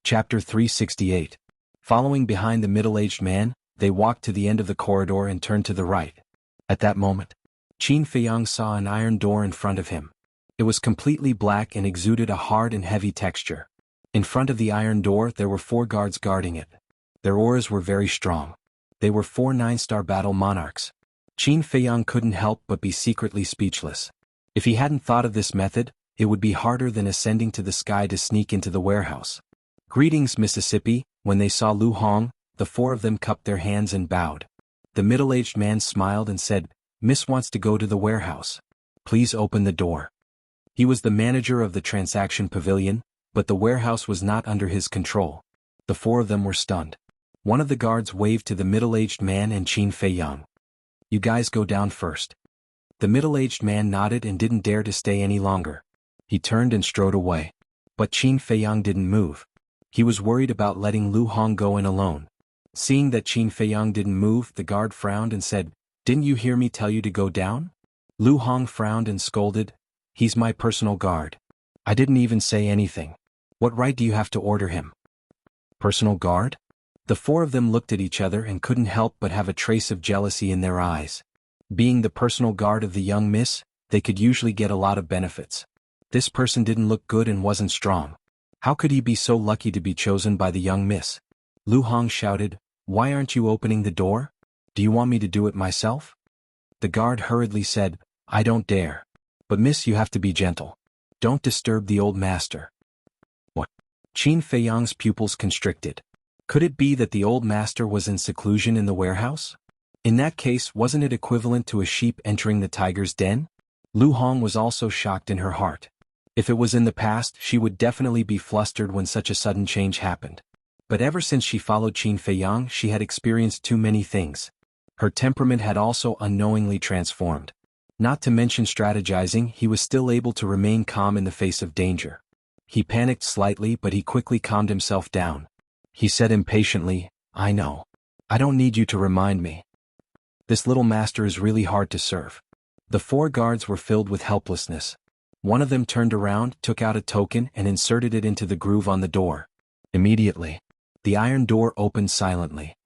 Chapter 368. Following behind the middle-aged man, they walked to the end of the corridor and turned to the right. At that moment, Qin Feiyang saw an iron door in front of him. It was completely black and exuded a hard and heavy texture. In front of the iron door there were 4 guards guarding it. Their auras were very strong. They were 4 9-star battle monarchs. Qin Feiyang couldn't help but be secretly speechless. If he hadn't thought of this method, it would be harder than ascending to the sky to sneak into the warehouse. "Greetings, Mississippi." When they saw Lu Hong, the 4 of them cupped their hands and bowed. The middle-aged man smiled and said, "Miss wants to go to the warehouse. Please open the door." He was the manager of the transaction pavilion, but the warehouse was not under his control. The 4 of them were stunned. One of the guards waved to the middle-aged man and Qin Feiyang. "You guys go down first." The middle-aged man nodded and didn't dare to stay any longer. He turned and strode away. But Qin Feiyang didn't move. He was worried about letting Lu Hong go in alone. Seeing that Qin Feiyang didn't move, the guard frowned and said, "Didn't you hear me tell you to go down?" Lu Hong frowned and scolded, "He's my personal guard. I didn't even say anything. What right do you have to order him?" "Personal guard?" The 4 of them looked at each other and couldn't help but have a trace of jealousy in their eyes. Being the personal guard of the young miss, they could usually get a lot of benefits. This person didn't look good and wasn't strong. How could he be so lucky to be chosen by the young miss? Lu Hong shouted, "Why aren't you opening the door? Do you want me to do it myself?" The guard hurriedly said, "I don't dare. But miss, you have to be gentle. Don't disturb the old master." What? Qin Feiyang's pupils constricted. Could it be that the old master was in seclusion in the warehouse? In that case, wasn't it equivalent to a sheep entering the tiger's den? Lu Hong was also shocked in her heart. If it was in the past, she would definitely be flustered when such a sudden change happened. But ever since she followed Qin Feiyang, she had experienced too many things. Her temperament had also unknowingly transformed. Not to mention strategizing, he was still able to remain calm in the face of danger. He panicked slightly, but he quickly calmed himself down. He said impatiently, "I know. I don't need you to remind me. This little master is really hard to serve." The 4 guards were filled with helplessness. One of them turned around, took out a token and inserted it into the groove on the door. Immediately, the iron door opened silently.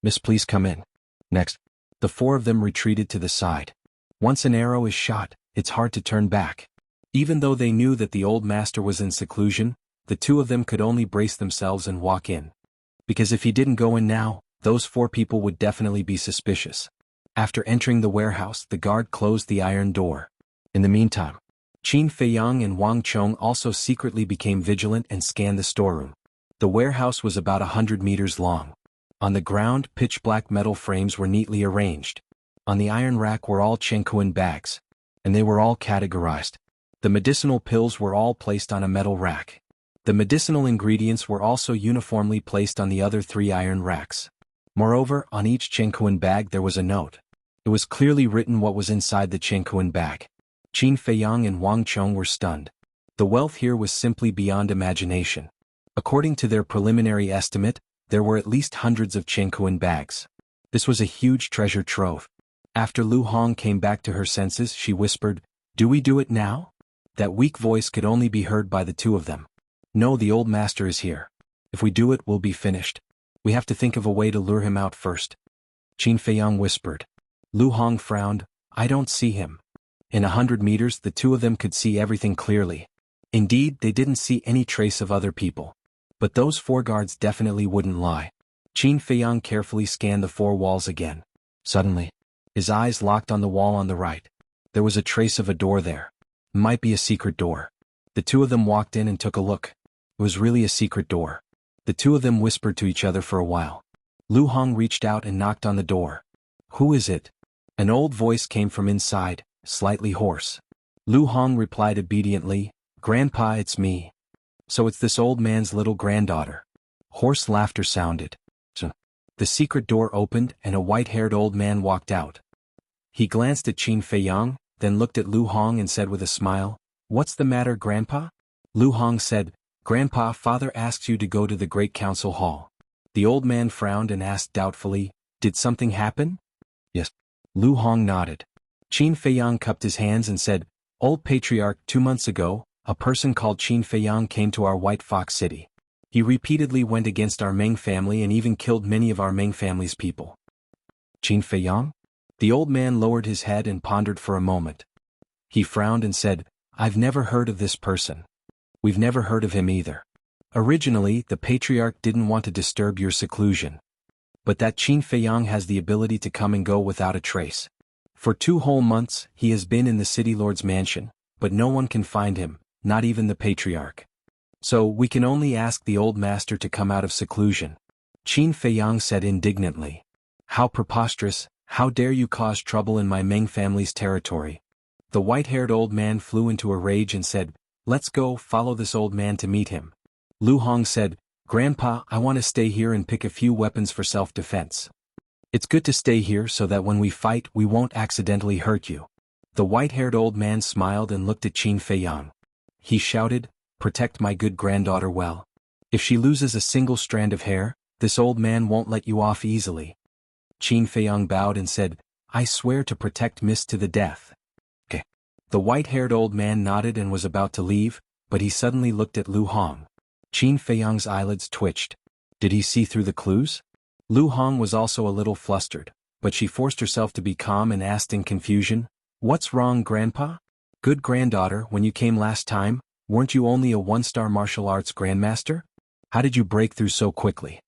"Miss, please come in." Next, the 4 of them retreated to the side. Once an arrow is shot, it's hard to turn back. Even though they knew that the old master was in seclusion, the 2 of them could only brace themselves and walk in. Because if he didn't go in now, those 4 people would definitely be suspicious. After entering the warehouse, the guard closed the iron door. In the meantime, Qin Feiyang and Wang Chong also secretly became vigilant and scanned the storeroom. The warehouse was about 100 meters long. On the ground, pitch-black metal frames were neatly arranged. On the iron rack were all Chenkuan bags. And they were all categorized. The medicinal pills were all placed on a metal rack. The medicinal ingredients were also uniformly placed on the other 3 iron racks. Moreover, on each Chenkuan bag there was a note. It was clearly written what was inside the Chenkuan bag. Qin Feiyang and Wang Chong were stunned. The wealth here was simply beyond imagination. According to their preliminary estimate, there were at least hundreds of Chenkuan bags. This was a huge treasure trove. After Lu Hong came back to her senses, she whispered, "Do we do it now?" That weak voice could only be heard by the 2 of them. "No, the old master is here. If we do it, we'll be finished. We have to think of a way to lure him out first." Qin Feiyang whispered. Lu Hong frowned, "I don't see him." In 100 meters, the 2 of them could see everything clearly. Indeed, they didn't see any trace of other people. But those 4 guards definitely wouldn't lie. Qin Feiyang carefully scanned the 4 walls again. Suddenly, his eyes locked on the wall on the right. There was a trace of a door there. Might be a secret door. The 2 of them walked in and took a look. It was really a secret door. The 2 of them whispered to each other for a while. Lu Hong reached out and knocked on the door. "Who is it?" An old voice came from inside, slightly hoarse. Lu Hong replied obediently, "Grandpa, it's me." "So it's this old man's little granddaughter." Hoarse laughter sounded. The secret door opened and a white-haired old man walked out. He glanced at Qin Feiyang, then looked at Lu Hong and said with a smile, "What's the matter, Grandpa?" Lu Hong said, "Grandpa, Father asks you to go to the Great Council Hall." The old man frowned and asked doubtfully, "Did something happen?" "Yes." Lu Hong nodded. Qin Feiyang cupped his hands and said, "Old Patriarch, 2 months ago, a person called Qin Feiyang came to our White Fox City. He repeatedly went against our Meng family and even killed many of our Meng family's people. Qin Feiyang? The old man lowered his head and pondered for a moment. He frowned and said, I've never heard of this person. We've never heard of him either. Originally, the patriarch didn't want to disturb your seclusion. But that Qin Feiyang has the ability to come and go without a trace. For 2 whole months, he has been in the city lord's mansion, but no one can find him, not even the patriarch. So we can only ask the old master to come out of seclusion. Qin Feiyang said indignantly. How preposterous, how dare you cause trouble in my Meng family's territory. The white-haired old man flew into a rage and said, Let's go follow this old man to meet him. Lu Hong said, Grandpa, I want to stay here and pick a few weapons for self-defense. It's good to stay here so that when we fight we won't accidentally hurt you. The white-haired old man smiled and looked at Qin Feiyang. He shouted, Protect my good granddaughter well. If she loses a single strand of hair, this old man won't let you off easily. Qin Feiyang bowed and said, I swear to protect Miss to the death. Okay. The white-haired old man nodded and was about to leave, but he suddenly looked at Lu Hong. Qin Feiyang's eyelids twitched. Did he see through the clues? Lu Hong was also a little flustered, but she forced herself to be calm and asked in confusion, What's wrong, Grandpa? Good granddaughter, when you came last time, weren't you only a 1-star martial arts grandmaster? How did you break through so quickly?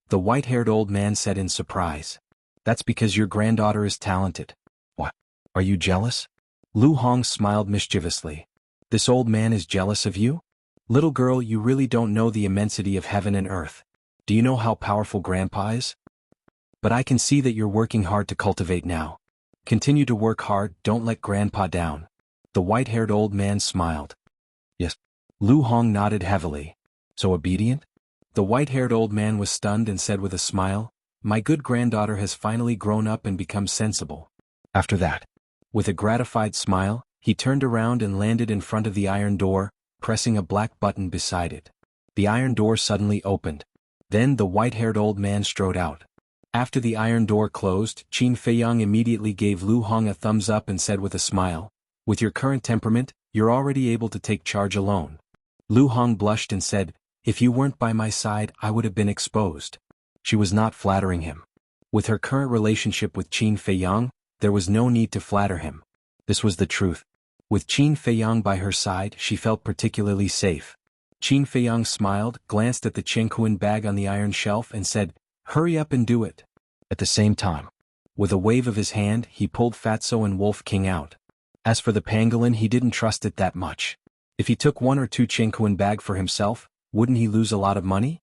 The white-haired old man said in surprise. That's because your granddaughter is talented. What? Are you jealous? Lu Hong smiled mischievously. This old man is jealous of you? Little girl, you really don't know the immensity of heaven and earth. Do you know how powerful Grandpa is? But I can see that you're working hard to cultivate now. Continue to work hard, don't let Grandpa down. The white-haired old man smiled. Yes. Lu Hong nodded heavily. So obedient? The white-haired old man was stunned and said with a smile, My good granddaughter has finally grown up and become sensible. After that, with a gratified smile, he turned around and landed in front of the iron door, pressing a black button beside it. The iron door suddenly opened. Then the white-haired old man strode out. After the iron door closed, Qin Feiyang immediately gave Lu Hong a thumbs up and said with a smile, With your current temperament, you're already able to take charge alone. Lu Hong blushed and said, If you weren't by my side, I would have been exposed. She was not flattering him. With her current relationship with Qin Feiyang, there was no need to flatter him. This was the truth. With Qin Feiyang by her side, she felt particularly safe. Qin Feiyang smiled, glanced at the Chenghuan bag on the iron shelf and said, Hurry up and do it. At the same time, with a wave of his hand, he pulled Fatso and Wolf King out. As for the pangolin, he didn't trust it that much. If he took 1 or 2 Chenghuan bag for himself, wouldn't he lose a lot of money?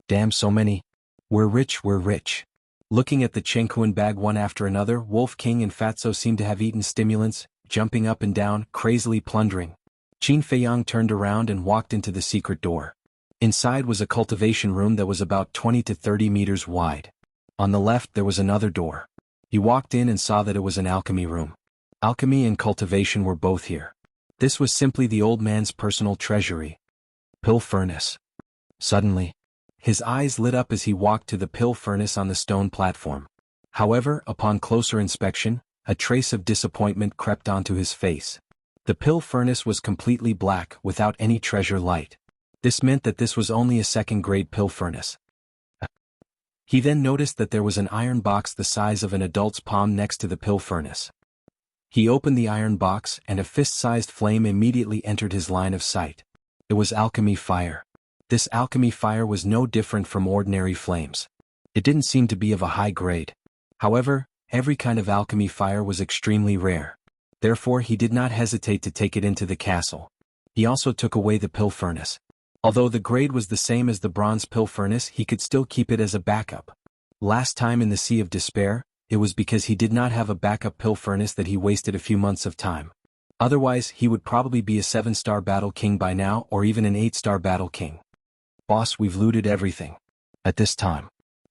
Damn, so many. We're rich, we're rich. Looking at the Chenghuan bag one after another, Wolf King and Fatso seemed to have eaten stimulants, jumping up and down, crazily plundering. Qin Feiyang turned around and walked into the secret door. Inside was a cultivation room that was about 20 to 30 meters wide. On the left there was another door. He walked in and saw that it was an alchemy room. Alchemy and cultivation were both here. This was simply the old man's personal treasury. Pill furnace. Suddenly, his eyes lit up as he walked to the pill furnace on the stone platform. However, upon closer inspection, a trace of disappointment crept onto his face. The pill furnace was completely black, without any treasure light. This meant that this was only a second-grade pill furnace. He then noticed that there was an iron box the size of an adult's palm next to the pill furnace. He opened the iron box and a fist-sized flame immediately entered his line of sight. It was alchemy fire. This alchemy fire was no different from ordinary flames. It didn't seem to be of a high grade. However, every kind of alchemy fire was extremely rare. Therefore he did not hesitate to take it into the castle. He also took away the pill furnace. Although the grade was the same as the bronze pill furnace, he could still keep it as a backup. Last time in the Sea of Despair, it was because he did not have a backup pill furnace that he wasted a few months of time. Otherwise, he would probably be a 7-star battle king by now, or even an 8-star battle king. Boss, we've looted everything. At this time,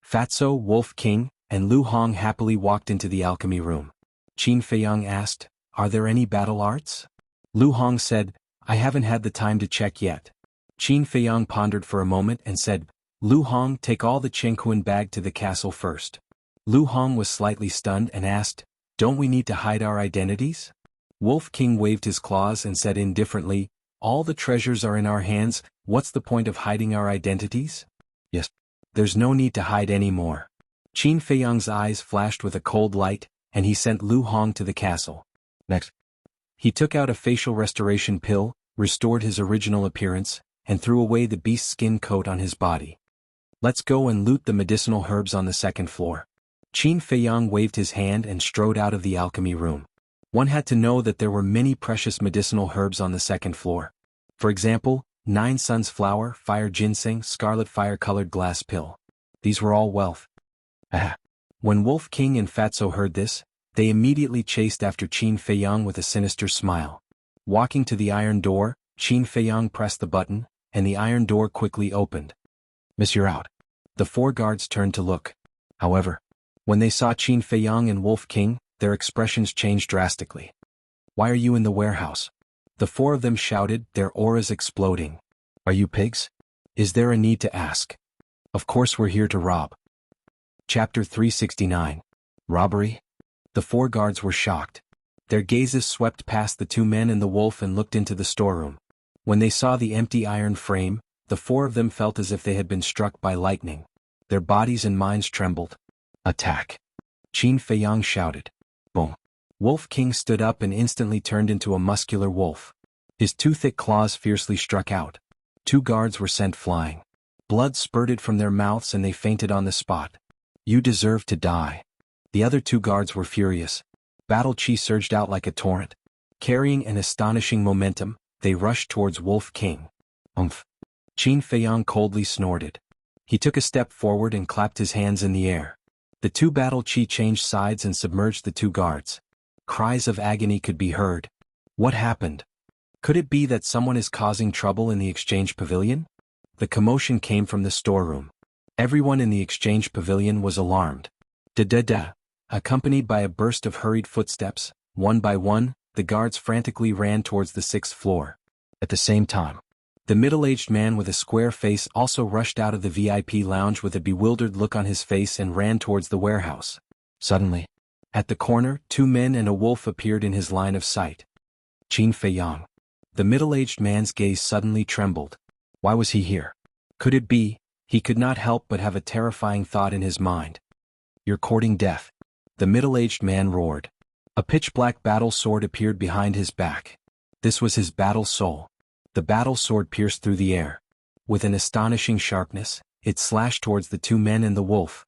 Fatso, Wolf King, and Lu Hong happily walked into the alchemy room. Qin Feiyang asked, Are there any battle arts? Lu Hong said, I haven't had the time to check yet. Qin Feiyang pondered for a moment and said, Lu Hong, take all the Chenghuan bag to the castle first. Lu Hong was slightly stunned and asked, Don't we need to hide our identities? Wolf King waved his claws and said indifferently, All the treasures are in our hands, what's the point of hiding our identities? Yes. There's no need to hide anymore. Qin Feiyang's eyes flashed with a cold light, and he sent Lu Hong to the castle. Next, he took out a facial restoration pill, restored his original appearance, and threw away the beast skin coat on his body. Let's go and loot the medicinal herbs on the second floor. Qin Feiyang waved his hand and strode out of the alchemy room. One had to know that there were many precious medicinal herbs on the second floor. For example, 9 Suns flower, fire ginseng, scarlet fire-colored glass pill. These were all wealth. When Wolf King and Fatso heard this, they immediately chased after Qin Feiyang with a sinister smile. Walking to the iron door, Qin Feiyang pressed the button, and the iron door quickly opened. Miss, you're out. The 4 guards turned to look. However, when they saw Qin Feiyang and Wolf King, their expressions changed drastically. Why are you in the warehouse? The 4 of them shouted, their auras exploding. Are you pigs? Is there a need to ask? Of course we're here to rob. Chapter 369. Robbery? The 4 guards were shocked. Their gazes swept past the 2 men and the wolf and looked into the storeroom. When they saw the empty iron frame, the 4 of them felt as if they had been struck by lightning. Their bodies and minds trembled. Attack! Qin Feiyang shouted. Boom! Wolf King stood up and instantly turned into a muscular wolf. His 2 thick claws fiercely struck out. 2 guards were sent flying. Blood spurted from their mouths and they fainted on the spot. You deserve to die. The other 2 guards were furious. Battle chi surged out like a torrent. Carrying an astonishing momentum, they rushed towards Wolf King. Umph! Qin Feiyang coldly snorted. He took a step forward and clapped his hands in the air. The 2 battle chi changed sides and submerged the 2 guards. Cries of agony could be heard. What happened? Could it be that someone is causing trouble in the exchange pavilion? The commotion came from the storeroom. Everyone in the exchange pavilion was alarmed. Da-da-da! Accompanied by a burst of hurried footsteps, one by one, the guards frantically ran towards the 6th floor. At the same time, the middle-aged man with a square face also rushed out of the VIP lounge with a bewildered look on his face and ran towards the warehouse. Suddenly, at the corner, 2 men and a wolf appeared in his line of sight. Qin Feiyang. The middle-aged man's gaze suddenly trembled. Why was he here? Could it be? He could not help but have a terrifying thought in his mind. You're courting death. The middle-aged man roared. A pitch-black battle sword appeared behind his back. This was his battle soul. The battle sword pierced through the air. With an astonishing sharpness, it slashed towards the 2 men and the wolf.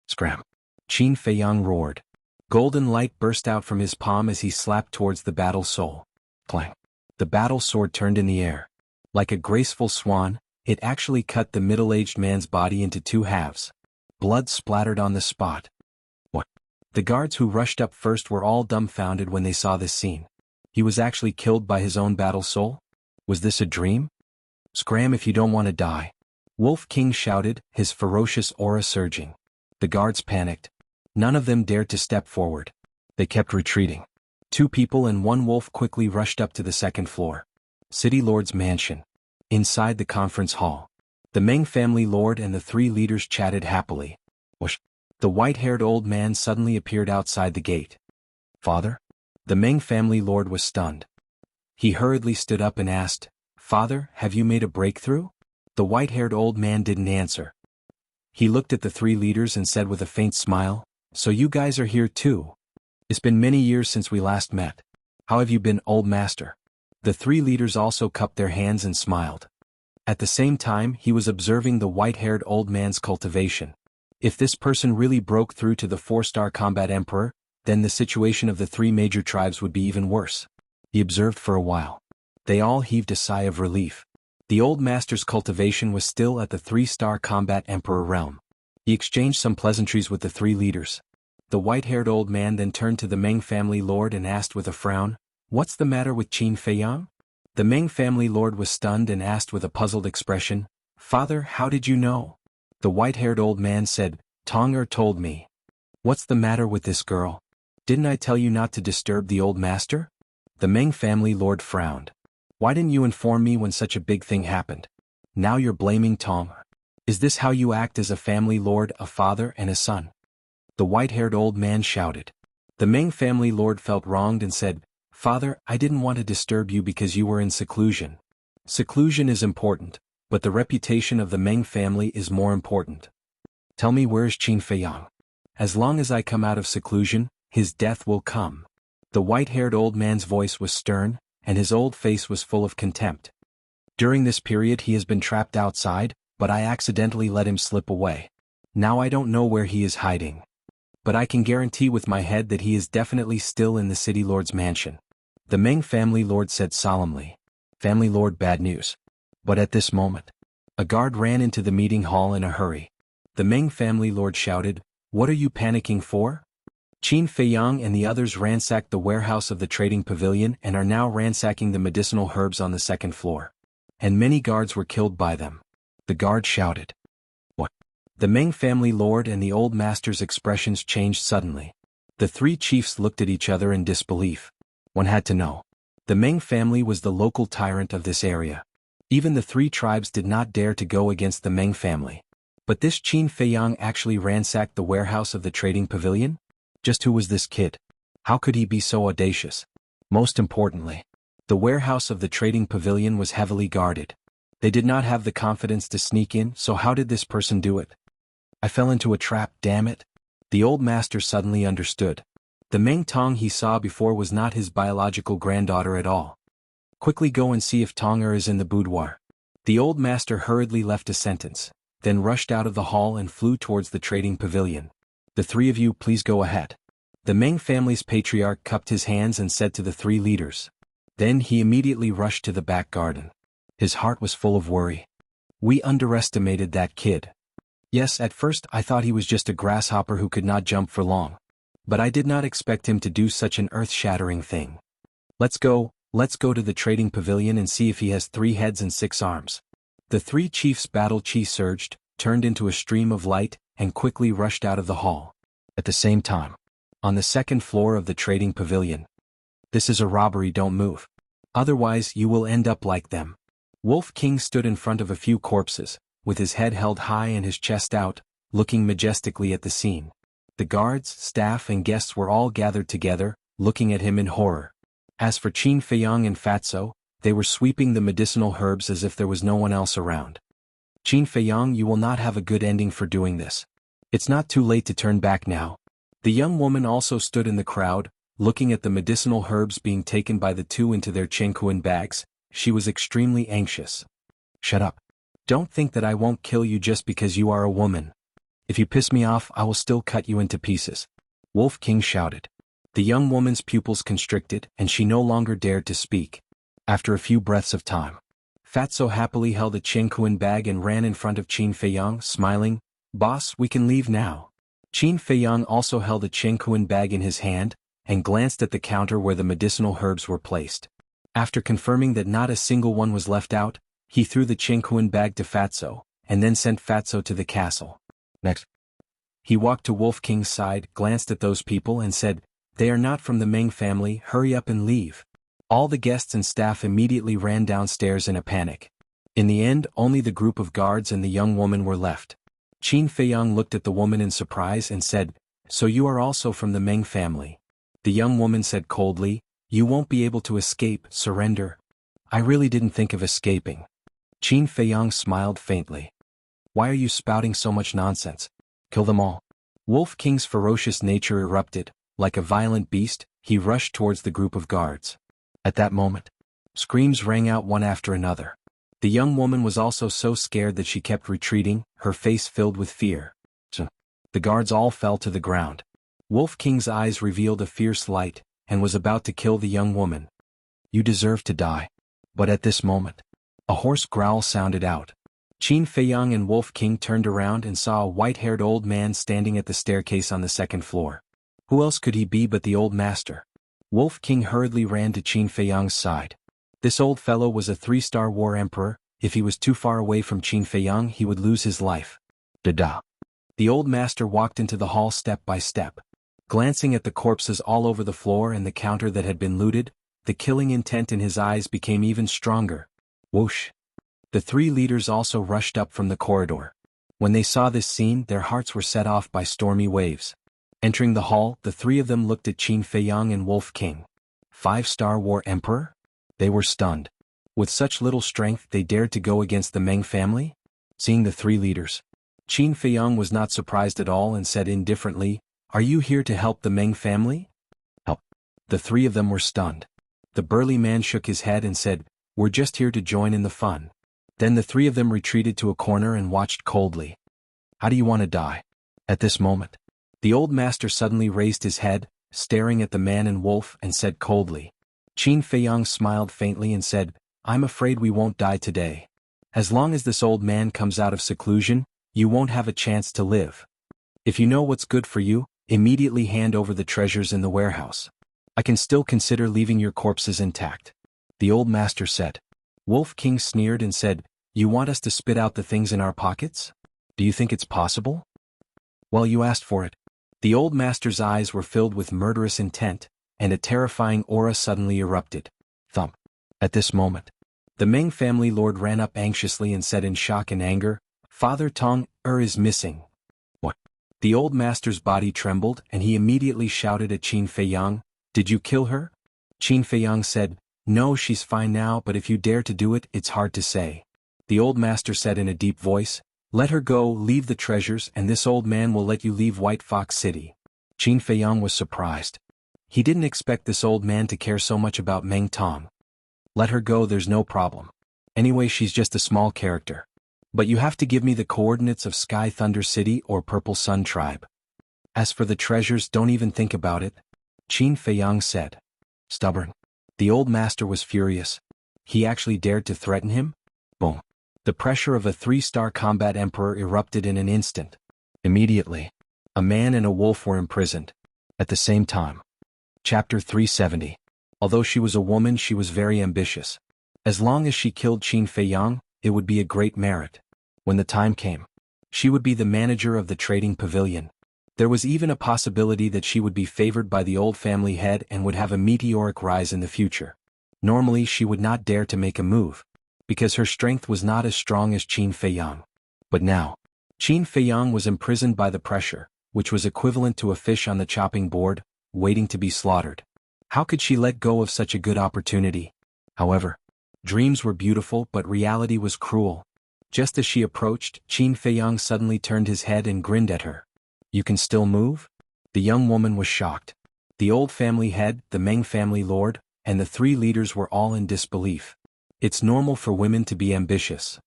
Scram! Qin Feiyang roared. Golden light burst out from his palm as he slapped towards the battle soul. Clang! The battle sword turned in the air. Like a graceful swan, it actually cut the middle-aged man's body into 2 halves. Blood splattered on the spot. What? The guards who rushed up first were all dumbfounded when they saw this scene. He was actually killed by his own battle soul? Was this a dream? Scram if you don't want to die. Wolf King shouted, his ferocious aura surging. The guards panicked. None of them dared to step forward. They kept retreating. 2 people and 1 wolf quickly rushed up to the 2nd floor. City Lord's mansion. Inside the conference hall, the Meng family lord and the 3 leaders chatted happily. Whoosh! The white-haired old man suddenly appeared outside the gate. Father? The Meng family lord was stunned. He hurriedly stood up and asked, Father, have you made a breakthrough? The white-haired old man didn't answer. He looked at the 3 leaders and said with a faint smile, So you guys are here too? It's been many years since we last met. How have you been, old master? The 3 leaders also cupped their hands and smiled. At the same time, he was observing the white-haired old man's cultivation. If this person really broke through to the 4-star combat emperor, then the situation of the 3 major tribes would be even worse. He observed for a while. They all heaved a sigh of relief. The old master's cultivation was still at the 3-star combat emperor realm. He exchanged some pleasantries with the 3 leaders. The white-haired old man then turned to the Meng family lord and asked with a frown, What's the matter with Qin Feiyang? The Meng family lord was stunned and asked with a puzzled expression, Father, how did you know? The white-haired old man said, Tong told me. What's the matter with this girl? Didn't I tell you not to disturb the old master? The Meng family lord frowned. Why didn't you inform me when such a big thing happened? Now you're blaming Tong. Is this how you act as a family lord, a father and a son? The white-haired old man shouted. The Meng family lord felt wronged and said, Father, I didn't want to disturb you because you were in seclusion. Seclusion is important, but the reputation of the Meng family is more important. Tell me, where's Qin Feiyang? As long as I come out of seclusion, his death will come. The white-haired old man's voice was stern, and his old face was full of contempt. During this period he has been trapped outside, but I accidentally let him slip away. Now I don't know where he is hiding. But I can guarantee with my head that he is definitely still in the city lord's mansion. The Meng family lord said solemnly. Family lord, bad news. But at this moment, a guard ran into the meeting hall in a hurry. The Meng family lord shouted, "What are you panicking for?" Qin Feiyang and the others ransacked the warehouse of the trading pavilion and are now ransacking the medicinal herbs on the second floor. And many guards were killed by them. The guard shouted. What? The Meng family lord and the old master's expressions changed suddenly. The three chiefs looked at each other in disbelief. One had to know. The Meng family was the local tyrant of this area. Even the three tribes did not dare to go against the Meng family. But this Qin Feiyang actually ransacked the warehouse of the trading pavilion? Just who was this kid? How could he be so audacious? Most importantly, the warehouse of the trading pavilion was heavily guarded. They did not have the confidence to sneak in, so how did this person do it? I fell into a trap, damn it. The old master suddenly understood. The Meng Tong he saw before was not his biological granddaughter at all. Quickly go and see if Tong is in the boudoir. The old master hurriedly left a sentence, then rushed out of the hall and flew towards the trading pavilion. The three of you please go ahead. The Meng family's patriarch cupped his hands and said to the three leaders. Then he immediately rushed to the back garden. His heart was full of worry. We underestimated that kid. Yes, at first I thought he was just a grasshopper who could not jump for long. But I did not expect him to do such an earth-shattering thing. Let's go to the trading pavilion and see if he has 3 heads and 6 arms. The three chiefs' battle chi surged, turned into a stream of light, and quickly rushed out of the hall. At the same time, on the second floor of the trading pavilion. This is a robbery, don't move. Otherwise you will end up like them. Wolf King stood in front of a few corpses, with his head held high and his chest out, looking majestically at the scene. The guards, staff and guests were all gathered together, looking at him in horror. As for Qin Feiyang and Fatso, they were sweeping the medicinal herbs as if there was no one else around. Qin Feiyang, you will not have a good ending for doing this. It's not too late to turn back now. The young woman also stood in the crowd, looking at the medicinal herbs being taken by the two into their chenkuan bags. She was extremely anxious. Shut up. Don't think that I won't kill you just because you are a woman. If you piss me off, I will still cut you into pieces. Wolf King shouted. The young woman's pupils constricted, and she no longer dared to speak. After a few breaths of time, Fatso happily held a chenkuan bag and ran in front of Qin Feiyang, smiling. Boss, we can leave now. Qin Feiyang also held a chenkuan bag in his hand, and glanced at the counter where the medicinal herbs were placed. After confirming that not a single one was left out, he threw the chenkuan bag to Fatso, and then sent Fatso to the castle. Next, he walked to Wolf King's side, glanced at those people and said, They are not from the Meng family, hurry up and leave. All the guests and staff immediately ran downstairs in a panic. In the end, only the group of guards and the young woman were left. Qin Feiyang looked at the woman in surprise and said, So you are also from the Meng family. The young woman said coldly, You won't be able to escape, surrender. I really didn't think of escaping. Qin Feiyang smiled faintly. Why are you spouting so much nonsense? Kill them all. Wolf King's ferocious nature erupted. Like a violent beast, he rushed towards the group of guards. At that moment, screams rang out one after another. The young woman was also so scared that she kept retreating, her face filled with fear. The guards all fell to the ground. Wolf King's eyes revealed a fierce light, and was about to kill the young woman. You deserve to die. But at this moment, a hoarse growl sounded out. Qin Feiyang and Wolf King turned around and saw a white-haired old man standing at the staircase on the second floor. Who else could he be but the old master? Wolf King hurriedly ran to Qin Feiyang's side. This old fellow was a 3-star war emperor. If he was too far away from Qin Feiyang, he would lose his life. Da-da. The old master walked into the hall step by step. Glancing at the corpses all over the floor and the counter that had been looted, the killing intent in his eyes became even stronger. Whoosh. The 3 leaders also rushed up from the corridor. When they saw this scene, their hearts were set off by stormy waves. Entering the hall, the 3 of them looked at Qin Feiyang and Wolf King. 5-star war emperor? They were stunned. With such little strength they dared to go against the Meng family? Seeing the three leaders, Qin Feiyang was not surprised at all and said indifferently, "Are you here to help the Meng family?" Help. The three of them were stunned. The burly man shook his head and said, "We're just here to join in the fun." Then the three of them retreated to a corner and watched coldly. "How do you want to die?" At this moment, the old master suddenly raised his head, staring at the man and wolf, and said coldly. Qin Feiyang smiled faintly and said, "I'm afraid we won't die today. As long as this old man comes out of seclusion, you won't have a chance to live. If you know what's good for you, immediately hand over the treasures in the warehouse. I can still consider leaving your corpses intact," the old master said. Wolf King sneered and said, "You want us to spit out the things in our pockets? Do you think it's possible?" "Well, you asked for it." The old master's eyes were filled with murderous intent, and a terrifying aura suddenly erupted. Thump. At this moment, the Meng family lord ran up anxiously and said in shock and anger, "Father Tong is missing." What? The old master's body trembled and he immediately shouted at Qin Feiyang, "Did you kill her?" Qin Feiyang said, "No, she's fine now, but if you dare to do it, it's hard to say." The old master said in a deep voice, "Let her go, leave the treasures, and this old man will let you leave White Fox City." Qin Feiyang was surprised. He didn't expect this old man to care so much about Meng Tong. "Let her go, there's no problem. Anyway, she's just a small character. But you have to give me the coordinates of Sky Thunder City or Purple Sun Tribe. As for the treasures, don't even think about it," Qin Feiyang said. Stubborn. The old master was furious. He actually dared to threaten him? Boom. The pressure of a 3-star combat emperor erupted in an instant. Immediately, a man and a wolf were imprisoned. At the same time. Chapter 370. Although she was a woman, she was very ambitious. As long as she killed Qin Feiyang, it would be a great merit. When the time came, she would be the manager of the trading pavilion. There was even a possibility that she would be favored by the old family head and would have a meteoric rise in the future. Normally she would not dare to make a move, because her strength was not as strong as Qin Feiyang. But now, Qin Feiyang was imprisoned by the pressure, which was equivalent to a fish on the chopping board, waiting to be slaughtered. How could she let go of such a good opportunity? However, dreams were beautiful but reality was cruel. Just as she approached, Qin Feiyang suddenly turned his head and grinned at her. "You can still move?" The young woman was shocked. The old family head, the Meng family lord, and the three leaders were all in disbelief. "It's normal for women to be ambitious.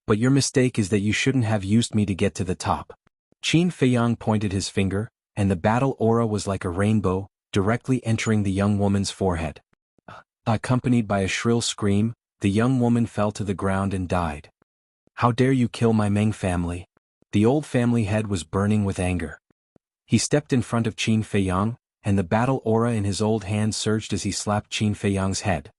But your mistake is that you shouldn't have used me to get to the top." Qin Feiyang pointed his finger, and the battle aura was like a rainbow, directly entering the young woman's forehead. Accompanied by a shrill scream, the young woman fell to the ground and died. "How dare you kill my Meng family?" The old family head was burning with anger. He stepped in front of Qin Feiyang, and the battle aura in his old hand surged as he slapped Qin Feiyang's head.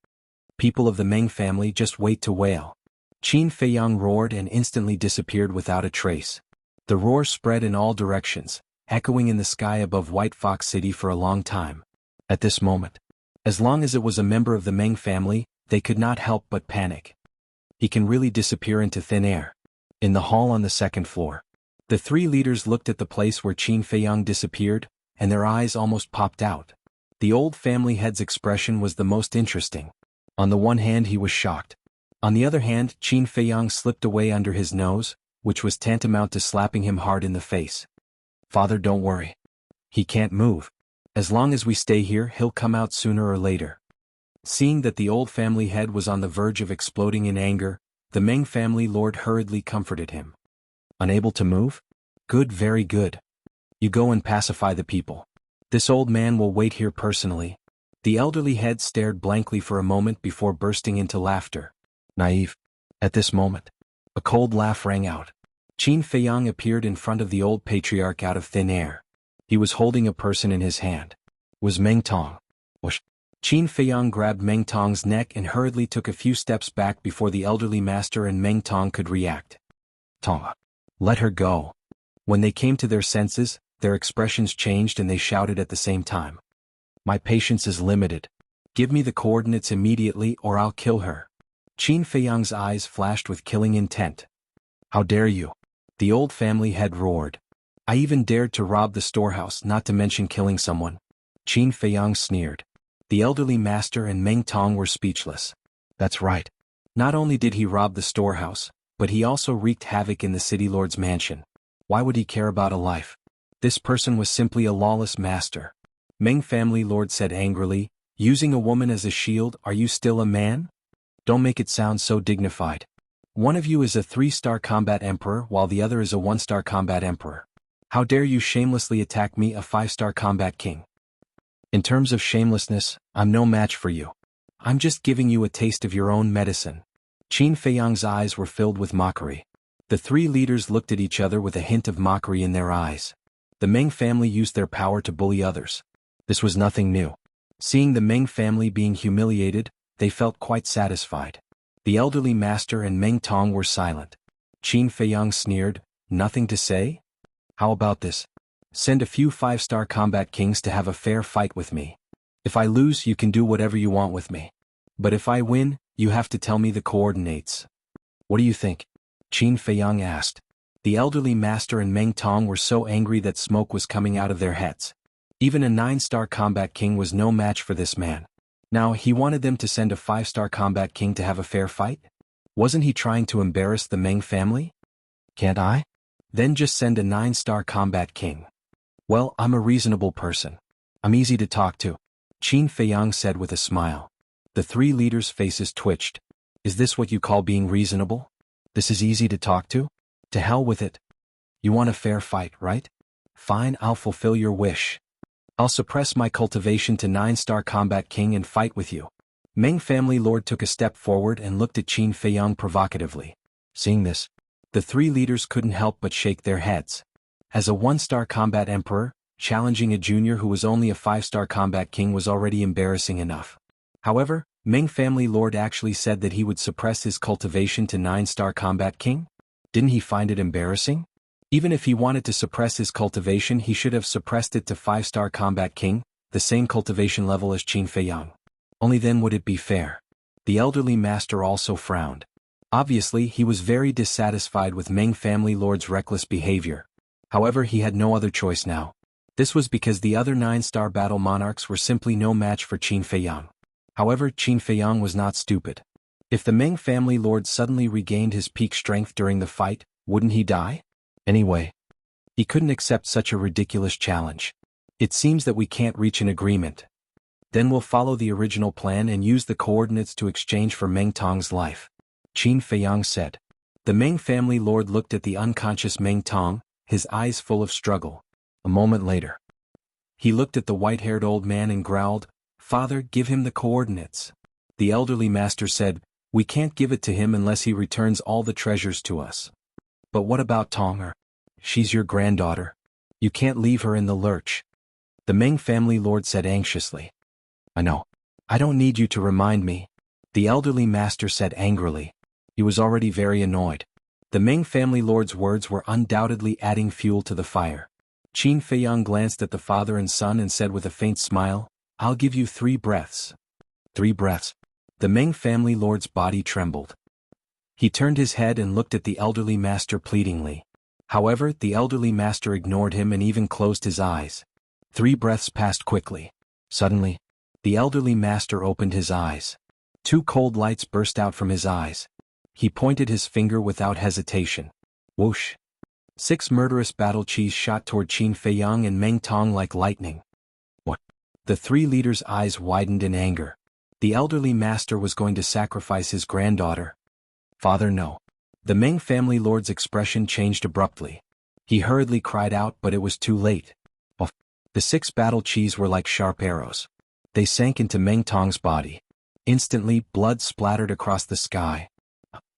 "People of the Meng family, just wait to wail." Qin Feiyang roared and instantly disappeared without a trace. The roar spread in all directions, echoing in the sky above White Fox City for a long time. At this moment, as long as it was a member of the Meng family, they could not help but panic. He can really disappear into thin air. In the hall on the second floor, the three leaders looked at the place where Qin Feiyang disappeared, and their eyes almost popped out. The old family head's expression was the most interesting. On the one hand, he was shocked. On the other hand, Qin Feiyang slipped away under his nose, which was tantamount to slapping him hard in the face. "Father, don't worry. He can't move. As long as we stay here, he'll come out sooner or later." Seeing that the old family head was on the verge of exploding in anger, the Meng family lord hurriedly comforted him. "Unable to move? Good, very good. You go and pacify the people. This old man will wait here personally." The elderly head stared blankly for a moment before bursting into laughter. Naive. At this moment, a cold laugh rang out. Qin Feiyang appeared in front of the old patriarch out of thin air. He was holding a person in his hand. It was Meng Tong. Whoosh. Qin Feiyang grabbed Meng Tong's neck and hurriedly took a few steps back before the elderly master and Meng Tong could react. "Tong, let her go." When they came to their senses, their expressions changed and they shouted at the same time. "My patience is limited. Give me the coordinates immediately or I'll kill her." Qin Feiyang's eyes flashed with killing intent. "How dare you?" The old family head roared. "I even dared to rob the storehouse, not to mention killing someone." Qin Feiyang sneered. The elderly master and Meng Tong were speechless. "That's right. Not only did he rob the storehouse, but he also wreaked havoc in the city lord's mansion. Why would he care about a life? This person was simply a lawless master. Meng family lord said angrily, using a woman as a shield. Are you still a man? Don't make it sound so dignified. One of you is a 3-star combat emperor while the other is a 1-star combat emperor. How dare you shamelessly attack me, a 5-star combat king? In terms of shamelessness, I'm no match for you. I'm just giving you a taste of your own medicine. Qin Feiyang's eyes were filled with mockery. The 3 leaders looked at each other with a hint of mockery in their eyes. The Meng family used their power to bully others. This was nothing new. Seeing the Meng family being humiliated, they felt quite satisfied. The elderly master and Meng Tong were silent. Qin Feiyang sneered, nothing to say? How about this? Send a few 5-star combat kings to have a fair fight with me. If I lose, you can do whatever you want with me. But if I win, you have to tell me the coordinates. What do you think? Qin Feiyang asked. The elderly master and Meng Tong were so angry that smoke was coming out of their heads. Even a 9-star combat king was no match for this man. Now he wanted them to send a 5-star combat king to have a fair fight? Wasn't he trying to embarrass the Meng family? Can't I? Then just send a 9-star combat king. Well, I'm a reasonable person. I'm easy to talk to. Qin Feiyang said with a smile. The 3 leaders' faces twitched. Is this what you call being reasonable? This is easy to talk to? To hell with it. You want a fair fight, right? Fine, I'll fulfill your wish. I'll suppress my cultivation to 9-star combat king and fight with you. Meng family lord took a step forward and looked at Qin Feiyang provocatively. Seeing this, the 3 leaders couldn't help but shake their heads. As a 1-star combat emperor, challenging a junior who was only a 5-star combat king was already embarrassing enough. However, Meng family lord actually said that he would suppress his cultivation to 9-star combat king? Didn't he find it embarrassing? Even if he wanted to suppress his cultivation, he should have suppressed it to 5-star combat king, the same cultivation level as Qin Feiyang. Only then would it be fair. The elderly master also frowned. Obviously, he was very dissatisfied with Meng family lord's reckless behavior. However, he had no other choice now. This was because the other 9-star battle monarchs were simply no match for Qin Feiyang. However, Qin Feiyang was not stupid. If the Meng family lord suddenly regained his peak strength during the fight, wouldn't he die? Anyway, he couldn't accept such a ridiculous challenge. It seems that we can't reach an agreement. Then we'll follow the original plan and use the coordinates to exchange for Meng Tong's life. Qin Feiyang said. The Meng family lord looked at the unconscious Meng Tong, his eyes full of struggle. A moment later, he looked at the white-haired old man and growled, Father, give him the coordinates. The elderly master said, We can't give it to him unless he returns all the treasures to us. But what about Tong? She's your granddaughter. You can't leave her in the lurch. The Meng family lord said anxiously. I know. I don't need you to remind me. The elderly master said angrily. He was already very annoyed. The Meng family lord's words were undoubtedly adding fuel to the fire. Qin Feiyang glanced at the father and son and said with a faint smile, I'll give you 3 breaths. 3 breaths. The Meng family lord's body trembled. He turned his head and looked at the elderly master pleadingly. However, the elderly master ignored him and even closed his eyes. 3 breaths passed quickly. Suddenly, the elderly master opened his eyes. 2 cold lights burst out from his eyes. He pointed his finger without hesitation. Whoosh! 6 murderous battle chis shot toward Qin Feiyang and Meng Tong like lightning. What? The 3 leaders' eyes widened in anger. The elderly master was going to sacrifice his granddaughter. Father, no. The Meng family lord's expression changed abruptly. He hurriedly cried out, but it was too late. Oh. The 6 battle chis were like sharp arrows. They sank into Meng Tong's body. Instantly, blood splattered across the sky.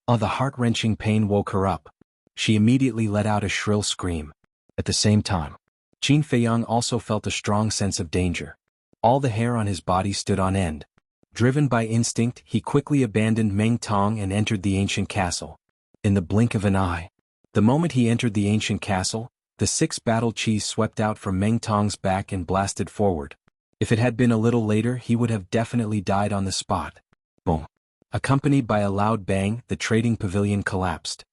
Oh, the heart-wrenching pain woke her up. She immediately let out a shrill scream. At the same time, Qin Feiyang also felt a strong sense of danger. All the hair on his body stood on end. Driven by instinct, he quickly abandoned Meng Tong and entered the ancient castle. In the blink of an eye. The moment he entered the ancient castle, the 6 battle chis swept out from Meng Tong's back and blasted forward. If it had been a little later, he would have definitely died on the spot. Boom. Accompanied by a loud bang, the trading pavilion collapsed.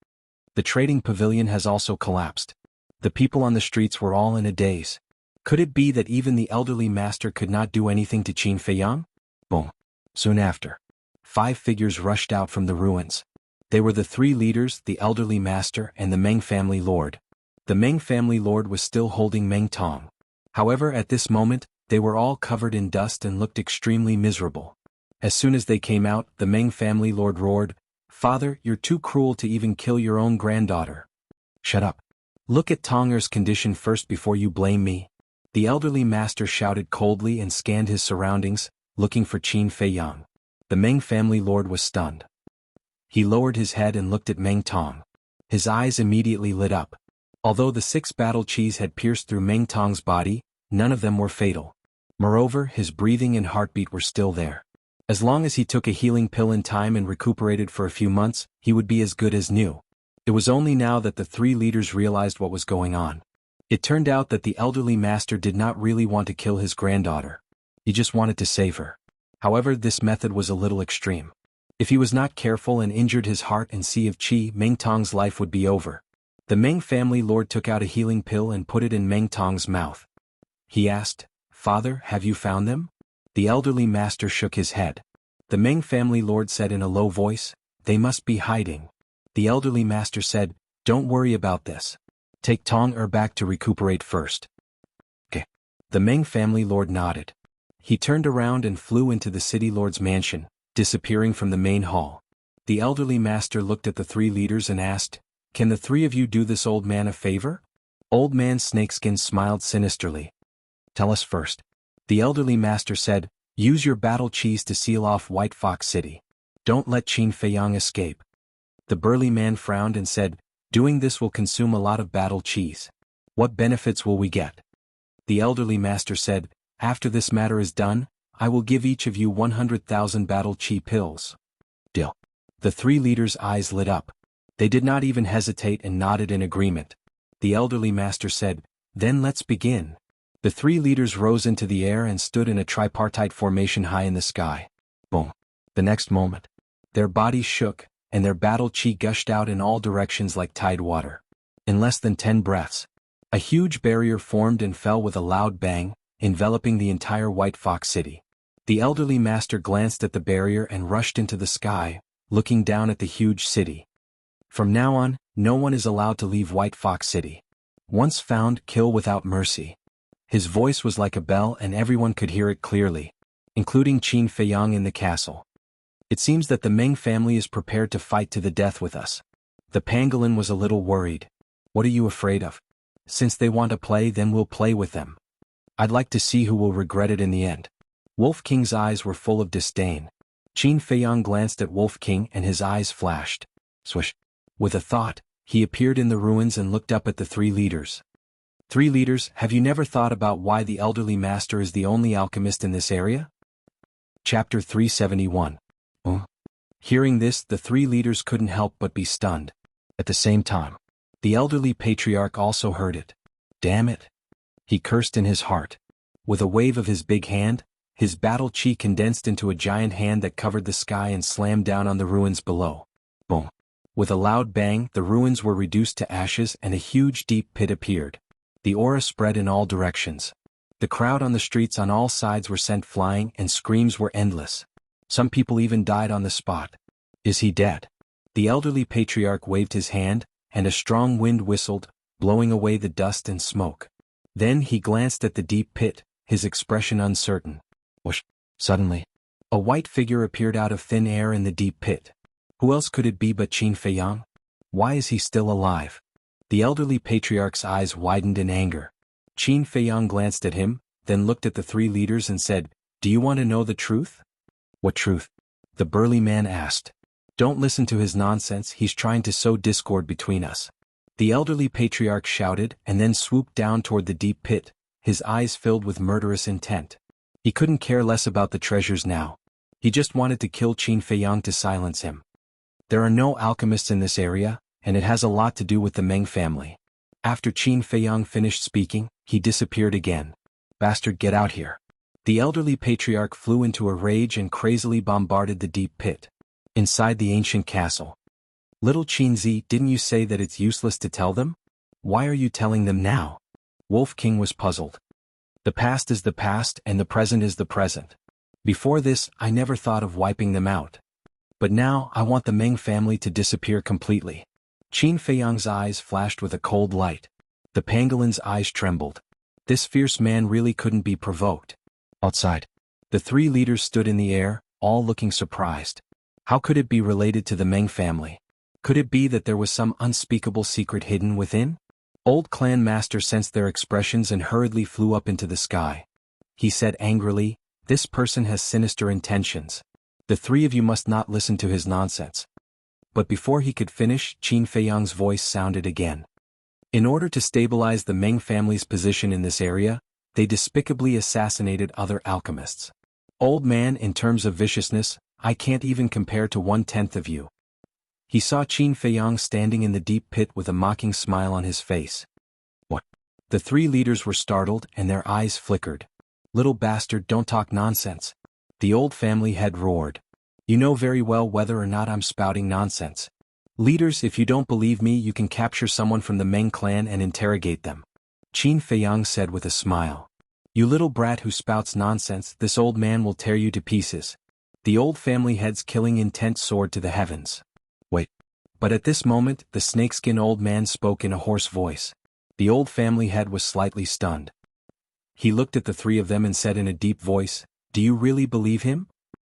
The trading pavilion has also collapsed. The people on the streets were all in a daze. Could it be that even the elderly master could not do anything to Qin Feiyang? Boom. Soon after, 5 figures rushed out from the ruins. They were the 3 leaders, the elderly master and the Meng family lord. The Meng family lord was still holding Meng Tong. However, at this moment, they were all covered in dust and looked extremely miserable. As soon as they came out, the Meng family lord roared, "Father, you're too cruel to even kill your own granddaughter." "Shut up. Look at Tonger's condition first before you blame me." The elderly master shouted coldly and scanned his surroundings, looking for Qin Feiyang. The Meng family lord was stunned. He lowered his head and looked at Meng Tong. His eyes immediately lit up. Although the 6 battle qis had pierced through Meng Tong's body, none of them were fatal. Moreover, his breathing and heartbeat were still there. As long as he took a healing pill in time and recuperated for a few months, he would be as good as new. It was only now that the 3 leaders realized what was going on. It turned out that the elderly master did not really want to kill his granddaughter. He just wanted to save her. However, this method was a little extreme. If he was not careful and injured his heart and Sea of Qi, Meng Tong's life would be over. The Meng family lord took out a healing pill and put it in Meng Tong's mouth. He asked, "Father, have you found them?" The elderly master shook his head. The Meng family lord said in a low voice, "They must be hiding." The elderly master said, "Don't worry about this. Take Tong back to recuperate first." Okay. The Meng family lord nodded. He turned around and flew into the city lord's mansion, disappearing from the main hall. The elderly master looked at the 3 leaders and asked, "Can the 3 of you do this old man a favor?" Old man Snakeskin smiled sinisterly. "Tell us first." The elderly master said, "Use your battle qis to seal off White Fox City. Don't let Qin Feiyang escape." The burly man frowned and said, "Doing this will consume a lot of battle qis. What benefits will we get?" The elderly master said, "After this matter is done, I will give each of you 100,000 battle qi pills." Deal. The 3 leaders' eyes lit up. They did not even hesitate and nodded in agreement. The elderly master said, "Then let's begin." The 3 leaders rose into the air and stood in a tripartite formation high in the sky. Boom. The next moment, their bodies shook, and their battle qi gushed out in all directions like tide water. In less than 10 breaths, a huge barrier formed and fell with a loud bang, enveloping the entire White Fox City. The elderly master glanced at the barrier and rushed into the sky, looking down at the huge city. From now on, no one is allowed to leave White Fox City. Once found, kill without mercy. His voice was like a bell and everyone could hear it clearly, including Qin Feiyang in the castle. It seems that the Meng family is prepared to fight to the death with us. The pangolin was a little worried. "What are you afraid of? Since they want to play, then we'll play with them. I'd like to see who will regret it in the end." Wolf King's eyes were full of disdain. Qin Feiyang glanced at Wolf King and his eyes flashed. Swish. With a thought, he appeared in the ruins and looked up at the 3 leaders. "3 leaders, have you never thought about why the elderly master is the only alchemist in this area?" Chapter 371. Hearing this, the 3 leaders couldn't help but be stunned. At the same time, the elderly patriarch also heard it. "Damn it!" He cursed in his heart. With a wave of his big hand, his battle qi condensed into a giant hand that covered the sky and slammed down on the ruins below. Boom. With a loud bang, the ruins were reduced to ashes and a huge deep pit appeared. The aura spread in all directions. The crowd on the streets on all sides were sent flying and screams were endless. Some people even died on the spot. "Is he dead?" The elderly patriarch waved his hand, and a strong wind whistled, blowing away the dust and smoke. Then he glanced at the deep pit, his expression uncertain. Whoosh! Suddenly, a white figure appeared out of thin air in the deep pit. Who else could it be but Qin Feiyang? Why is he still alive? The elderly patriarch's eyes widened in anger. Qin Feiyang glanced at him, then looked at the 3 leaders and said, "Do you want to know the truth?" "What truth?" the burly man asked. "Don't listen to his nonsense, he's trying to sow discord between us." The elderly patriarch shouted and then swooped down toward the deep pit, his eyes filled with murderous intent. He couldn't care less about the treasures now. He just wanted to kill Qin Feiyang to silence him. There are no alchemists in this area, and it has a lot to do with the Meng family. After Qin Feiyang finished speaking, he disappeared again. "Bastard, get out here." The elderly patriarch flew into a rage and crazily bombarded the deep pit. Inside the ancient castle. "Little Qinzi, didn't you say that it's useless to tell them? Why are you telling them now?" Wolf King was puzzled. "The past is the past and the present is the present. Before this, I never thought of wiping them out. But now, I want the Meng family to disappear completely. Qin Feiyang's eyes flashed with a cold light. The pangolin's eyes trembled. This fierce man really couldn't be provoked. Outside, the three leaders stood in the air, all looking surprised. How could it be related to the Meng family? Could it be that there was some unspeakable secret hidden within? Old Clan Master sensed their expressions and hurriedly flew up into the sky. He said angrily, "This person has sinister intentions. The three of you must not listen to his nonsense." But before he could finish, Qin Feiyang's voice sounded again. In order to stabilize the Meng family's position in this area, they despicably assassinated other alchemists. Old man, in terms of viciousness, I can't even compare to 1/10 of you. He saw Qin Feiyang standing in the deep pit with a mocking smile on his face. What? The three leaders were startled and their eyes flickered. "Little bastard, don't talk nonsense," the old family head roared. "You know very well whether or not I'm spouting nonsense. Leaders, if you don't believe me, you can capture someone from the Meng clan and interrogate them," Qin Feiyang said with a smile. "You little brat who spouts nonsense, this old man will tear you to pieces." The old family head's killing intent soared to the heavens. Wait. But at this moment, the snakeskin old man spoke in a hoarse voice. The old family head was slightly stunned. He looked at the three of them and said in a deep voice, "Do you really believe him?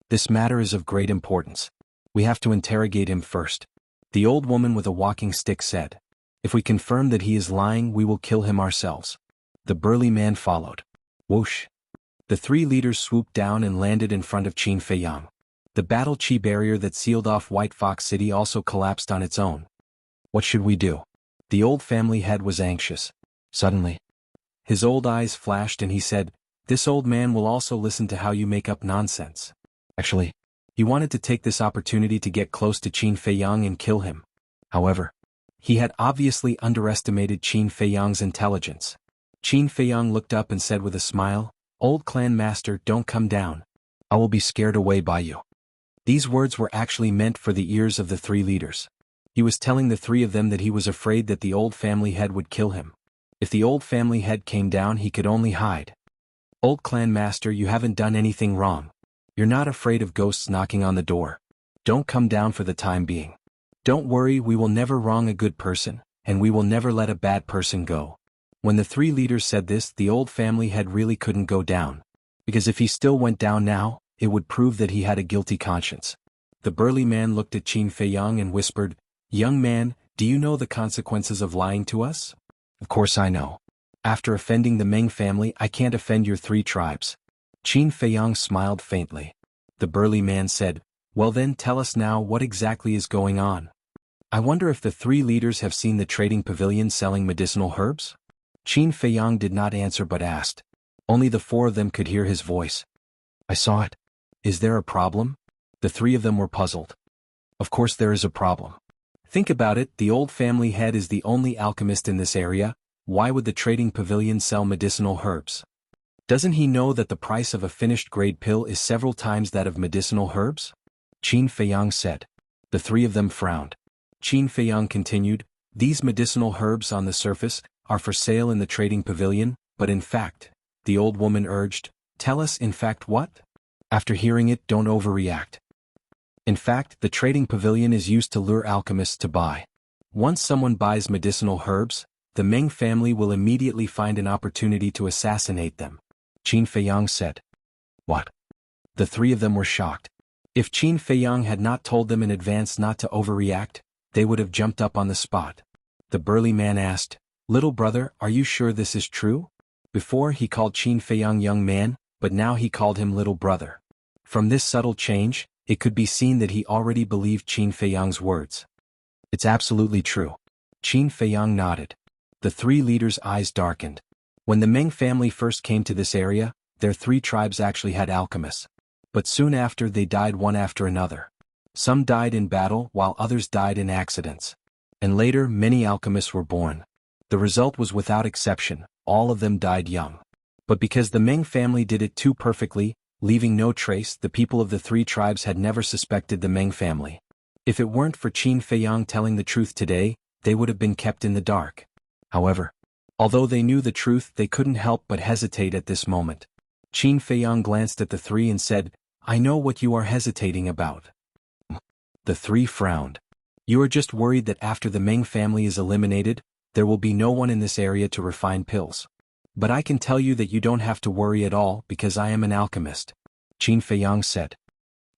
This matter is of great importance. We have to interrogate him first." The old woman with a walking stick said, "If we confirm that he is lying, we will kill him ourselves." The burly man followed. Whoosh! The three leaders swooped down and landed in front of Qin Feiyang. The battle chi barrier that sealed off White Fox City also collapsed on its own. What should we do? The old family head was anxious. Suddenly, his old eyes flashed and he said, "This old man will also listen to how you make up nonsense." Actually, he wanted to take this opportunity to get close to Qin Feiyang and kill him. However, he had obviously underestimated Qin Feiyang's intelligence. Qin Feiyang looked up and said with a smile, "Old Clan Master, don't come down. I will be scared away by you." These words were actually meant for the ears of the three leaders. He was telling the three of them that he was afraid that the old family head would kill him. If the old family head came down, he could only hide. "Old Clan Master, you haven't done anything wrong. You're not afraid of ghosts knocking on the door. Don't come down for the time being. Don't worry, we will never wrong a good person, and we will never let a bad person go." When the three leaders said this, the old family head really couldn't go down. Because if he still went down now, it would prove that he had a guilty conscience. The burly man looked at Qin Feiyang and whispered, "Young man, do you know the consequences of lying to us?" "Of course I know. After offending the Meng family, I can't offend your three tribes." Qin Feiyang smiled faintly. The burly man said, "Well then, tell us now what exactly is going on. I wonder if the three leaders have seen the trading pavilion selling medicinal herbs?" Qin Feiyang did not answer but asked. Only the four of them could hear his voice. "I saw it. Is there a problem?" The three of them were puzzled. "Of course there is a problem. Think about it, the old family head is the only alchemist in this area. Why would the trading pavilion sell medicinal herbs? Doesn't he know that the price of a finished grade pill is several times that of medicinal herbs?" Qin Feiyang said. The three of them frowned. Qin Feiyang continued, "These medicinal herbs on the surface are for sale in the trading pavilion, but in fact," the old woman urged, "tell us in fact what?" After hearing it, don't overreact. In fact, the trading pavilion is used to lure alchemists to buy. Once someone buys medicinal herbs, the Meng family will immediately find an opportunity to assassinate them. Qin Feiyang said. What? The three of them were shocked. If Qin Feiyang had not told them in advance not to overreact, they would have jumped up on the spot. The burly man asked, "Little brother, are you sure this is true?" Before he called Qin Feiyang young man, but now he called him little brother. From this subtle change, it could be seen that he already believed Qin Feiyang's words. "It's absolutely true." Qin Feiyang nodded. The three leaders' eyes darkened. When the Meng family first came to this area, their three tribes actually had alchemists. But soon after they died one after another. Some died in battle while others died in accidents. And later many alchemists were born. The result was without exception, all of them died young. But because the Meng family did it too perfectly, leaving no trace, the people of the three tribes had never suspected the Meng family. If it weren't for Qin Feiyang telling the truth today, they would have been kept in the dark. However, although they knew the truth, they couldn't help but hesitate at this moment. Qin Feiyang glanced at the three and said, "I know what you are hesitating about. The three frowned. You are just worried that after the Meng family is eliminated, there will be no one in this area to refine pills. But I can tell you that you don't have to worry at all because I am an alchemist, Qin Feiyang said.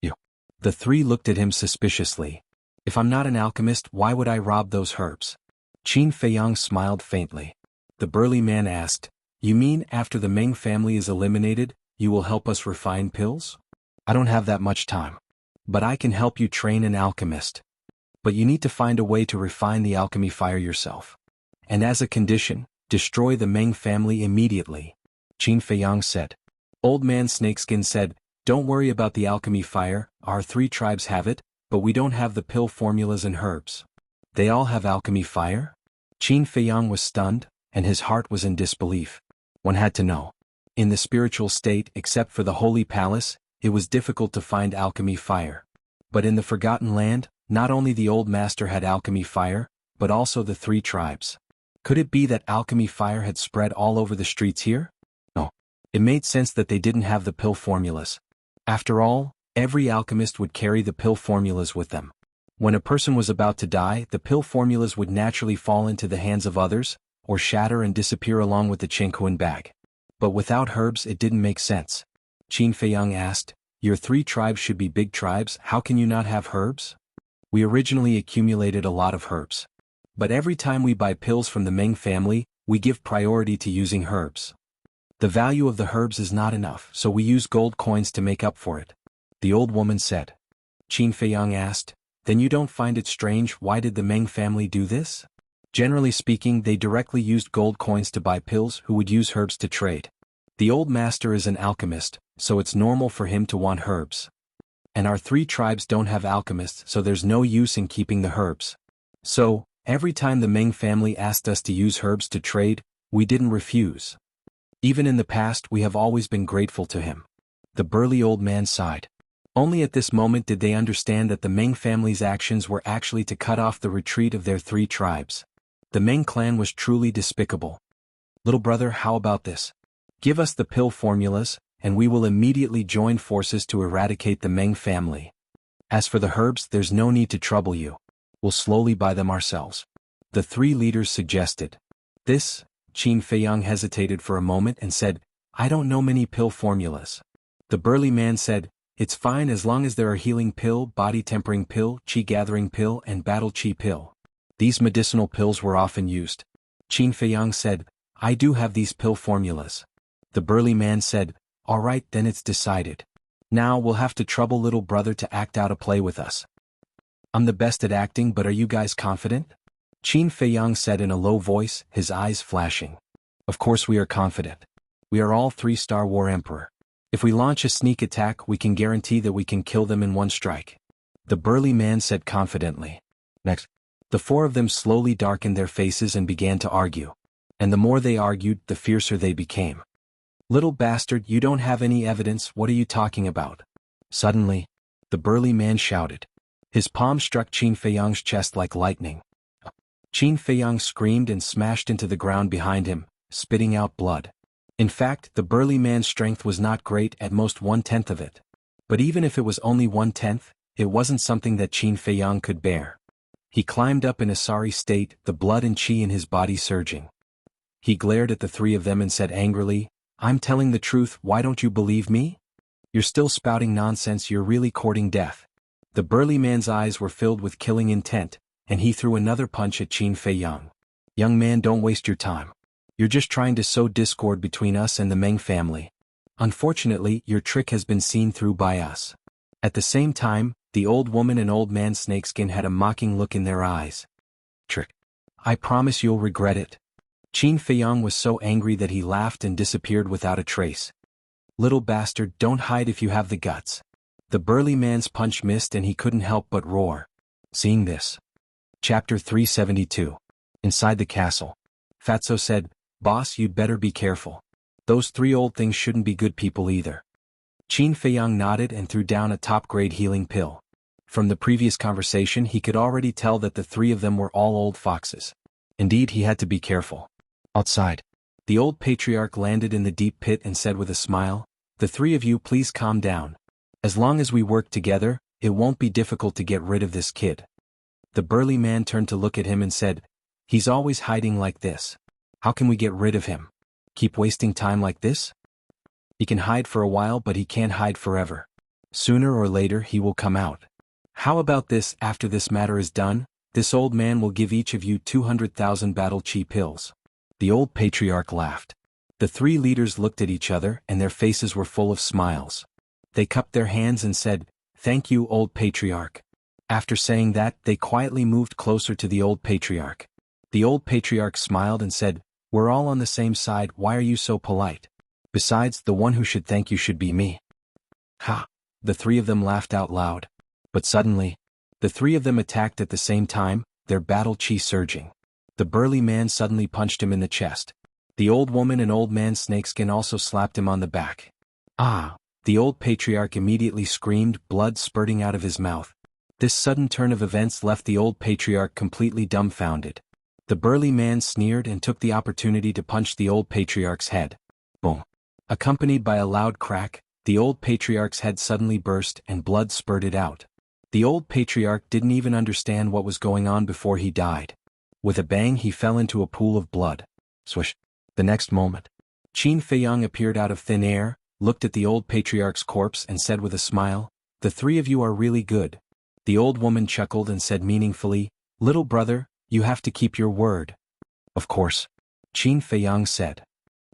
You. The three looked at him suspiciously. If I'm not an alchemist, why would I rob those herbs? Qin Feiyang smiled faintly. The burly man asked, You mean after the Meng family is eliminated, you will help us refine pills? I don't have that much time. But I can help you train an alchemist. But you need to find a way to refine the alchemy fire yourself. And as a condition, destroy the Meng family immediately, Qin Feiyang said. Old Man Snakeskin said, Don't worry about the alchemy fire, our three tribes have it, but we don't have the pill formulas and herbs. They all have alchemy fire? Qin Feiyang was stunned, and his heart was in disbelief. One had to know. In the spiritual state, except for the Holy Palace, it was difficult to find alchemy fire. But in the Forgotten Land, not only the old master had alchemy fire, but also the three tribes. Could it be that alchemy fire had spread all over the streets here? No. It made sense that they didn't have the pill formulas. After all, every alchemist would carry the pill formulas with them. When a person was about to die, the pill formulas would naturally fall into the hands of others, or shatter and disappear along with the Qinghuan bag. But without herbs it didn't make sense. Qin Feiyang asked, Your three tribes should be big tribes, how can you not have herbs? We originally accumulated a lot of herbs. But every time we buy pills from the Meng family, we give priority to using herbs. The value of the herbs is not enough, so we use gold coins to make up for it, the old woman said. Qin Feiyang asked, Then you don't find it strange why did the Meng family do this? Generally speaking, they directly used gold coins to buy pills who would use herbs to trade. The old master is an alchemist, so it's normal for him to want herbs. And our three tribes don't have alchemists, so there's no use in keeping the herbs. So, every time the Meng family asked us to use herbs to trade, we didn't refuse. Even in the past we have always been grateful to him. The burly old man sighed. Only at this moment did they understand that the Meng family's actions were actually to cut off the retreat of their three tribes. The Meng clan was truly despicable. Little brother, how about this? Give us the pill formulas, and we will immediately join forces to eradicate the Meng family. As for the herbs, there's no need to trouble you. We'll slowly buy them ourselves. The three leaders suggested. This, Qin Feiyang hesitated for a moment and said, I don't know many pill formulas. The burly man said, It's fine as long as there are healing pill, body tempering pill, chi gathering pill and battle chi pill. These medicinal pills were often used. Qin Feiyang said, I do have these pill formulas. The burly man said, All right, then it's decided. Now we'll have to trouble little brother to act out a play with us. I'm the best at acting, but are you guys confident? Qin Feiyang said in a low voice, his eyes flashing. Of course we are confident. We are all three-star war emperor. If we launch a sneak attack, we can guarantee that we can kill them in one strike. The burly man said confidently. Next. The four of them slowly darkened their faces and began to argue. And the more they argued, the fiercer they became. Little bastard, you don't have any evidence, what are you talking about? Suddenly, the burly man shouted. His palm struck Qin Feiyang's chest like lightning. Qin Feiyang screamed and smashed into the ground behind him, spitting out blood. In fact, the burly man's strength was not great, at most 1/10 of it. But even if it was only 1/10, it wasn't something that Qin Feiyang could bear. He climbed up in a sorry state, the blood and chi in his body surging. He glared at the three of them and said angrily, I'm telling the truth, why don't you believe me? You're still spouting nonsense, you're really courting death. The burly man's eyes were filled with killing intent, and he threw another punch at Qin Feiyang. Young man, don't waste your time. You're just trying to sow discord between us and the Meng family. Unfortunately, your trick has been seen through by us. At the same time, the old woman and old man Snakeskin had a mocking look in their eyes. Trick. I promise you'll regret it. Qin Feiyang was so angry that he laughed and disappeared without a trace. Little bastard, don't hide if you have the guts. The burly man's punch missed and he couldn't help but roar. Seeing this. Chapter 372. Inside the castle. Fatso said, Boss, you'd better be careful. Those three old things shouldn't be good people either. Qin Feiyang nodded and threw down a top-grade healing pill. From the previous conversation he could already tell that the three of them were all old foxes. Indeed, he had to be careful. Outside. The old patriarch landed in the deep pit and said with a smile, The three of you please calm down. As long as we work together, it won't be difficult to get rid of this kid. The burly man turned to look at him and said, he's always hiding like this. How can we get rid of him? Keep wasting time like this? He can hide for a while, but he can't hide forever. Sooner or later he will come out. How about this? After this matter is done, this old man will give each of you 200,000 battle chi pills. The old patriarch laughed. The three leaders looked at each other and their faces were full of smiles. They cupped their hands and said, thank you, old patriarch. After saying that, they quietly moved closer to the old patriarch. The old patriarch smiled and said, we're all on the same side, why are you so polite? Besides, the one who should thank you should be me. Ha! The three of them laughed out loud. But suddenly, the three of them attacked at the same time, their battle chi surging. The burly man suddenly punched him in the chest. The old woman and old man snakeskin also slapped him on the back. Ah! The old patriarch immediately screamed, blood spurting out of his mouth. This sudden turn of events left the old patriarch completely dumbfounded. The burly man sneered and took the opportunity to punch the old patriarch's head. Boom! Accompanied by a loud crack, the old patriarch's head suddenly burst and blood spurted out. The old patriarch didn't even understand what was going on before he died. With a bang he fell into a pool of blood. Swish! The next moment, Qin Feiyang appeared out of thin air, looked at the old patriarch's corpse and said with a smile, the three of you are really good. The old woman chuckled and said meaningfully, little brother, you have to keep your word. Of course. Qin Feiyang said.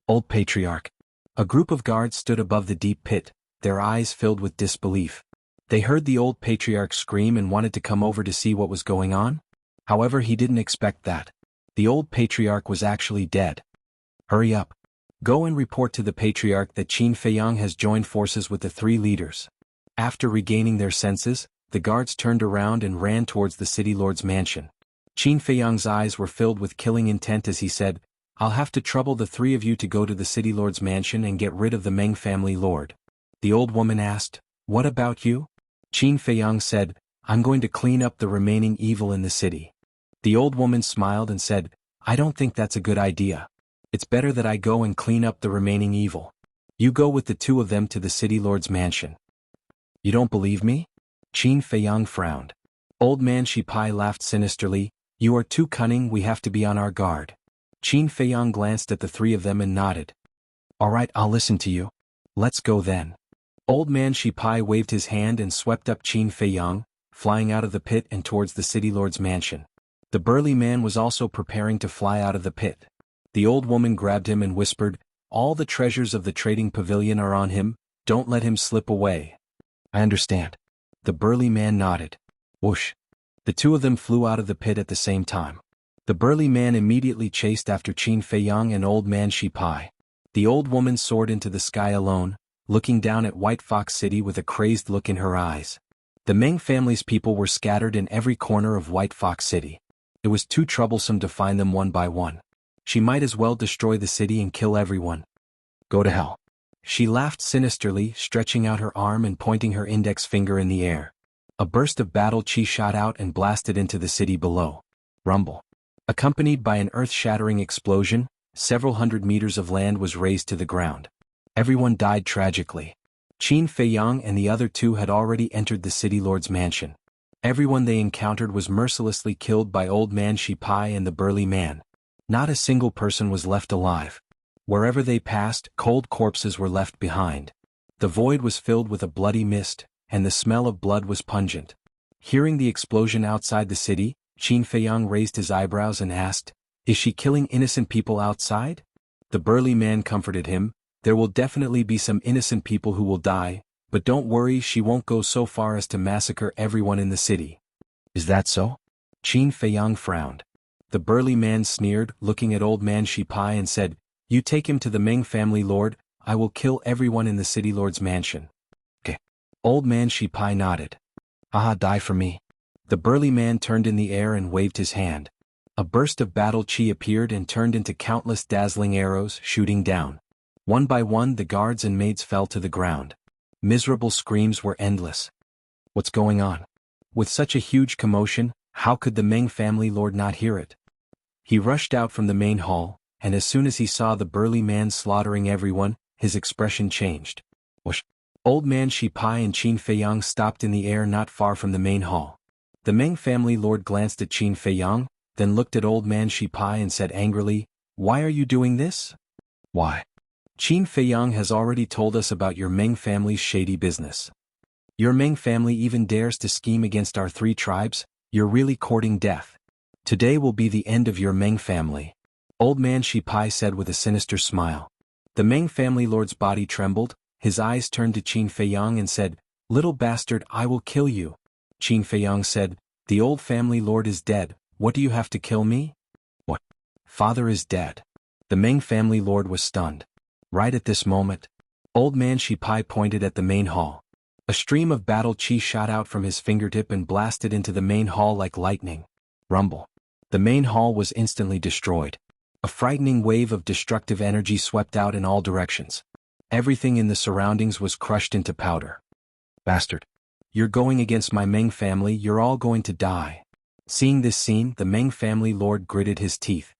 Old patriarch. A group of guards stood above the deep pit, their eyes filled with disbelief. They heard the old patriarch scream and wanted to come over to see what was going on. However, he didn't expect that. The old patriarch was actually dead. Hurry up. Go and report to the patriarch that Qin Feiyang has joined forces with the three leaders. After regaining their senses, the guards turned around and ran towards the city lord's mansion. Qin Feiyang's eyes were filled with killing intent as he said, I'll have to trouble the three of you to go to the city lord's mansion and get rid of the Meng family lord. The old woman asked, what about you? Qin Feiyang said, I'm going to clean up the remaining evil in the city. The old woman smiled and said, I don't think that's a good idea. It's better that I go and clean up the remaining evil. You go with the two of them to the city lord's mansion. You don't believe me? Qin Feiyang frowned. Old man Shipai laughed sinisterly, you are too cunning, we have to be on our guard. Qin Feiyang glanced at the three of them and nodded. All right, I'll listen to you. Let's go then. Old man Shipai waved his hand and swept up Qin Feiyang, flying out of the pit and towards the city lord's mansion. The burly man was also preparing to fly out of the pit. The old woman grabbed him and whispered, all the treasures of the trading pavilion are on him, don't let him slip away. I understand. The burly man nodded. Whoosh. The two of them flew out of the pit at the same time. The burly man immediately chased after Qin Feiyang and old man Shipai. The old woman soared into the sky alone, looking down at White Fox City with a crazed look in her eyes. The Meng family's people were scattered in every corner of White Fox City. It was too troublesome to find them one by one. She might as well destroy the city and kill everyone. Go to hell. She laughed sinisterly, stretching out her arm and pointing her index finger in the air. A burst of battle chi shot out and blasted into the city below. Rumble. Accompanied by an earth-shattering explosion, several hundred meters of land was razed to the ground. Everyone died tragically. Qin Feiyang and the other two had already entered the city lord's mansion. Everyone they encountered was mercilessly killed by old man Shipai and the burly man. Not a single person was left alive. Wherever they passed, cold corpses were left behind. The void was filled with a bloody mist, and the smell of blood was pungent. Hearing the explosion outside the city, Qin Feiyang raised his eyebrows and asked, is she killing innocent people outside? The burly man comforted him, there will definitely be some innocent people who will die, but don't worry, she won't go so far as to massacre everyone in the city. Is that so? Qin Feiyang frowned. The burly man sneered, looking at old man Shipai and said, you take him to the Meng family lord, I will kill everyone in the city lord's mansion. Okay. Old man Shipai nodded. Ah, die for me. The burly man turned in the air and waved his hand. A burst of battle chi appeared and turned into countless dazzling arrows, shooting down. One by one the guards and maids fell to the ground. Miserable screams were endless. What's going on? With such a huge commotion, how could the Meng family lord not hear it? He rushed out from the main hall, and as soon as he saw the burly man slaughtering everyone, his expression changed. Whoosh! Old Man Shipai and Qin Feiyang stopped in the air not far from the main hall. The Meng family lord glanced at Qin Feiyang, then looked at Old Man Shipai and said angrily, "Why are you doing this?" "Why? Qin Feiyang has already told us about your Meng family's shady business. Your Meng family even dares to scheme against our 3 tribes. You're really courting death. Today will be the end of your Meng family," Old Man Shipai said with a sinister smile. The Meng family lord's body trembled, his eyes turned to Qin Feiyang and said, "Little bastard, I will kill you." Qin Feiyang said, "The old family lord is dead, what do you have to kill me?" "What? Father is dead." The Meng family lord was stunned. Right at this moment, Old Man Shipai pointed at the main hall. A stream of battle chi shot out from his fingertip and blasted into the main hall like lightning. Rumble. The main hall was instantly destroyed. A frightening wave of destructive energy swept out in all directions. Everything in the surroundings was crushed into powder. "Bastard. You're going against my Meng family, you're all going to die." Seeing this scene, the Meng family lord gritted his teeth.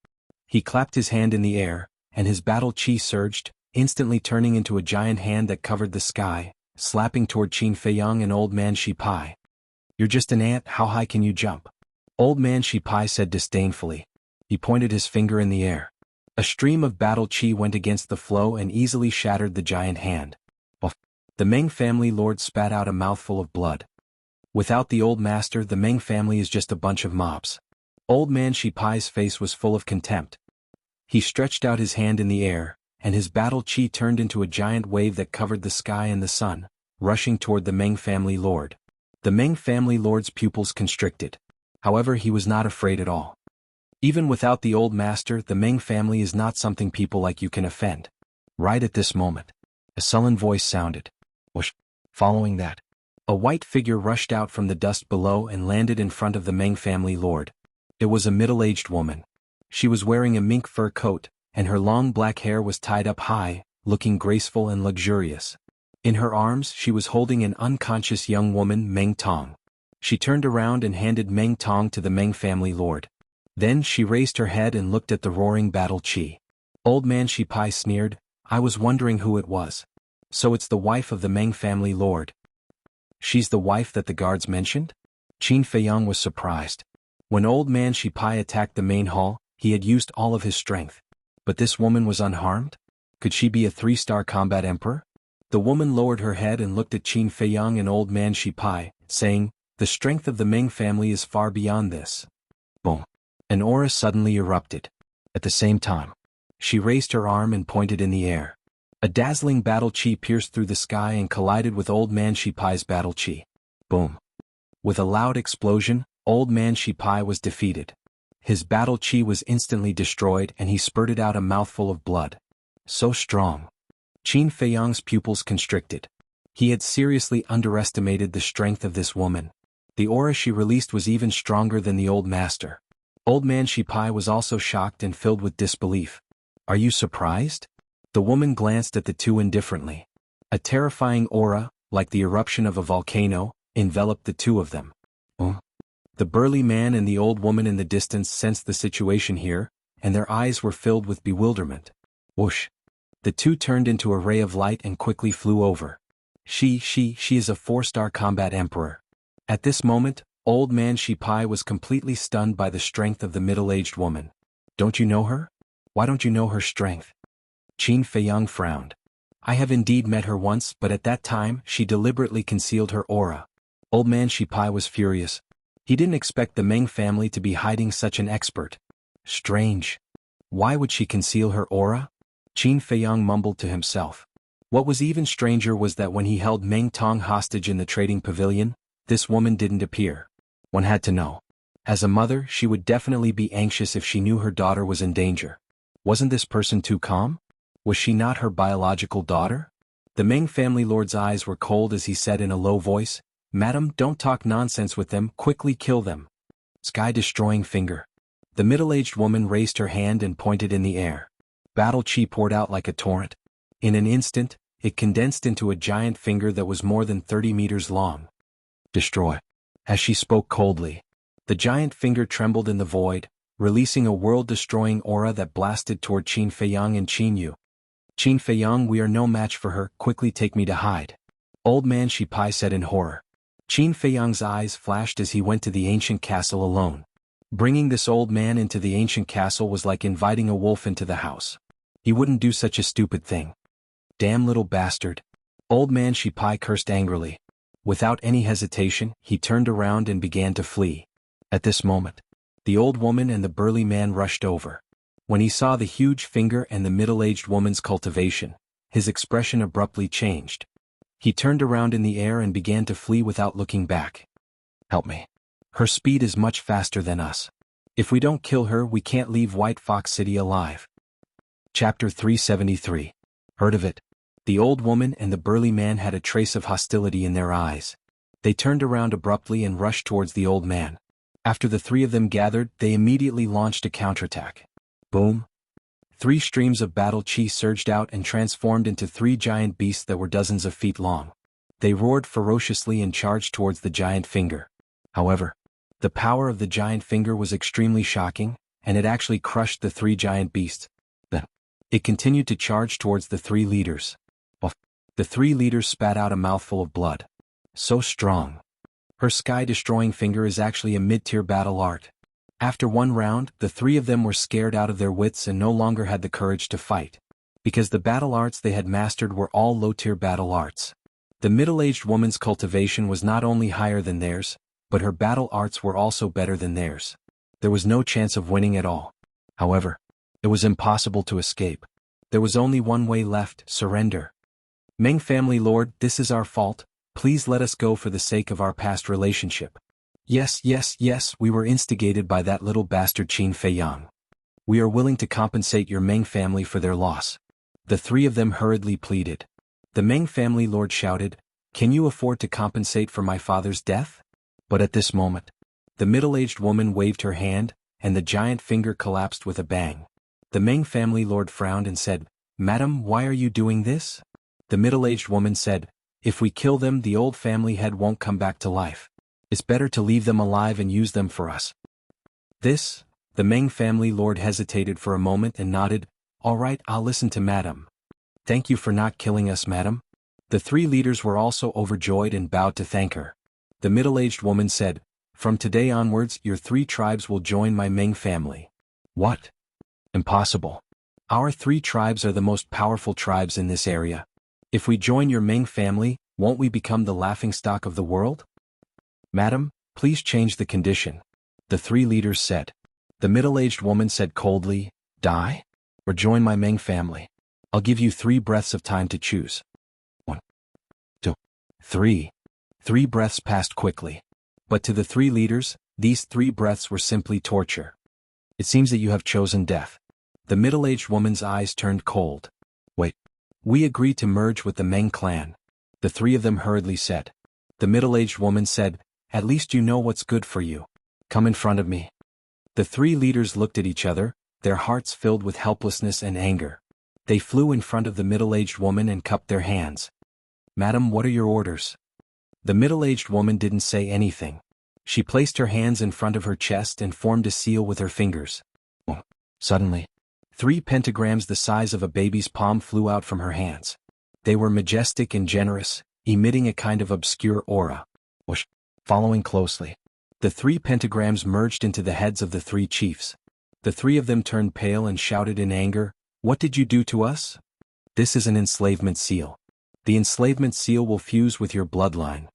He clapped his hand in the air, and his battle chi surged, instantly turning into a giant hand that covered the sky, slapping toward Qin Feiyang and Old Man Shipai. "You're just an ant, how high can you jump?" Old Man Shipai said disdainfully. He pointed his finger in the air. A stream of battle chi went against the flow and easily shattered the giant hand. The Meng family lord spat out a mouthful of blood. Without the old master, the Meng family is just a bunch of mobs. Old Man Shipai's face was full of contempt. He stretched out his hand in the air, and his battle chi turned into a giant wave that covered the sky and the sun, rushing toward the Meng family lord. The Meng family lord's pupils constricted. However, he was not afraid at all. Even without the old master, the Meng family is not something people like you can offend. Right at this moment, a sullen voice sounded. Whoosh. Following that, a white figure rushed out from the dust below and landed in front of the Meng family lord. It was a middle-aged woman. She was wearing a mink fur coat, and her long black hair was tied up high, looking graceful and luxurious. In her arms she was holding an unconscious young woman, Meng Tong. She turned around and handed Meng Tong to the Meng family lord. Then she raised her head and looked at the roaring battle chi. Old Man Shipai sneered, "I was wondering who it was. So it's the wife of the Meng family lord." "She's the wife that the guards mentioned?" Qin Feiyang was surprised. When Old Man Shipai attacked the main hall, he had used all of his strength. But this woman was unharmed? Could she be a 3-star combat emperor? The woman lowered her head and looked at Qin Feiyang and Old Man Shipai, saying, "The strength of the Meng family is far beyond this." Boom. An aura suddenly erupted. At the same time, she raised her arm and pointed in the air. A dazzling battle chi pierced through the sky and collided with Old Man Shipai's battle chi. Boom. With a loud explosion, Old Man Shipai was defeated. His battle chi was instantly destroyed and he spurted out a mouthful of blood. So strong. Qin Feiyang's pupils constricted. He had seriously underestimated the strength of this woman. The aura she released was even stronger than the old master. Old Man Shipai was also shocked and filled with disbelief. "Are you surprised?" The woman glanced at the two indifferently. A terrifying aura, like the eruption of a volcano, enveloped the two of them. The burly man and the old woman in the distance sensed the situation here, and their eyes were filled with bewilderment. Whoosh! The two turned into a ray of light and quickly flew over. She is a 4-star combat emperor." At this moment, Old Man Shipai was completely stunned by the strength of the middle-aged woman. "Don't you know her? Why don't you know her strength?" Qin Feiyang frowned. "I have indeed met her once, but at that time she deliberately concealed her aura." Old Man Shipai was furious. He didn't expect the Meng family to be hiding such an expert. Strange. Why would she conceal her aura? Qin Feiyang mumbled to himself. What was even stranger was that when he held Meng Tong hostage in the trading pavilion, this woman didn't appear. One had to know. As a mother, she would definitely be anxious if she knew her daughter was in danger. Wasn't this person too calm? Was she not her biological daughter? The Meng family lord's eyes were cold as he said in a low voice, "Madam, don't talk nonsense with them, quickly kill them." Sky-destroying finger. The middle-aged woman raised her hand and pointed in the air. Battle chi poured out like a torrent. In an instant, it condensed into a giant finger that was more than 30 meters long. "Destroy." As she spoke coldly, the giant finger trembled in the void, releasing a world-destroying aura that blasted toward Qin Feiyang and Qin Yu. "Qin Feiyang, we are no match for her, quickly take me to hide." Old man Shipai said in horror. Qin Feiyang's eyes flashed as he went to the ancient castle alone. Bringing this old man into the ancient castle was like inviting a wolf into the house. He wouldn't do such a stupid thing. Damn little bastard. Old man Shipai cursed angrily. Without any hesitation, he turned around and began to flee. At this moment, the old woman and the burly man rushed over. When he saw the huge finger and the middle-aged woman's cultivation, his expression abruptly changed. He turned around in the air and began to flee without looking back. Help me. Her speed is much faster than us. If we don't kill her, we can't leave White Fox City alive. Chapter 373. Heard of it? The old woman and the burly man had a trace of hostility in their eyes. They turned around abruptly and rushed towards the old man. After the three of them gathered, they immediately launched a counterattack. Boom. 3 streams of battle chi surged out and transformed into 3 giant beasts that were dozens of feet long. They roared ferociously and charged towards the giant finger. However, the power of the giant finger was extremely shocking, and it actually crushed the 3 giant beasts. Then, it continued to charge towards the 3 leaders. The 3 leaders spat out a mouthful of blood. So strong. Her sky-destroying finger is actually a mid-tier battle art. After 1 round, the 3 of them were scared out of their wits and no longer had the courage to fight. Because the battle arts they had mastered were all low-tier battle arts. The middle-aged woman's cultivation was not only higher than theirs, but her battle arts were also better than theirs. There was no chance of winning at all. However, it was impossible to escape. There was only one way left: surrender. Meng family lord, this is our fault. Please let us go for the sake of our past relationship. Yes, we were instigated by that little bastard Qin Feiyang. We are willing to compensate your Meng family for their loss. The 3 of them hurriedly pleaded. The Meng family lord shouted, "Can you afford to compensate for my father's death?" But at this moment, the middle-aged woman waved her hand, and the giant finger collapsed with a bang. The Meng family lord frowned and said, "Madam, why are you doing this?" The middle-aged woman said, "If we kill them, the old family head won't come back to life. It's better to leave them alive and use them for us." The Meng family lord hesitated for a moment and nodded. "All right, I'll listen to madam. Thank you for not killing us, madam." The 3 leaders were also overjoyed and bowed to thank her. The middle-aged woman said, "From today onwards, your 3 tribes will join my Meng family." What? Impossible. Our 3 tribes are the most powerful tribes in this area. If we join your Meng family, won't we become the laughingstock of the world? Madam, please change the condition. The 3 leaders said. The middle-aged woman said coldly, "Die? Or join my Meng family? I'll give you 3 breaths of time to choose." 1, 2, 3. 3 breaths passed quickly. But to the 3 leaders, these 3 breaths were simply torture. "It seems that you have chosen death." The middle-aged woman's eyes turned cold. "Wait. We agreed to merge with the Meng clan," the 3 of them hurriedly said. The middle-aged woman said, "At least you know what's good for you. Come in front of me." The 3 leaders looked at each other, their hearts filled with helplessness and anger. They flew in front of the middle-aged woman and cupped their hands. "Madam, what are your orders?" The middle-aged woman didn't say anything. She placed her hands in front of her chest and formed a seal with her fingers. Suddenly, 3 pentagrams the size of a baby's palm flew out from her hands. They were majestic and generous, emitting a kind of obscure aura. Following closely, the 3 pentagrams merged into the heads of the 3 chiefs. The 3 of them turned pale and shouted in anger, "What did you do to us?" "This is an enslavement seal. The enslavement seal will fuse with your bloodline.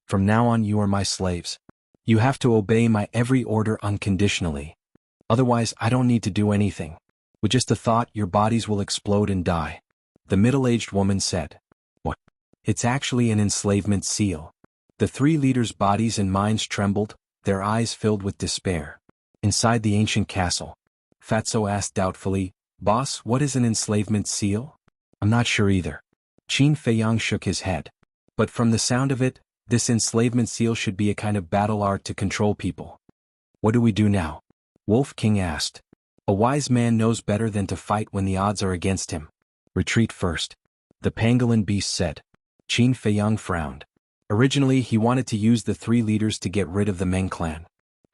From now on you are my slaves. You have to obey my every order unconditionally. Otherwise I don't need to do anything. With just a thought, your bodies will explode and die." The middle-aged woman said. "What? It's actually an enslavement seal." The 3 leaders' bodies and minds trembled, their eyes filled with despair. Inside the ancient castle, Fatso asked doubtfully, "Boss, what is an enslavement seal?" "I'm not sure either." Qin Feiyang shook his head. "But from the sound of it, this enslavement seal should be a kind of battle art to control people." "What do we do now?" Wolf King asked. "A wise man knows better than to fight when the odds are against him. Retreat first," the pangolin beast said. Qin Feiyang frowned. Originally he wanted to use the 3 leaders to get rid of the Meng clan.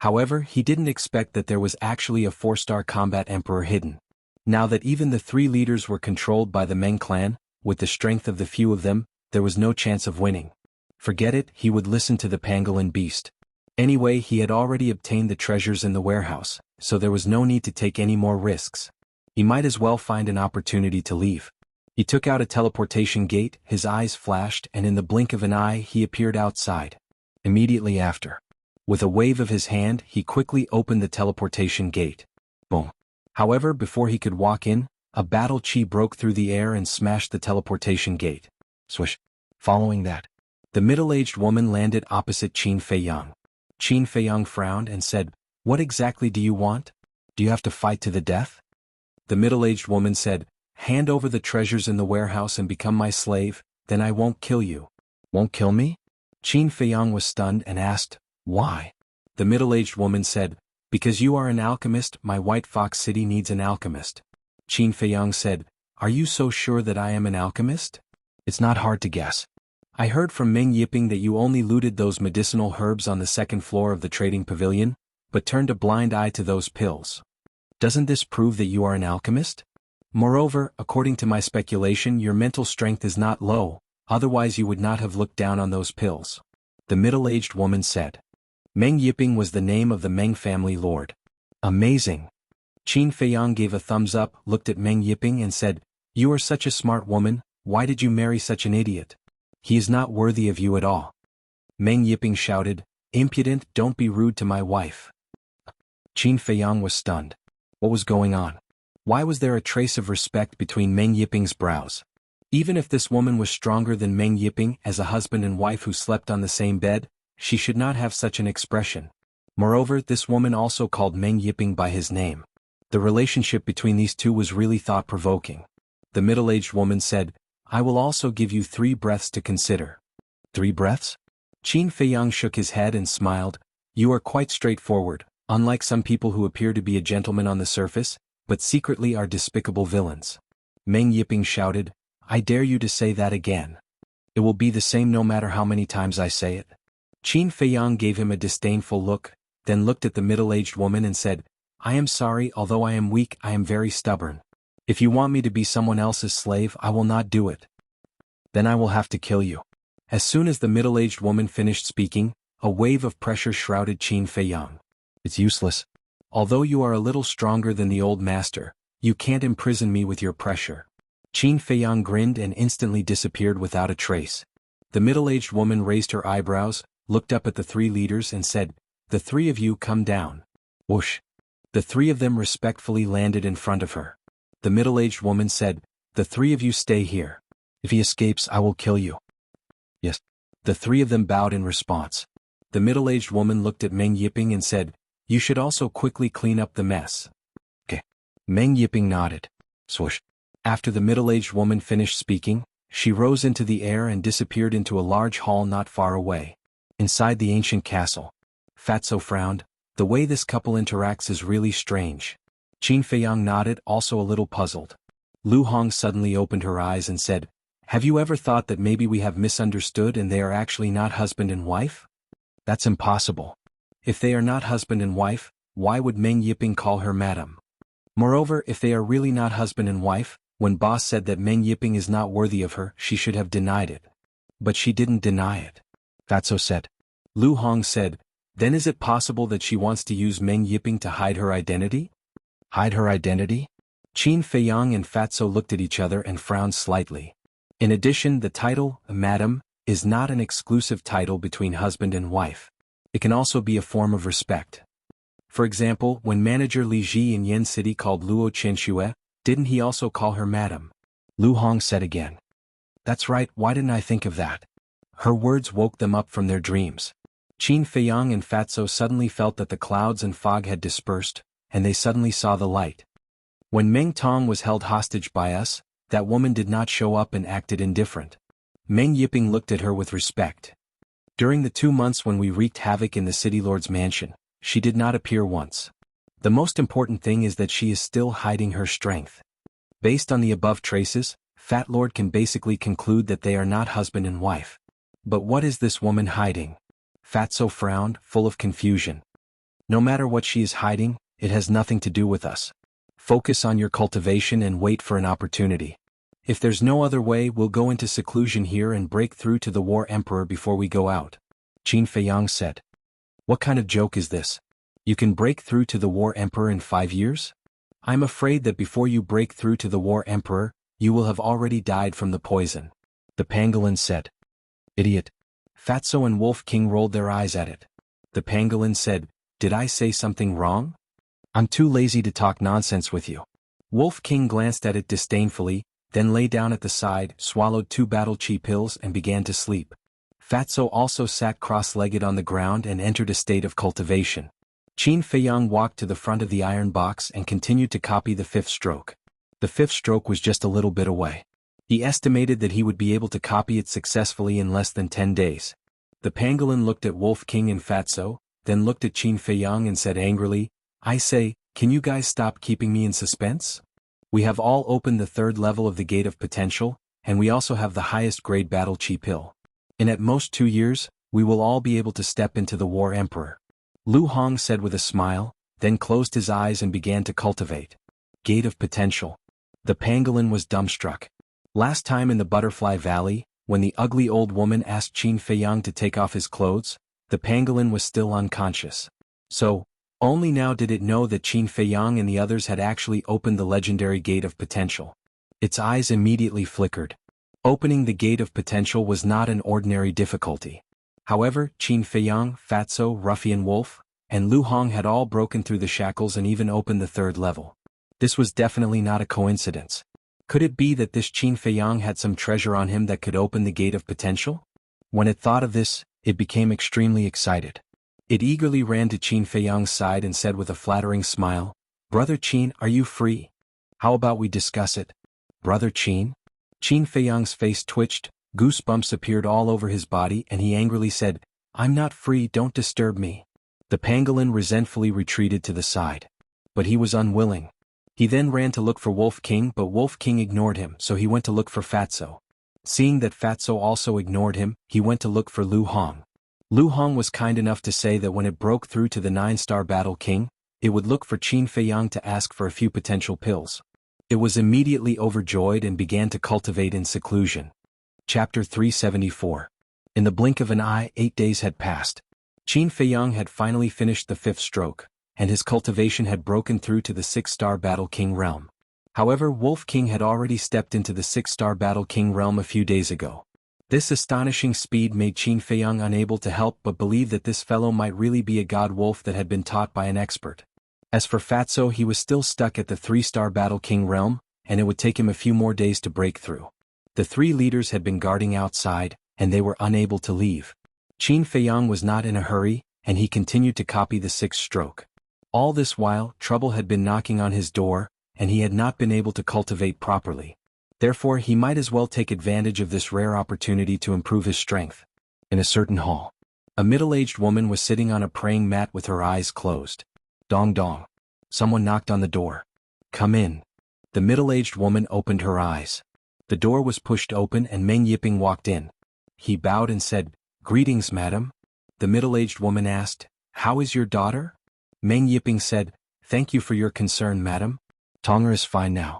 However, he didn't expect that there was actually a 4-star combat emperor hidden. Now that even the 3 leaders were controlled by the Meng clan, with the strength of the few of them, there was no chance of winning. Forget it, he would listen to the pangolin beast. Anyway, he had already obtained the treasures in the warehouse, so there was no need to take any more risks. He might as well find an opportunity to leave. He took out a teleportation gate, his eyes flashed, and in the blink of an eye he appeared outside. Immediately after, with a wave of his hand, he quickly opened the teleportation gate. Boom. However, before he could walk in, a battle chi broke through the air and smashed the teleportation gate. Swish. Following that, the middle-aged woman landed opposite Qin Feiyang. Qin Feiyang frowned and said, "What exactly do you want? Do you have to fight to the death?" The middle-aged woman said, "Hand over the treasures in the warehouse and become my slave, then I won't kill you." "Won't kill me?" Qin Feiyang was stunned and asked, "Why?" The middle-aged woman said, "Because you are an alchemist, my White Fox City needs an alchemist." Qin Feiyang said, "Are you so sure that I am an alchemist? It's not hard to guess. I heard from Meng Yiping that you only looted those medicinal herbs on the second floor of the trading pavilion, but turned a blind eye to those pills. Doesn't this prove that you are an alchemist? Moreover, according to my speculation, your mental strength is not low, otherwise you would not have looked down on those pills." The middle-aged woman said. Meng Yiping was the name of the Meng family lord. Amazing. Qin Feiyang gave a thumbs up, looked at Meng Yiping and said, "You are such a smart woman, why did you marry such an idiot? He is not worthy of you at all." Meng Yiping shouted, "Impudent, don't be rude to my wife." Qin Feiyang was stunned. What was going on? Why was there a trace of respect between Meng Yiping's brows? Even if this woman was stronger than Meng Yiping as a husband and wife who slept on the same bed, she should not have such an expression. Moreover, this woman also called Meng Yiping by his name. The relationship between these two was really thought-provoking. The middle-aged woman said, "I will also give you 3 breaths to consider." 3 breaths? Qin Feiyang shook his head and smiled. "You are quite straightforward, unlike some people who appear to be a gentleman on the surface, but secretly are despicable villains." Meng Yiping shouted, "I dare you to say that again. It will be the same no matter how many times I say it." Qin Feiyang gave him a disdainful look, then looked at the middle-aged woman and said, "I am sorry, although I am weak, I am very stubborn. If you want me to be someone else's slave, I will not do it. Then I will have to kill you." As soon as the middle-aged woman finished speaking, a wave of pressure shrouded Qin Feiyang. "It's useless. Although you are a little stronger than the old master, you can't imprison me with your pressure." Qin Feiyang grinned and instantly disappeared without a trace. The middle-aged woman raised her eyebrows, looked up at the 3 leaders and said, "The 3 of you come down." Whoosh. The 3 of them respectfully landed in front of her. The middle-aged woman said, "The 3 of you stay here. If he escapes, I will kill you." "Yes." The 3 of them bowed in response. The middle-aged woman looked at Meng Yiping and said, "You should also quickly clean up the mess." "Okay." Meng Yiping nodded. Swoosh. After the middle-aged woman finished speaking, she rose into the air and disappeared into a large hall not far away. Inside the ancient castle. Fatso frowned. The way this couple interacts is really strange. Qin Feiyang nodded, also a little puzzled. Lu Hong suddenly opened her eyes and said, "Have you ever thought that maybe we have misunderstood and they are actually not husband and wife? That's impossible. If they are not husband and wife, why would Meng Yiping call her madam? Moreover, if they are really not husband and wife, when boss said that Meng Yiping is not worthy of her, she should have denied it. But she didn't deny it." Fatso said. Lu Hong said, "Then is it possible that she wants to use Meng Yiping to hide her identity?" "Hide her identity?" Qin Feiyang and Fatso looked at each other and frowned slightly. In addition, the title, Madam, is not an exclusive title between husband and wife. It can also be a form of respect. For example, when manager Li Ji in Yen City called Luo Chenxue, didn't he also call her Madam? Lu Hong said again. "That's right, why didn't I think of that?" Her words woke them up from their dreams. Qin Feiyang and Fatso suddenly felt that the clouds and fog had dispersed, and they suddenly saw the light. When Meng Tong was held hostage by us, that woman did not show up and acted indifferent. Meng Yiping looked at her with respect. During the 2 months when we wreaked havoc in the city lord's mansion, she did not appear once. The most important thing is that she is still hiding her strength. Based on the above traces, Fat Lord can basically conclude that they are not husband and wife. But what is this woman hiding? Fatso frowned, full of confusion. "No matter what she is hiding, it has nothing to do with us. Focus on your cultivation and wait for an opportunity." If there's no other way, we'll go into seclusion here and break through to the War Emperor before we go out, Qin Feiyang said. What kind of joke is this? You can break through to the War Emperor in 5 years? I'm afraid that before you break through to the War Emperor, you will have already died from the poison, the pangolin said. Idiot. Fatso and Wolf King rolled their eyes at it. The pangolin said, Did I say something wrong? I'm too lazy to talk nonsense with you. Wolf King glanced at it disdainfully, then lay down at the side, swallowed 2 battle chi pills and began to sleep. Fatso also sat cross-legged on the ground and entered a state of cultivation. Qin Feiyang walked to the front of the iron box and continued to copy the 5th stroke. The 5th stroke was just a little bit away. He estimated that he would be able to copy it successfully in less than 10 days. The pangolin looked at Wolf King and Fatso, then looked at Qin Feiyang and said angrily, I say, can you guys stop keeping me in suspense? We have all opened the 3rd level of the Gate of Potential, and we also have the highest grade battle chi pill. In at most 2 years, we will all be able to step into the War Emperor. Lu Hong said with a smile, then closed his eyes and began to cultivate. Gate of Potential. The pangolin was dumbstruck. Last time in the Butterfly Valley, when the ugly old woman asked Qin Feiyang to take off his clothes, the pangolin was still unconscious. So, only now did it know that Qin Feiyang and the others had actually opened the legendary Gate of Potential. Its eyes immediately flickered. Opening the Gate of Potential was not an ordinary difficulty. However, Qin Feiyang, Fatso, Ruffian Wolf, and Lu Hong had all broken through the shackles and even opened the 3rd level. This was definitely not a coincidence. Could it be that this Qin Feiyang had some treasure on him that could open the Gate of Potential? When it thought of this, it became extremely excited. It eagerly ran to Qin Feiyang's side and said with a flattering smile, Brother Qin, are you free? How about we discuss it? Brother Qin? Qin Feiyang's face twitched, goosebumps appeared all over his body and he angrily said, I'm not free, don't disturb me. The pangolin resentfully retreated to the side. But he was unwilling. He then ran to look for Wolf King, but Wolf King ignored him, so he went to look for Fatso. Seeing that Fatso also ignored him, he went to look for Lu Hong. Lu Hong was kind enough to say that when it broke through to the 9-star Battle King, it would look for Qin Feiyang to ask for a few potential pills. It was immediately overjoyed and began to cultivate in seclusion. Chapter 374. In the blink of an eye, 8 days had passed. Qin Feiyang had finally finished the 5th stroke, and his cultivation had broken through to the 6-star Battle King realm. However, Wolf King had already stepped into the 6-star Battle King realm a few days ago. This astonishing speed made Qin Feiyang unable to help but believe that this fellow might really be a god wolf that had been taught by an expert. As for Fatso, he was still stuck at the 3-star Battle King realm, and it would take him a few more days to break through. The 3 leaders had been guarding outside, and they were unable to leave. Qin Feiyang was not in a hurry, and he continued to copy the 6th stroke. All this while, trouble had been knocking on his door, and he had not been able to cultivate properly. Therefore, he might as well take advantage of this rare opportunity to improve his strength. In a certain hall, a middle-aged woman was sitting on a praying mat with her eyes closed. Dong dong. Someone knocked on the door. Come in. The middle-aged woman opened her eyes. The door was pushed open and Meng Yiping walked in. He bowed and said, Greetings, madam. The middle-aged woman asked, How is your daughter? Meng Yiping said, Thank you for your concern, madam. Tonger is fine now.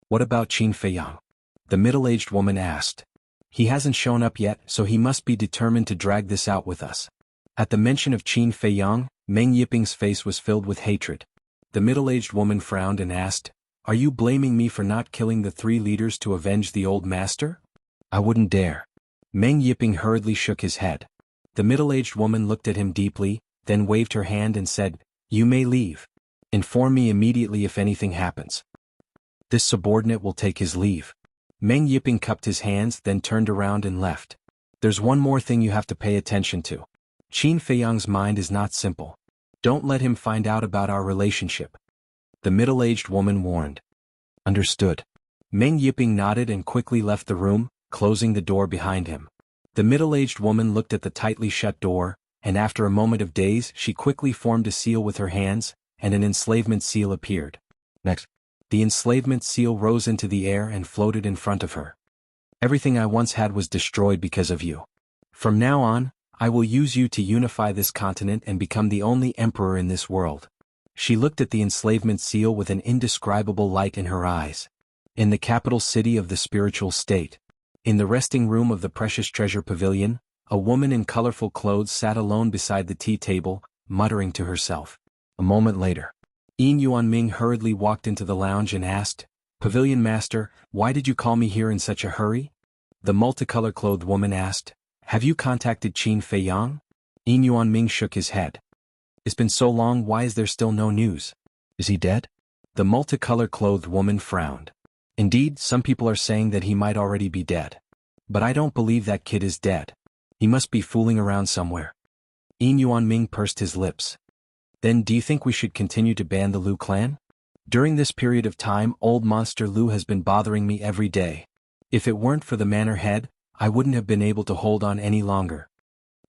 What about Qin Feiyang? The middle-aged woman asked. He hasn't shown up yet, so he must be determined to drag this out with us. At the mention of Qin Feiyang, Meng Yiping's face was filled with hatred. The middle-aged woman frowned and asked, Are you blaming me for not killing the 3 leaders to avenge the old master? I wouldn't dare. Meng Yiping hurriedly shook his head. The middle-aged woman looked at him deeply, then waved her hand and said, You may leave. Inform me immediately if anything happens. This subordinate will take his leave. Meng Yiping cupped his hands, then turned around and left. There's one more thing you have to pay attention to. Qin Feiyang's mind is not simple. Don't let him find out about our relationship. The middle-aged woman warned. Understood. Meng Yiping nodded and quickly left the room, closing the door behind him. The middle-aged woman looked at the tightly shut door, and after a moment of daze she quickly formed a seal with her hands, and an enslavement seal appeared. Next. The enslavement seal rose into the air and floated in front of her. Everything I once had was destroyed because of you. From now on, I will use you to unify this continent and become the only emperor in this world. She looked at the enslavement seal with an indescribable light in her eyes. In the capital city of the spiritual state. In the resting room of the Precious Treasure Pavilion, a woman in colorful clothes sat alone beside the tea table, muttering to herself. A moment later, Yin Yuanming hurriedly walked into the lounge and asked, "Pavilion Master, why did you call me here in such a hurry?" The multicolor-clothed woman asked, "Have you contacted Qin Feiyang?" Yin Yuanming shook his head. "It's been so long, why is there still no news? Is he dead?" The multicolor-clothed woman frowned. "Indeed, some people are saying that he might already be dead. But I don't believe that kid is dead. He must be fooling around somewhere." Yin Yuanming pursed his lips. "Then do you think we should continue to ban the Lu clan? During this period of time, old monster Lu has been bothering me every day. If it weren't for the manor head, I wouldn't have been able to hold on any longer."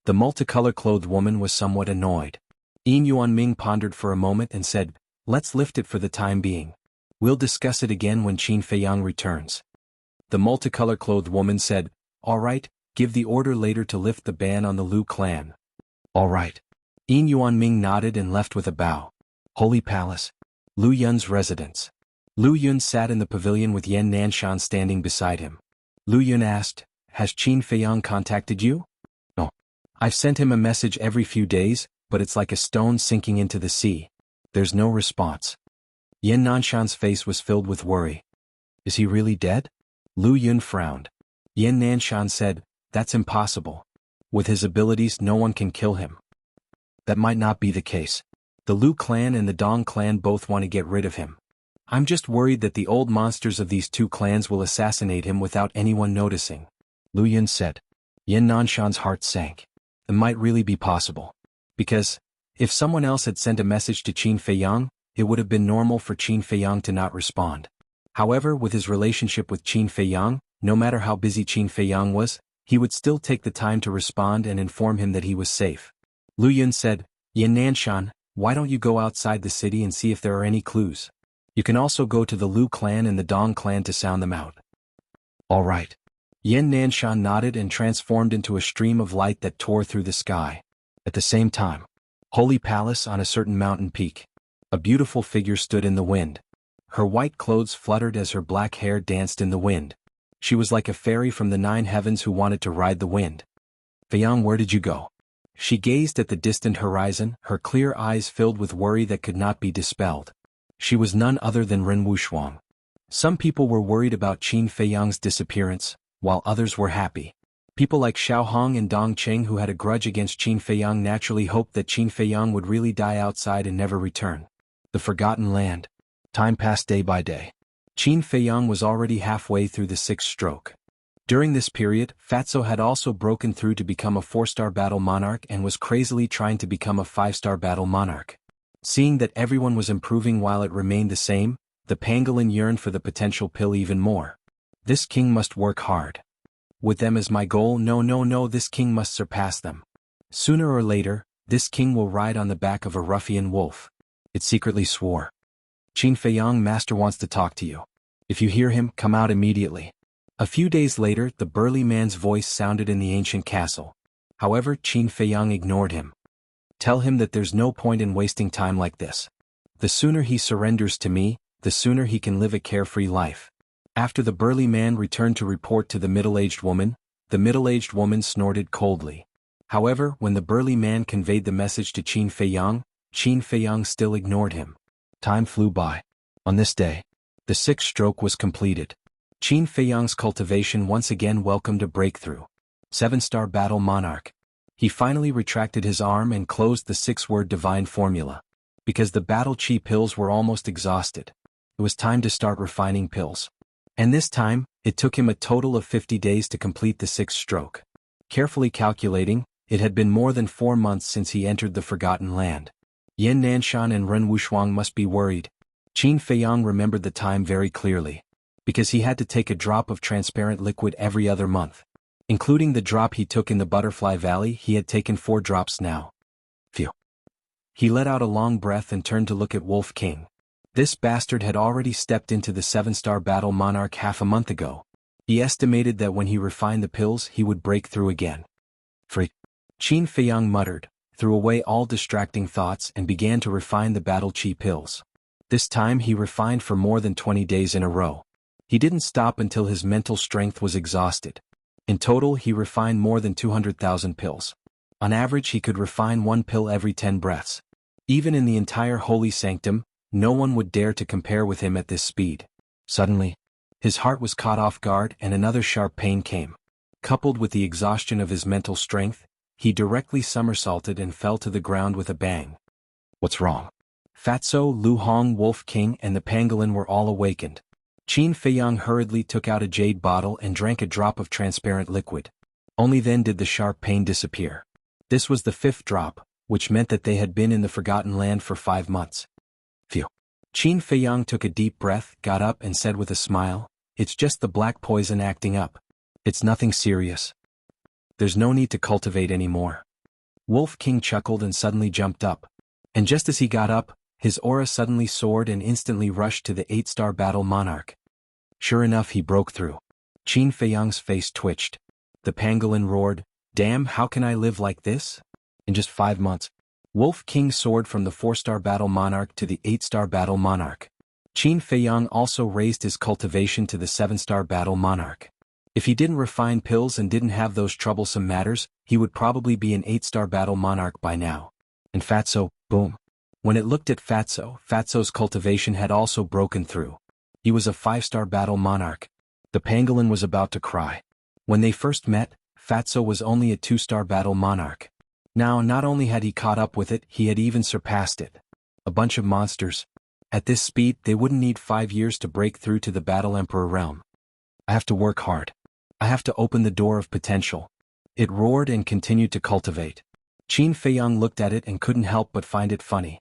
The multicolor-clothed woman was somewhat annoyed. Yin Yuanming pondered for a moment and said, "Let's lift it for the time being. We'll discuss it again when Qin Feiyang returns." The multicolor-clothed woman said, "All right, give the order later to lift the ban on the Lu clan." "All right." Yin Yuanming nodded and left with a bow. Holy Palace. Lu Yun's residence. Lu Yun sat in the pavilion with Yan Nanshan standing beside him. Lu Yun asked, "Has Qin Feiyang contacted you?" "No. I've sent him a message every few days, but it's like a stone sinking into the sea. There's no response." Yan Nanshan's face was filled with worry. "Is he really dead?" Lu Yun frowned. Yan Nanshan said, "That's impossible. With his abilities, no one can kill him." "That might not be the case. The Lu clan and the Dong clan both want to get rid of him. I'm just worried that the old monsters of these two clans will assassinate him without anyone noticing," Lu Yun said. Yan Nanshan's heart sank. It might really be possible. Because, if someone else had sent a message to Qin Feiyang, it would have been normal for Qin Feiyang to not respond. However, with his relationship with Qin Feiyang, no matter how busy Qin Feiyang was, he would still take the time to respond and inform him that he was safe. Lu Yun said, "Yan Nanshan, why don't you go outside the city and see if there are any clues? You can also go to the Lu clan and the Dong clan to sound them out." "All right." Yan Nanshan nodded and transformed into a stream of light that tore through the sky. At the same time, Holy Palace on a certain mountain peak. A beautiful figure stood in the wind. Her white clothes fluttered as her black hair danced in the wind. She was like a fairy from the 9 heavens who wanted to ride the wind. "Feiyang, where did you go?" She gazed at the distant horizon, her clear eyes filled with worry that could not be dispelled. She was none other than Ren Wushuang. Some people were worried about Qin Feiyang's disappearance, while others were happy. People like Xiao Hong and Dong Qing, who had a grudge against Qin Feiyang, naturally hoped that Qin Feiyang would really die outside and never return. The Forgotten Land. Time passed day by day. Qin Feiyang was already halfway through the 6th stroke. During this period, Fatso had also broken through to become a 4-star battle monarch and was crazily trying to become a 5-star battle monarch. Seeing that everyone was improving while it remained the same, the pangolin yearned for the potential pill even more. This king must work hard. With them as my goal, no, this king must surpass them. Sooner or later, this king will ride on the back of a ruffian wolf. It secretly swore. "Qin Feiyang, master wants to talk to you. If you hear him, come out immediately." A few days later, the burly man's voice sounded in the ancient castle. However, Qin Feiyang ignored him. "Tell him that there's no point in wasting time like this. The sooner he surrenders to me, the sooner he can live a carefree life." After the burly man returned to report to the middle-aged woman, the middle-aged woman snorted coldly. However, when the burly man conveyed the message to Qin Feiyang still ignored him. Time flew by. On this day, the 6th stroke was completed. Qin Feiyang's cultivation once again welcomed a breakthrough. 7-star battle monarch. He finally retracted his arm and closed the 6-word divine formula. Because the battle chi pills were almost exhausted, it was time to start refining pills. And this time, it took him a total of 50 days to complete the 6th stroke. Carefully calculating, it had been more than 4 months since he entered the Forgotten Land. Yan Nanshan and Ren Wushuang must be worried. Qin Feiyang remembered the time very clearly. Because he had to take a drop of transparent liquid every other month. Including the drop he took in the Butterfly Valley, he had taken 4 drops now. Phew. He let out a long breath and turned to look at Wolf King. This bastard had already stepped into the 7-star battle monarch half a month ago. He estimated that when he refined the pills, he would break through again. Freak. Qin Feiyang muttered, threw away all distracting thoughts and began to refine the battle chi pills. This time he refined for more than 20 days in a row. He didn't stop until his mental strength was exhausted. In total, he refined more than 200,000 pills. On average, he could refine 1 pill every 10 breaths. Even in the entire holy sanctum, no one would dare to compare with him at this speed. Suddenly, his heart was caught off guard and another sharp pain came. Coupled with the exhaustion of his mental strength, he directly somersaulted and fell to the ground with a bang. What's wrong? Fatso, Lu Hong, Wolf King, and the pangolin were all awakened. Qin Feiyang hurriedly took out a jade bottle and drank a drop of transparent liquid. Only then did the sharp pain disappear. This was the 5th drop, which meant that they had been in the Forgotten Land for 5 months. Phew. Qin Feiyang took a deep breath, got up and said with a smile, "It's just the black poison acting up. It's nothing serious. There's no need to cultivate anymore." Wolf King chuckled and suddenly jumped up. And just as he got up, his aura suddenly soared and instantly rushed to the 8-star battle monarch. Sure enough, he broke through. Qin Feiyang's face twitched. The pangolin roared, "Damn, how can I live like this? In just 5 months." Wolf King soared from the 4-star battle monarch to the 8-star battle monarch. Qin Feiyang also raised his cultivation to the 7-star battle monarch. If he didn't refine pills and didn't have those troublesome matters, he would probably be an 8-star battle monarch by now. And Fatso, boom. When it looked at Fatso's cultivation had also broken through. He was a 5-star battle monarch. The pangolin was about to cry. When they first met, Fatso was only a 2-star battle monarch. Now, not only had he caught up with it, he had even surpassed it. A bunch of monsters. At this speed, they wouldn't need 5 years to break through to the Battle Emperor realm. I have to work hard. I have to open the door of potential. It roared and continued to cultivate. Qin Feiyang looked at it and couldn't help but find it funny.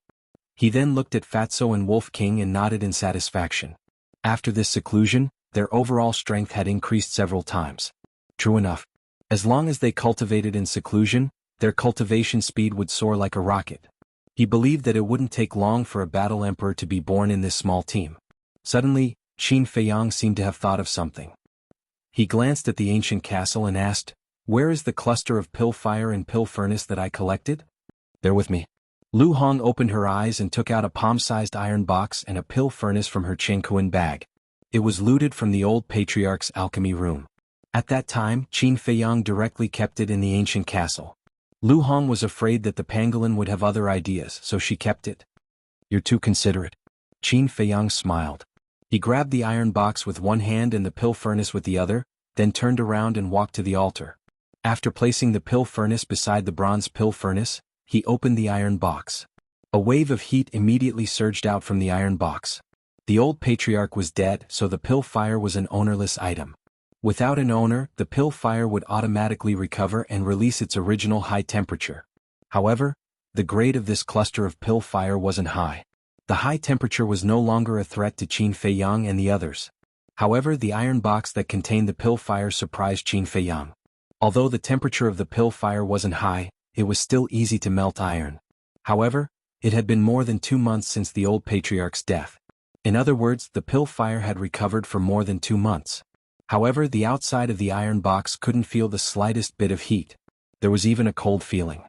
He then looked at Fatso and Wolf King and nodded in satisfaction. After this seclusion, their overall strength had increased several times. True enough. As long as they cultivated in seclusion, their cultivation speed would soar like a rocket. He believed that it wouldn't take long for a battle emperor to be born in this small team. Suddenly, Qin Feiyang seemed to have thought of something. He glanced at the ancient castle and asked, "Where is the cluster of pill fire and pill furnace that I collected?" "Bear with me." Lu Hong opened her eyes and took out a palm-sized iron box and a pill furnace from her Chenkuan bag. It was looted from the old patriarch's alchemy room. At that time, Qin Feiyang directly kept it in the ancient castle. Lu Hong was afraid that the pangolin would have other ideas, so she kept it. "You're too considerate." Qin Feiyang smiled. He grabbed the iron box with one hand and the pill furnace with the other, then turned around and walked to the altar. After placing the pill furnace beside the bronze pill furnace, he opened the iron box. A wave of heat immediately surged out from the iron box. The old patriarch was dead, so the pill fire was an ownerless item. Without an owner, the pill fire would automatically recover and release its original high temperature. However, the grade of this cluster of pill fire wasn't high. The high temperature was no longer a threat to Qin Feiyang and the others. However, the iron box that contained the pill fire surprised Qin Feiyang. Although the temperature of the pill fire wasn't high, it was still easy to melt iron. However, it had been more than 2 months since the old patriarch's death. In other words, the pill fire had recovered for more than 2 months. However, the outside of the iron box couldn't feel the slightest bit of heat. There was even a cold feeling.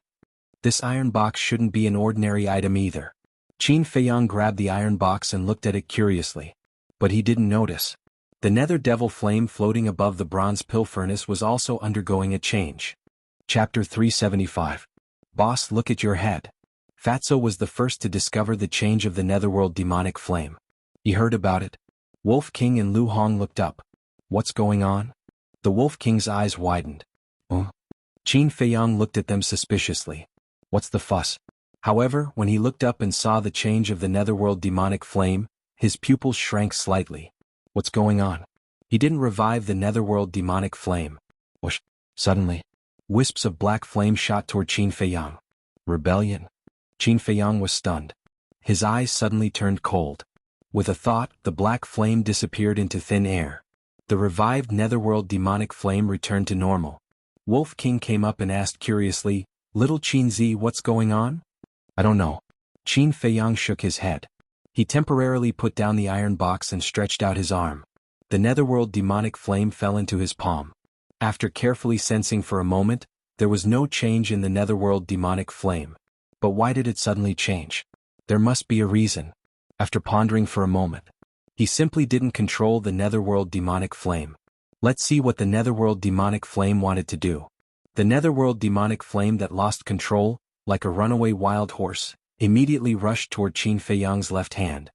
This iron box shouldn't be an ordinary item either. Qin Feiyang grabbed the iron box and looked at it curiously. But he didn't notice. The nether devil flame floating above the bronze pill furnace was also undergoing a change. Chapter 375. Boss, look at your head. Fatso was the first to discover the change of the netherworld demonic flame. He heard about it. Wolf King and Lu Hong looked up. What's going on? The Wolf King's eyes widened. Qin Feiyang looked at them suspiciously. What's the fuss? However, when he looked up and saw the change of the netherworld demonic flame, his pupils shrank slightly. What's going on? He didn't revive the netherworld demonic flame. Whoosh! Suddenly, wisps of black flame shot toward Qin Feiyang. Rebellion? Qin Feiyang was stunned. His eyes suddenly turned cold. With a thought, the black flame disappeared into thin air. The revived netherworld demonic flame returned to normal. Wolf King came up and asked curiously, "Little Qin Zi, what's going on?" "I don't know." Qin Feiyang shook his head. He temporarily put down the iron box and stretched out his arm. The netherworld demonic flame fell into his palm. After carefully sensing for a moment, there was no change in the netherworld demonic flame. But why did it suddenly change? There must be a reason. After pondering for a moment, He simply didn't control the netherworld demonic flame. Let's see what the netherworld demonic flame wanted to do. The netherworld demonic flame that lost control, like a runaway wild horse, immediately rushed toward Qin Feiyang's left hand.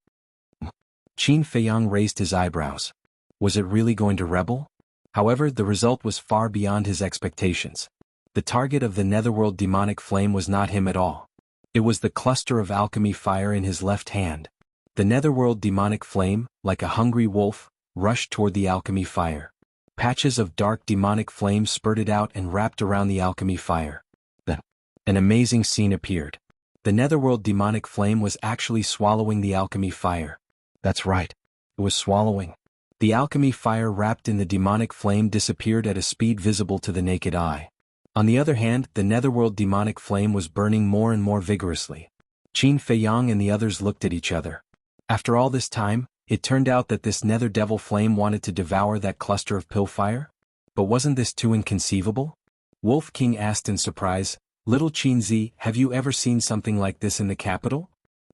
Qin Feiyang raised his eyebrows. Was it really going to rebel? However, the result was far beyond his expectations. The target of the netherworld demonic flame was not him at all. It was the cluster of alchemy fire in his left hand. The netherworld demonic flame, like a hungry wolf, rushed toward the alchemy fire. Patches of dark demonic flame spurted out and wrapped around the alchemy fire. Then, an amazing scene appeared. The netherworld demonic flame was actually swallowing the alchemy fire. That's right. It was swallowing. The alchemy fire wrapped in the demonic flame disappeared at a speed visible to the naked eye. On the other hand, the netherworld demonic flame was burning more and more vigorously. Qin Feiyang and the others looked at each other. After all this time, it turned out that this nether devil flame wanted to devour that cluster of pill fire? But wasn't this too inconceivable? Wolf King asked in surprise, "Little Qinzi, have you ever seen something like this in the capital?"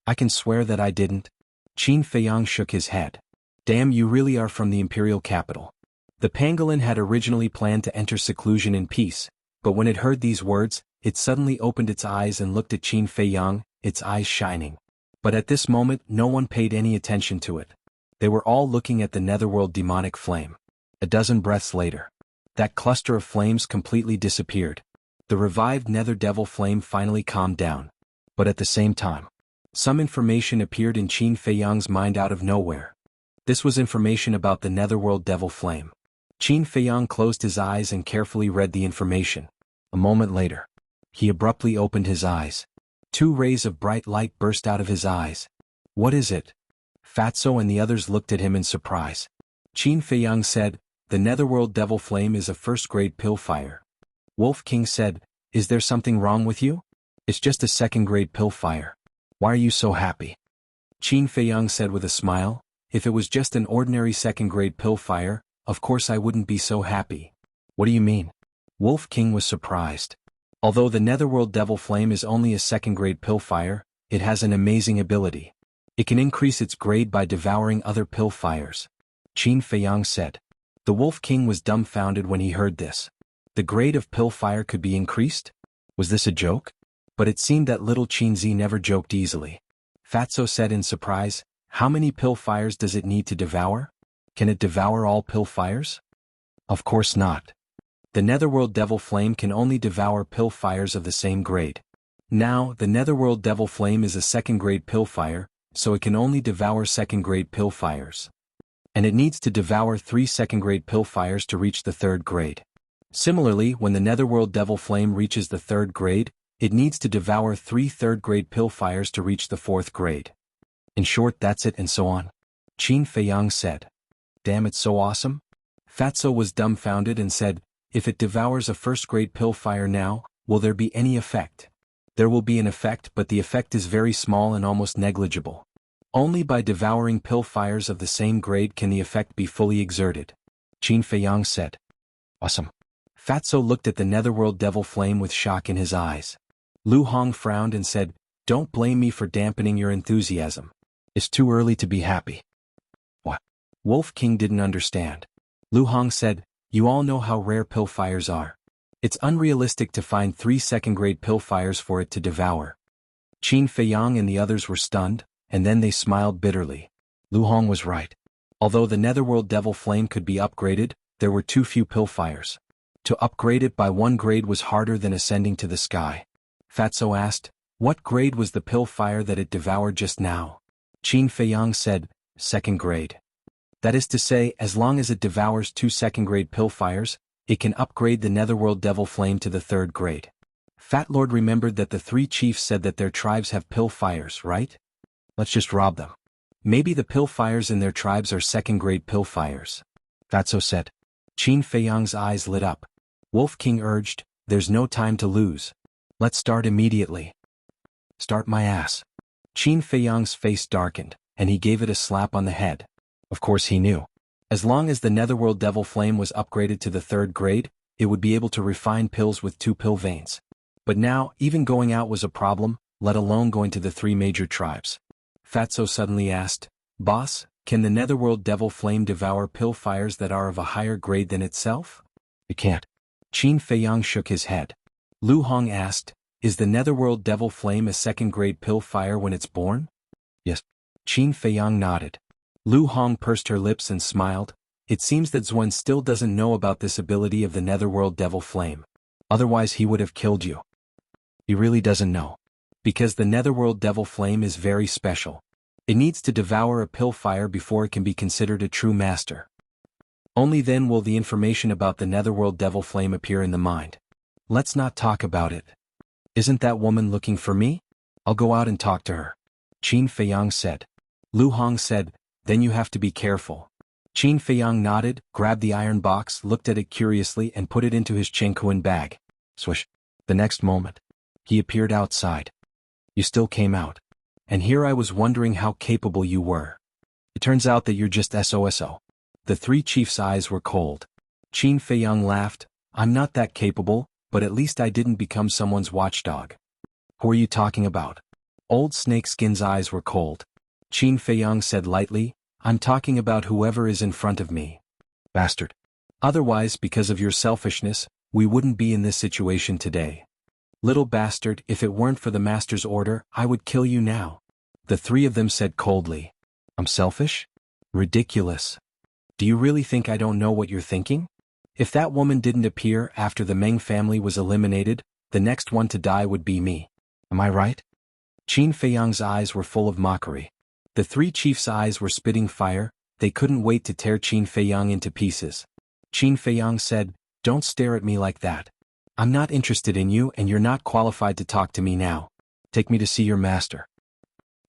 "I can swear that I didn't." Qin Feiyang shook his head. "Damn, you really are from the imperial capital." The pangolin had originally planned to enter seclusion in peace, but when it heard these words, it suddenly opened its eyes and looked at Qin Feiyang, its eyes shining. But at this moment no one paid any attention to it. They were all looking at the netherworld demonic flame. A dozen breaths later, that cluster of flames completely disappeared. The revived nether devil flame finally calmed down. But at the same time, some information appeared in Qin Feiyang's mind out of nowhere. This was information about the netherworld devil flame. Qin Feiyang closed his eyes and carefully read the information. A moment later, he abruptly opened his eyes. 2 rays of bright light burst out of his eyes. "What is it?" Fatso and the others looked at him in surprise. Qin Feiyang said, "The netherworld devil flame is a first-grade pill fire." Wolf King said, "Is there something wrong with you?" "It's just a second-grade pill fire. Why are you so happy?" Qin Feiyang said with a smile, "If it was just an ordinary second-grade pill fire, of course I wouldn't be so happy." "What do you mean?" Wolf King was surprised. Although the netherworld devil flame is only a second-grade pill fire, it has an amazing ability. It can increase its grade by devouring other pill fires. Qin Feiyang said. The Wolf King was dumbfounded when he heard this. The grade of pill fire could be increased? Was this a joke? But it seemed that little Qinzi never joked easily. Fatso said in surprise, "How many pill fires does it need to devour? Can it devour all pill fires?" "Of course not. The netherworld devil flame can only devour pill fires of the same grade. Now, the netherworld devil flame is a second-grade pill fire, so it can only devour second-grade pill fires. And it needs to devour 3 second-grade pill fires to reach the 3rd grade. Similarly, when the netherworld devil flame reaches the 3rd grade, it needs to devour 3 third-grade pill fires to reach the 4th grade. In short, that's it, and so on." Qin Feiyang said. "Damn, it's so awesome." Fatso was dumbfounded and said, "If it devours a first-grade pill fire now, will there be any effect?" "There will be an effect, but the effect is very small and almost negligible. Only by devouring pill fires of the same grade can the effect be fully exerted," Qin Feiyang said. "Awesome." Fatso looked at the netherworld devil flame with shock in his eyes. Lu Hong frowned and said, "Don't blame me for dampening your enthusiasm. It's too early to be happy." "What?" Wolf King didn't understand. Lu Hong said, "You all know how rare pill fires are. It's unrealistic to find 3 second-grade pill fires for it to devour." Qin Feiyang and the others were stunned, and then they smiled bitterly. Lu Hong was right. Although the netherworld devil flame could be upgraded, there were too few pill fires. To upgrade it by 1 grade was harder than ascending to the sky. Fatso asked, "What grade was the pill fire that it devoured just now?" Qin Feiyang said, "2nd grade. That is to say, as long as it devours 2 second-grade pill fires, it can upgrade the netherworld devil flame to the 3rd grade. Fat Lord remembered that the 3 chiefs said that their tribes have pill fires, right? Let's just rob them. Maybe the pill fires in their tribes are second-grade pill fires." Fatso said. Qin Feiyang's eyes lit up. Wolf King urged, "There's no time to lose. Let's start immediately." "Start my ass." Qin Feiyang's face darkened, and he gave it a slap on the head. Of course he knew. As long as the netherworld devil flame was upgraded to the 3rd grade, it would be able to refine pills with 2 pill veins. But now, even going out was a problem, let alone going to the 3 major tribes. Fatso suddenly asked, "Boss, Can the netherworld devil flame devour pill fires that are of a higher grade than itself? It can't. Qin Feiyang shook his head. Lu Hong asked, is the netherworld devil flame a second-grade pill fire when it's born? Yes. Qin Feiyang nodded. Lu Hong pursed her lips and smiled. It seems that Xuan still doesn't know about this ability of the netherworld devil flame. Otherwise he would have killed you. He really doesn't know. Because the netherworld devil flame is very special. It needs to devour a pill fire before it can be considered a true master. Only then will the information about the netherworld devil flame appear in the mind. Let's not talk about it. Isn't that woman looking for me? I'll go out and talk to her. Qin Feiyang said. Lu Hong said, then you have to be careful. Qin Feiyang nodded, grabbed the iron box, looked at it curiously and put it into his Chengkuan bag. Swish. The next moment, he appeared outside. You still came out. And here I was wondering how capable you were. It turns out that you're just SOSO. The three chiefs' eyes were cold. Qin Feiyang laughed. I'm not that capable, but at least I didn't become someone's watchdog. Who are you talking about? Old Snakeskin's eyes were cold. Qin Feiyang said lightly, I'm talking about whoever is in front of me. Bastard. Otherwise, because of your selfishness, we wouldn't be in this situation today. Little bastard, if it weren't for the master's order, I would kill you now. The three of them said coldly. I'm selfish? Ridiculous. Do you really think I don't know what you're thinking? If that woman didn't appear after the Meng family was eliminated, the next one to die would be me. Am I right? Qin Feiyang's eyes were full of mockery. The three chiefs' eyes were spitting fire. They couldn't wait to tear Qin Feiyang into pieces. Qin Feiyang said, don't stare at me like that. I'm not interested in you and you're not qualified to talk to me now. Take me to see your master.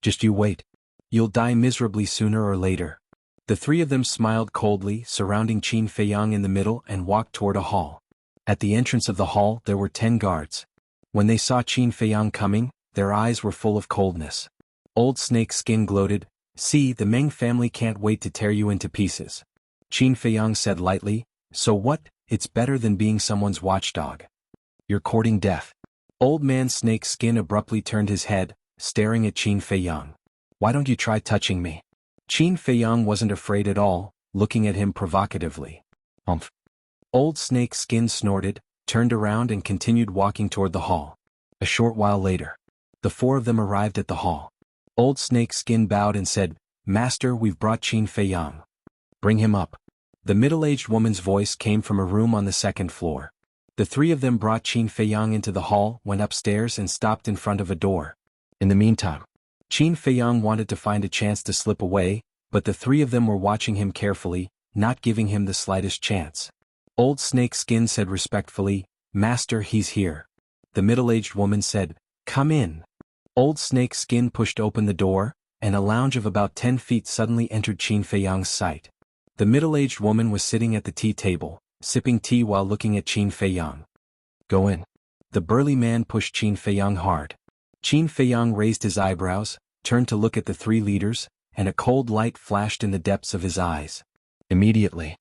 Just you wait. You'll die miserably sooner or later. The three of them smiled coldly, surrounding Qin Feiyang in the middle and walked toward a hall. At the entrance of the hall there were 10 guards. When they saw Qin Feiyang coming, their eyes were full of coldness. Old Snakeskin gloated, see, the Meng family can't wait to tear you into pieces. Qin Feiyang said lightly, so what, it's better than being someone's watchdog. You're courting death. Old man Snakeskin abruptly turned his head, staring at Qin Feiyang. Why don't you try touching me? Qin Feiyang wasn't afraid at all, looking at him provocatively. Humph. Old Snakeskin snorted, turned around and continued walking toward the hall. A short while later, the four of them arrived at the hall. Old Snakeskin bowed and said, Master, we've brought Qin Feiyang. Bring him up. The middle-aged woman's voice came from a room on the second floor. The three of them brought Qin Feiyang into the hall, went upstairs and stopped in front of a door. In the meantime, Qin Feiyang wanted to find a chance to slip away, but the three of them were watching him carefully, not giving him the slightest chance. Old Snakeskin said respectfully, Master, he's here. The middle-aged woman said, Come in. Old Snakeskin pushed open the door, and a lounge of about 10 feet suddenly entered Qin Feiyang's sight. The middle-aged woman was sitting at the tea table, sipping tea while looking at Qin Feiyang. Go in. The burly man pushed Qin Feiyang hard. Qin Feiyang raised his eyebrows, turned to look at the three leaders, and a cold light flashed in the depths of his eyes. Immediately,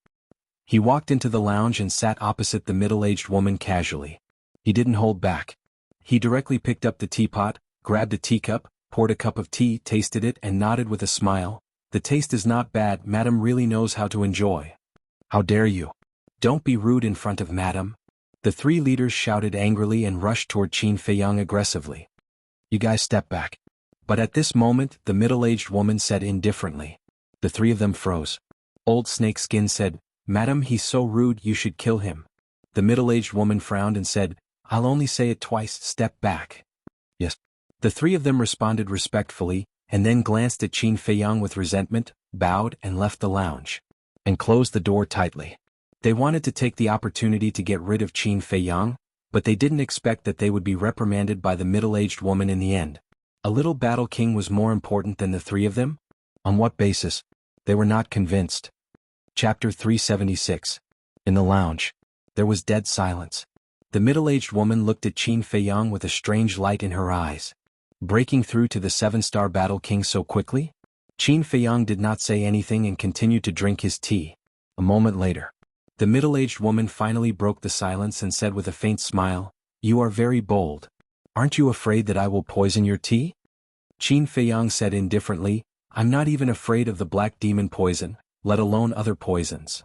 he walked into the lounge and sat opposite the middle-aged woman casually. He didn't hold back. He directly picked up the teapot, grabbed a teacup, poured a cup of tea, tasted it and nodded with a smile. The taste is not bad, madam really knows how to enjoy. How dare you? Don't be rude in front of madam. The three leaders shouted angrily and rushed toward Qin Feiyang aggressively. You guys step back. But at this moment, the middle-aged woman said indifferently. The three of them froze. Old Snakeskin said, Madam, he's so rude you should kill him. The middle-aged woman frowned and said, I'll only say it twice, step back. Yes. The three of them responded respectfully, and then glanced at Qin Feiyang with resentment, bowed and left the lounge. And closed the door tightly. They wanted to take the opportunity to get rid of Qin Feiyang, but they didn't expect that they would be reprimanded by the middle-aged woman in the end. A little battle king was more important than the three of them? On what basis? They were not convinced. Chapter 376. In the lounge, there was dead silence. The middle-aged woman looked at Qin Feiyang with a strange light in her eyes. Breaking through to the 7-star battle king so quickly? Qin Feiyang did not say anything and continued to drink his tea. A moment later, the middle-aged woman finally broke the silence and said with a faint smile, You are very bold. Aren't you afraid that I will poison your tea? Qin Feiyang said indifferently, I'm not even afraid of the black demon poison, let alone other poisons.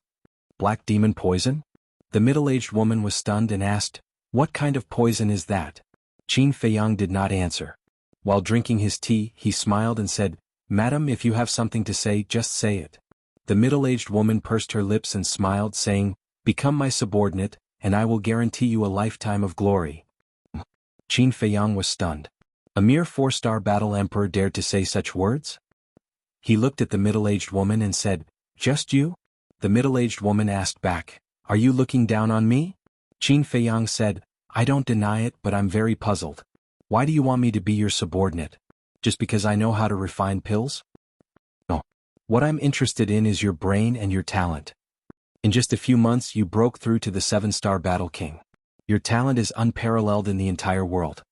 Black demon poison? The middle-aged woman was stunned and asked, what kind of poison is that? Qin Feiyang did not answer. While drinking his tea, he smiled and said, Madam, if you have something to say, just say it. The middle-aged woman pursed her lips and smiled, saying, become my subordinate, and I will guarantee you a lifetime of glory. Qin Feiyang was stunned. A mere 4-star battle emperor dared to say such words? He looked at the middle-aged woman and said, just you? The middle-aged woman asked back, are you looking down on me? Qin Feiyang said, I don't deny it, but I'm very puzzled. Why do you want me to be your subordinate? Just because I know how to refine pills? No. What I'm interested in is your brain and your talent. In just a few months you broke through to the 7-star battle king. Your talent is unparalleled in the entire world.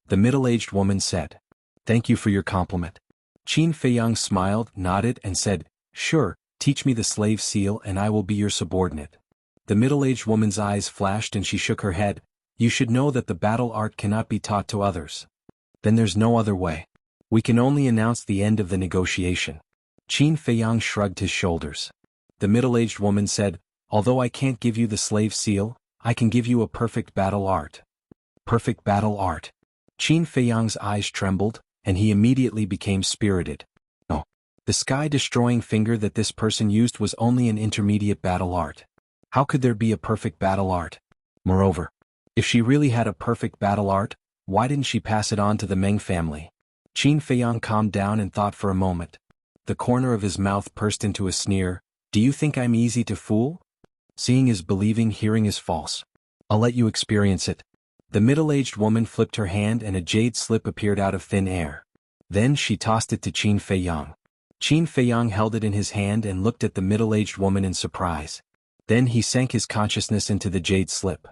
The middle-aged woman said. Thank you for your compliment. Qin Feiyang smiled, nodded, and said, sure, teach me the slave seal and I will be your subordinate. The middle-aged woman's eyes flashed and she shook her head. You should know that the battle art cannot be taught to others. Then there's no other way. We can only announce the end of the negotiation. Qin Feiyang shrugged his shoulders. The middle-aged woman said, although I can't give you the slave seal, I can give you a perfect battle art. Perfect battle art. Qin Feiyang's eyes trembled, and he immediately became spirited. No. The sky-destroying finger that this person used was only an intermediate battle art. How could there be a perfect battle art? Moreover, if she really had a perfect battle art, why didn't she pass it on to the Meng family? Qin Feiyang calmed down and thought for a moment. The corner of his mouth pursed into a sneer. Do you think I'm easy to fool? Seeing is believing, hearing is false. I'll let you experience it. The middle-aged woman flipped her hand and a jade slip appeared out of thin air. Then she tossed it to Qin Feiyang. Qin Feiyang held it in his hand and looked at the middle-aged woman in surprise. Then he sank his consciousness into the jade slip.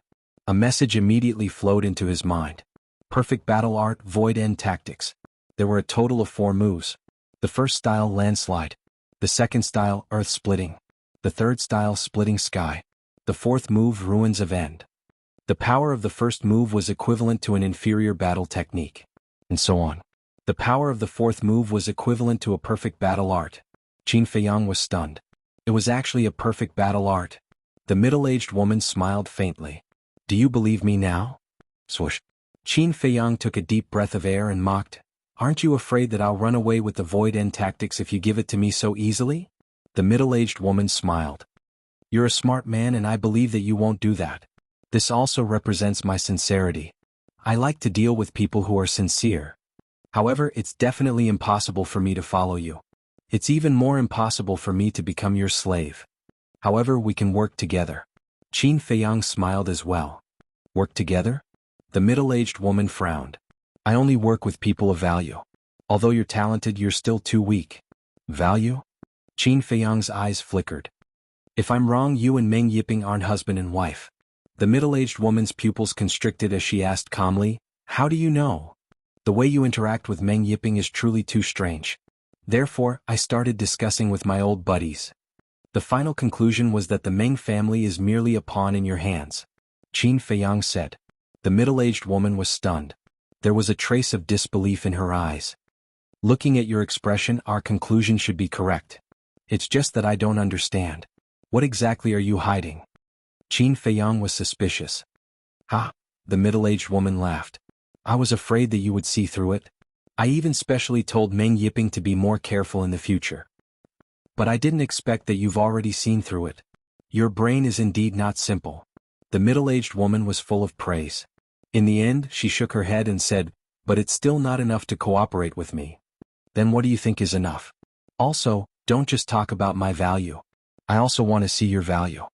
A message immediately flowed into his mind. Perfect battle art, void end tactics. There were a total of 4 moves. The first style, landslide. The second style, earth splitting. The third style, splitting sky. The fourth move, ruins of end. The power of the first move was equivalent to an inferior battle technique. And so on. The power of the fourth move was equivalent to a perfect battle art. Qin Feiyang was stunned. It was actually a perfect battle art. The middle-aged woman smiled faintly. Do you believe me now? Swoosh. Qin Feiyang took a deep breath of air and mocked. Aren't you afraid that I'll run away with the void end tactics if you give it to me so easily? The middle-aged woman smiled. You're a smart man and I believe that you won't do that. This also represents my sincerity. I like to deal with people who are sincere. However, it's definitely impossible for me to follow you. It's even more impossible for me to become your slave. However, we can work together. Qin Feiyang smiled as well. Work together? The middle-aged woman frowned. I only work with people of value. Although you're talented, you're still too weak. Value? Qin Feiyang's eyes flickered. If I'm wrong, you and Meng Yiping aren't husband and wife. The middle-aged woman's pupils constricted as she asked calmly, how do you know? The way you interact with Meng Yiping is truly too strange. Therefore, I started discussing with my old buddies. The final conclusion was that the Meng family is merely a pawn in your hands. Qin Feiyang said. The middle-aged woman was stunned. There was a trace of disbelief in her eyes. Looking at your expression, our conclusion should be correct. It's just that I don't understand. What exactly are you hiding? Qin Feiyang was suspicious. Ha! The middle-aged woman laughed. I was afraid that you would see through it. I even specially told Meng Yiping to be more careful in the future. But I didn't expect that you've already seen through it. Your brain is indeed not simple. The middle-aged woman was full of praise. In the end, she shook her head and said, but it's still not enough to cooperate with me. Then what do you think is enough? Also, don't just talk about my value. I also want to see your value.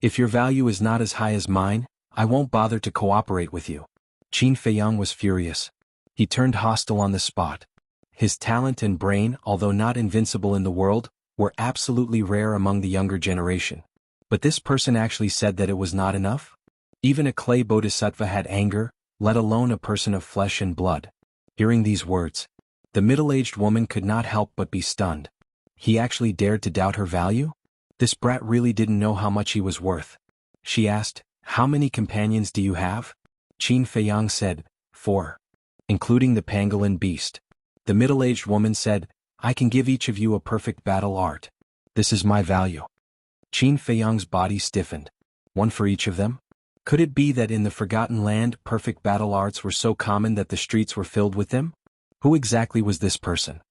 If your value is not as high as mine, I won't bother to cooperate with you. Qin Feiyang was furious. He turned hostile on the spot. His talent and brain, although not invincible in the world, were absolutely rare among the younger generation. But this person actually said that it was not enough? Even a clay bodhisattva had anger, let alone a person of flesh and blood. Hearing these words, the middle-aged woman could not help but be stunned. He actually dared to doubt her value? This brat really didn't know how much he was worth. She asked, how many companions do you have? Qin Feiyang said, 4. Including the pangolin beast. The middle-aged woman said, I can give each of you a perfect battle art. This is my value. Qin Feiyang's body stiffened. One for each of them? Could it be that in the Forgotten Land perfect battle arts were so common that the streets were filled with them? Who exactly was this person?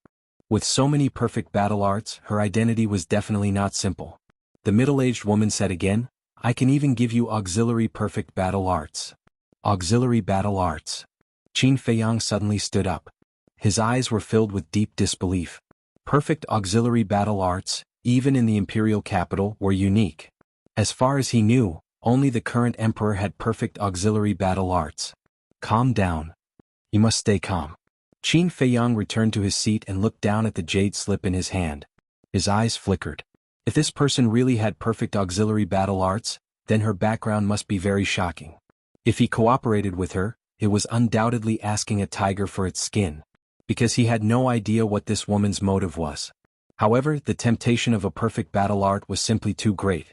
With so many perfect battle arts, her identity was definitely not simple. The middle-aged woman said again, I can even give you auxiliary perfect battle arts. Auxiliary battle arts. Qin Feiyang suddenly stood up. His eyes were filled with deep disbelief. Perfect auxiliary battle arts, even in the imperial capital, were unique. As far as he knew, only the current emperor had perfect auxiliary battle arts. Calm down. You must stay calm. Qin Feiyang returned to his seat and looked down at the jade slip in his hand. His eyes flickered. If this person really had perfect auxiliary battle arts, then her background must be very shocking. If he cooperated with her, it was undoubtedly asking a tiger for its skin, because he had no idea what this woman's motive was. However, the temptation of a perfect battle art was simply too great.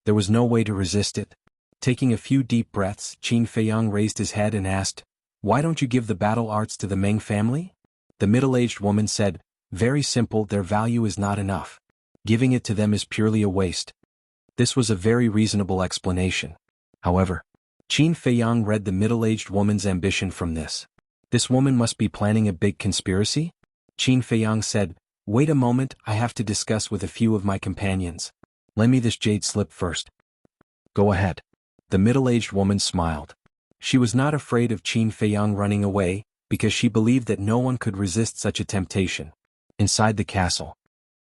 There was no way to resist it. Taking a few deep breaths, Qin Feiyang raised his head and asked, Why don't you give the battle arts to the Meng family? The middle-aged woman said, Very simple, their value is not enough. Giving it to them is purely a waste. This was a very reasonable explanation. However, Qin Feiyang read the middle-aged woman's ambition from this. This woman must be planning a big conspiracy? Qin Feiyang said, Wait a moment, I have to discuss with a few of my companions. Lend me this jade slip first. Go ahead. The middle-aged woman smiled. She was not afraid of Qin Feiyang running away, because she believed that no one could resist such a temptation. Inside the castle.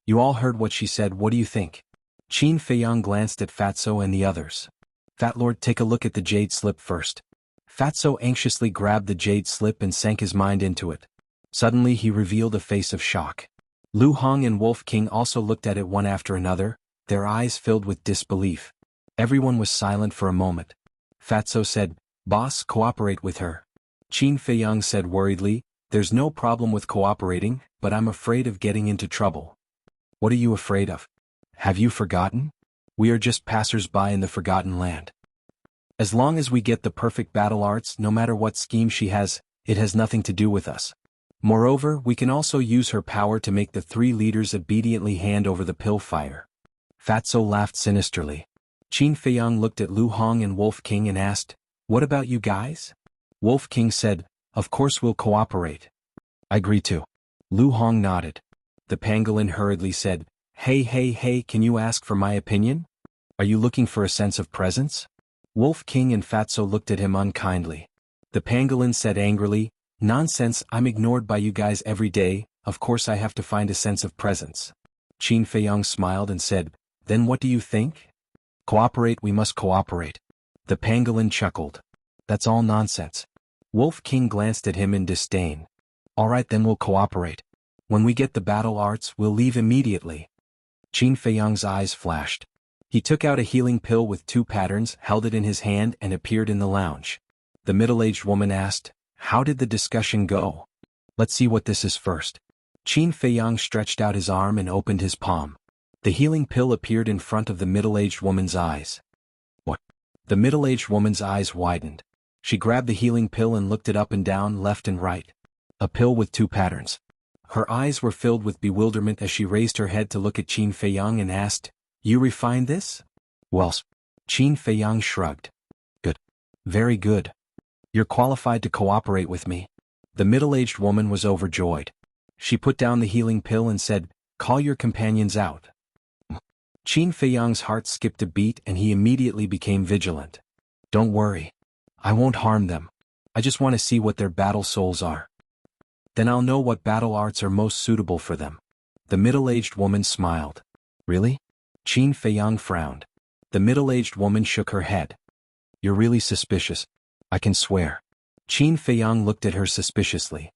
You all heard what she said, what do you think? Qin Feiyang glanced at Fatso and the others. Fat Lord, take a look at the jade slip first. Fatso anxiously grabbed the jade slip and sank his mind into it. Suddenly he revealed a face of shock. Lu Hong and Wolf King also looked at it one after another, their eyes filled with disbelief. Everyone was silent for a moment. Fatso said, Boss, cooperate with her. Qin Feiyang said worriedly, There's no problem with cooperating, but I'm afraid of getting into trouble. What are you afraid of? Have you forgotten? We are just passers-by in the Forgotten Land. As long as we get the perfect battle arts, no matter what scheme she has, it has nothing to do with us. Moreover, we can also use her power to make the three leaders obediently hand over the pill fire. Fatso laughed sinisterly. Qin Feiyang looked at Lu Hong and Wolf King and asked, What about you guys? Wolf King said, Of course we'll cooperate. I agree too. Lu Hong nodded. The pangolin hurriedly said, Hey, can you ask for my opinion? Are you looking for a sense of presence? Wolf King and Fatso looked at him unkindly. The pangolin said angrily, Nonsense, I'm ignored by you guys every day, of course I have to find a sense of presence. Qin Feiyang smiled and said, Then what do you think? Cooperate, we must cooperate. The pangolin chuckled. That's all nonsense. Wolf King glanced at him in disdain. Alright, then we'll cooperate. When we get the battle arts, we'll leave immediately. Qin Feiyang's eyes flashed. He took out a healing pill with 2 patterns, held it in his hand and appeared in the lounge. The middle-aged woman asked, How did the discussion go? Let's see what this is first. Qin Feiyang stretched out his arm and opened his palm. The healing pill appeared in front of the middle-aged woman's eyes. What? The middle-aged woman's eyes widened. She grabbed the healing pill and looked it up and down, left and right. A pill with 2 patterns. Her eyes were filled with bewilderment as she raised her head to look at Qin Feiyang and asked, You refined this? Well, Qin Feiyang shrugged. Good. Very good. You're qualified to cooperate with me. The middle-aged woman was overjoyed. She put down the healing pill and said, Call your companions out. Qin Feiyang's heart skipped a beat and he immediately became vigilant. Don't worry. I won't harm them. I just want to see what their battle souls are. Then I'll know what battle arts are most suitable for them. The middle-aged woman smiled. Really? Qin Feiyang frowned. The middle-aged woman shook her head. You're really suspicious. I can swear. Qin Feiyang looked at her suspiciously.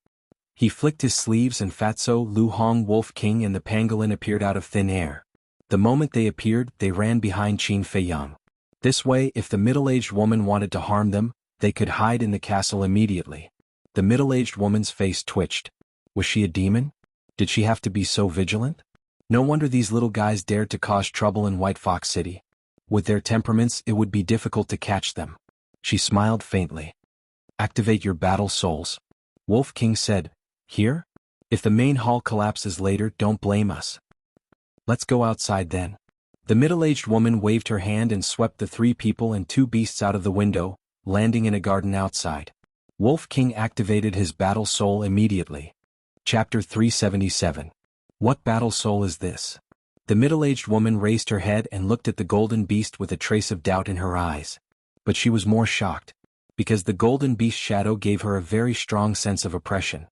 He flicked his sleeves and Fatso, Lu Hong, Wolf King and the pangolin appeared out of thin air. The moment they appeared, they ran behind Qin Feiyang. This way, if the middle-aged woman wanted to harm them, they could hide in the castle immediately. The middle-aged woman's face twitched. Was she a demon? Did she have to be so vigilant? No wonder these little guys dared to cause trouble in White Fox City. With their temperaments, it would be difficult to catch them. She smiled faintly. Activate your battle souls. Wolf King said, Here? If the main hall collapses later, don't blame us. Let's go outside then. The middle-aged woman waved her hand and swept the 3 people and 2 beasts out of the window, landing in a garden outside. Wolf King activated his battle soul immediately. Chapter 377. What battle soul is this? The middle-aged woman raised her head and looked at the golden beast with a trace of doubt in her eyes. But she was more shocked, because the golden beast's shadow gave her a very strong sense of oppression.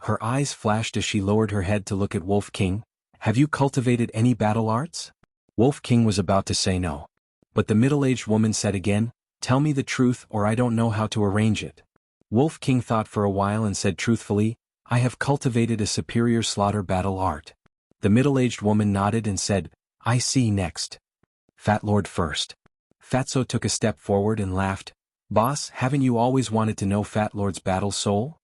Her eyes flashed as she lowered her head to look at Wolf King. Have you cultivated any battle arts? Wolf King was about to say no. But the middle-aged woman said again, tell me the truth or I don't know how to arrange it. Wolf King thought for a while and said truthfully, I have cultivated a superior slaughter battle art. The middle-aged woman nodded and said, I see next. Fat Lord first. Fatso took a step forward and laughed. Boss, haven't you always wanted to know Fat Lord's battle soul?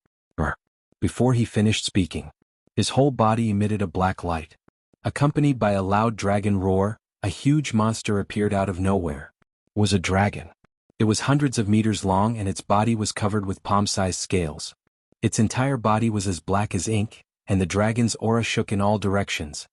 Before he finished speaking, his whole body emitted a black light. Accompanied by a loud dragon roar, a huge monster appeared out of nowhere. It was a dragon. It was hundreds of meters long and its body was covered with palm-sized scales. Its entire body was as black as ink, and the dragon's aura shook in all directions.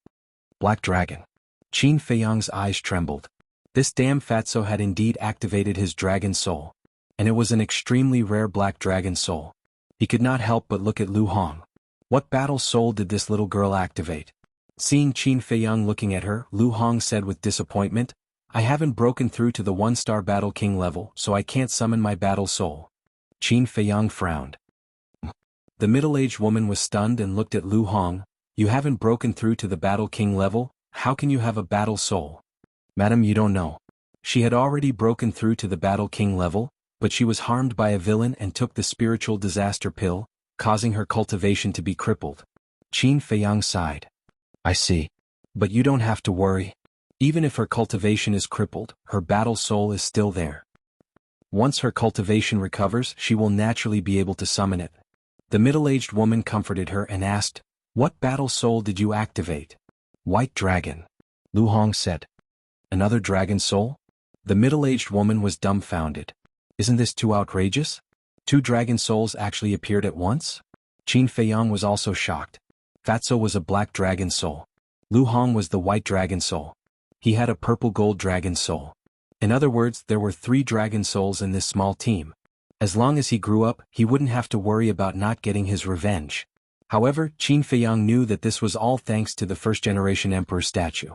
Black Dragon. Qin Feiyang's eyes trembled. This damn fatso had indeed activated his dragon soul. And it was an extremely rare black dragon soul. He could not help but look at Lu Hong. What battle soul did this little girl activate? Seeing Qin Feiyang looking at her, Lu Hong said with disappointment, I haven't broken through to the 1-star Battle King level, so I can't summon my battle soul. Qin Feiyang frowned. The middle-aged woman was stunned and looked at Lu Hong. You haven't broken through to the Battle King level? How can you have a battle soul? Madam, you don't know. She had already broken through to the Battle King level, but she was harmed by a villain and took the spiritual disaster pill, causing her cultivation to be crippled. Qin Feiyang sighed. I see. But you don't have to worry. Even if her cultivation is crippled, her battle soul is still there. Once her cultivation recovers, she will naturally be able to summon it. The middle-aged woman comforted her and asked, What battle soul did you activate? White Dragon. Lu Hong said. Another dragon soul? The middle-aged woman was dumbfounded. Isn't this too outrageous? 2 dragon souls actually appeared at once? Qin Feiyang was also shocked. Fatso was a black dragon soul. Lu Hong was the white dragon soul. He had a purple gold dragon soul. In other words, there were 3 dragon souls in this small team. As long as he grew up, he wouldn't have to worry about not getting his revenge. However, Qin Feiyang knew that this was all thanks to the first-generation emperor statue.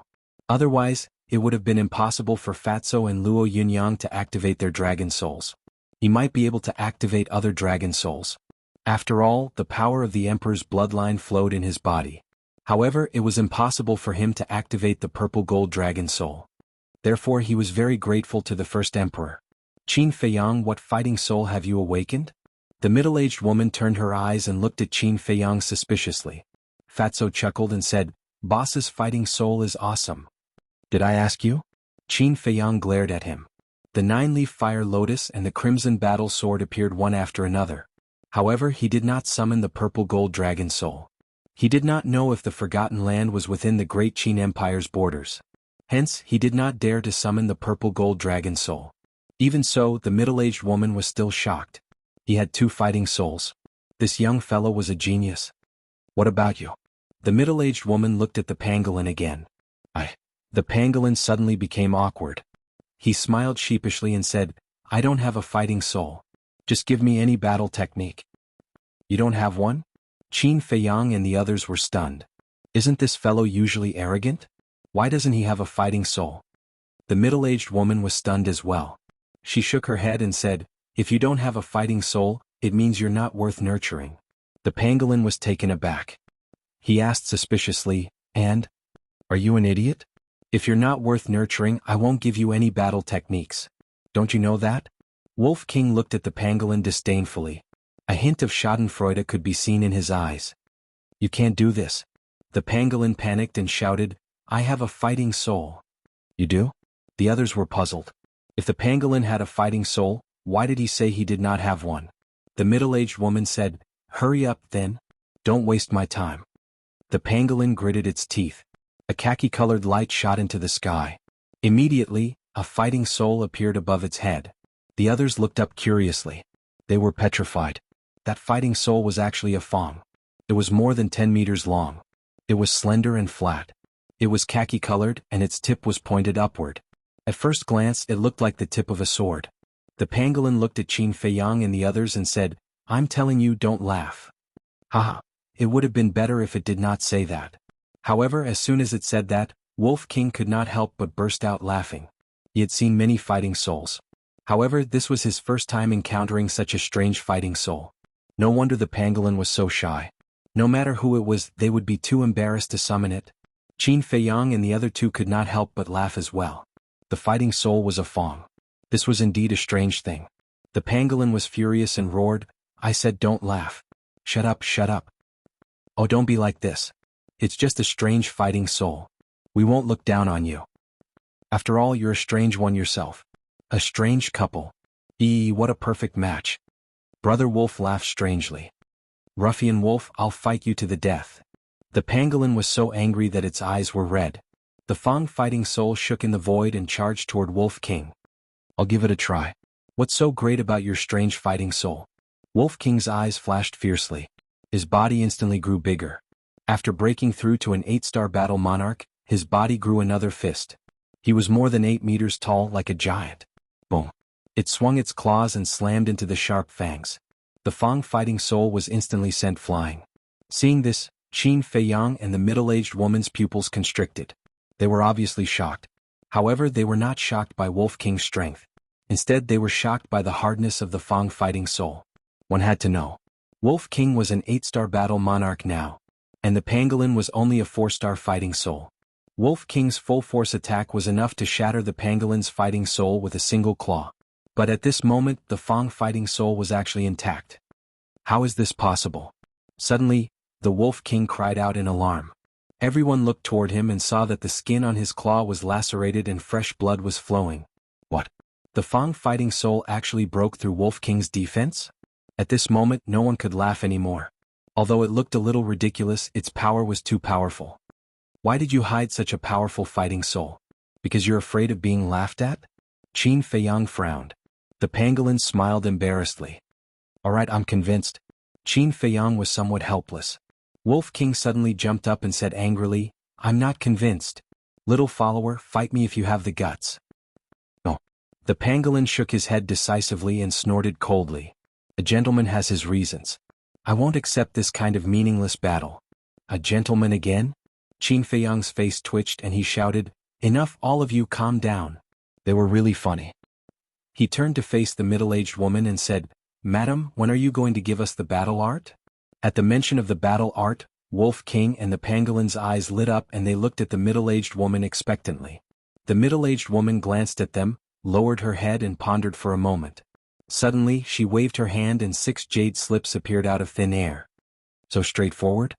Otherwise, it would have been impossible for Fatso and Luo Yunyang to activate their dragon souls. He might be able to activate other dragon souls. After all, the power of the emperor's bloodline flowed in his body. However, it was impossible for him to activate the purple gold dragon soul. Therefore he was very grateful to the first emperor. Qin Feiyang, what fighting soul have you awakened? The middle-aged woman turned her eyes and looked at Qin Feiyang suspiciously. Fatso chuckled and said, Boss's fighting soul is awesome. Did I ask you? Qin Feiyang glared at him. The 9-leaf fire lotus and the crimson battle sword appeared one after another. However, he did not summon the purple gold dragon soul. He did not know if the Forgotten Land was within the Great Qin Empire's borders. Hence, he did not dare to summon the purple gold dragon soul. Even so, the middle-aged woman was still shocked. He had 2 fighting souls. This young fellow was a genius. What about you? The middle-aged woman looked at the pangolin again. The pangolin suddenly became awkward. He smiled sheepishly and said, I don't have a fighting soul. Just give me any battle technique. You don't have one? Qin Feiyang and the others were stunned. Isn't this fellow usually arrogant? Why doesn't he have a fighting soul? The middle-aged woman was stunned as well. She shook her head and said, If you don't have a fighting soul, it means you're not worth nurturing. The pangolin was taken aback. He asked suspiciously, And? Are you an idiot? If you're not worth nurturing, I won't give you any battle techniques. Don't you know that? Wolf King looked at the pangolin disdainfully. A hint of schadenfreude could be seen in his eyes. You can't do this. The pangolin panicked and shouted, I have a fighting soul. You do? The others were puzzled. If the pangolin had a fighting soul, why did he say he did not have one? The middle-aged woman said, Hurry up, then. Don't waste my time. The pangolin gritted its teeth. A khaki-colored light shot into the sky. Immediately, a fighting soul appeared above its head. The others looked up curiously. They were petrified. That fighting soul was actually a Fong. It was more than 10 meters long. It was slender and flat. It was khaki-colored and its tip was pointed upward. At first glance it looked like the tip of a sword. The pangolin looked at Qin Feiyang and the others and said, "I'm telling you, don't laugh." Haha. It would have been better if it did not say that. However, as soon as it said that, Wolf King could not help but burst out laughing. He had seen many fighting souls. However, this was his first time encountering such a strange fighting soul. No wonder the pangolin was so shy. No matter who it was, they would be too embarrassed to summon it. Qin Feiyang and the other two could not help but laugh as well. The fighting soul was a Fong. This was indeed a strange thing. The pangolin was furious and roared, "I said don't laugh. Shut up, shut up. Oh, don't be like this. It's just a strange fighting soul. We won't look down on you. After all, you're a strange one yourself. A strange couple. What a perfect match." Brother Wolf laughed strangely. "Ruffian Wolf, I'll fight you to the death." The pangolin was so angry that its eyes were red. The Fong fighting soul shook in the void and charged toward Wolf King. "I'll give it a try. What's so great about your strange fighting soul?" Wolf King's eyes flashed fiercely. His body instantly grew bigger. After breaking through to an 8-star battle monarch, his body grew another fist. He was more than 8 meters tall, like a giant. Boom. It swung its claws and slammed into the sharp fangs. The Fong fighting soul was instantly sent flying. Seeing this, Qin Feiyang and the middle-aged woman's pupils constricted. They were obviously shocked. However, they were not shocked by Wolf King's strength. Instead, they were shocked by the hardness of the Fong fighting soul. One had to know. Wolf King was an 8-star battle monarch now, and the pangolin was only a 4-star fighting soul. Wolf King's full-force attack was enough to shatter the pangolin's fighting soul with a single claw. But at this moment, the Fong fighting soul was actually intact. How is this possible? Suddenly, the Wolf King cried out in alarm. Everyone looked toward him and saw that the skin on his claw was lacerated and fresh blood was flowing. What? The Fong fighting soul actually broke through Wolf King's defense? At this moment, no one could laugh anymore. Although it looked a little ridiculous, its power was too powerful. Why did you hide such a powerful fighting soul? Because you're afraid of being laughed at? Qin Feiyang frowned. The pangolin smiled embarrassedly. Alright, I'm convinced. Qin Feiyang was somewhat helpless. Wolf King suddenly jumped up and said angrily, "I'm not convinced. Little follower, fight me if you have the guts." No. The pangolin shook his head decisively and snorted coldly. "A gentleman has his reasons. I won't accept this kind of meaningless battle." "A gentleman again?" Qin Feiyang's face twitched and he shouted, "Enough, all of you, calm down." They were really funny. He turned to face the middle-aged woman and said, "Madam, when are you going to give us the battle art?" At the mention of the battle art, Wolf King and the pangolin's eyes lit up and they looked at the middle-aged woman expectantly. The middle-aged woman glanced at them, lowered her head and pondered for a moment. Suddenly, she waved her hand and 6 jade slips appeared out of thin air. So straightforward?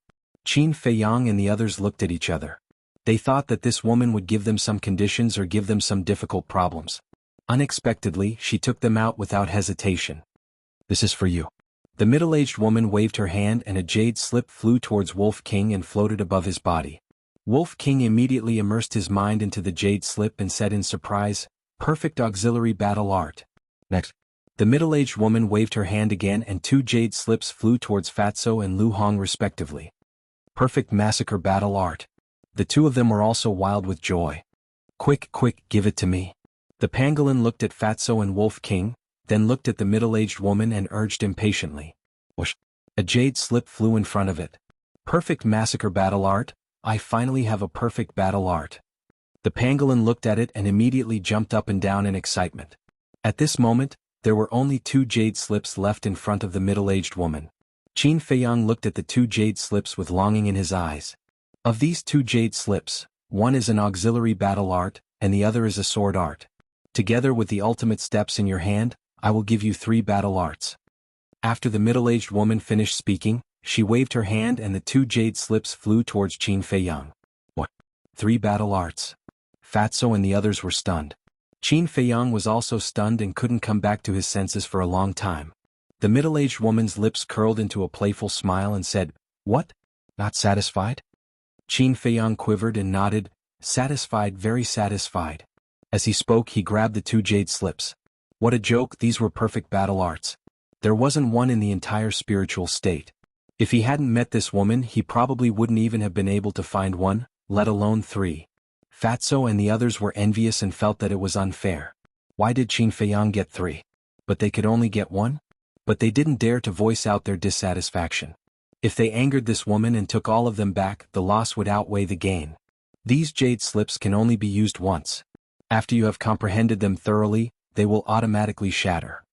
Qin Feiyang and the others looked at each other. They thought that this woman would give them some conditions or give them some difficult problems. Unexpectedly, she took them out without hesitation. "This is for you." The middle-aged woman waved her hand and a jade slip flew towards Wolf King and floated above his body. Wolf King immediately immersed his mind into the jade slip and said in surprise, "Perfect auxiliary battle art." Next. The middle-aged woman waved her hand again and 2 jade slips flew towards Fatso and Lu Hong respectively. Perfect massacre battle art. The two of them were also wild with joy. Quick, quick, give it to me." The pangolin looked at Fatso and Wolf King, then looked at the middle-aged woman and urged impatiently. Whoosh! A jade slip flew in front of it. "Perfect massacre battle art? I finally have a perfect battle art." The pangolin looked at it and immediately jumped up and down in excitement. At this moment, there were only 2 jade slips left in front of the middle-aged woman. Qin Feiyang looked at the 2 jade slips with longing in his eyes. Of these 2 jade slips, one is an auxiliary battle art, and the other is a sword art. Together with the ultimate steps in your hand, I will give you 3 battle arts. After the middle-aged woman finished speaking, she waved her hand and the 2 jade slips flew towards Qin Feiyang. What? 3 battle arts? Fatso and the others were stunned. Qin Feiyang was also stunned and couldn't come back to his senses for a long time. The middle-aged woman's lips curled into a playful smile and said, "What? Not satisfied?" Qin Feiyang quivered and nodded, "Satisfied, very satisfied." As he spoke, he grabbed the 2 jade slips. What a joke, these were perfect battle arts. There wasn't one in the entire spiritual state. If he hadn't met this woman, he probably wouldn't even have been able to find one, let alone 3. Fatso and the others were envious and felt that it was unfair. Why did Qin Feiyang get 3? But they could only get 1? But they didn't dare to voice out their dissatisfaction. If they angered this woman and took all of them back, the loss would outweigh the gain. These jade slips can only be used once. After you have comprehended them thoroughly, they will automatically shatter.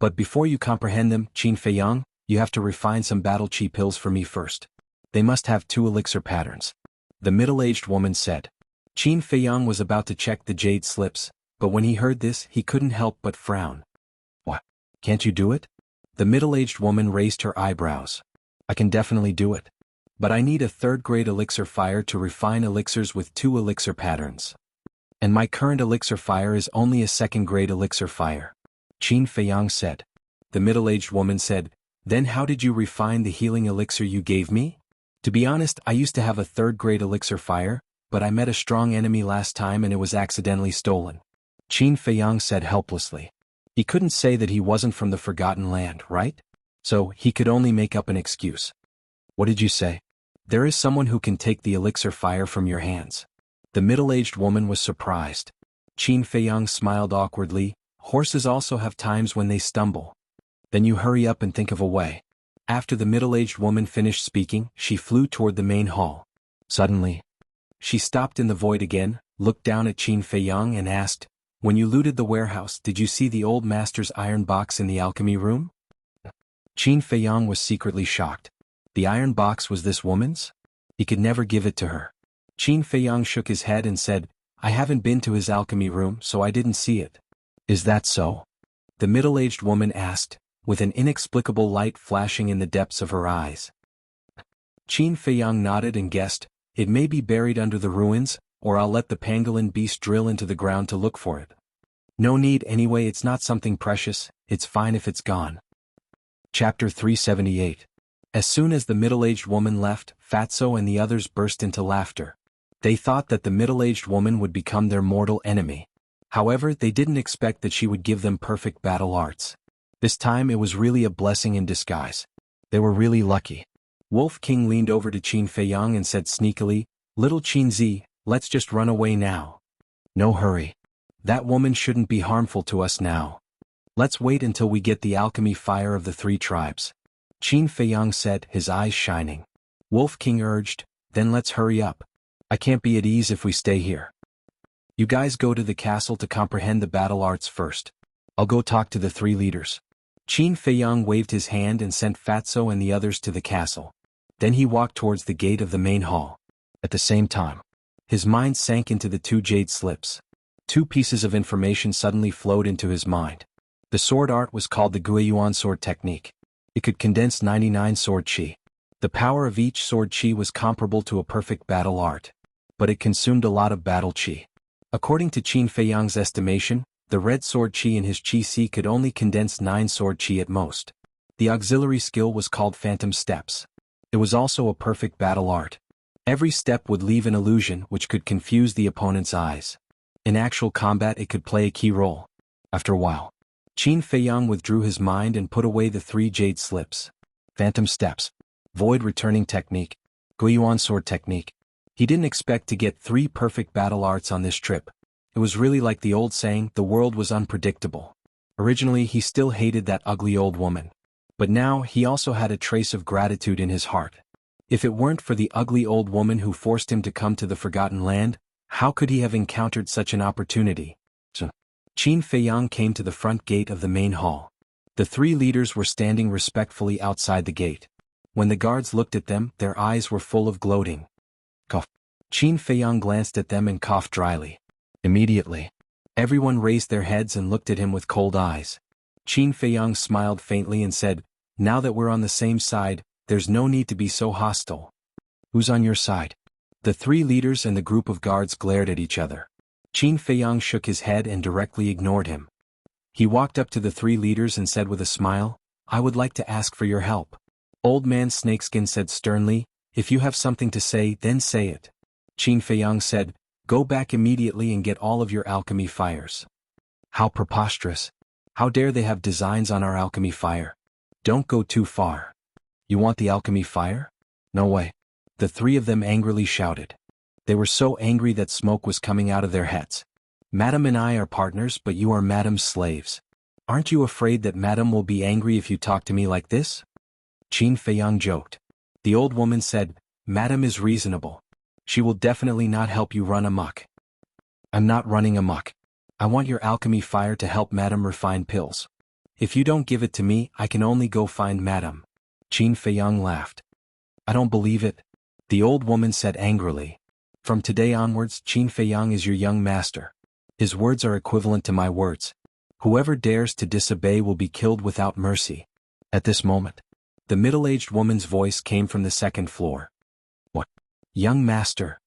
But before you comprehend them, Qin Feiyang, you have to refine some battle chi pills for me first. They must have 2 elixir patterns. The middle-aged woman said. Qin Feiyang was about to check the jade slips, but when he heard this, he couldn't help but frown. What? Can't you do it? The middle-aged woman raised her eyebrows. I can definitely do it. But I need a 3rd-grade elixir fire to refine elixirs with 2 elixir patterns. And my current elixir fire is only a 2nd-grade elixir fire. Qin Feiyang said. The middle-aged woman said, then how did you refine the healing elixir you gave me? To be honest, I used to have a 3rd-grade elixir fire, but I met a strong enemy last time and it was accidentally stolen. Qin Feiyang said helplessly. He couldn't say that he wasn't from the Forgotten Land, right? So, he could only make up an excuse. What did you say? There is someone who can take the elixir fire from your hands. The middle-aged woman was surprised. Qin Feiyang smiled awkwardly. Horses also have times when they stumble. Then you hurry up and think of a way. After the middle-aged woman finished speaking, she flew toward the main hall. Suddenly, she stopped in the void again, looked down at Qin Feiyang and asked, when you looted the warehouse, did you see the old master's iron box in the alchemy room? Qin Feiyang was secretly shocked. The iron box was this woman's? He could never give it to her. Qin Feiyang shook his head and said, I haven't been to his alchemy room, so I didn't see it. Is that so? The middle-aged woman asked, with an inexplicable light flashing in the depths of her eyes. Qin Feiyang nodded and guessed, it may be buried under the ruins, or I'll let the pangolin beast drill into the ground to look for it. No need anyway, it's not something precious, it's fine if it's gone. Chapter 378. As soon as the middle-aged woman left, Fatso and the others burst into laughter. They thought that the middle-aged woman would become their mortal enemy. However, they didn't expect that she would give them perfect battle arts. This time it was really a blessing in disguise. They were really lucky. Wolf King leaned over to Qin Feiyang and said sneakily, Little Qin Zi, let's just run away now. No hurry. That woman shouldn't be harmful to us now. Let's wait until we get the alchemy fire of the 3 tribes. Qin Feiyang said, his eyes shining. Wolf King urged, then let's hurry up. I can't be at ease if we stay here. You guys go to the castle to comprehend the battle arts first. I'll go talk to the 3 leaders. Qin Feiyang waved his hand and sent Fatso and the others to the castle. Then he walked towards the gate of the main hall. At the same time, his mind sank into the 2 jade slips. 2 pieces of information suddenly flowed into his mind. The sword art was called the Guiyuan sword technique. It could condense 99 sword chi. The power of each sword chi was comparable to a perfect battle art. But it consumed a lot of battle chi. According to Qin Feiyang's estimation, the red sword chi in his chi si could only condense 9 sword chi at most. The auxiliary skill was called Phantom Steps. It was also a perfect battle art. Every step would leave an illusion which could confuse the opponent's eyes. In actual combat it could play a key role. After a while, Qin Feiyang withdrew his mind and put away the 3 jade slips. Phantom Steps, Void Returning Technique, Guiyuan Sword Technique. He didn't expect to get 3 perfect battle arts on this trip. It was really like the old saying, the world was unpredictable. Originally he still hated that ugly old woman. But now he also had a trace of gratitude in his heart. If it weren't for the ugly old woman who forced him to come to the Forgotten Land, how could he have encountered such an opportunity? Qin Feiyang came to the front gate of the main hall. The 3 leaders were standing respectfully outside the gate. When the guards looked at them, their eyes were full of gloating. Cough. Qin Feiyang glanced at them and coughed dryly. Immediately, everyone raised their heads and looked at him with cold eyes. Qin Feiyang smiled faintly and said, now that we're on the same side, there's no need to be so hostile. Who's on your side? The 3 leaders and the group of guards glared at each other. Qin Feiyang shook his head and directly ignored him. He walked up to the 3 leaders and said with a smile, I would like to ask for your help. Old Man Snakeskin said sternly, if you have something to say, then say it. Qin Feiyang said, go back immediately and get all of your alchemy fires. How preposterous. How dare they have designs on our alchemy fire? Don't go too far. You want the alchemy fire? No way. The three of them angrily shouted. They were so angry that smoke was coming out of their heads. Madam and I are partners, but you are Madam's slaves. Aren't you afraid that Madam will be angry if you talk to me like this? Qin Feiyang joked. The old woman said, Madam is reasonable. She will definitely not help you run amok. I'm not running amok. I want your alchemy fire to help Madam refine pills. If you don't give it to me, I can only go find Madam. Qin Feiyang laughed. I don't believe it. The old woman said angrily. From today onwards, Qin Feiyang is your young master. His words are equivalent to my words. Whoever dares to disobey will be killed without mercy. At this moment, the middle-aged woman's voice came from the second floor. What? Young master?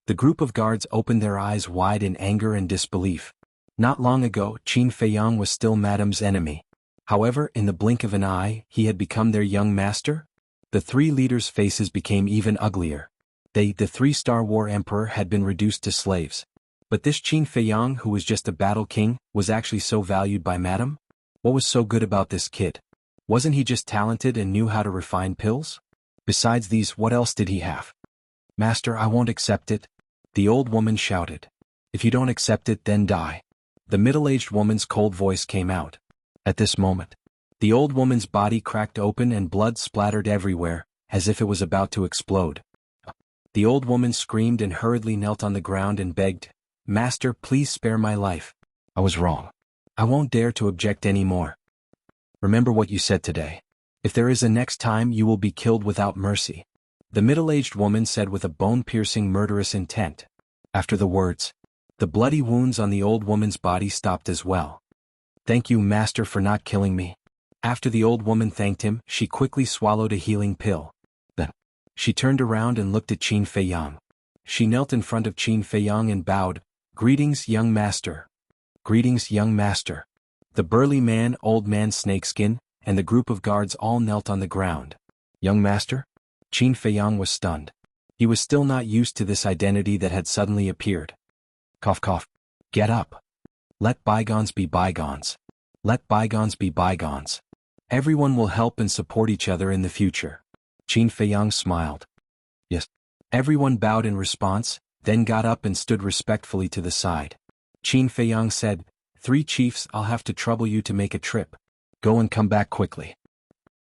The group of guards opened their eyes wide in anger and disbelief. Not long ago, Qin Feiyang was still Madam's enemy. However, in the blink of an eye, he had become their young master? The three leaders' faces became even uglier. They, the three-star war emperor, had been reduced to slaves. But this Qin Feiyang, who was just a battle king, was actually so valued by Madam? What was so good about this kid? Wasn't he just talented and knew how to refine pills? Besides these, what else did he have? Master, I won't accept it. The old woman shouted. If you don't accept it, then die. The middle-aged woman's cold voice came out. At this moment, the old woman's body cracked open and blood splattered everywhere, as if it was about to explode. The old woman screamed and hurriedly knelt on the ground and begged, Master, please spare my life. I was wrong. I won't dare to object any more. Remember what you said today. If there is a next time, you will be killed without mercy. The middle-aged woman said with a bone-piercing murderous intent. After the words, the bloody wounds on the old woman's body stopped as well. Thank you, Master, for not killing me. After the old woman thanked him, she quickly swallowed a healing pill. Then, she turned around and looked at Qin Feiyang. She knelt in front of Qin Feiyang and bowed, Greetings, young master. Greetings, young master. The burly man, old man Snakeskin, and the group of guards all knelt on the ground. Young master? Qin Feiyang was stunned. He was still not used to this identity that had suddenly appeared. Cough cough. Get up. Let bygones be bygones. Let bygones be bygones. Everyone will help and support each other in the future. Qin Feiyang smiled. Yes. Everyone bowed in response, then got up and stood respectfully to the side. Qin Feiyang said, 3 chiefs, I'll have to trouble you to make a trip. Go and come back quickly.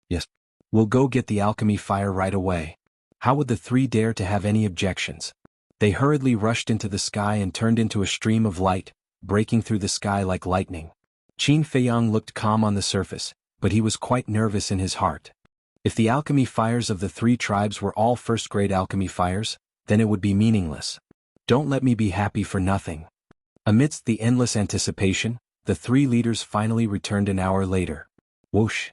Yes. We'll go get the alchemy fire right away. How would the 3 dare to have any objections? They hurriedly rushed into the sky and turned into a stream of light, breaking through the sky like lightning. Qin Feiyang looked calm on the surface, but he was quite nervous in his heart. If the alchemy fires of the 3 tribes were all first-grade alchemy fires, then it would be meaningless. Don't let me be happy for nothing. Amidst the endless anticipation, the 3 leaders finally returned an hour later. Whoosh!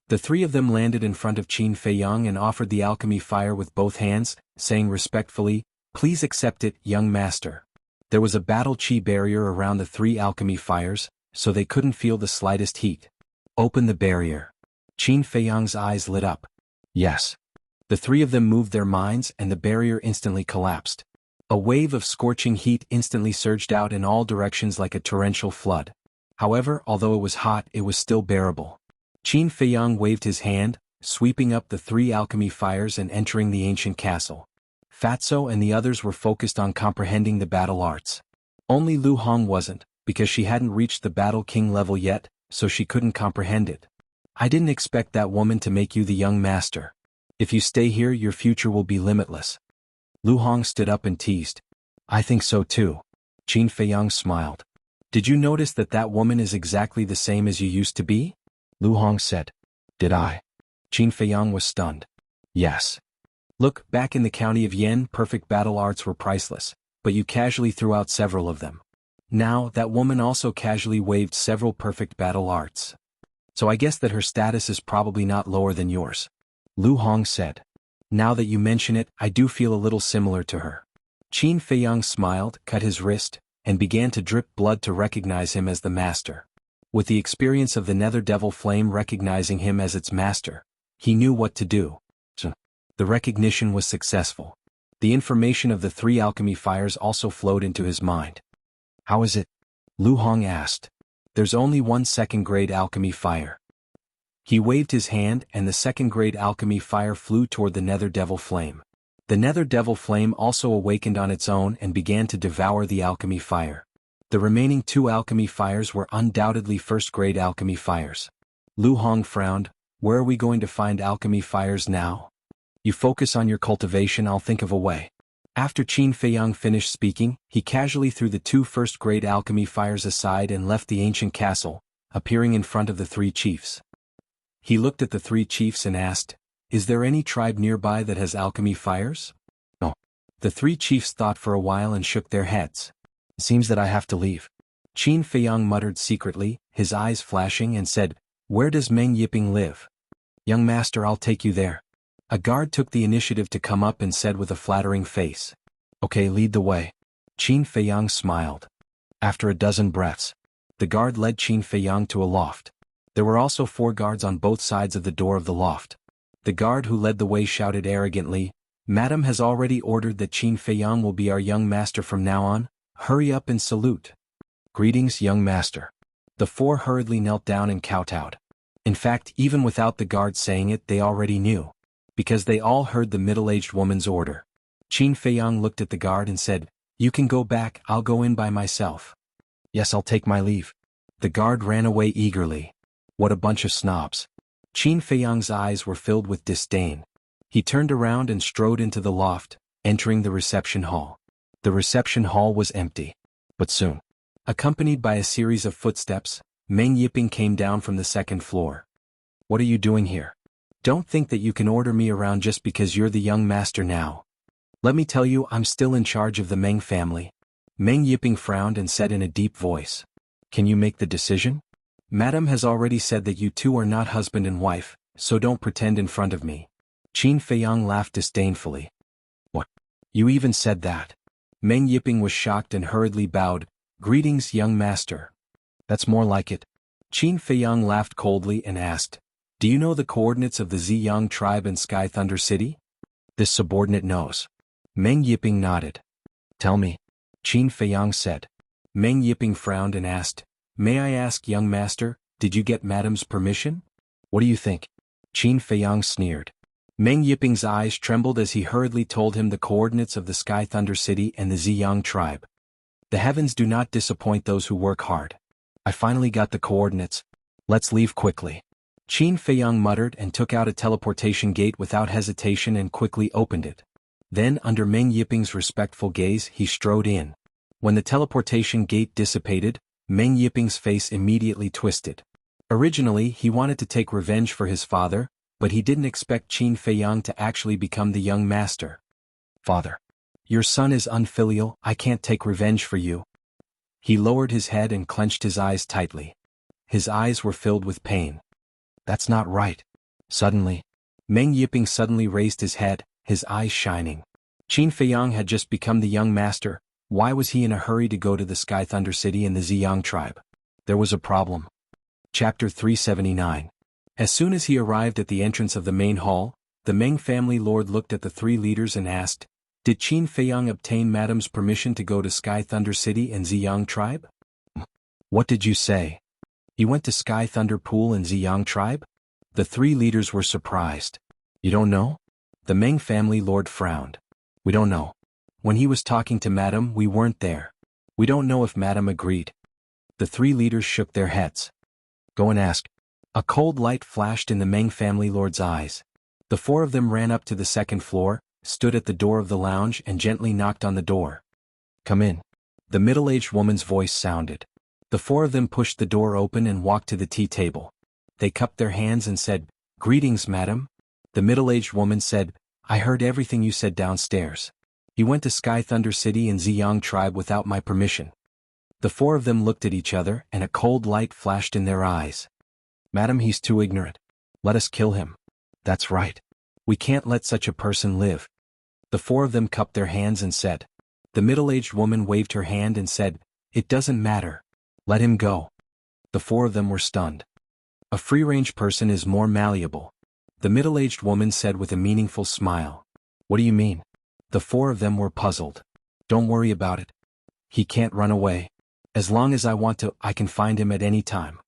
The 3 of them landed in front of Qin Feiyang and offered the alchemy fire with both hands, saying respectfully, Please accept it, young master. There was a battle chi barrier around the 3 alchemy fires, so they couldn't feel the slightest heat. Open the barrier. Qin Feiyang's eyes lit up. Yes. The 3 of them moved their minds and the barrier instantly collapsed. A wave of scorching heat instantly surged out in all directions like a torrential flood. However, although it was hot, it was still bearable. Qin Feiyang waved his hand, sweeping up the 3 alchemy fires and entering the ancient castle. Fatso and the others were focused on comprehending the battle arts. Only Lu Hong wasn't, because she hadn't reached the battle king level yet, so she couldn't comprehend it. I didn't expect that woman to make you the young master. If you stay here, your future will be limitless. Lu Hong stood up and teased. I think so too. Qin Feiyang smiled. Did you notice that that woman is exactly the same as you used to be? Lu Hong said. Did I? Qin Feiyang was stunned. Yes. Look, back in the county of Yen, perfect battle arts were priceless, but you casually threw out several of them. Now, that woman also casually waved several perfect battle arts. So I guess that her status is probably not lower than yours. Lu Hong said. Now that you mention it, I do feel a little similar to her. Qin Feiyang smiled, cut his wrist, and began to drip blood to recognize him as the master. With the experience of the Nether Devil Flame recognizing him as its master, he knew what to do. So, the recognition was successful. The information of the 3 alchemy fires also flowed into his mind. How is it? Lu Hong asked. There's only 1 second-grade alchemy fire. He waved his hand and the second-grade alchemy fire flew toward the nether devil flame. The nether devil flame also awakened on its own and began to devour the alchemy fire. The remaining 2 alchemy fires were undoubtedly first-grade alchemy fires. Lu Hong frowned. Where are we going to find alchemy fires now? You focus on your cultivation, I'll think of a way. After Qin Feiyang finished speaking, he casually threw the 2 first-grade alchemy fires aside and left the ancient castle, appearing in front of the 3 chiefs. He looked at the 3 chiefs and asked, "Is there any tribe nearby that has alchemy fires?" No. The 3 chiefs thought for a while and shook their heads. "Seems that I have to leave." Qin Feiyang muttered secretly, his eyes flashing, and said, "Where does Meng Yiping live?" "Young master, I'll take you there." A guard took the initiative to come up and said with a flattering face, "Okay, lead the way." Qin Feiyang smiled. After a dozen breaths, the guard led Qin Feiyang to a loft. There were also 4 guards on both sides of the door of the loft. The guard who led the way shouted arrogantly, "Madam has already ordered that Qin Feiyang will be our young master from now on. Hurry up and salute." "Greetings, young master." The 4 hurriedly knelt down and kowtowed. In fact, even without the guard saying it, they already knew, because they all heard the middle-aged woman's order. Qin Feiyang looked at the guard and said, "You can go back, I'll go in by myself." "Yes, I'll take my leave." The guard ran away eagerly. What a bunch of snobs. Qin Feiyang's eyes were filled with disdain. He turned around and strode into the loft, entering the reception hall. The reception hall was empty. But soon, accompanied by a series of footsteps, Meng Yiping came down from the 2nd floor. "What are you doing here? Don't think that you can order me around just because you're the young master now. Let me tell you, I'm still in charge of the Meng family." Meng Yiping frowned and said in a deep voice, "Can you make the decision? Madam has already said that you 2 are not husband and wife, so don't pretend in front of me." Qin Feiyang laughed disdainfully. "What? You even said that?" Meng Yiping was shocked and hurriedly bowed. "Greetings, young master." "That's more like it." Qin Feiyang laughed coldly and asked, "Do you know the coordinates of the Ziyang tribe and Sky Thunder City?" This subordinate knows. Meng Yiping nodded. "Tell me." Qin Feiyang said. Meng Yiping frowned and asked, "May I ask, young master, did you get madam's permission?" "What do you think?" Qin Feiyang sneered. Meng Yiping's eyes trembled as he hurriedly told him the coordinates of the Sky Thunder City and the Ziyang tribe. "The heavens do not disappoint those who work hard. I finally got the coordinates. Let's leave quickly." Qin Feiyang muttered and took out a teleportation gate without hesitation and quickly opened it. Then, under Meng Yiping's respectful gaze, he strode in. When the teleportation gate dissipated, Meng Yiping's face immediately twisted. Originally, he wanted to take revenge for his father, but he didn't expect Qin Feiyang to actually become the young master. "Father, your son is unfilial, I can't take revenge for you." He lowered his head and clenched his eyes tightly. His eyes were filled with pain. "That's not right." Suddenly, Meng Yiping suddenly raised his head, his eyes shining. Qin Feiyang had just become the young master. Why was he in a hurry to go to the Sky Thunder City and the Ziyang tribe? There was a problem. Chapter 379. As soon as he arrived at the entrance of the main hall, the Meng family lord looked at the 3 leaders and asked, "Did Qin Feiyang obtain madam's permission to go to Sky Thunder City and Ziyang tribe?" "What did you say? He went to Sky Thunder Pool and Ziyang tribe?" The 3 leaders were surprised. "You don't know?" The Meng family lord frowned. "We don't know. When he was talking to madam, we weren't there. We don't know if madam agreed." The 3 leaders shook their heads. "Go and ask." A cold light flashed in the Meng family lord's eyes. The 4 of them ran up to the 2nd floor, stood at the door of the lounge and gently knocked on the door. "Come in." The middle-aged woman's voice sounded. The 4 of them pushed the door open and walked to the tea table. They cupped their hands and said, "Greetings, madam." The middle-aged woman said, "I heard everything you said downstairs. He went to Sky Thunder City and Ziyang tribe without my permission." The 4 of them looked at each other and a cold light flashed in their eyes. "Madam, he's too ignorant. Let us kill him." "That's right. We can't let such a person live." The 4 of them cupped their hands and said. The middle-aged woman waved her hand and said, "It doesn't matter. Let him go." The 4 of them were stunned. "A free-range person is more malleable," the middle-aged woman said with a meaningful smile. "What do you mean?" The 4 of them were puzzled. "Don't worry about it. He can't run away. As long as I want to, I can find him at any time.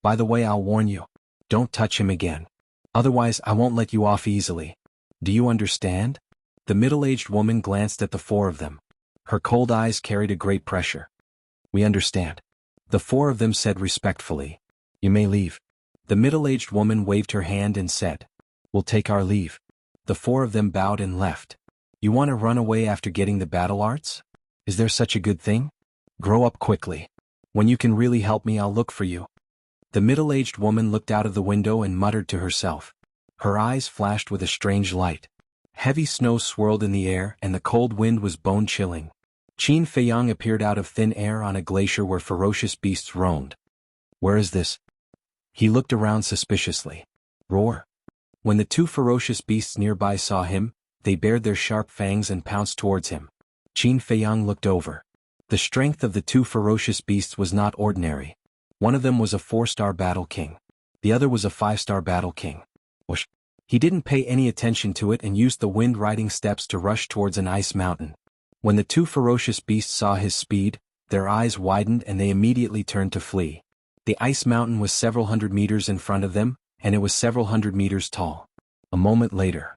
By the way, I'll warn you. Don't touch him again. Otherwise I won't let you off easily. Do you understand? The middle-aged woman glanced at the four of them. Her cold eyes carried a great pressure. We understand. The four of them said respectfully. You may leave. The middle-aged woman waved her hand and said, We'll take our leave. The four of them bowed and left. You want to run away after getting the battle arts? Is there such a good thing? Grow up quickly. When you can really help me, I'll look for you. The middle-aged woman looked out of the window and muttered to herself. Her eyes flashed with a strange light. Heavy snow swirled in the air and the cold wind was bone-chilling. Qin Feiyang appeared out of thin air on a glacier where ferocious beasts roamed. Where is this? He looked around suspiciously. Roar. When the two ferocious beasts nearby saw him, they bared their sharp fangs and pounced towards him. Qin Feiyang looked over. The strength of the two ferocious beasts was not ordinary. One of them was a 4-star battle king. The other was a 5-star battle king. Whoosh. He didn't pay any attention to it and used the wind-riding steps to rush towards an ice mountain. When the two ferocious beasts saw his speed, their eyes widened and they immediately turned to flee. The ice mountain was several hundred meters in front of them, and it was several hundred meters tall. A moment later,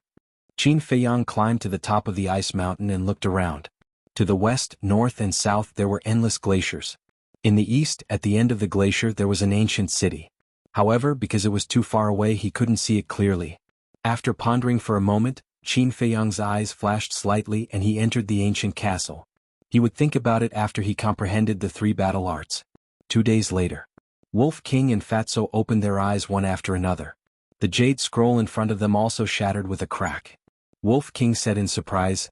Qin Feiyang climbed to the top of the ice mountain and looked around. To the west, north, and south there were endless glaciers. In the east, at the end of the glacier, there was an ancient city. However, because it was too far away, he couldn't see it clearly. After pondering for a moment, Qin Feiyang's eyes flashed slightly and he entered the ancient castle. He would think about it after he comprehended the 3 battle arts. 2 days later, Wolf King and Fatso opened their eyes one after another. The jade scroll in front of them also shattered with a crack. Wolf King said in surprise,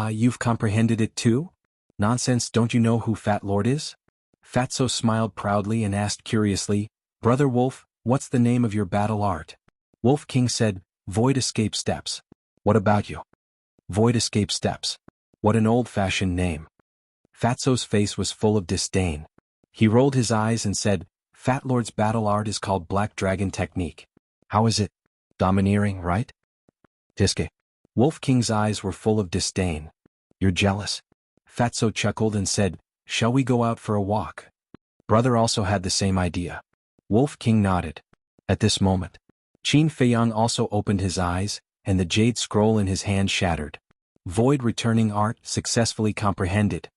you've comprehended it too? Nonsense, don't you know who Fat Lord is? Fatso smiled proudly and asked curiously, Brother Wolf, what's the name of your battle art? Wolf King said, Void Escape Steps. What about you? Void Escape Steps. What an old-fashioned name. Fatso's face was full of disdain. He rolled his eyes and said, Fat Lord's battle art is called Black Dragon Technique. How is it? Domineering, right? Tiske. Wolf King's eyes were full of disdain. You're jealous. Fatso chuckled and said, Shall we go out for a walk? Brother also had the same idea. Wolf King nodded. At this moment, Qin Feiyang also opened his eyes, and the jade scroll in his hand shattered. Void Returning Art successfully comprehended.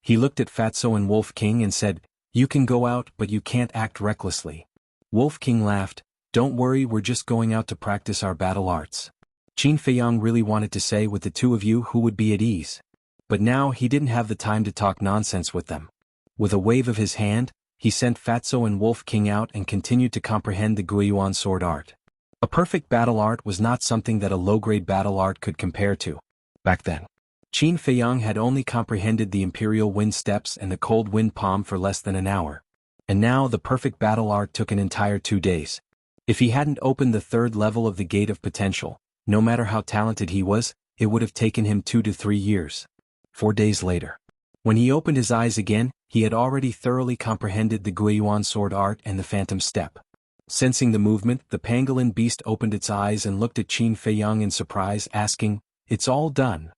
He looked at Fatso and Wolf King and said, You can go out, but you can't act recklessly. Wolf King laughed, Don't worry, we're just going out to practice our battle arts. Qin Feiyang really wanted to say with the two of you who would be at ease. But now he didn't have the time to talk nonsense with them. With a wave of his hand, he sent Fatso and Wolf King out and continued to comprehend the Guiyuan sword art. A perfect battle art was not something that a low-grade battle art could compare to. Back then, Qin Feiyang had only comprehended the Imperial Wind Steps and the Cold Wind Palm for less than an hour. And now the perfect battle art took an entire 2 days. If he hadn't opened the 3rd level of the Gate of Potential, no matter how talented he was, it would have taken him 2 to 3 years. 4 days later, when he opened his eyes again, he had already thoroughly comprehended the Guiyuan sword art and the Phantom Step. Sensing the movement, the pangolin beast opened its eyes and looked at Qin Feiyang in surprise, asking, It's all done.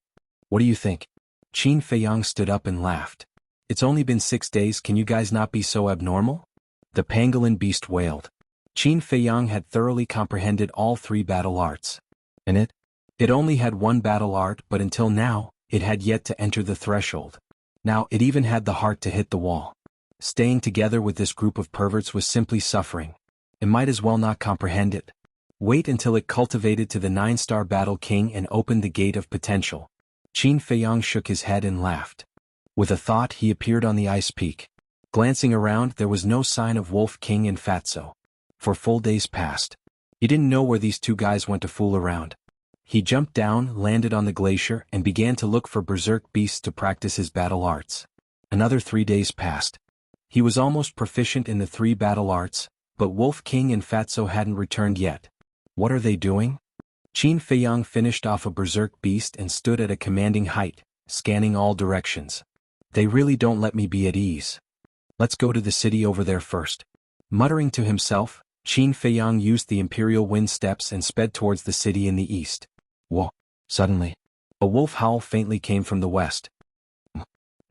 What do you think? Qin Feiyang stood up and laughed. It's only been 6 days, can you guys not be so abnormal? The pangolin beast wailed. Qin Feiyang had thoroughly comprehended all 3 battle arts. And it only had 1 battle art, but until now, it had yet to enter the threshold. Now it even had the heart to hit the wall. Staying together with this group of perverts was simply suffering. It might as well not comprehend it. Wait until it cultivated to the 9-star battle king and opened the Gate of Potential. Qin Feiyang shook his head and laughed. With a thought, he appeared on the ice peak. Glancing around, there was no sign of Wolf King and Fatso. For full days passed. He didn't know where these 2 guys went to fool around. He jumped down, landed on the glacier, and began to look for berserk beasts to practice his battle arts. Another 3 days passed. He was almost proficient in the 3 battle arts, but Wolf King and Fatso hadn't returned yet. What are they doing? Qin Feiyang finished off a berserk beast and stood at a commanding height, scanning all directions. They really don't let me be at ease. Let's go to the city over there first. Muttering to himself, Qin Feiyang used the Imperial Wind Steps and sped towards the city in the east. Whoa! Suddenly, a wolf howl faintly came from the west.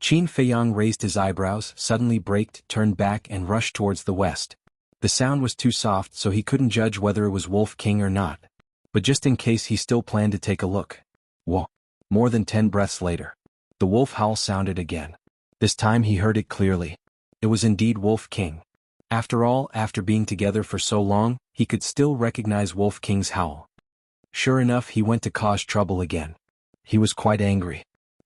Qin Feiyang raised his eyebrows, suddenly braked, turned back and rushed towards the west. The sound was too soft so he couldn't judge whether it was Wolf King or not. But just in case he still planned to take a look. Whoa. More than 10 breaths later. The wolf howl sounded again. This time he heard it clearly. It was indeed Wolf King. After all, after being together for so long, he could still recognize Wolf King's howl. Sure enough, he went to cause trouble again. He was quite angry.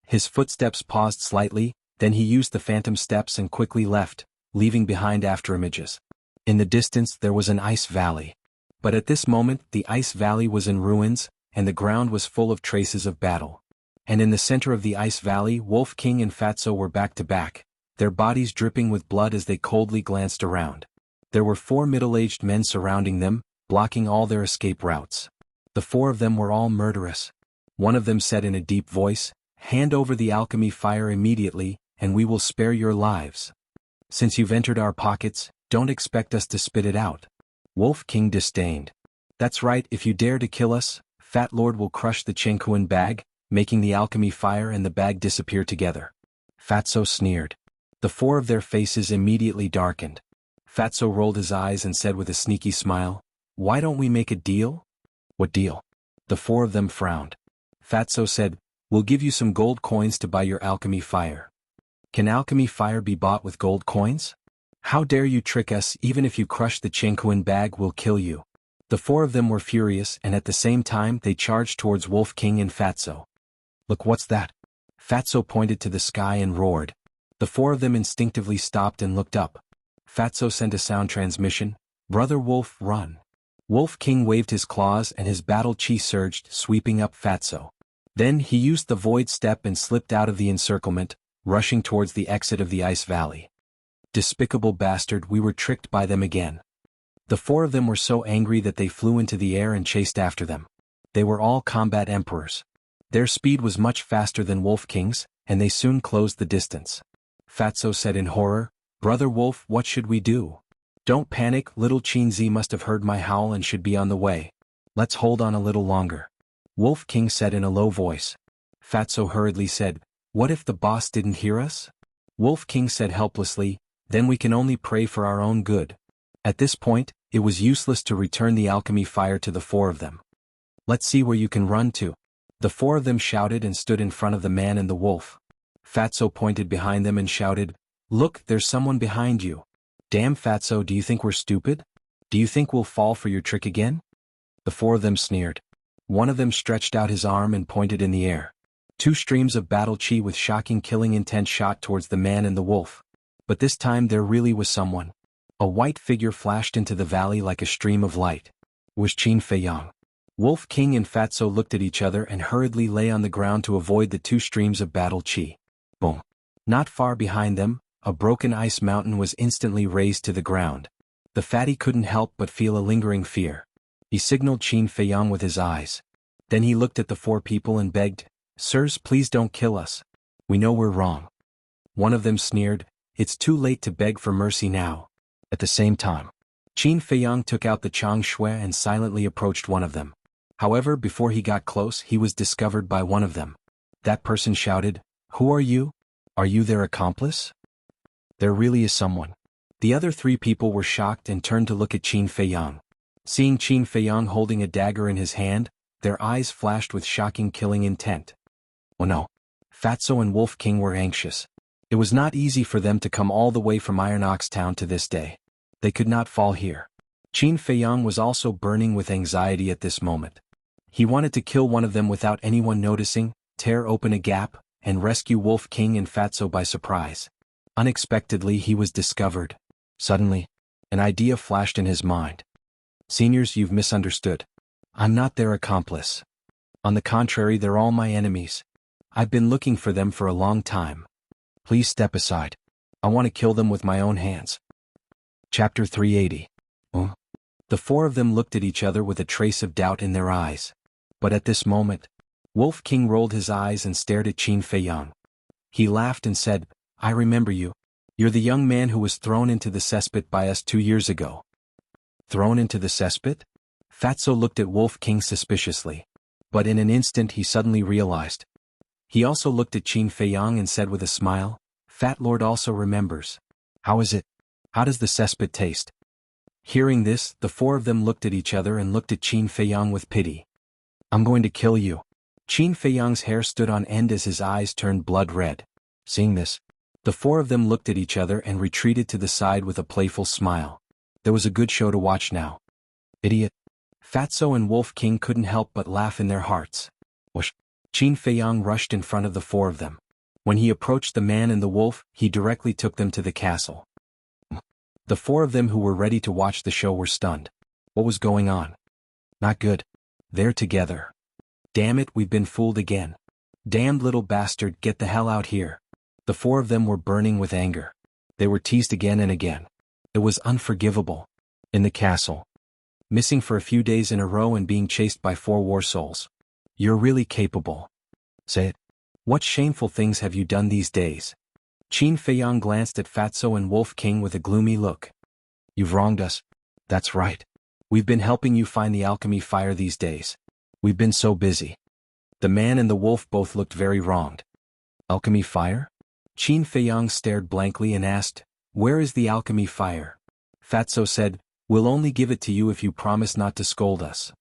His footsteps paused slightly, then he used the phantom steps and quickly left, leaving behind afterimages. In the distance there was an ice valley. But at this moment the ice valley was in ruins, and the ground was full of traces of battle. And in the center of the ice valley Wolf King and Fatso were back to back, their bodies dripping with blood as they coldly glanced around. There were 4 middle-aged men surrounding them, blocking all their escape routes. The 4 of them were all murderous. One of them said in a deep voice, "Hand over the alchemy fire immediately, and we will spare your lives. Since you've entered our pockets, don't expect us to spit it out." Wolf King disdained. "That's right, if you dare to kill us, Fat Lord will crush the Chenkuan bag, making the alchemy fire and the bag disappear together." Fatso sneered. The 4 of their faces immediately darkened. Fatso rolled his eyes and said with a sneaky smile, "Why don't we make a deal?" "What deal?" The 4 of them frowned. Fatso said, "We'll give you some gold coins to buy your alchemy fire." "Can alchemy fire be bought with gold coins? How dare you trick us? Even if you crush the Chenkuan bag, we'll kill you." The 4 of them were furious, and at the same time they charged towards Wolf King and Fatso. "Look, what's that?" Fatso pointed to the sky and roared. The 4 of them instinctively stopped and looked up. Fatso sent a sound transmission, "Brother Wolf, run." Wolf King waved his claws and his battle chi surged, sweeping up Fatso. Then he used the void step and slipped out of the encirclement, rushing towards the exit of the ice valley. Despicable bastard, we were tricked by them again. The 4 of them were so angry that they flew into the air and chased after them. They were all combat emperors. Their speed was much faster than Wolf King's, and they soon closed the distance. Fatso said in horror, "Brother Wolf, what should we do?" "Don't panic, little Chinzi must have heard my howl and should be on the way. Let's hold on a little longer." Wolf King said in a low voice. Fatso hurriedly said, "What if the boss didn't hear us?" Wolf King said helplessly, "Then we can only pray for our own good." At this point, it was useless to return the alchemy fire to the 4 of them. "Let's see where you can run to." The 4 of them shouted and stood in front of the man and the wolf. Fatso pointed behind them and shouted, "Look, there's someone behind you." "Damn Fatso, do you think we're stupid? Do you think we'll fall for your trick again?" The 4 of them sneered. One of them stretched out his arm and pointed in the air. 2 streams of battle chi with shocking killing intent shot towards the man and the wolf. But this time there really was someone. A white figure flashed into the valley like a stream of light. It was Qin Feiyang. Wolf King and Fatso looked at each other and hurriedly lay on the ground to avoid the 2 streams of battle chi. Boom. Not far behind them, a broken ice mountain was instantly razed to the ground. The fatty couldn't help but feel a lingering fear. He signaled Qin Feiyang with his eyes. Then he looked at the 4 people and begged, "Sirs, please don't kill us. We know we're wrong." One of them sneered, "It's too late to beg for mercy now." At the same time, Qin Feiyang took out the Chang Shui and silently approached one of them. However, before he got close, he was discovered by one of them. That person shouted, "Who are you? Are you their accomplice?" There really is someone. The other 3 people were shocked and turned to look at Qin Feiyang. Seeing Qin Feiyang holding a dagger in his hand, their eyes flashed with shocking killing intent. Oh no. Fatso and Wolf King were anxious. It was not easy for them to come all the way from Iron Ox Town to this day. They could not fall here. Qin Feiyang was also burning with anxiety at this moment. He wanted to kill one of them without anyone noticing, tear open a gap, and rescue Wolf King and Fatso by surprise. Unexpectedly he was discovered. Suddenly, an idea flashed in his mind. "Seniors, you've misunderstood. I'm not their accomplice. On the contrary, they're all my enemies. I've been looking for them for a long time. Please step aside. I want to kill them with my own hands." Chapter 380. The 4 of them looked at each other with a trace of doubt in their eyes. But at this moment, Wolf King rolled his eyes and stared at Qin Feiyang. He laughed and said, "I remember you. You're the young man who was thrown into the cesspit by us 2 years ago." "Thrown into the cesspit?" Fatso looked at Wolf King suspiciously. But in an instant he suddenly realized. He also looked at Qin Feiyang and said with a smile, "Fat Lord also remembers. How is it? How does the cesspit taste?" Hearing this, the four of them looked at each other and looked at Qin Feiyang with pity. I'm going to kill you. Qin Feiyang's hair stood on end as his eyes turned blood red. Seeing this, the four of them looked at each other and retreated to the side with a playful smile. There was a good show to watch now. Idiot. Fatso and Wolf King couldn't help but laugh in their hearts. Whoosh. Qin Feiyang rushed in front of the four of them. When he approached the man and the wolf, he directly took them to the castle. The four of them who were ready to watch the show were stunned. What was going on? Not good. They're together. Damn it, we've been fooled again. Damned little bastard, get the hell out here. The four of them were burning with anger. They were teased again and again. It was unforgivable. In the castle. Missing for a few days in a row and being chased by 4 war souls. You're really capable. Say it. What shameful things have you done these days? Qin Feiyang glanced at Fatso and Wolf King with a gloomy look. You've wronged us. That's right. We've been helping you find the alchemy fire these days. We've been so busy. The man and the wolf both looked very wronged. Alchemy fire? Qin Feiyang stared blankly and asked, where is the alchemy fire? Fatso said, we'll only give it to you if you promise not to scold us.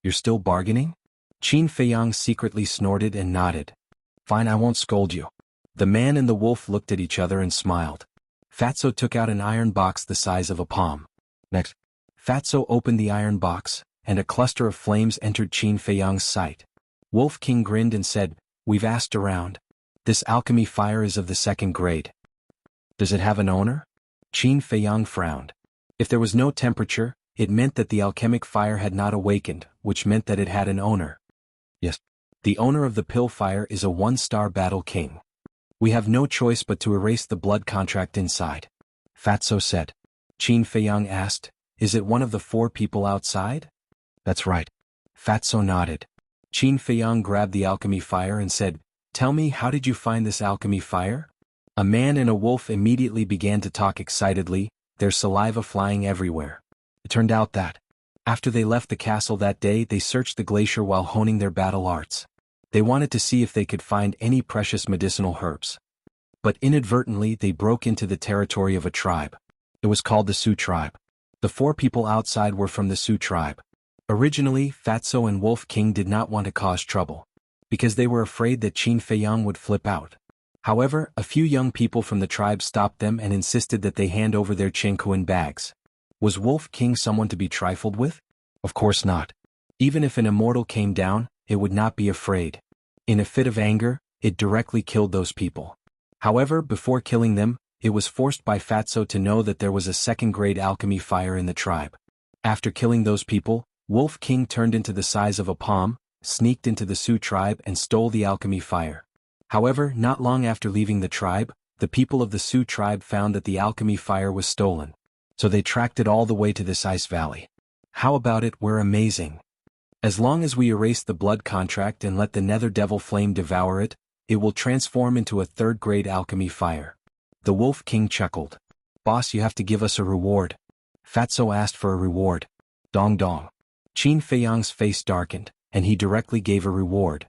You're still bargaining? Qin Feiyang secretly snorted and nodded. Fine, I won't scold you. The man and the wolf looked at each other and smiled. Fatso took out an iron box the size of a palm. Next, Fatso opened the iron box, and a cluster of flames entered Qin Feiyang's sight. Wolf King grinned and said, we've asked around. This alchemy fire is of the 2nd grade. Does it have an owner? Qin Feiyang frowned. If there was no temperature, it meant that the alchemic fire had not awakened, which meant that it had an owner. Yes. The owner of the pill fire is a 1-star battle king. We have no choice but to erase the blood contract inside. Fatso said. Qin Feiyang asked, is it one of the 4 people outside? That's right. Fatso nodded. Qin Feiyang grabbed the alchemy fire and said, tell me, how did you find this alchemy fire? A man and a wolf immediately began to talk excitedly, their saliva flying everywhere. It turned out that, after they left the castle that day, they searched the glacier while honing their battle arts. They wanted to see if they could find any precious medicinal herbs. But inadvertently they broke into the territory of a tribe. It was called the Sioux tribe. The 4 people outside were from the Sioux tribe. Originally, Fatso and Wolf King did not want to cause trouble, because they were afraid that Qin Feiyang would flip out. However, a few young people from the tribe stopped them and insisted that they hand over their Jianghu in bags. Was Wolf King someone to be trifled with? Of course not. Even if an immortal came down, it would not be afraid. In a fit of anger, it directly killed those people. However, before killing them, it was forced by Fatso to know that there was a 2nd-grade alchemy fire in the tribe. After killing those people, Wolf King turned into the size of a palm, sneaked into the Sioux tribe and stole the alchemy fire. However, not long after leaving the tribe, the people of the Sioux tribe found that the alchemy fire was stolen. So they tracked it all the way to this ice valley. How about it? We're amazing. As long as we erase the blood contract and let the nether devil flame devour it, it will transform into a 3rd-grade alchemy fire. The Wolf King chuckled. Boss, you have to give us a reward. Fatso asked for a reward. Dong dong. Qin Feiyang's face darkened, and he directly gave a reward.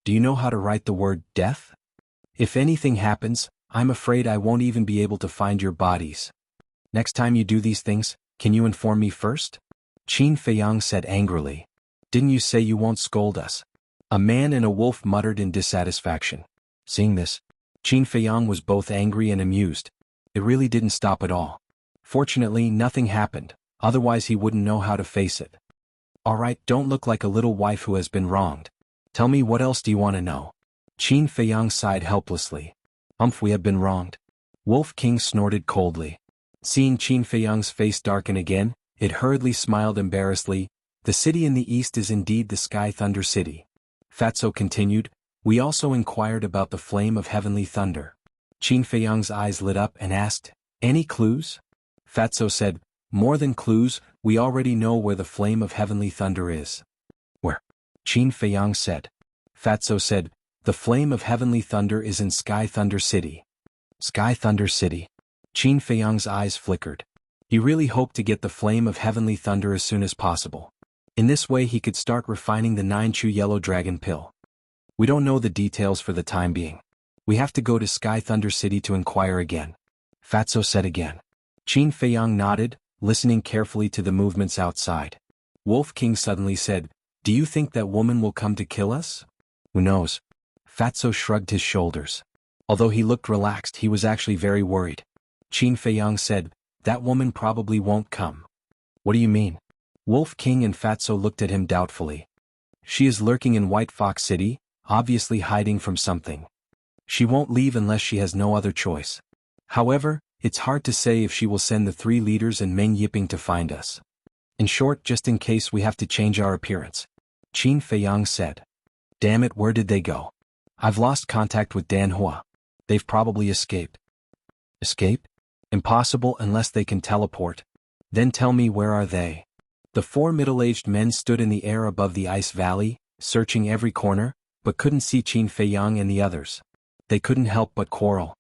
Do you know how to write the word death? If anything happens, I'm afraid I won't even be able to find your bodies. Next time you do these things, can you inform me first? Qin Feiyang said angrily. Didn't you say you won't scold us? A man and a wolf muttered in dissatisfaction. Seeing this, Qin Feiyang was both angry and amused. It really didn't stop at all. Fortunately, nothing happened, otherwise he wouldn't know how to face it. Alright, don't look like a little wife who has been wronged. Tell me, what else do you want to know? Qin Feiyang sighed helplessly. We have been wronged. Wolf King snorted coldly. Seeing Qin Feiyang's face darken again, it hurriedly smiled embarrassedly. The city in the east is indeed the Sky Thunder City. Fatso continued, we also inquired about the flame of heavenly thunder. Qin Feiyang's eyes lit up and asked, any clues? Fatso said, more than clues, we already know where the flame of heavenly thunder is. Where? Qin Feiyang said. Fatso said, the flame of heavenly thunder is in Sky Thunder City. Sky Thunder City. Qin Feiyang's eyes flickered. He really hoped to get the flame of heavenly thunder as soon as possible. In this way he could start refining the 9-chew yellow dragon pill. We don't know the details for the time being. We have to go to Sky Thunder City to inquire again. Fatso said again. Qin Feiyang nodded, listening carefully to the movements outside. Wolf King suddenly said, "Do you think that woman will come to kill us?" "Who knows?" Fatso shrugged his shoulders. Although he looked relaxed, he was actually very worried. Qin Feiyang said, "That woman probably won't come." "What do you mean?" Wolf King and Fatso looked at him doubtfully. "She is lurking in White Fox City, obviously hiding from something. She won't leave unless she has no other choice. However, it's hard to say if she will send the 3 leaders and Meng Yiping to find us. In short, just in case we have to change our appearance." Qin Feiyang said. "Damn it, where did they go? I've lost contact with Dan Hua. They've probably escaped." "Escape? Impossible unless they can teleport. Then tell me, where are they?" The 4 middle-aged men stood in the air above the ice valley, searching every corner, but couldn't see Qin Feiyang and the others. They couldn't help but quarrel.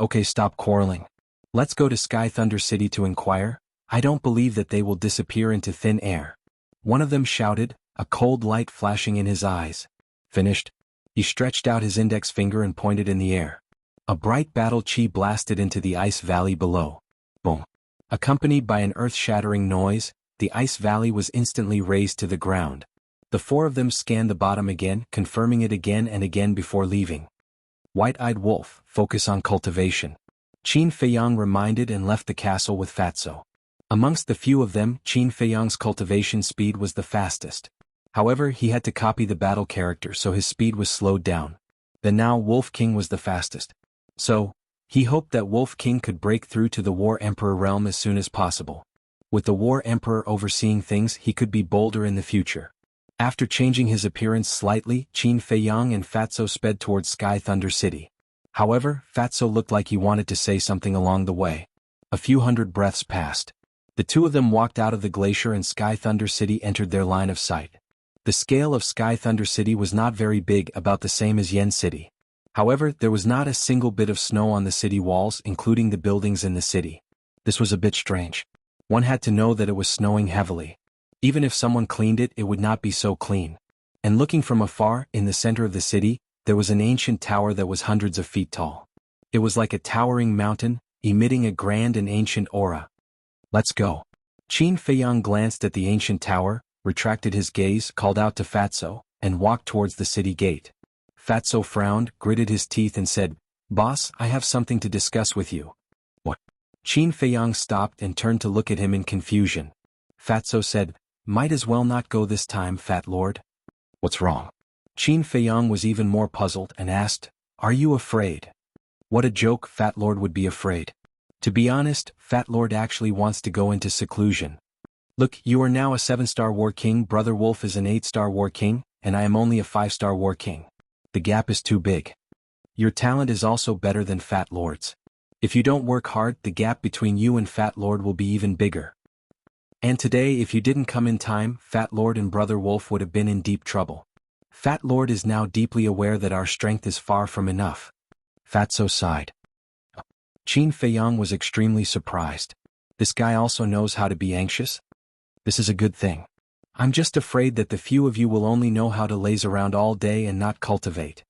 Okay, stop quarreling. Let's go to Sky Thunder City to inquire. I don't believe that they will disappear into thin air." One of them shouted, a cold light flashing in his eyes. "Finished?" He stretched out his index finger and pointed in the air. A bright battle chi blasted into the ice valley below. Boom. Accompanied by an earth-shattering noise, the ice valley was instantly razed to the ground. The 4 of them scanned the bottom again, confirming it again and again before leaving. "White-eyed wolf, focus on cultivation." Qin Feiyang reminded and left the castle with Fatso. Amongst the few of them, Qin Feiyang's cultivation speed was the fastest. However, he had to copy the battle character, so his speed was slowed down. Then now Wolf King was the fastest. So, he hoped that Wolf King could break through to the War Emperor realm as soon as possible. With the War Emperor overseeing things, he could be bolder in the future. After changing his appearance slightly, Qin Feiyang and Fatso sped towards Sky Thunder City. However, Fatso looked like he wanted to say something along the way. A few hundred breaths passed. The 2 of them walked out of the glacier and Sky Thunder City entered their line of sight. The scale of Sky Thunder City was not very big, about the same as Yen City. However, there was not a single bit of snow on the city walls, including the buildings in the city. This was a bit strange. One had to know that it was snowing heavily. Even if someone cleaned it, it would not be so clean. And looking from afar, in the center of the city, there was an ancient tower that was hundreds of feet tall. It was like a towering mountain, emitting a grand and ancient aura. "Let's go." Qin Feiyang glanced at the ancient tower, retracted his gaze, called out to Fatso, and walked towards the city gate. Fatso frowned, gritted his teeth and said, "Boss, I have something to discuss with you." "What?" Qin Feiyang stopped and turned to look at him in confusion. Fatso said, "Might as well not go this time, Fat Lord." "What's wrong?" Qin Feiyang was even more puzzled and asked, "Are you afraid?" What a joke, Fat Lord would be afraid. To be honest, Fat Lord actually wants to go into seclusion. "Look, you are now a 7-star war king, Brother Wolf is an 8-star war king, and I am only a 5-star war king. The gap is too big. Your talent is also better than Fat Lord's. If you don't work hard, the gap between you and Fat Lord will be even bigger. And today, if you didn't come in time, Fat Lord and Brother Wolf would have been in deep trouble. Fat Lord is now deeply aware that our strength is far from enough." Fatso sighed. Qin Feiyang was extremely surprised. This guy also knows how to be anxious? This is a good thing. I'm just afraid that the few of you will only know how to laze around all day and not cultivate.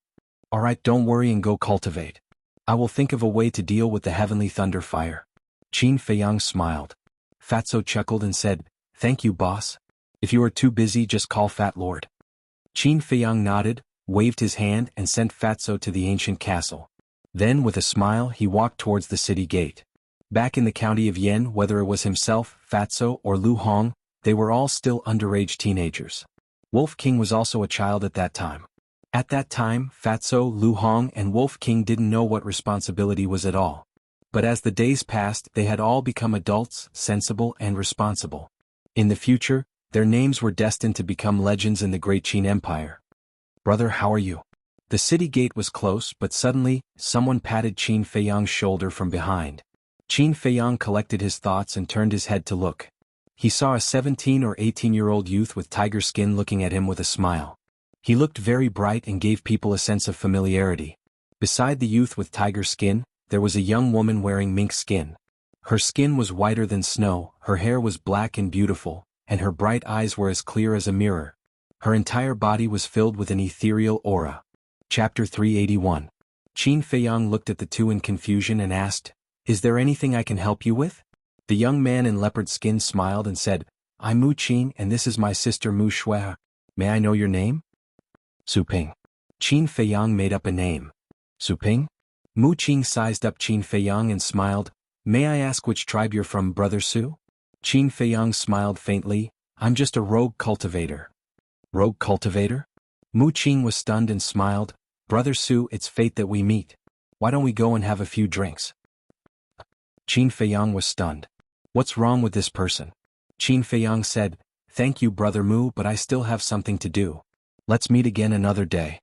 Alright, don't worry and go cultivate. I will think of a way to deal with the heavenly thunder fire. Qin Feiyang smiled. Fatso chuckled and said, "Thank you, boss. If you are too busy, just call Fat Lord." Qin Feiyang nodded, waved his hand and sent Fatso to the ancient castle. Then with a smile he walked towards the city gate. Back in the county of Yen, whether it was himself, Fatso, or Lu Hong, they were all still underage teenagers. Wolf King was also a child at that time. At that time, Fatso, Lu Hong and Wolf King didn't know what responsibility was at all. But as the days passed, they had all become adults, sensible and responsible. In the future, their names were destined to become legends in the Great Qin Empire. "Brother, how are you?" The city gate was close, but suddenly, someone patted Qin Feiyang's shoulder from behind. Qin Feiyang collected his thoughts and turned his head to look. He saw a 17 or 18-year-old youth with tiger skin looking at him with a smile. He looked very bright and gave people a sense of familiarity. Beside the youth with tiger skin, there was a young woman wearing mink skin. Her skin was whiter than snow, her hair was black and beautiful, and her bright eyes were as clear as a mirror. Her entire body was filled with an ethereal aura. Chapter 381. Qin Feiyang looked at the two in confusion and asked, "Is there anything I can help you with?" The young man in leopard skin smiled and said, I'm Mu Qing and this is my sister Mu Shui. May I know your name? Su Ping. Qin Feiyang made up a name. Su Ping? Mu Qing sized up Qin Feiyang and smiled. May I ask which tribe you're from, Brother Su? Qin Feiyang smiled faintly. I'm just a rogue cultivator. Rogue cultivator? Mu Qing was stunned and smiled. Brother Su, it's fate that we meet. Why don't we go and have a few drinks? Qin Feiyang was stunned. What's wrong with this person? Qin Feiyang said, Thank you, Brother Mu, but I still have something to do. Let's meet again another day.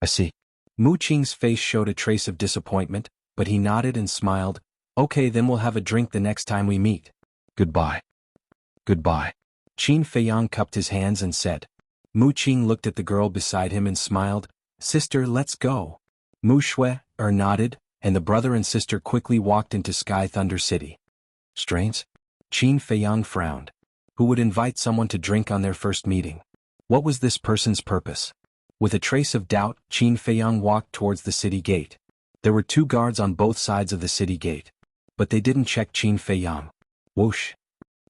I see. Mu Qing's face showed a trace of disappointment, but he nodded and smiled. Okay, then we'll have a drink the next time we meet. Goodbye. Goodbye. Qin Feiyang cupped his hands and said. Mu Qing looked at the girl beside him and smiled. Sister, let's go. Mu Shui nodded, and the brother and sister quickly walked into Sky Thunder City. Strange? Qin Feiyang frowned. Who would invite someone to drink on their first meeting? What was this person's purpose? With a trace of doubt, Qin Feiyang walked towards the city gate. There were 2 guards on both sides of the city gate. But they didn't check Qin Feiyang. Whoosh.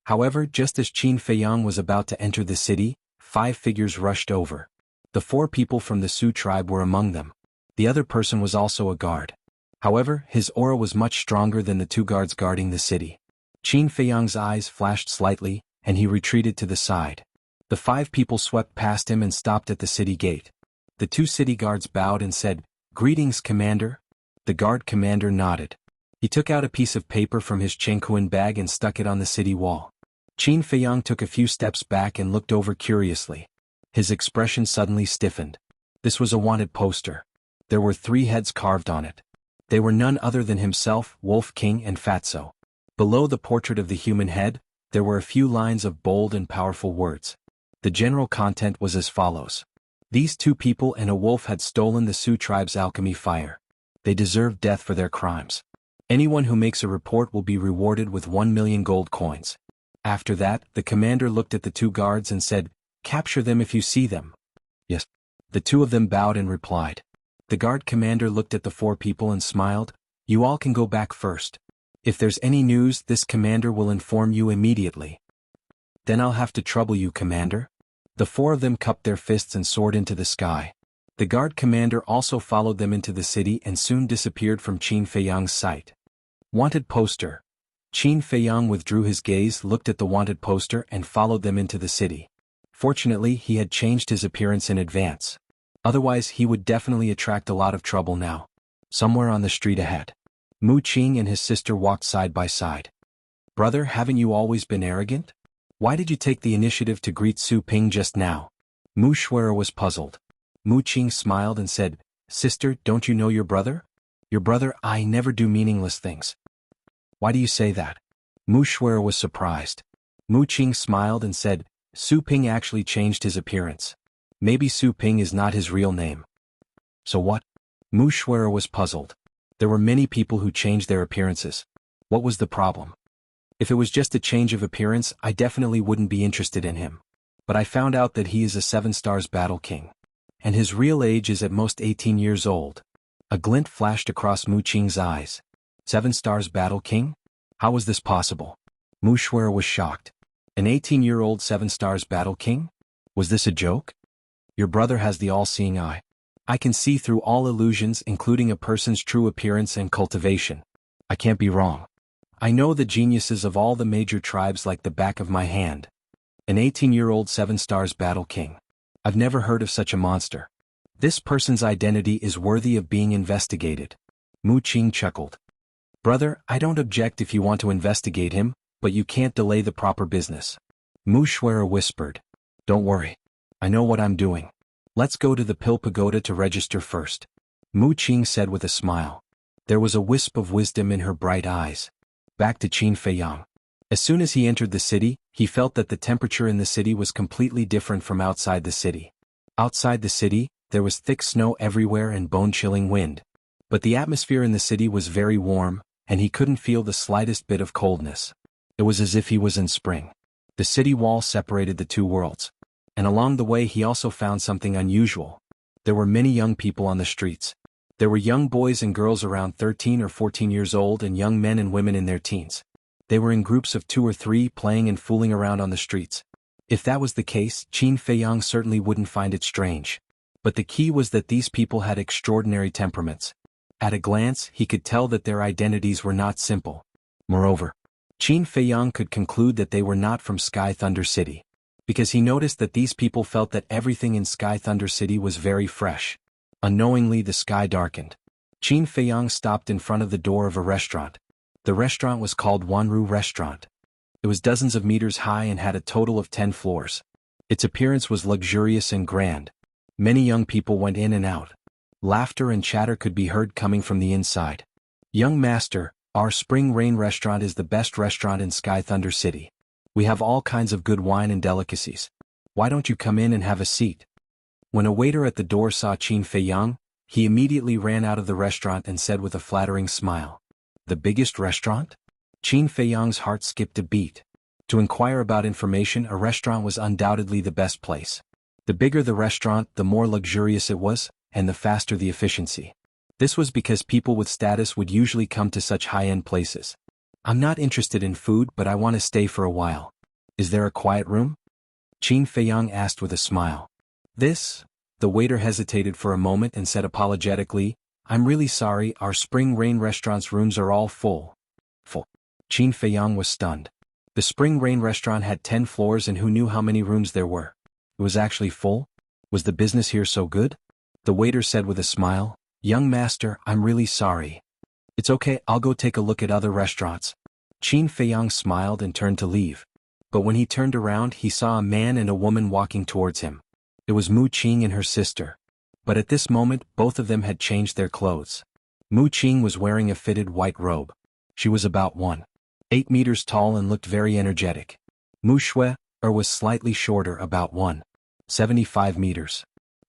However, just as Qin Feiyang was about to enter the city, 5 figures rushed over. The 4 people from the Su tribe were among them. The other person was also a guard. However, his aura was much stronger than the 2 guards guarding the city. Qin Feiyang's eyes flashed slightly, and he retreated to the side. The 5 people swept past him and stopped at the city gate. The 2 city guards bowed and said, Greetings, Commander. The guard commander nodded. He took out a piece of paper from his Chengkuan bag and stuck it on the city wall. Qin Feiyang took a few steps back and looked over curiously. His expression suddenly stiffened. This was a wanted poster. There were 3 heads carved on it. They were none other than himself, Wolf King and Fatso. Below the portrait of the human head, there were a few lines of bold and powerful words. The general content was as follows. These 2 people and a wolf had stolen the Su tribe's alchemy fire. They deserve death for their crimes. Anyone who makes a report will be rewarded with 1 million gold coins. After that, the commander looked at the 2 guards and said, Capture them if you see them. Yes. The 2 of them bowed and replied. The guard commander looked at the 4 people and smiled. You all can go back first. If there's any news, this commander will inform you immediately. Then I'll have to trouble you, Commander. The 4 of them cupped their fists and soared into the sky. The guard commander also followed them into the city and soon disappeared from Qin Feiyang's sight. Wanted poster. Qin Feiyang withdrew his gaze, looked at the wanted poster and followed them into the city. Fortunately, he had changed his appearance in advance. Otherwise, he would definitely attract a lot of trouble now. Somewhere on the street ahead. Mu Qing and his sister walked side by side. Brother, haven't you always been arrogant? Why did you take the initiative to greet Su Ping just now? Mu Shui was puzzled. Mu Qing smiled and said, Sister, don't you know your brother? Your brother, I never do meaningless things. Why do you say that? Mu Shui was surprised. Mu Qing smiled and said, Su Ping actually changed his appearance. Maybe Su Ping is not his real name. So what? Mu Shui was puzzled. There were many people who changed their appearances. What was the problem? If it was just a change of appearance, I definitely wouldn't be interested in him. But I found out that he is a 7 stars battle king. And his real age is at most 18 years old. A glint flashed across Mu Qing's eyes. 7 stars battle king? How was this possible? Mu Shui was shocked. An 18-year-old 7 stars battle king? Was this a joke? Your brother has the all-seeing eye. I can see through all illusions, including a person's true appearance and cultivation. I can't be wrong. I know the geniuses of all the major tribes like the back of my hand. An 18-year-old 7 stars battle king. I've never heard of such a monster. This person's identity is worthy of being investigated. Mu Qing chuckled. Brother, I don't object if you want to investigate him, but you can't delay the proper business. Mu Shui whispered. Don't worry. I know what I'm doing. Let's go to the Pill Pagoda to register first. Mu Qing said with a smile. There was a wisp of wisdom in her bright eyes. Back to Qin Feiyang. As soon as he entered the city, he felt that the temperature in the city was completely different from outside the city. Outside the city, there was thick snow everywhere and bone-chilling wind. But the atmosphere in the city was very warm, and he couldn't feel the slightest bit of coldness. It was as if he was in spring. The city wall separated the 2 worlds. And along the way he also found something unusual. There were many young people on the streets. There were young boys and girls around 13 or 14 years old and young men and women in their teens. They were in groups of 2 or 3 playing and fooling around on the streets. If that was the case, Qin Feiyang certainly wouldn't find it strange. But the key was that these people had extraordinary temperaments. At a glance, he could tell that their identities were not simple. Moreover, Qin Feiyang could conclude that they were not from Sky Thunder City, because he noticed that these people felt that everything in Sky Thunder City was very fresh. Unknowingly, the sky darkened. Qin Feiyang stopped in front of the door of a restaurant. The restaurant was called Wanru Restaurant. It was dozens of meters high and had a total of 10 floors. Its appearance was luxurious and grand. Many young people went in and out. Laughter and chatter could be heard coming from the inside. "Young master, our Spring Rain restaurant is the best restaurant in Sky Thunder City. We have all kinds of good wine and delicacies. Why don't you come in and have a seat?" When a waiter at the door saw Qin Feiyang, he immediately ran out of the restaurant and said with a flattering smile, "The biggest restaurant?" Qin Feiyang's heart skipped a beat. To inquire about information, a restaurant was undoubtedly the best place. The bigger the restaurant, the more luxurious it was, and the faster the efficiency. This was because people with status would usually come to such high-end places. "I'm not interested in food, but I want to stay for a while. Is there a quiet room?" Qin Feiyang asked with a smile. The waiter hesitated for a moment and said apologetically, "I'm really sorry, our Spring Rain restaurant's rooms are all full." Full. Qin Feiyang was stunned. The Spring Rain restaurant had 10 floors, and who knew how many rooms there were? It was actually full? Was the business here so good? The waiter said with a smile, "Young master, I'm really sorry. It's okay, I'll go take a look at other restaurants." Qin Feiyang smiled and turned to leave. But when he turned around, he saw a man and a woman walking towards him. It was Mu Qing and her sister. But at this moment, both of them had changed their clothes. Mu Qing was wearing a fitted white robe. She was about 1.8 meters tall and looked very energetic. Mu Shui was slightly shorter, about 1.75 meters.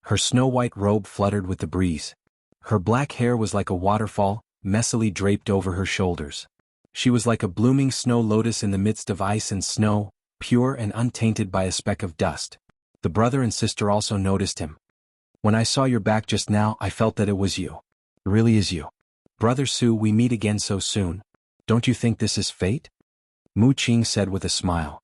Her snow-white robe fluttered with the breeze. Her black hair was like a waterfall, messily draped over her shoulders. She was like a blooming snow lotus in the midst of ice and snow, pure and untainted by a speck of dust. The brother and sister also noticed him. "When I saw your back just now, I felt that it was you. It really is you. Brother Su, we meet again so soon. Don't you think this is fate?" Mu Qing said with a smile.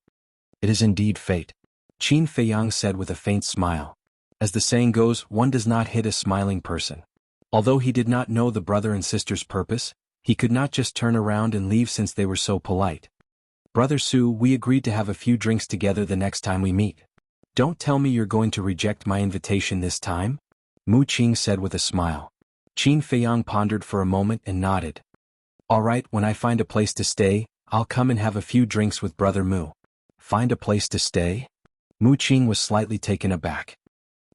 "It is indeed fate." Qin Feiyang said with a faint smile. As the saying goes, one does not hit a smiling person. Although he did not know the brother and sister's purpose, he could not just turn around and leave since they were so polite. "Brother Su, we agreed to have a few drinks together the next time we meet. Don't tell me you're going to reject my invitation this time?" Mu Qing said with a smile. Qin Feiyang pondered for a moment and nodded. "All right, when I find a place to stay, I'll come and have a few drinks with Brother Mu." "Find a place to stay?" Mu Qing was slightly taken aback.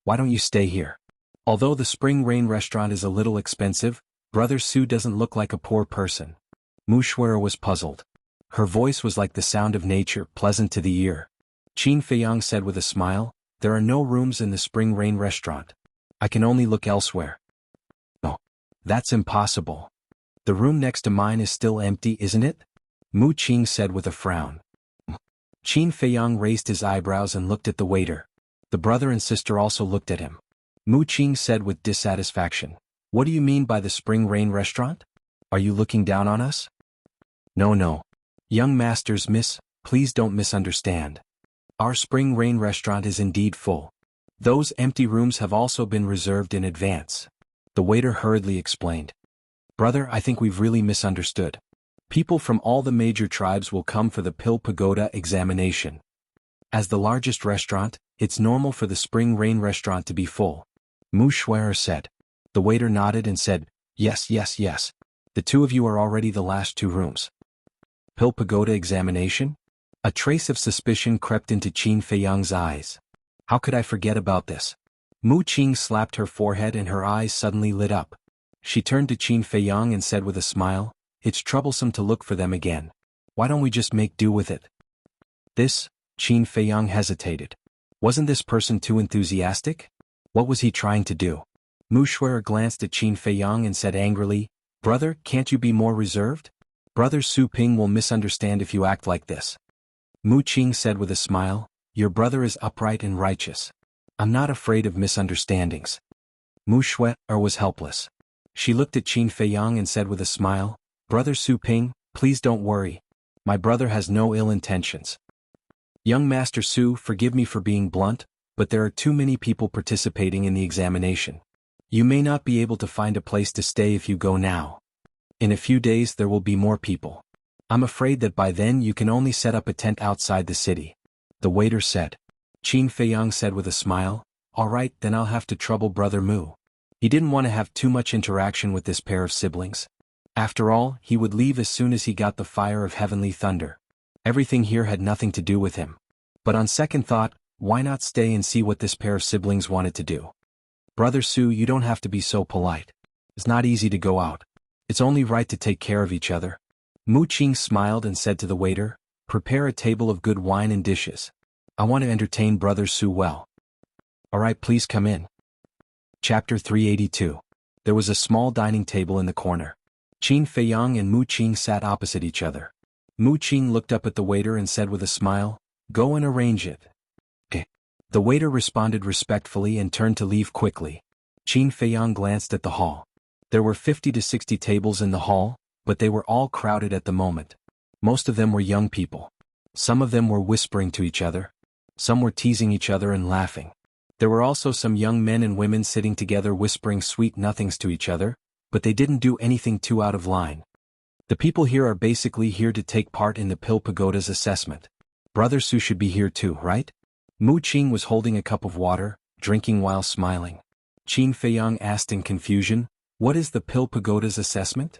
"Why don't you stay here? Although the Spring Rain restaurant is a little expensive, Brother Su doesn't look like a poor person." Mu Shui was puzzled. Her voice was like the sound of nature, pleasant to the ear. Qin Feiyang said with a smile, "There are no rooms in the Spring Rain restaurant. I can only look elsewhere." "No. That's impossible. The room next to mine is still empty, isn't it?" Mu Qing said with a frown. Qin Feiyang raised his eyebrows and looked at the waiter. The brother and sister also looked at him. Mu Qing said with dissatisfaction, "What do you mean by the Spring Rain restaurant? Are you looking down on us?" No. Young masters, miss, please don't misunderstand. Our Spring Rain restaurant is indeed full. Those empty rooms have also been reserved in advance." The waiter hurriedly explained. "Brother, I think we've really misunderstood. People from all the major tribes will come for the Pill Pagoda examination. As the largest restaurant, it's normal for the Spring Rain restaurant to be full." Mu Shui said. The waiter nodded and said, Yes. The two of you are already the last 2 rooms." "Pill Pagoda examination?" A trace of suspicion crept into Qin Feiyang's eyes. How could I forget about this? Mu Qing slapped her forehead and her eyes suddenly lit up. She turned to Qin Feiyang and said with a smile, "It's troublesome to look for them again. Why don't we just make do with it?" Qin Feiyang hesitated. Wasn't this person too enthusiastic? What was he trying to do? Mu Shui glanced at Qin Feiyang and said angrily, "Brother, can't you be more reserved? Brother Su Ping will misunderstand if you act like this." Mu Qing said with a smile, "Your brother is upright and righteous. I'm not afraid of misunderstandings." Mu Shui was helpless. She looked at Qin Feiyang and said with a smile, "Brother Su Ping, please don't worry. My brother has no ill intentions. Young Master Su, forgive me for being blunt, but there are too many people participating in the examination. You may not be able to find a place to stay if you go now. In a few days there will be more people. I'm afraid that by then you can only set up a tent outside the city. The waiter said. Qin Feiyang said with a smile, all right, then I'll have to trouble Brother Mu. He didn't want to have too much interaction with this pair of siblings. After all, he would leave as soon as he got the fire of heavenly thunder. Everything here had nothing to do with him. But on second thought, why not stay and see what this pair of siblings wanted to do? Brother Su, you don't have to be so polite. It's not easy to go out. It's only right to take care of each other. Mu Qing smiled and said to the waiter, prepare a table of good wine and dishes. I want to entertain Brother Su well. All right, please come in. Chapter 382. There was a small dining table in the corner. Qin Feiyang and Mu Qing sat opposite each other. Mu Qing looked up at the waiter and said with a smile, go and arrange it. The waiter responded respectfully and turned to leave quickly. Qin Feiyang glanced at the hall. There were 50 to 60 tables in the hall, but they were all crowded at the moment. Most of them were young people. Some of them were whispering to each other. Some were teasing each other and laughing. There were also some young men and women sitting together whispering sweet nothings to each other, but they didn't do anything too out of line. The people here are basically here to take part in the Pill Pagoda's assessment. Brother Su should be here too, right? Mu Qing was holding a cup of water, drinking while smiling. Qin Feiyang asked in confusion, what is the Pill Pagoda's assessment?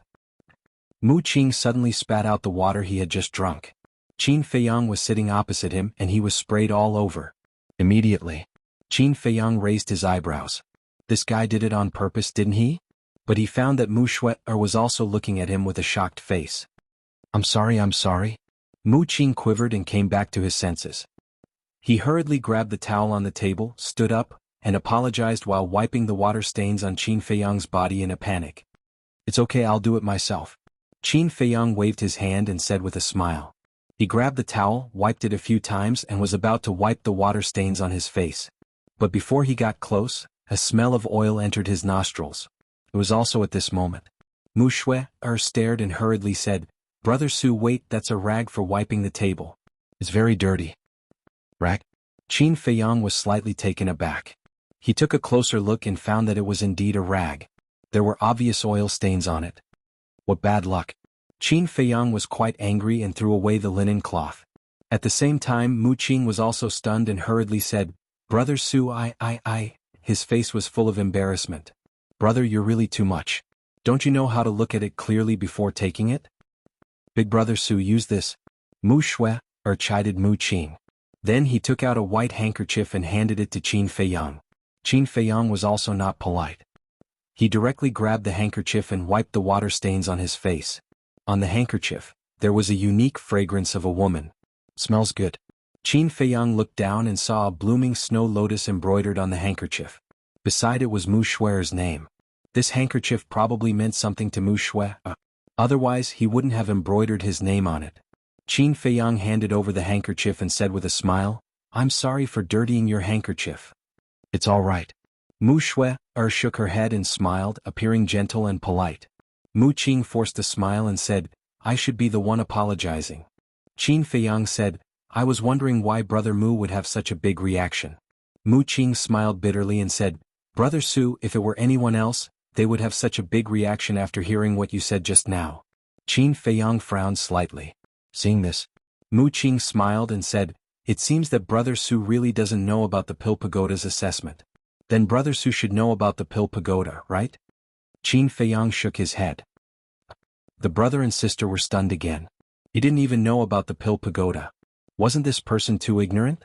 Mu Qing suddenly spat out the water he had just drunk. Qin Feiyang was sitting opposite him and he was sprayed all over. Immediately, Qin Feiyang raised his eyebrows. This guy did it on purpose, didn't he? But he found that Mu Shui was also looking at him with a shocked face. I'm sorry. Mu Qing quivered and came back to his senses. He hurriedly grabbed the towel on the table, stood up, and apologized while wiping the water stains on Qin Feiyang's body in a panic. It's okay, I'll do it myself. Qin Feiyang waved his hand and said with a smile. He grabbed the towel, wiped it a few times and was about to wipe the water stains on his face. But before he got close, a smell of oil entered his nostrils. It was also at this moment. Mu Shui stared and hurriedly said, Brother Su, wait, that's a rag for wiping the table. It's very dirty. Rag? Qin Feiyang was slightly taken aback. He took a closer look and found that it was indeed a rag. There were obvious oil stains on it. What bad luck. Qin Feiyang was quite angry and threw away the linen cloth. At the same time, Mu Qing was also stunned and hurriedly said, Brother Su, His face was full of embarrassment. Brother, you're really too much. Don't you know how to look at it clearly before taking it? Big Brother Su, use this. Mu Shui chided Mu Qing. Then he took out a white handkerchief and handed it to Qin Feiyang. Qin Feiyang was also not polite. He directly grabbed the handkerchief and wiped the water stains on his face. On the handkerchief, there was a unique fragrance of a woman. Smells good. Qin Feiyang looked down and saw a blooming snow lotus embroidered on the handkerchief. Beside it was Mu Shui's name. This handkerchief probably meant something to Mu Shui. Otherwise he wouldn't have embroidered his name on it. Qin Feiyang handed over the handkerchief and said with a smile, I'm sorry for dirtying your handkerchief. It's all right. Mu Shui shook her head and smiled, appearing gentle and polite. Mu Qing forced a smile and said, I should be the one apologizing. Qin Feiyang said, I was wondering why Brother Mu would have such a big reaction. Mu Qing smiled bitterly and said, Brother Su, if it were anyone else, they would have such a big reaction after hearing what you said just now. Qin Feiyang frowned slightly. Seeing this, Mu Qing smiled and said, It seems that Brother Su really doesn't know about the Pill Pagoda's assessment. Then Brother Su should know about the Pill Pagoda, right? Qin Feiyang shook his head. The brother and sister were stunned again. He didn't even know about the Pill Pagoda. Wasn't this person too ignorant?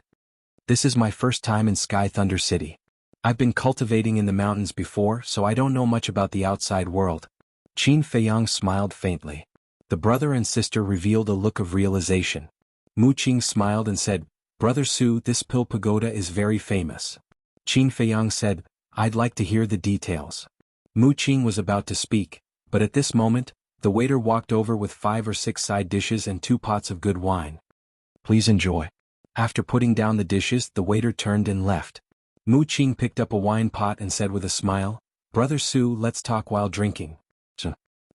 This is my first time in Sky Thunder City. I've been cultivating in the mountains before, so I don't know much about the outside world. Qin Feiyang smiled faintly. The brother and sister revealed a look of realization. Mu Qing smiled and said, Brother Su, this Pill Pagoda is very famous. Qin Feiyang said, I'd like to hear the details. Mu Qing was about to speak, but at this moment, the waiter walked over with 5 or 6 side dishes and 2 pots of good wine. Please enjoy. After putting down the dishes, the waiter turned and left. Mu Qing picked up a wine pot and said with a smile, Brother Su, let's talk while drinking.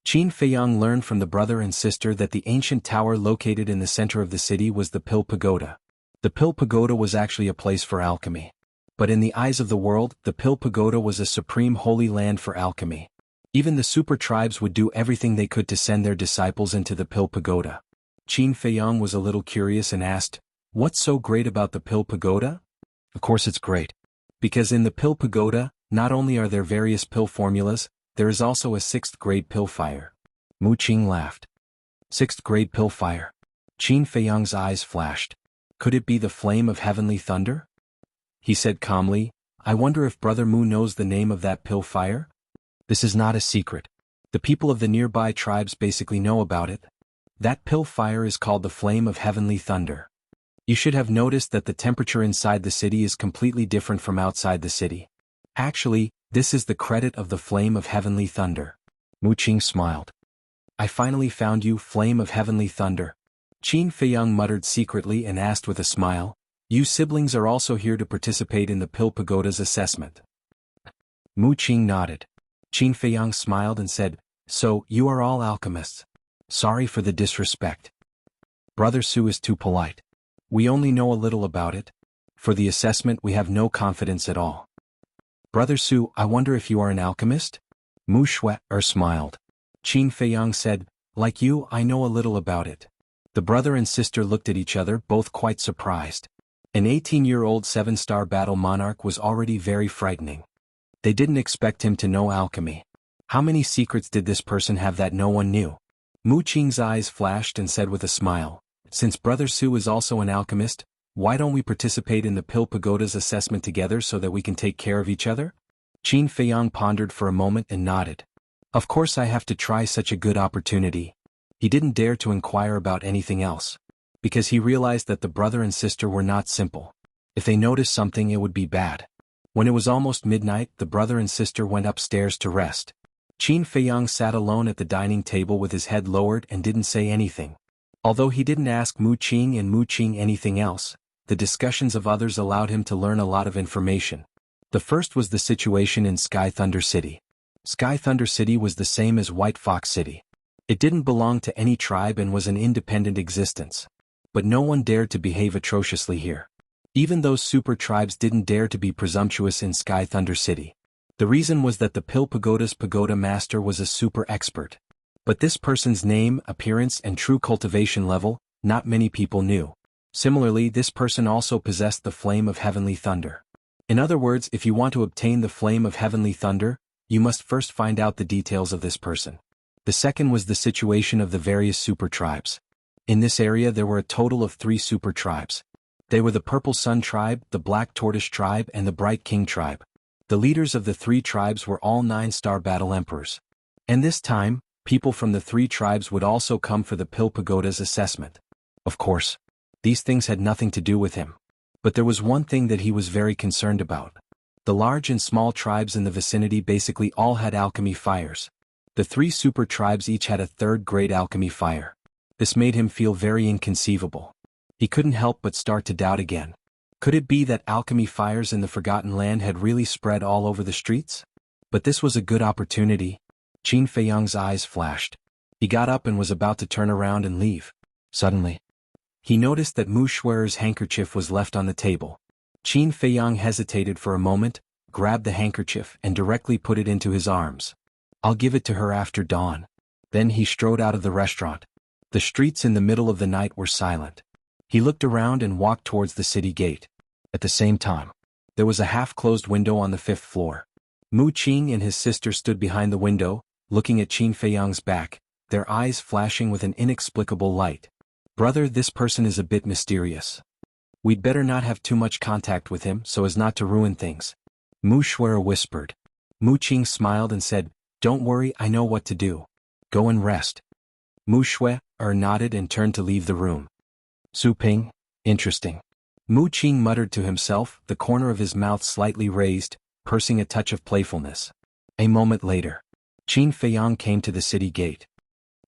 Qin Feiyang learned from the brother and sister that the ancient tower located in the center of the city was the Pill Pagoda. The Pill Pagoda was actually a place for alchemy. But in the eyes of the world, the Pill Pagoda was a supreme holy land for alchemy. Even the super tribes would do everything they could to send their disciples into the Pill Pagoda. Qin Feiyang was a little curious and asked, "What's so great about the Pill Pagoda?" Of course it's great. Because in the Pill Pagoda, not only are there various pill formulas, there is also a 6th grade pill fire. Mu Qing laughed. 6th grade pill fire. Qin Feiyang's eyes flashed. Could it be the flame of heavenly thunder? He said calmly, "I wonder if Brother Mu knows the name of that pill fire?" This is not a secret. The people of the nearby tribes basically know about it. That pill fire is called the flame of heavenly thunder. You should have noticed that the temperature inside the city is completely different from outside the city. Actually, this is the credit of the flame of heavenly thunder. Mu Qing smiled. "I finally found you, flame of heavenly thunder." Qin Feiyang muttered secretly and asked with a smile, "You siblings are also here to participate in the Pill Pagoda's assessment?" Mu Qing nodded. Qin Feiyang smiled and said, "So, you are all alchemists. Sorry for the disrespect. Brother Su is too polite. We only know a little about it. For the assessment we have no confidence at all." "Brother Su, I wonder if you are an alchemist?" Mu Shui smiled. Qin Feiyang said, "Like you, I know a little about it." The brother and sister looked at each other, both quite surprised. An 18-year-old 7-star battle monarch was already very frightening. They didn't expect him to know alchemy. How many secrets did this person have that no one knew? Mu Qing's eyes flashed and said with a smile, "Since Brother Su is also an alchemist, why don't we participate in the Pill Pagoda's assessment together so that we can take care of each other?" Qin Feiyang pondered for a moment and nodded. "Of course I have to try such a good opportunity." He didn't dare to inquire about anything else. Because he realized that the brother and sister were not simple. If they noticed something it would be bad. When it was almost midnight, the brother and sister went upstairs to rest. Qin Feiyang sat alone at the dining table with his head lowered and didn't say anything. Although he didn't ask Mu Qing anything else, the discussions of others allowed him to learn a lot of information. The first was the situation in Sky Thunder City. Sky Thunder City was the same as White Fox City. It didn't belong to any tribe and was an independent existence. But no one dared to behave atrociously here. Even those super tribes didn't dare to be presumptuous in Sky Thunder City. The reason was that the Pill Pagoda's Pagoda Master was a super expert. But this person's name, appearance and true cultivation level, not many people knew. Similarly, this person also possessed the flame of heavenly thunder. In other words, if you want to obtain the flame of heavenly thunder, you must first find out the details of this person. The second was the situation of the various super tribes. In this area there were a total of 3 super tribes. They were the Purple Sun tribe, the Black Tortoise tribe and the Bright King tribe. The leaders of the 3 tribes were all 9-star battle emperors. And this time, people from the 3 tribes would also come for the Pill Pagoda's assessment. Of course, these things had nothing to do with him. But there was one thing that he was very concerned about. The large and small tribes in the vicinity basically all had alchemy fires. The 3 super tribes each had a 3rd-grade alchemy fire. This made him feel very inconceivable. He couldn't help but start to doubt again. Could it be that alchemy fires in the Forgotten Land had really spread all over the streets? But this was a good opportunity. Qin Feiyang's eyes flashed. He got up and was about to turn around and leave. Suddenly, he noticed that Mu Shui's handkerchief was left on the table. Qin Feiyang hesitated for a moment, grabbed the handkerchief and directly put it into his arms. "I'll give it to her after dawn." Then he strode out of the restaurant. The streets in the middle of the night were silent. He looked around and walked towards the city gate. At the same time, there was a half-closed window on the 5th floor. Mu Qing and his sister stood behind the window, looking at Qin Feiyang's back, their eyes flashing with an inexplicable light. "Brother, this person is a bit mysterious. We'd better not have too much contact with him so as not to ruin things," Mu Shui whispered. Mu Qing smiled and said, "Don't worry, I know what to do. Go and rest." Mu Shui nodded and turned to leave the room. "Su Ping, interesting." Mu Qing muttered to himself, the corner of his mouth slightly raised, pursing a touch of playfulness. A moment later, Qin Feiyang came to the city gate.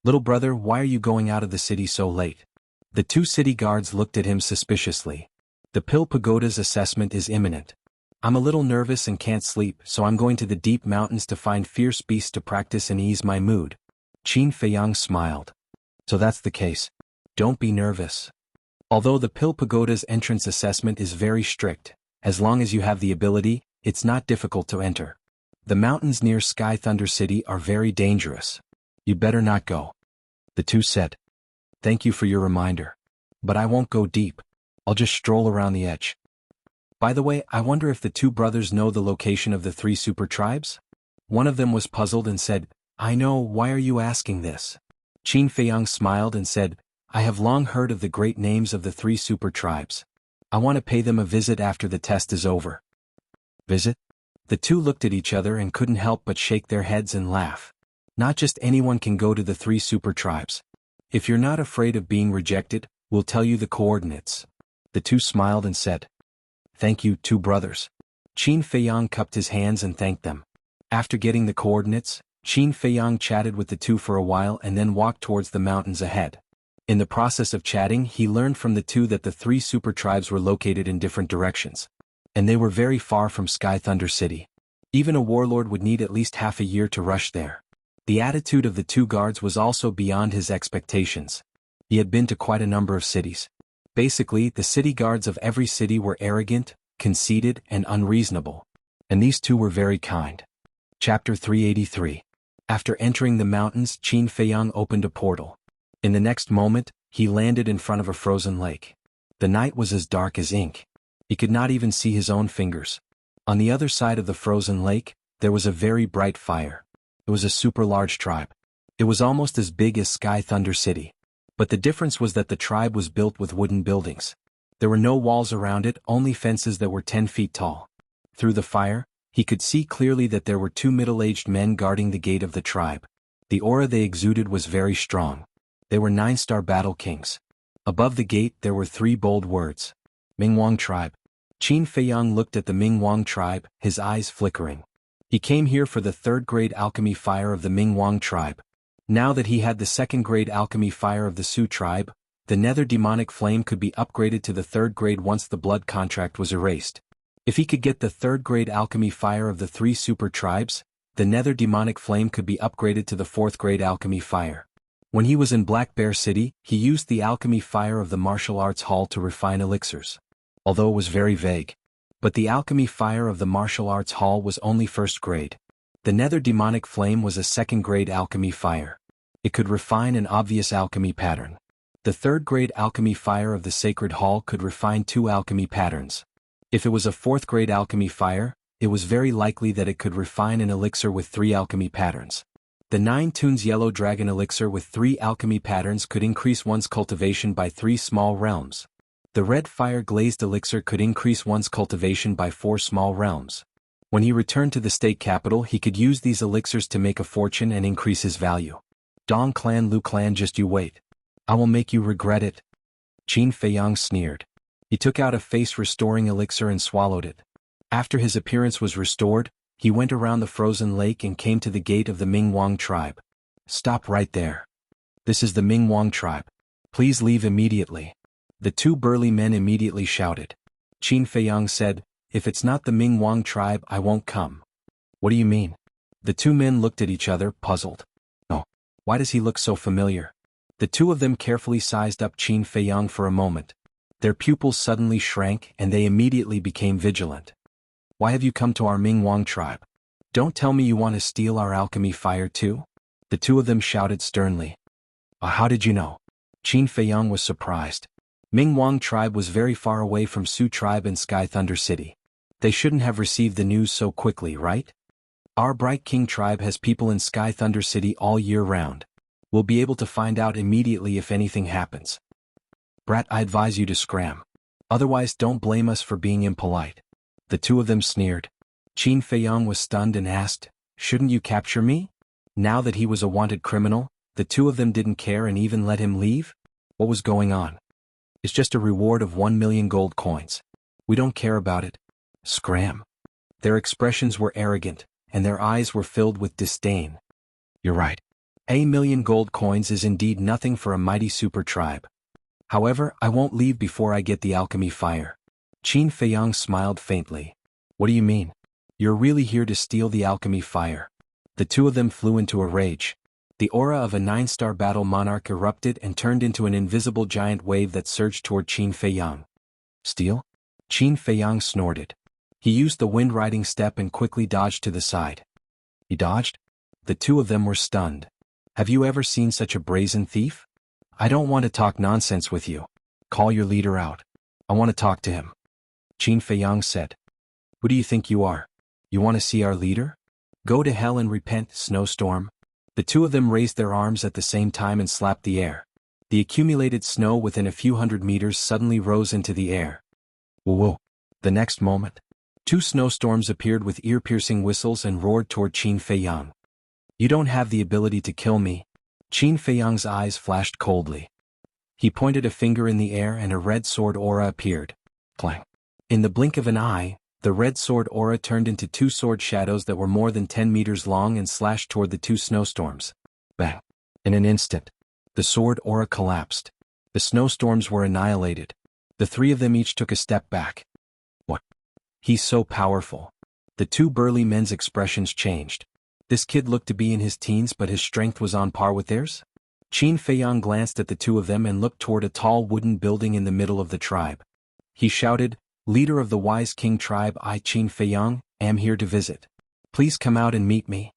"Little brother, why are you going out of the city so late?" The 2 city guards looked at him suspiciously. "The Pill Pagoda's assessment is imminent. I'm a little nervous and can't sleep, so I'm going to the deep mountains to find fierce beasts to practice and ease my mood." Qin Feiyang smiled. So that's the case. Don't be nervous. Although the Pill Pagoda's entrance assessment is very strict, as long as you have the ability, it's not difficult to enter. The mountains near Sky Thunder City are very dangerous. You better not go. The two said. Thank you for your reminder. But I won't go deep. I'll just stroll around the edge. By the way, I wonder if the two brothers know the location of the 3 super tribes? One of them was puzzled and said, I know, why are you asking this? Qin Feiyang smiled and said, I have long heard of the great names of the 3 super tribes. I want to pay them a visit after the test is over. Visit? The two looked at each other and couldn't help but shake their heads and laugh. Not just anyone can go to the 3 super tribes. If you're not afraid of being rejected, we'll tell you the coordinates. The two smiled and said, Thank you, two brothers. Qin Feiyang cupped his hands and thanked them. After getting the coordinates, Qin Feiyang chatted with the two for a while and then walked towards the mountains ahead. In the process of chatting, he learned from the two that the 3 super tribes were located in different directions. And they were very far from Sky Thunder City. Even a warlord would need at least half a year to rush there. The attitude of the two guards was also beyond his expectations. He had been to quite a number of cities. Basically, the city guards of every city were arrogant, conceited, and unreasonable. And these two were very kind. Chapter 383. After entering the mountains, Qin Feiyang opened a portal. In the next moment, he landed in front of a frozen lake. The night was as dark as ink. He could not even see his own fingers. On the other side of the frozen lake, there was a very bright fire. It was a super large tribe. It was almost as big as Sky Thunder City. But the difference was that the tribe was built with wooden buildings. There were no walls around it, only fences that were 10 feet tall. Through the fire, he could see clearly that there were 2 middle-aged men guarding the gate of the tribe. The aura they exuded was very strong. They were 9-star battle kings. Above the gate there were 3 bold words. Mingwang tribe. Qin Feiyang looked at the Mingwang tribe, his eyes flickering. He came here for the 3rd grade alchemy fire of the Mingwang tribe. Now that he had the 2nd grade alchemy fire of the Su tribe, the nether demonic flame could be upgraded to the 3rd grade once the blood contract was erased. If he could get the 3rd grade alchemy fire of the 3 super tribes, the nether demonic flame could be upgraded to the 4th grade alchemy fire. When he was in Black Bear City, he used the alchemy fire of the martial arts hall to refine elixirs. Although it was very vague. But the alchemy fire of the martial arts hall was only 1st grade. The nether demonic flame was a 2nd grade alchemy fire. It could refine an obvious alchemy pattern. The 3rd grade alchemy fire of the sacred hall could refine 2 alchemy patterns. If it was a 4th grade alchemy fire, it was very likely that it could refine an elixir with 3 alchemy patterns. The 9 tunes yellow dragon elixir with 3 alchemy patterns could increase one's cultivation by 3 small realms. The red fire glazed elixir could increase one's cultivation by 4 small realms. When he returned to the state capital, he could use these elixirs to make a fortune and increase his value. Dong Clan Lu Clan, just you wait. I will make you regret it. Qin Feiyang sneered. He took out a face-restoring elixir and swallowed it. After his appearance was restored, he went around the frozen lake and came to the gate of the Mingwang tribe. Stop right there. This is the Mingwang tribe. Please leave immediately. The 2 burly men immediately shouted. Qin Feiyang said, If it's not the Mingwang tribe, I won't come. What do you mean? The 2 men looked at each other, puzzled. Oh, why does he look so familiar? The 2 of them carefully sized up Qin Feiyang for a moment. Their pupils suddenly shrank and they immediately became vigilant. Why have you come to our Mingwang tribe? Don't tell me you want to steal our alchemy fire too? The 2 of them shouted sternly. How did you know? Qin Feiyang was surprised. Mingwang tribe was very far away from Su tribe and Sky Thunder City. They shouldn't have received the news so quickly, right? Our Bright King tribe has people in Sky Thunder City all year round. We'll be able to find out immediately if anything happens. Brat, I advise you to scram. Otherwise don't blame us for being impolite. The 2 of them sneered. Qin Feiyang was stunned and asked, Shouldn't you capture me? Now that he was a wanted criminal, the 2 of them didn't care and even let him leave? What was going on? It's just a reward of 1 million gold coins. We don't care about it. Scram. Their expressions were arrogant, and their eyes were filled with disdain. You're right. A million gold coins is indeed nothing for a mighty super tribe. However, I won't leave before I get the alchemy fire. Qin Feiyang smiled faintly. What do you mean? You're really here to steal the alchemy fire? The 2 of them flew into a rage. The aura of a 9-star battle monarch erupted and turned into an invisible giant wave that surged toward Qin Feiyang. Steal? Qin Feiyang snorted. He used the wind-riding step and quickly dodged to the side. He dodged? The two of them were stunned. Have you ever seen such a brazen thief? I don't want to talk nonsense with you. Call your leader out. I want to talk to him. Qin Feiyang said. Who do you think you are? You want to see our leader? Go to hell and repent, Snowstorm. The two of them raised their arms at the same time and slapped the air. The accumulated snow within a few hundred meters suddenly rose into the air. Whoa! The next moment, two snowstorms appeared with ear-piercing whistles and roared toward Qin Feiyang. You don't have the ability to kill me. Qin Feiyang's eyes flashed coldly. He pointed a finger in the air and a red sword aura appeared. Clang. In the blink of an eye, the red sword aura turned into two sword shadows that were more than 10 meters long and slashed toward the two snowstorms. Bang! In an instant, the sword aura collapsed. The snowstorms were annihilated. The three of them each took a step back. What? He's so powerful. The two burly men's expressions changed. This kid looked to be in his teens, but his strength was on par with theirs? Qin Feiyang glanced at the two of them and looked toward a tall wooden building in the middle of the tribe. He shouted, Leader of the Wise King tribe, I, Qin Feiyang, am here to visit. Please come out and meet me.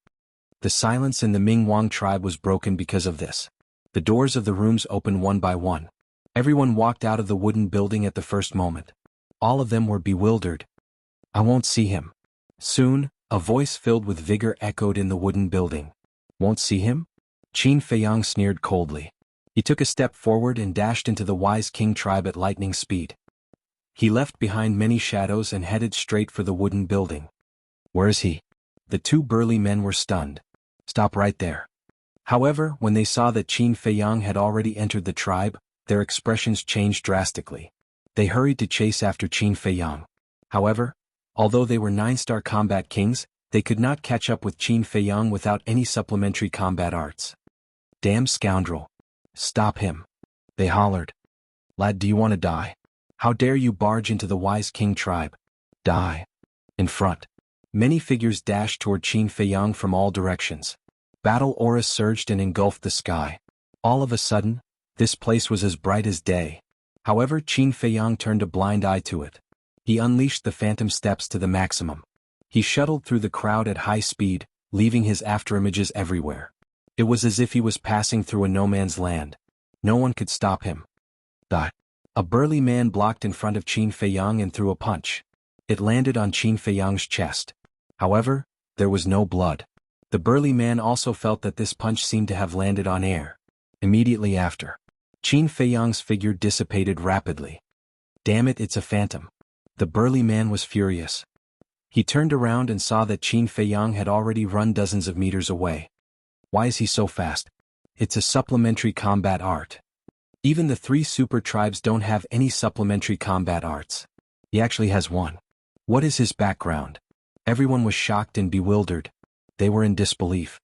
The silence in the Ming Wang tribe was broken because of this. The doors of the rooms opened one by one. Everyone walked out of the wooden building at the first moment. All of them were bewildered. I won't see him. Soon, a voice filled with vigor echoed in the wooden building. Won't see him? Qin Feiyang sneered coldly. He took a step forward and dashed into the Wise King tribe at lightning speed. He left behind many shadows and headed straight for the wooden building. Where is he? The two burly men were stunned. Stop right there. However, when they saw that Qin Feiyang had already entered the tribe, their expressions changed drastically. They hurried to chase after Qin Feiyang. However, although they were 9-star combat kings, they could not catch up with Qin Feiyang without any supplementary combat arts. Damn scoundrel. Stop him. They hollered. Lad, do you want to die? How dare you barge into the Wise King tribe? Die. In front. Many figures dashed toward Qin Feiyang from all directions. Battle auras surged and engulfed the sky. All of a sudden, this place was as bright as day. However, Qin Feiyang turned a blind eye to it. He unleashed the phantom steps to the maximum. He shuttled through the crowd at high speed, leaving his afterimages everywhere. It was as if he was passing through a no-man's land. No one could stop him. Die. A burly man blocked in front of Qin Feiyang and threw a punch. It landed on Qin Feiyang's chest. However, there was no blood. The burly man also felt that this punch seemed to have landed on air. Immediately after, Qin Feiyang's figure dissipated rapidly. Damn it, it's a phantom. The burly man was furious. He turned around and saw that Qin Feiyang had already run dozens of meters away. Why is he so fast? It's a supplementary combat art. Even the 3 super tribes don't have any supplementary combat arts. He actually has one. What is his background? Everyone was shocked and bewildered. They were in disbelief.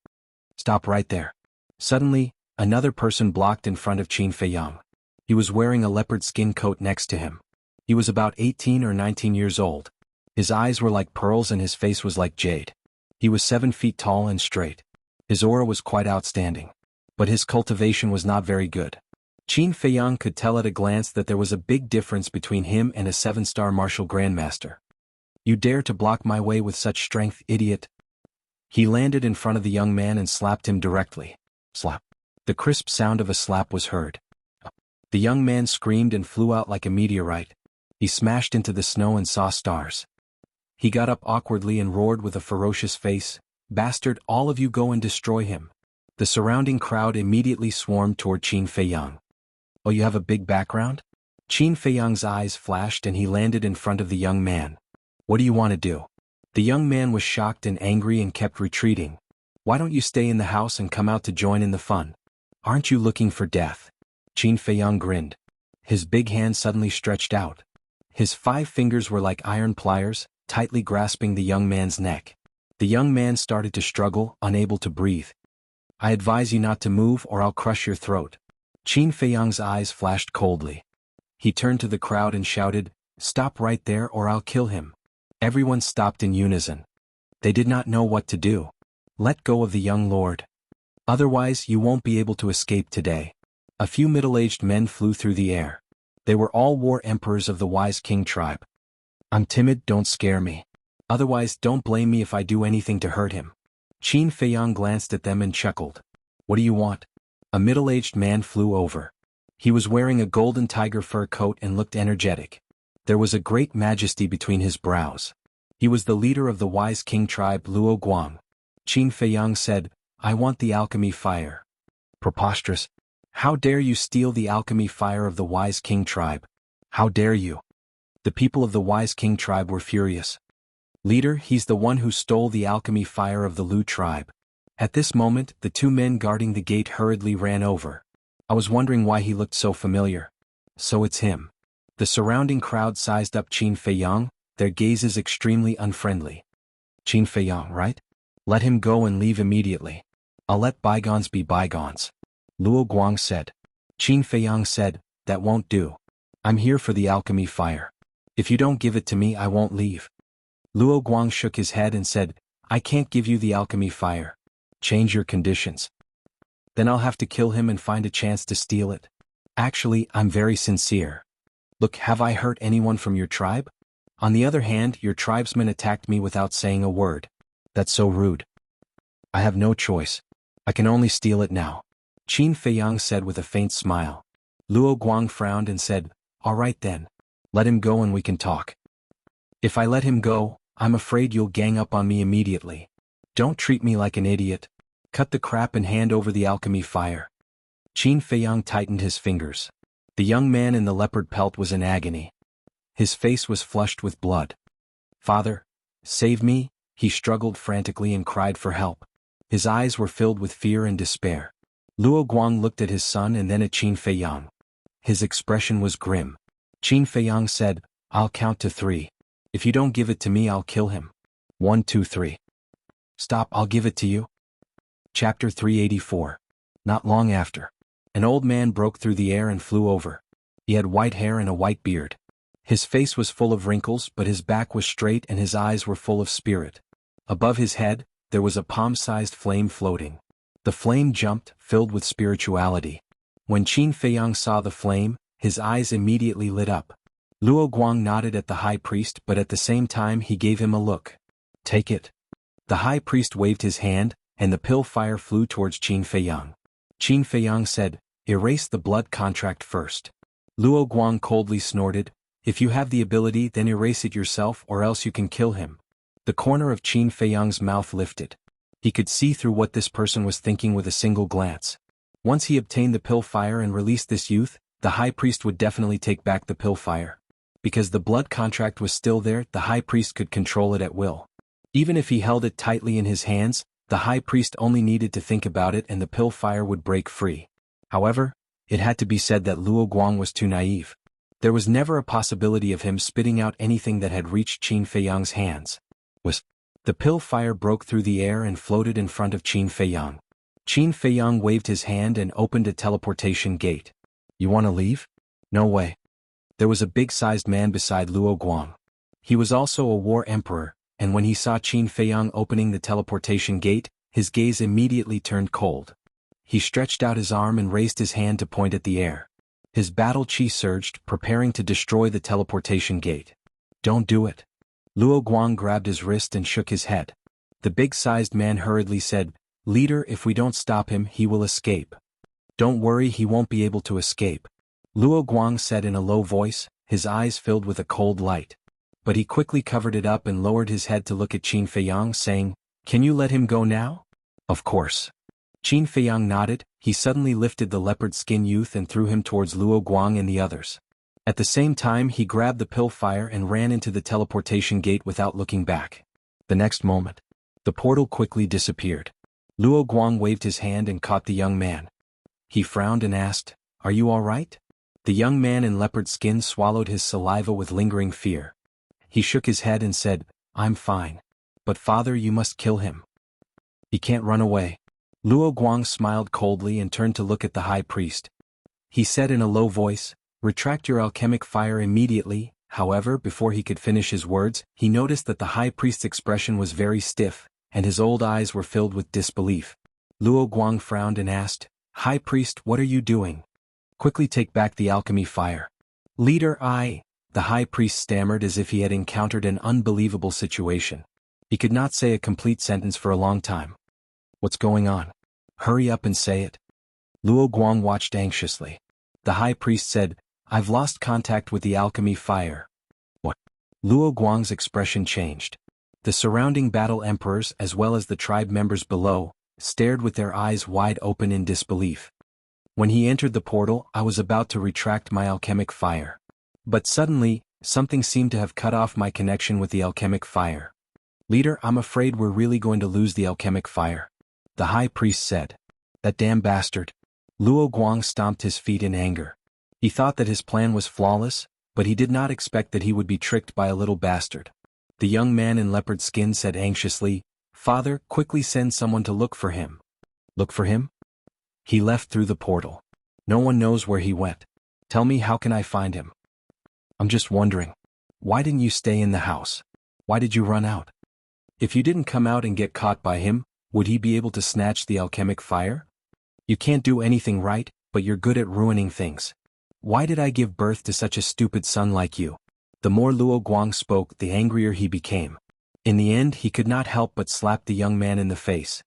Stop right there. Suddenly, another person blocked in front of Qin Feiyang. He was wearing a leopard skin coat next to him. He was about 18 or 19 years old. His eyes were like pearls and his face was like jade. He was 7 feet tall and straight. His aura was quite outstanding. But his cultivation was not very good. Qin Feiyang could tell at a glance that there was a big difference between him and a 7-star martial grandmaster. You dare to block my way with such strength, idiot? He landed in front of the young man and slapped him directly. Slap. The crisp sound of a slap was heard. The young man screamed and flew out like a meteorite. He smashed into the snow and saw stars. He got up awkwardly and roared with a ferocious face, Bastard, all of you go and destroy him. The surrounding crowd immediately swarmed toward Qin Feiyang. Oh, you have a big background? Qin Feiyang's eyes flashed and he landed in front of the young man. What do you want to do? The young man was shocked and angry and kept retreating. Why don't you stay in the house and come out to join in the fun? Aren't you looking for death? Qin Feiyang grinned. His big hand suddenly stretched out. His 5 fingers were like iron pliers, tightly grasping the young man's neck. The young man started to struggle, unable to breathe. I advise you not to move or I'll crush your throat. Qin Feiyang's eyes flashed coldly. He turned to the crowd and shouted, Stop right there or I'll kill him. Everyone stopped in unison. They did not know what to do. Let go of the young lord. Otherwise you won't be able to escape today. A few middle-aged men flew through the air. They were all war emperors of the wise king tribe. I'm timid, don't scare me. Otherwise don't blame me if I do anything to hurt him. Qin Feiyang glanced at them and chuckled. What do you want? A middle-aged man flew over. He was wearing a golden tiger fur coat and looked energetic. There was a great majesty between his brows. He was the leader of the wise king tribe Luo Guang. Qin Feiyang said, I want the alchemy fire. Preposterous. How dare you steal the alchemy fire of the wise king tribe? How dare you? The people of the wise king tribe were furious. Leader, he's the one who stole the alchemy fire of the Lu tribe. At this moment, the two men guarding the gate hurriedly ran over. I was wondering why he looked so familiar. So it's him. The surrounding crowd sized up Qin Feiyang, their gazes extremely unfriendly. Qin Feiyang, right? Let him go and leave immediately. I'll let bygones be bygones. Luo Guang said. Qin Feiyang said, that won't do. I'm here for the alchemy fire. If you don't give it to me, I won't leave. Luo Guang shook his head and said, I can't give you the alchemy fire. Change your conditions. Then I'll have to kill him and find a chance to steal it. Actually, I'm very sincere. Look, have I hurt anyone from your tribe? On the other hand, your tribesmen attacked me without saying a word. That's so rude. I have no choice. I can only steal it now. Qin Feiyang said with a faint smile. Luo Guang frowned and said, all right then. Let him go and we can talk. If I let him go, I'm afraid you'll gang up on me immediately. Don't treat me like an idiot. Cut the crap and hand over the alchemy fire. Qin Feiyang tightened his fingers. The young man in the leopard pelt was in agony. His face was flushed with blood. Father, save me, he struggled frantically and cried for help. His eyes were filled with fear and despair. Luo Guang looked at his son and then at Qin Feiyang. His expression was grim. Qin Feiyang said, I'll count to 3. If you don't give it to me, I'll kill him. 1, 2, 3. Stop, I'll give it to you. Chapter 384. Not long after, an old man broke through the air and flew over. He had white hair and a white beard. His face was full of wrinkles, but his back was straight and his eyes were full of spirit. Above his head, there was a palm-sized flame floating. The flame jumped, filled with spirituality. When Qin Feiyang saw the flame, his eyes immediately lit up. Luo Guang nodded at the high priest, but at the same time he gave him a look. Take it. The high priest waved his hand, and the pill fire flew towards Qin Feiyang. Qin Feiyang said, erase the blood contract first. Luo Guang coldly snorted, if you have the ability then erase it yourself or else you can kill him. The corner of Qin Feiyang's mouth lifted. He could see through what this person was thinking with a single glance. Once he obtained the pill fire and released this youth, the high priest would definitely take back the pill fire. Because the blood contract was still there, the high priest could control it at will. Even if he held it tightly in his hands, the high priest only needed to think about it and the pill fire would break free. However, it had to be said that Luo Guang was too naive. There was never a possibility of him spitting out anything that had reached Qin Feiyang's hands. The pill fire broke through the air and floated in front of Qin Feiyang. Qin Feiyang waved his hand and opened a teleportation gate. You want to leave? No way. There was a big-sized man beside Luo Guang. He was also a war emperor, and when he saw Qin Feiyang opening the teleportation gate, his gaze immediately turned cold. He stretched out his arm and raised his hand to point at the air. His battle chi surged, preparing to destroy the teleportation gate. Don't do it. Luo Guang grabbed his wrist and shook his head. The big-sized man hurriedly said, Leader, if we don't stop him, he will escape. Don't worry, he won't be able to escape. Luo Guang said in a low voice, his eyes filled with a cold light. But he quickly covered it up and lowered his head to look at Qin Feiyang, saying, Can you let him go now? Of course. Qin Feiyang nodded. He suddenly lifted the leopard skin youth and threw him towards Luo Guang and the others. At the same time he grabbed the pill fire and ran into the teleportation gate without looking back. The next moment, the portal quickly disappeared. Luo Guang waved his hand and caught the young man. He frowned and asked, Are you all right? The young man in leopard skin swallowed his saliva with lingering fear. He shook his head and said, I'm fine. But father, you must kill him. He can't run away. Luo Guang smiled coldly and turned to look at the high priest. He said in a low voice, Retract your alchemic fire immediately. However, before he could finish his words, he noticed that the high priest's expression was very stiff, and his old eyes were filled with disbelief. Luo Guang frowned and asked, High Priest, what are you doing? Quickly take back the alchemy fire. Leader, the High Priest stammered as if he had encountered an unbelievable situation. He could not say a complete sentence for a long time. What's going on? Hurry up and say it. Luo Guang watched anxiously. The High Priest said, I've lost contact with the alchemy fire. What? Luo Guang's expression changed. The surrounding battle emperors as well as the tribe members below stared with their eyes wide open in disbelief. When he entered the portal, I was about to retract my alchemic fire. But suddenly, something seemed to have cut off my connection with the alchemic fire. Leader, I'm afraid we're really going to lose the alchemic fire. The High Priest said. That damn bastard. Luo Guang stomped his feet in anger. He thought that his plan was flawless, but he did not expect that he would be tricked by a little bastard. The young man in leopard skin said anxiously, Father, quickly send someone to look for him. Look for him? He left through the portal. No one knows where he went. Tell me, how can I find him? I'm just wondering. Why didn't you stay in the house? Why did you run out? If you didn't come out and get caught by him, would he be able to snatch the alchemic fire? You can't do anything right, but you're good at ruining things. Why did I give birth to such a stupid son like you? The more Luo Guang spoke, the angrier he became. In the end, he could not help but slap the young man in the face.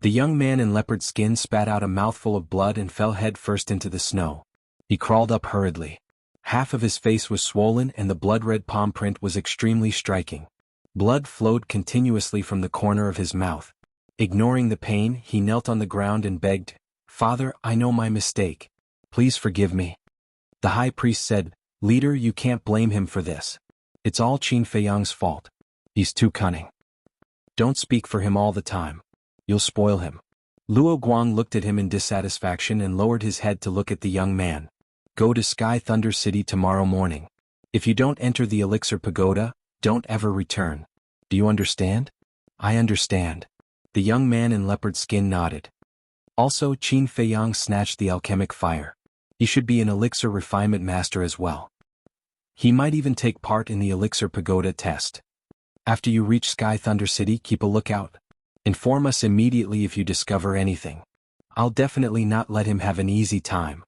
The young man in leopard skin spat out a mouthful of blood and fell head-first into the snow. He crawled up hurriedly. Half of his face was swollen and the blood-red palm print was extremely striking. Blood flowed continuously from the corner of his mouth. Ignoring the pain, he knelt on the ground and begged, Father, I know my mistake. Please forgive me. The High Priest said, Leader, you can't blame him for this. It's all Qin Feiyang's fault. He's too cunning. Don't speak for him all the time. You'll spoil him. Luo Guang looked at him in dissatisfaction and lowered his head to look at the young man. Go to Sky Thunder City tomorrow morning. If you don't enter the Elixir Pagoda, don't ever return. Do you understand? I understand. The young man in leopard skin nodded. Also, Qin Feiyang snatched the alchemic fire. He should be an elixir refinement master as well. He might even take part in the Elixir Pagoda test. After you reach Sky Thunder City, keep a lookout. Inform us immediately if you discover anything. I'll definitely not let him have an easy time.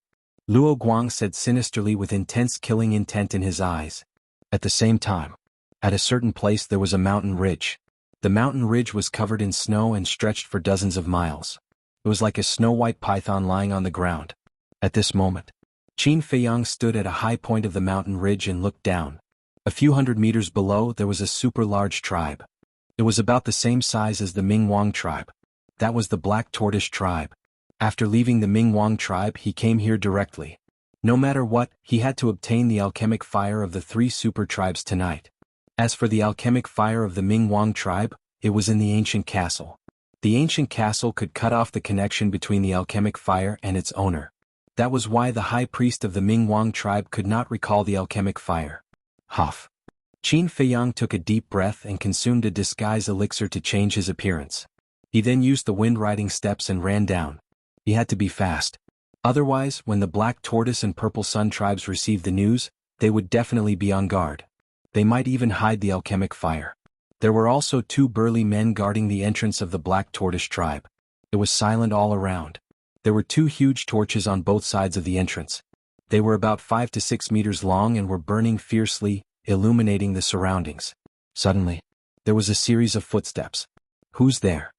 Luo Guang said sinisterly with intense killing intent in his eyes. At the same time, at a certain place there was a mountain ridge. The mountain ridge was covered in snow and stretched for dozens of miles. It was like a snow-white python lying on the ground. At this moment, Qin Feiyang stood at a high point of the mountain ridge and looked down. A few hundred meters below there was a super-large tribe. It was about the same size as the Mingwang tribe. That was the Black Tortoise tribe. After leaving the Mingwang tribe, he came here directly. No matter what, he had to obtain the alchemic fire of the three super tribes tonight. As for the alchemic fire of the Mingwang tribe, it was in the ancient castle. The ancient castle could cut off the connection between the alchemic fire and its owner. That was why the high priest of the Mingwang tribe could not recall the alchemic fire. Huff. Qin Feiyang took a deep breath and consumed a disguise elixir to change his appearance. He then used the wind-riding steps and ran down. He had to be fast. Otherwise, when the Black Tortoise and Purple Sun tribes received the news, they would definitely be on guard. They might even hide the alchemic fire. There were also two burly men guarding the entrance of the Black Tortoise tribe. It was silent all around. There were two huge torches on both sides of the entrance. They were about 5 to 6 meters long and were burning fiercely, illuminating the surroundings. Suddenly, there was a series of footsteps. Who's there?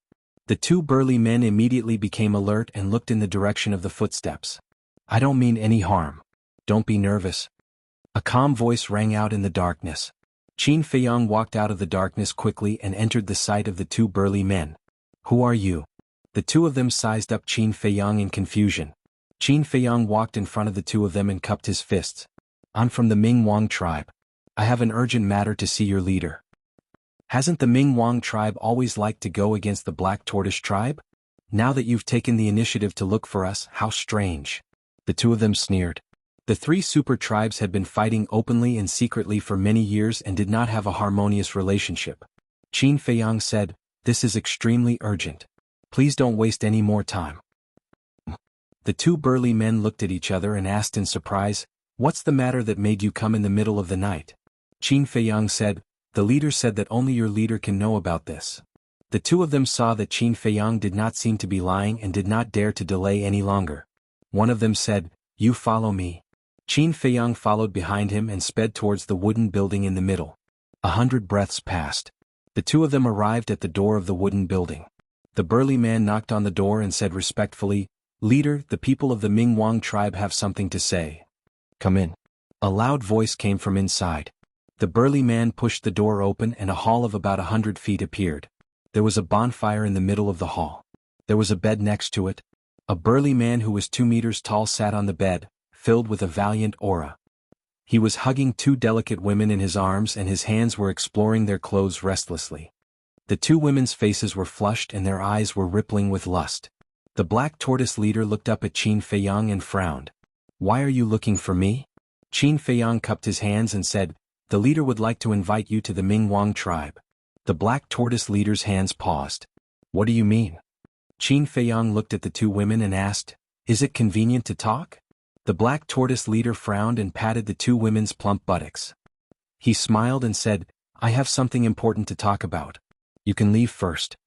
The two burly men immediately became alert and looked in the direction of the footsteps. I don't mean any harm. Don't be nervous. A calm voice rang out in the darkness. Qin Feiyang walked out of the darkness quickly and entered the sight of the two burly men. Who are you? The two of them sized up Qin Feiyang in confusion. Qin Feiyang walked in front of the two of them and cupped his fists. I'm from the Mingwang tribe. I have an urgent matter to see your leader. Hasn't the Mingwang tribe always liked to go against the Black Tortoise tribe? Now that you've taken the initiative to look for us, how strange. The two of them sneered. The three super tribes had been fighting openly and secretly for many years and did not have a harmonious relationship. Qin Feiyang said, This is extremely urgent. Please don't waste any more time. The two burly men looked at each other and asked in surprise, What's the matter that made you come in the middle of the night? Qin Feiyang said, The leader said that only your leader can know about this. The two of them saw that Qin Feiyang did not seem to be lying and did not dare to delay any longer. One of them said, "You follow me." Qin Feiyang followed behind him and sped towards the wooden building in the middle. 100 breaths passed. The two of them arrived at the door of the wooden building. The burly man knocked on the door and said respectfully, "Leader, the people of the Ming Wang tribe have something to say." "Come in." A loud voice came from inside. The burly man pushed the door open and a hall of about 100 feet appeared. There was a bonfire in the middle of the hall. There was a bed next to it. A burly man who was 2 meters tall sat on the bed, filled with a valiant aura. He was hugging 2 delicate women in his arms and his hands were exploring their clothes restlessly. The 2 women's faces were flushed and their eyes were rippling with lust. The Black Tortoise leader looked up at Qin Feiyang and frowned. "Why are you looking for me?" Qin Feiyang cupped his hands and said, "The leader would like to invite you to the Ming Wang tribe." The Black Tortoise leader's hands paused. "What do you mean?" Qin Feiyang looked at the 2 women and asked, "Is it convenient to talk?" The Black Tortoise leader frowned and patted the 2 women's plump buttocks. He smiled and said, "I have something important to talk about. You can leave first.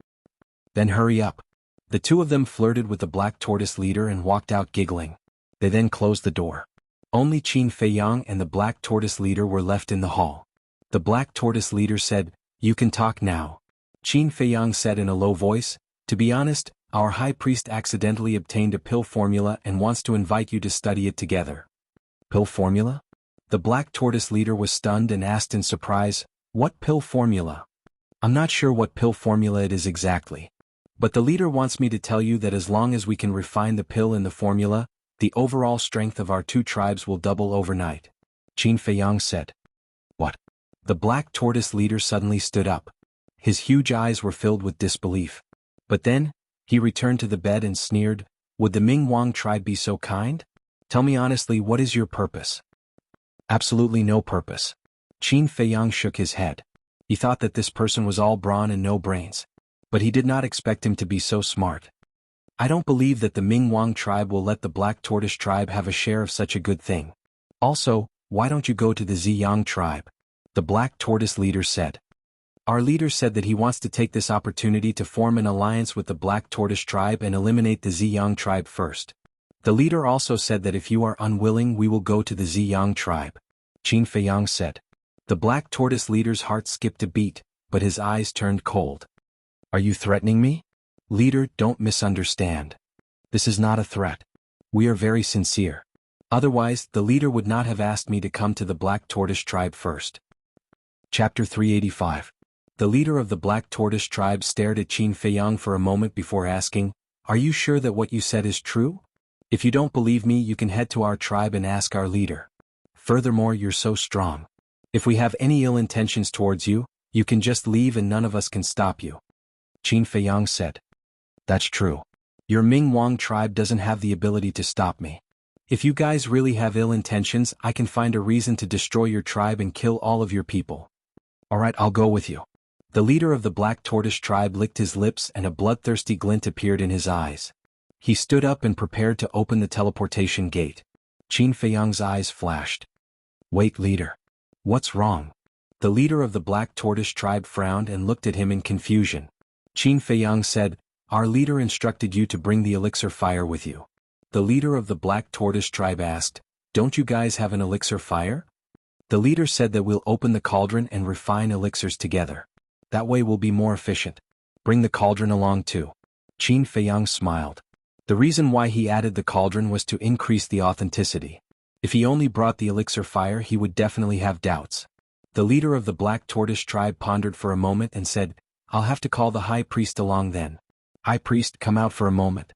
Then hurry up." The 2 of them flirted with the Black Tortoise leader and walked out giggling. They then closed the door. Only Qin Feiyang and the Black Tortoise leader were left in the hall. The Black Tortoise leader said, "You can talk now." Qin Feiyang said in a low voice, "To be honest, our high priest accidentally obtained a pill formula and wants to invite you to study it together." "Pill formula?" The Black Tortoise leader was stunned and asked in surprise, "What pill formula?" "I'm not sure what pill formula it is exactly. But the leader wants me to tell you that as long as we can refine the pill in the formula, the overall strength of our 2 tribes will double overnight." Qin Feiyang said. "What?" The Black Tortoise leader suddenly stood up. His huge eyes were filled with disbelief. But then, he returned to the bed and sneered, "Would the Ming Wang tribe be so kind? Tell me honestly, what is your purpose?" "Absolutely no purpose." Qin Feiyang shook his head. He thought that this person was all brawn and no brains. But he did not expect him to be so smart. "I don't believe that the Ming Wang tribe will let the Black Tortoise tribe have a share of such a good thing. Also, why don't you go to the Ziyang tribe?" The Black Tortoise leader said. "Our leader said that he wants to take this opportunity to form an alliance with the Black Tortoise tribe and eliminate the Ziyang tribe first. The leader also said that if you are unwilling we will go to the Ziyang tribe." Qin Feiyang said. The Black Tortoise leader's heart skipped a beat, but his eyes turned cold. "Are you threatening me?" "Leader, don't misunderstand. This is not a threat. We are very sincere. Otherwise, the leader would not have asked me to come to the Black Tortoise tribe first." Chapter 385. The leader of the Black Tortoise tribe stared at Qin Feiyang for a moment before asking, "Are you sure that what you said is true? If you don't believe me you can head to our tribe and ask our leader. Furthermore, you're so strong. If we have any ill intentions towards you, you can just leave and none of us can stop you." Qin Feiyang said. "That's true. Your Ming Wang tribe doesn't have the ability to stop me. If you guys really have ill intentions I can find a reason to destroy your tribe and kill all of your people. Alright, I'll go with you." The leader of the Black Tortoise tribe licked his lips and a bloodthirsty glint appeared in his eyes. He stood up and prepared to open the teleportation gate. Qin Feiyang's eyes flashed. "Wait, leader. What's wrong?" The leader of the Black Tortoise tribe frowned and looked at him in confusion. Qin Feiyang said, "Our leader instructed you to bring the elixir fire with you." The leader of the Black Tortoise tribe asked, "Don't you guys have an elixir fire?" The leader said that we'll open the cauldron and refine elixirs together. That way we'll be more efficient. Bring the cauldron along too. Qin Feiyang smiled. The reason why he added the cauldron was to increase the authenticity. If he only brought the elixir fire he would definitely have doubts. The leader of the Black Tortoise tribe pondered for a moment and said, "I'll have to call the high priest along then. High priest, come out for a moment."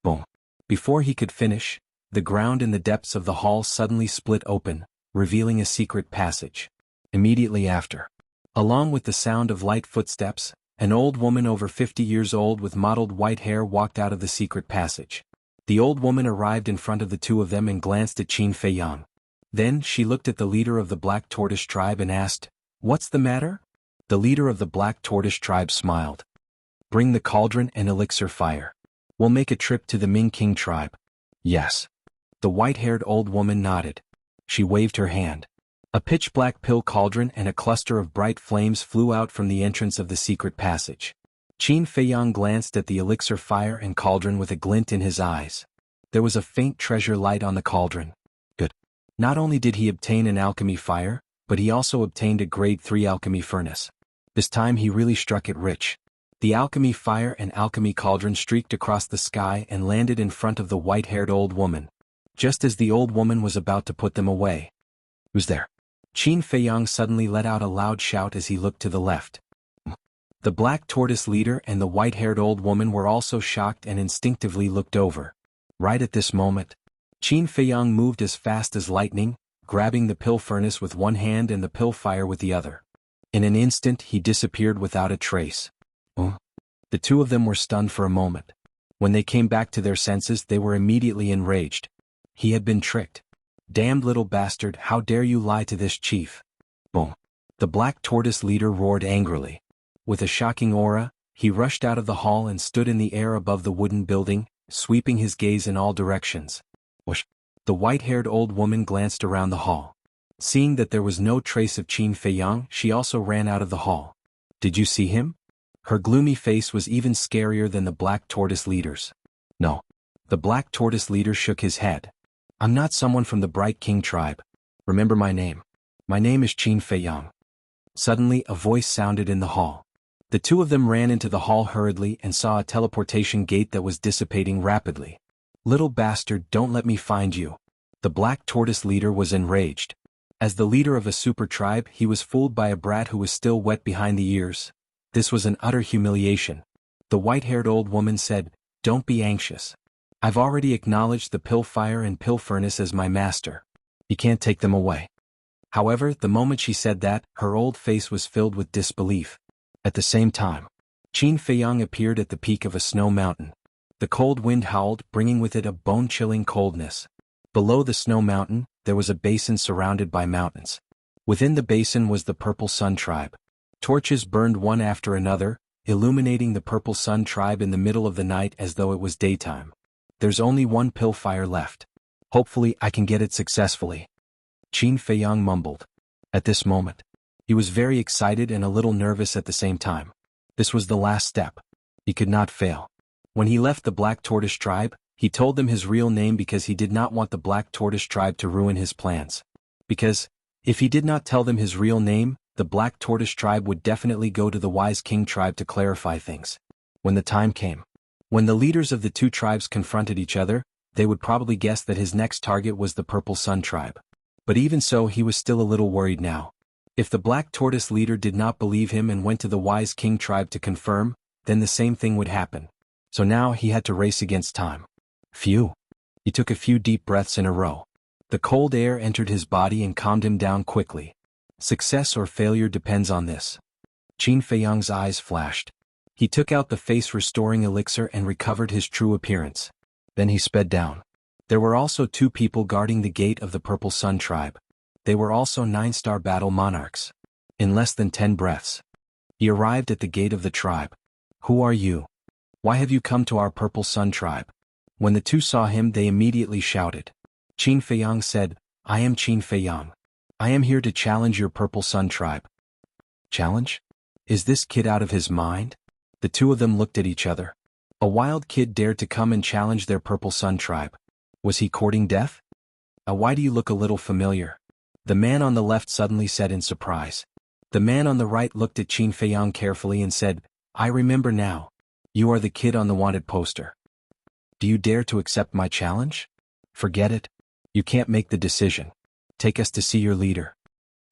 Boom. Before he could finish, the ground in the depths of the hall suddenly split open, revealing a secret passage. Immediately after, along with the sound of light footsteps, an old woman over 50 years old with mottled white hair walked out of the secret passage. The old woman arrived in front of the 2 of them and glanced at Qin Feiyang. Then she looked at the leader of the Black Tortoise tribe and asked, "What's the matter?" The leader of the Black Tortoise tribe smiled. "Bring the cauldron and elixir fire. We'll make a trip to the Ming King tribe." "Yes." The white-haired old woman nodded. She waved her hand. A pitch-black pill cauldron and a cluster of bright flames flew out from the entrance of the secret passage. Qin Feiyang glanced at the elixir fire and cauldron with a glint in his eyes. There was a faint treasure light on the cauldron. Good. Not only did he obtain an alchemy fire, but he also obtained a grade 3 alchemy furnace. This time he really struck it rich. The alchemy fire and alchemy cauldron streaked across the sky and landed in front of the white-haired old woman. Just as the old woman was about to put them away. Who's there? Qin Feiyang suddenly let out a loud shout as he looked to the left. The black tortoise leader and the white-haired old woman were also shocked and instinctively looked over. Right at this moment, Qin Feiyang moved as fast as lightning, grabbing the pill furnace with one hand and the pill fire with the other. In an instant he disappeared without a trace. The two of them were stunned for a moment. When they came back to their senses they were immediately enraged. He had been tricked. Damned little bastard, how dare you lie to this chief? Boom. The black tortoise leader roared angrily. With a shocking aura, he rushed out of the hall and stood in the air above the wooden building, sweeping his gaze in all directions. Whoosh. The white-haired old woman glanced around the hall. Seeing that there was no trace of Qin Feiyang, she also ran out of the hall. Did you see him? Her gloomy face was even scarier than the black tortoise leader's. No. The black tortoise leader shook his head. I'm not someone from the Bright King tribe. Remember my name. My name is Qin Feiyang. Suddenly a voice sounded in the hall. The two of them ran into the hall hurriedly and saw a teleportation gate that was dissipating rapidly. Little bastard, don't let me find you. The black tortoise leader was enraged. As the leader of a super tribe, he was fooled by a brat who was still wet behind the ears. This was an utter humiliation. The white-haired old woman said, "Don't be anxious. I've already acknowledged the pill fire and pill furnace as my master. You can't take them away." However, the moment she said that, her old face was filled with disbelief. At the same time, Qin Feiyang appeared at the peak of a snow mountain. The cold wind howled, bringing with it a bone-chilling coldness. Below the snow mountain, there was a basin surrounded by mountains. Within the basin was the Purple Sun tribe. Torches burned one after another, illuminating the Purple Sun tribe in the middle of the night as though it was daytime. There's only one pill fire left. Hopefully I can get it successfully. Qin Feiyang mumbled. At this moment, he was very excited and a little nervous at the same time. This was the last step. He could not fail. When he left the Black Tortoise tribe, he told them his real name because he did not want the Black Tortoise tribe to ruin his plans. Because, if he did not tell them his real name, the Black Tortoise tribe would definitely go to the Wise King tribe to clarify things. When the time came, when the leaders of the two tribes confronted each other, they would probably guess that his next target was the Purple Sun tribe. But even so, he was still a little worried now. If the Black Tortoise leader did not believe him and went to the Wise King tribe to confirm, then the same thing would happen. So now he had to race against time. Phew. He took a few deep breaths in a row. The cold air entered his body and calmed him down quickly. Success or failure depends on this. Qin Feiyang's eyes flashed. He took out the face-restoring elixir and recovered his true appearance. Then he sped down. There were also two people guarding the gate of the Purple Sun tribe. They were also 9-star battle monarchs. In less than 10 breaths, he arrived at the gate of the tribe. Who are you? Why have you come to our Purple Sun tribe? When the two saw him, they immediately shouted. Qin Feiyang said, I am Qin Feiyang. I am here to challenge your Purple Sun tribe. Challenge? Is this kid out of his mind? The two of them looked at each other. A wild kid dared to come and challenge their Purple Sun tribe. Was he courting death? Why do you look a little familiar? The man on the left suddenly said in surprise. The man on the right looked at Qin Feiyang carefully and said, I remember now. You are the kid on the wanted poster. Do you dare to accept my challenge? Forget it. You can't make the decision. Take us to see your leader.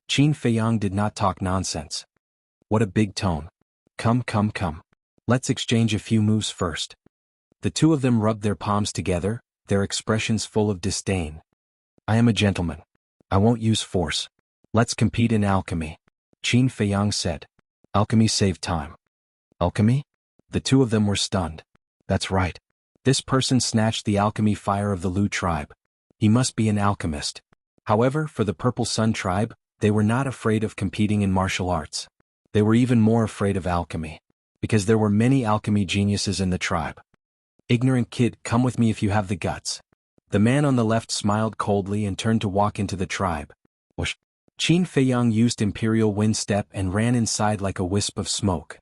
Qin Feiyang did not talk nonsense. What a big tone. Come. Let's exchange a few moves first. The two of them rubbed their palms together, their expressions full of disdain. I am a gentleman. I won't use force. Let's compete in alchemy. Qin Feiyang said. Alchemy saved time. Alchemy? The two of them were stunned. That's right. This person snatched the alchemy fire of the Lu tribe. He must be an alchemist. However, for the Purple Sun tribe, they were not afraid of competing in martial arts. They were even more afraid of alchemy, because there were many alchemy geniuses in the tribe. Ignorant kid, come with me if you have the guts. The man on the left smiled coldly and turned to walk into the tribe. Whoosh. Qin Feiyang used Imperial Wind Step and ran inside like a wisp of smoke.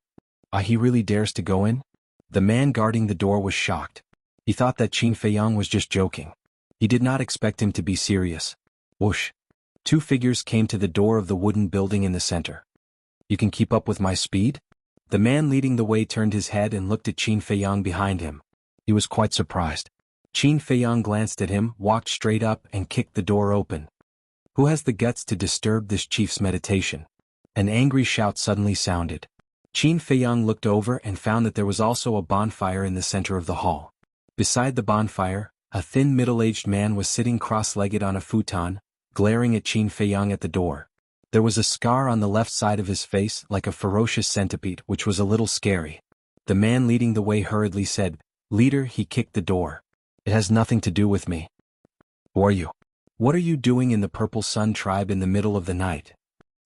Ah, he really dares to go in? The man guarding the door was shocked. He thought that Qin Feiyang was just joking. He did not expect him to be serious. Whoosh. Two figures came to the door of the wooden building in the center. You can keep up with my speed? The man leading the way turned his head and looked at Qin Feiyang behind him. He was quite surprised. Qin Feiyang glanced at him, walked straight up and kicked the door open. Who has the guts to disturb this chief's meditation? An angry shout suddenly sounded. Qin Feiyang looked over and found that there was also a bonfire in the center of the hall. Beside the bonfire, a thin middle-aged man was sitting cross-legged on a futon, glaring at Qin Feiyang at the door. There was a scar on the left side of his face like a ferocious centipede, which was a little scary. The man leading the way hurriedly said, "Leader," he kicked the door. "It has nothing to do with me." "Who are you? What are you doing in the Purple Sun tribe in the middle of the night?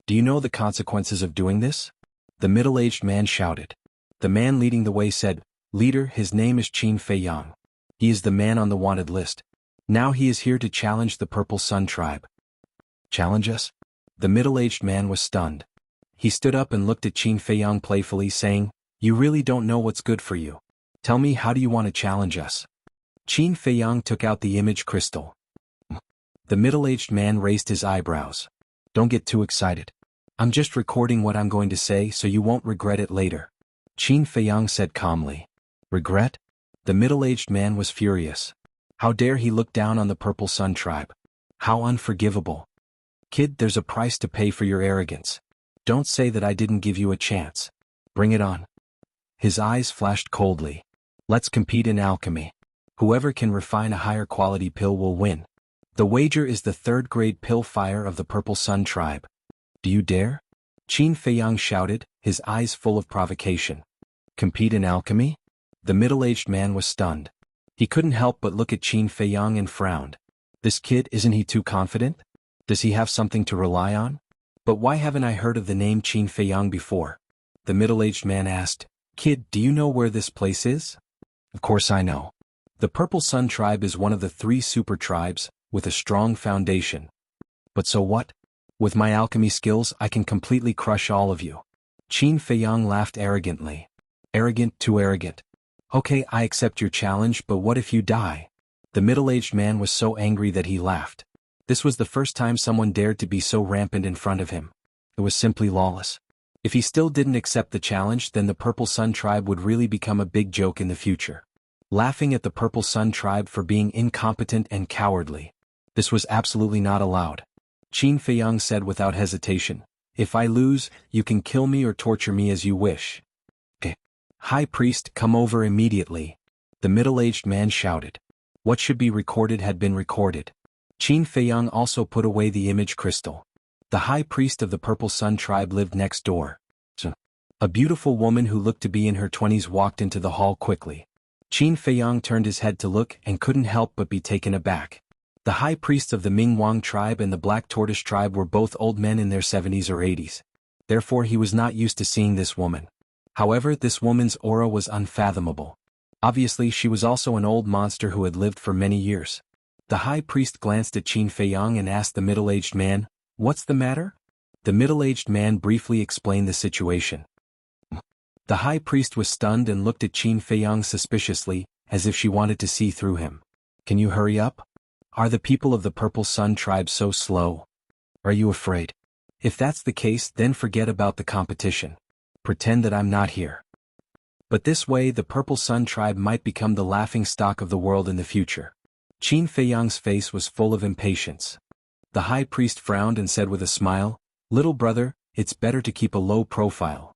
Do you know the consequences of doing this?" The middle-aged man shouted. The man leading the way said, "Leader, his name is Qin Feiyang. He is the man on the wanted list. Now he is here to challenge the Purple Sun tribe." "Challenge us?" The middle-aged man was stunned. He stood up and looked at Qin Feiyang playfully, saying, "You really don't know what's good for you. Tell me, how do you want to challenge us?" Qin Feiyang took out the image crystal. The middle-aged man raised his eyebrows. "Don't get too excited. I'm just recording what I'm going to say so you won't regret it later." Qin Feiyang said calmly. "Regret?" The middle-aged man was furious. How dare he look down on the Purple Sun tribe? How unforgivable. "Kid, there's a price to pay for your arrogance. Don't say that I didn't give you a chance. Bring it on." His eyes flashed coldly. "Let's compete in alchemy. Whoever can refine a higher quality pill will win. The wager is the third-grade pill fire of the Purple Sun tribe. Do you dare?" Qin Feiyang shouted, his eyes full of provocation. "Compete in alchemy?" The middle-aged man was stunned. He couldn't help but look at Qin Feiyang and frowned. This kid, isn't he too confident? Does he have something to rely on? But why haven't I heard of the name Qin Feiyang before? The middle-aged man asked. "Kid, do you know where this place is?" "Of course I know. The Purple Sun tribe is one of the 3 super tribes, with a strong foundation. But so what? With my alchemy skills I can completely crush all of you." Qin Feiyang laughed arrogantly. "Arrogant, too arrogant. Okay, I accept your challenge, but what if you die?" The middle-aged man was so angry that he laughed. This was the first time someone dared to be so rampant in front of him. It was simply lawless. If he still didn't accept the challenge, then the Purple Sun tribe would really become a big joke in the future. Laughing at the Purple Sun tribe for being incompetent and cowardly. This was absolutely not allowed. Qin Feiyang said without hesitation, "If I lose, you can kill me or torture me as you wish." "Okay. High Priest, come over immediately," the middle-aged man shouted. What should be recorded had been recorded. Qin Feiyang also put away the image crystal. The High Priest of the Purple Sun tribe lived next door. A beautiful woman who looked to be in her 20s walked into the hall quickly. Qin Feiyang turned his head to look and couldn't help but be taken aback. The high priests of the Ming Wang tribe and the Black Tortoise tribe were both old men in their 70s or 80s. Therefore he was not used to seeing this woman. However, this woman's aura was unfathomable. Obviously she was also an old monster who had lived for many years. The high priest glanced at Qin Feiyang and asked the middle-aged man, "What's the matter?" The middle-aged man briefly explained the situation. The high priest was stunned and looked at Qin Feiyang suspiciously, as if she wanted to see through him. "Can you hurry up? Are the people of the Purple Sun tribe so slow? Are you afraid? If that's the case, then forget about the competition. Pretend that I'm not here." But this way the Purple Sun tribe might become the laughing stock of the world in the future. Qin Feiyang's face was full of impatience. The high priest frowned and said with a smile, "Little brother, it's better to keep a low profile.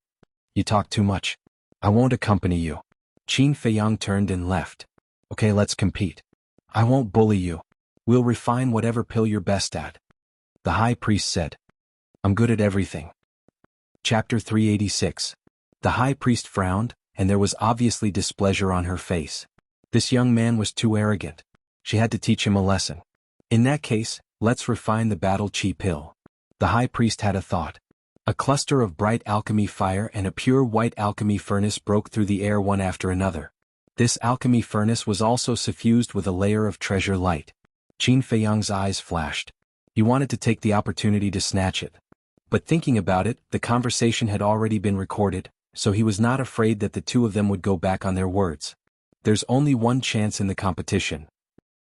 You talk too much. I won't accompany you." Qin Feiyang turned and left. "Okay, let's compete. I won't bully you. We'll refine whatever pill you're best at." The high priest said. "I'm good at everything." Chapter 386. The high priest frowned, and there was obviously displeasure on her face. This young man was too arrogant. She had to teach him a lesson. "In that case, let's refine the battle chi pill." The high priest had a thought. A cluster of bright alchemy fire and a pure white alchemy furnace broke through the air one after another. This alchemy furnace was also suffused with a layer of treasure light. Qin Feiyang's eyes flashed. He wanted to take the opportunity to snatch it. But thinking about it, the conversation had already been recorded, so he was not afraid that the two of them would go back on their words. There's only one chance in the competition.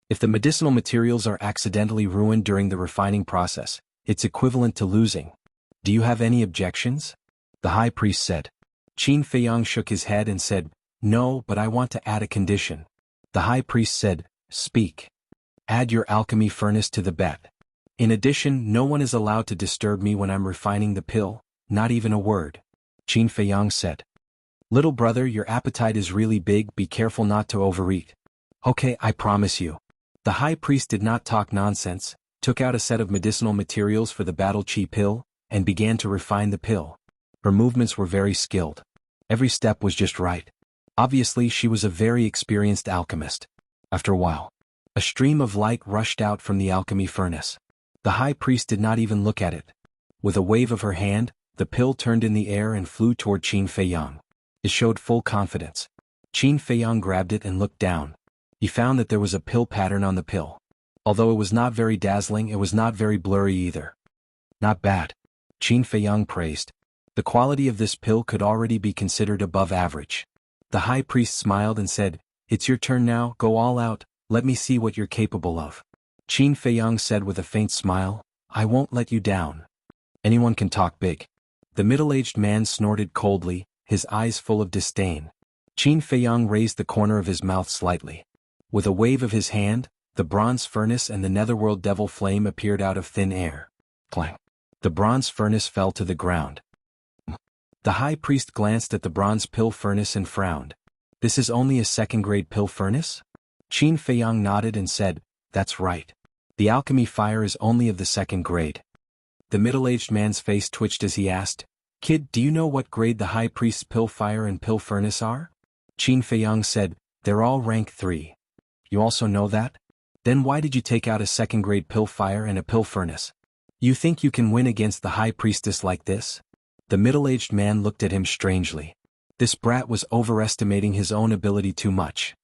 If the medicinal materials are accidentally ruined during the refining process, it's equivalent to losing. Do you have any objections? The high priest said. Qin Feiyang shook his head and said, no, but I want to add a condition. The high priest said, speak. Add your alchemy furnace to the bet. In addition, no one is allowed to disturb me when I'm refining the pill, not even a word. Qin Feiyang said. Little brother, your appetite is really big, be careful not to overeat. Okay, I promise you. The high priest did not talk nonsense, took out a set of medicinal materials for the battle chi pill, and began to refine the pill. Her movements were very skilled. Every step was just right. Obviously, she was a very experienced alchemist. After a while, a stream of light rushed out from the alchemy furnace. The high priest did not even look at it. With a wave of her hand, the pill turned in the air and flew toward Qin Feiyang. It showed full confidence. Qin Feiyang grabbed it and looked down. He found that there was a pill pattern on the pill. Although it was not very dazzling, it was not very blurry either. Not bad. Qin Feiyang praised. The quality of this pill could already be considered above average. The high priest smiled and said, it's your turn now, go all out, let me see what you're capable of. Qin Feiyang said with a faint smile, I won't let you down. Anyone can talk big. The middle-aged man snorted coldly, his eyes full of disdain. Qin Feiyang raised the corner of his mouth slightly. With a wave of his hand, the bronze furnace and the netherworld devil flame appeared out of thin air. Clang. The bronze furnace fell to the ground. The high priest glanced at the bronze pill furnace and frowned. This is only a second-grade pill furnace? Qin Feiyang nodded and said, that's right. The alchemy fire is only of the second grade. The middle-aged man's face twitched as he asked, Kid, do you know what grade the high priest's pill fire and pill furnace are? Qin Feiyang said, they're all rank 3. You also know that? Then why did you take out a second-grade pill fire and a pill furnace? You think you can win against the high priestess like this? The middle-aged man looked at him strangely. This brat was overestimating his own ability too much.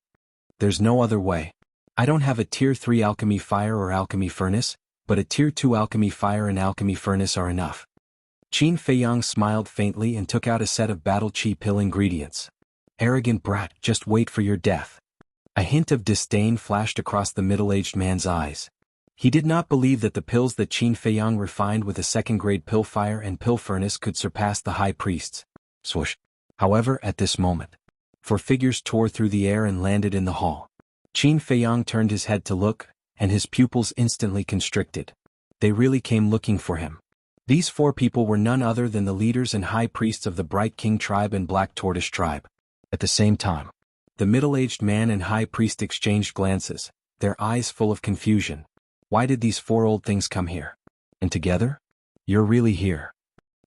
There's no other way. I don't have a tier 3 alchemy fire or alchemy furnace, but a tier 2 alchemy fire and alchemy furnace are enough. Qin Feiyang smiled faintly and took out a set of battle chi pill ingredients. Arrogant brat, just wait for your death. A hint of disdain flashed across the middle-aged man's eyes. He did not believe that the pills that Qin Feiyang refined with a second-grade pill fire and pill furnace could surpass the high priest's. Swoosh. However, at this moment, 4 figures tore through the air and landed in the hall. Qin Feiyang turned his head to look, and his pupils instantly constricted. They really came looking for him. These 4 people were none other than the leaders and high priests of the Bright King tribe and Black Tortoise tribe. At the same time, the middle-aged man and high priest exchanged glances, their eyes full of confusion. Why did these 4 old things come here? And together? You're really here.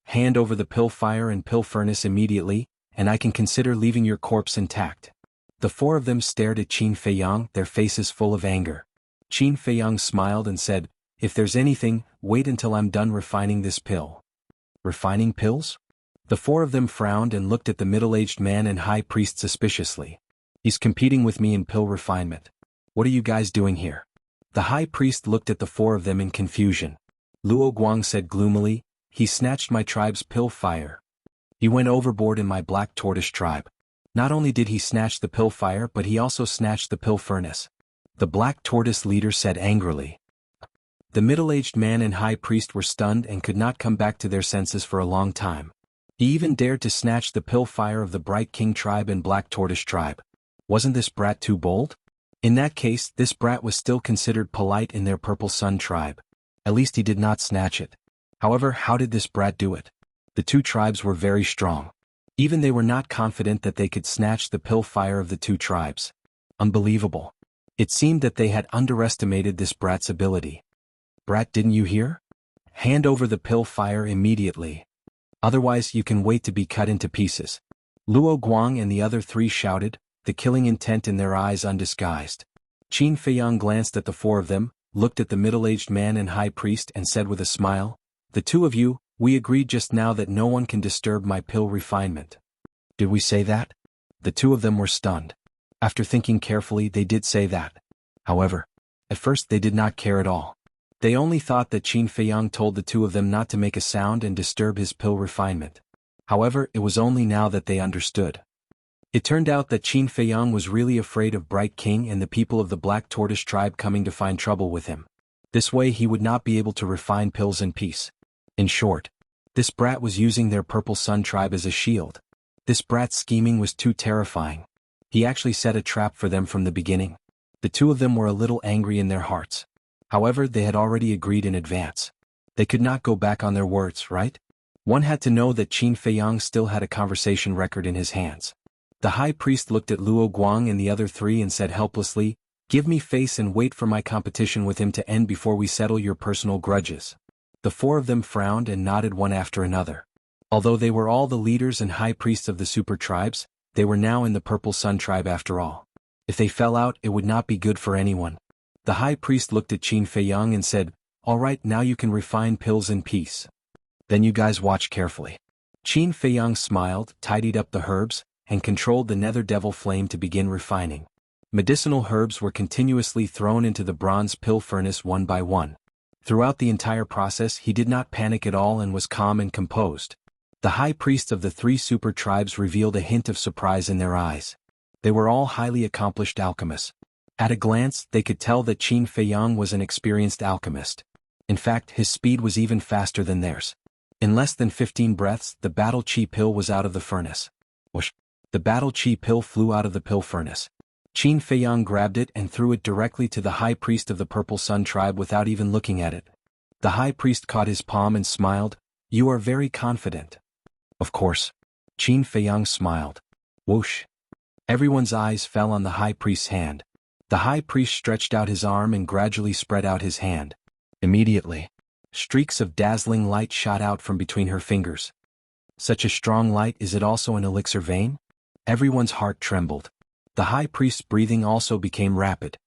Hand over the pill fire and pill furnace immediately, and I can consider leaving your corpse intact. The 4 of them stared at Qin Feiyang, their faces full of anger. Qin Feiyang smiled and said, if there's anything, wait until I'm done refining this pill. Refining pills? The 4 of them frowned and looked at the middle-aged man and high priest suspiciously. He's competing with me in pill refinement. What are you guys doing here? The high priest looked at the 4 of them in confusion. Luo Guang said gloomily, he snatched my tribe's pill fire. He went overboard in my Black Tortoise tribe. Not only did he snatch the pill fire, but he also snatched the pill furnace. The Black Tortoise leader said angrily. The middle-aged man and high priest were stunned and could not come back to their senses for a long time. He even dared to snatch the pill fire of the Bright King tribe and Black Tortoise tribe. Wasn't this brat too bold? In that case, this brat was still considered polite in their Purple Sun tribe. At least he did not snatch it. However, how did this brat do it? The 2 tribes were very strong. Even they were not confident that they could snatch the pill fire of the 2 tribes. Unbelievable. It seemed that they had underestimated this brat's ability. Brat, didn't you hear? Hand over the pill fire immediately. Otherwise you can wait to be cut into pieces. Luo Guang and the other 3 shouted, the killing intent in their eyes undisguised. Qin Feiyang glanced at the 4 of them, looked at the middle-aged man and high priest and said with a smile, the 2 of you, we agreed just now that no one can disturb my pill refinement. Did we say that? The 2 of them were stunned. After thinking carefully, they did say that. However, at first they did not care at all. They only thought that Qin Feiyang told the 2 of them not to make a sound and disturb his pill refinement. However, it was only now that they understood. It turned out that Qin Feiyang was really afraid of Bright King and the people of the Black Tortoise tribe coming to find trouble with him. This way he would not be able to refine pills in peace. In short, this brat was using their Purple Sun tribe as a shield. This brat's scheming was too terrifying. He actually set a trap for them from the beginning. The two of them were a little angry in their hearts. However, they had already agreed in advance. They could not go back on their words, right? One had to know that Qin Feiyang still had a conversation record in his hands. The high priest looked at Luo Guang and the other three and said helplessly, "Give me face and wait for my competition with him to end before we settle your personal grudges." The four of them frowned and nodded one after another. Although they were all the leaders and high priests of the super tribes, they were now in the Purple Sun tribe after all. If they fell out, it would not be good for anyone. The high priest looked at Qin Feiyang and said, "All right, now you can refine pills in peace. Then you guys watch carefully." Qin Feiyang smiled, tidied up the herbs, and controlled the nether devil flame to begin refining. Medicinal herbs were continuously thrown into the bronze pill furnace one by one. Throughout the entire process he did not panic at all and was calm and composed. The high priests of the three super tribes revealed a hint of surprise in their eyes. They were all highly accomplished alchemists. At a glance, they could tell that Qin Feiyang was an experienced alchemist. In fact, his speed was even faster than theirs. In less than 15 breaths, the battle chi pill was out of the furnace. Whoosh! The battle chi pill flew out of the pill furnace. Qin Feiyang grabbed it and threw it directly to the high priest of the Purple Sun tribe without even looking at it. The high priest caught his palm and smiled. "You are very confident." "Of course." Qin Feiyang smiled. Whoosh! Everyone's eyes fell on the high priest's hand. The high priest stretched out his arm and gradually spread out his hand. Immediately, streaks of dazzling light shot out from between her fingers. Such a strong light, is it also an elixir vein? Everyone's heart trembled. The high priest's breathing also became rapid.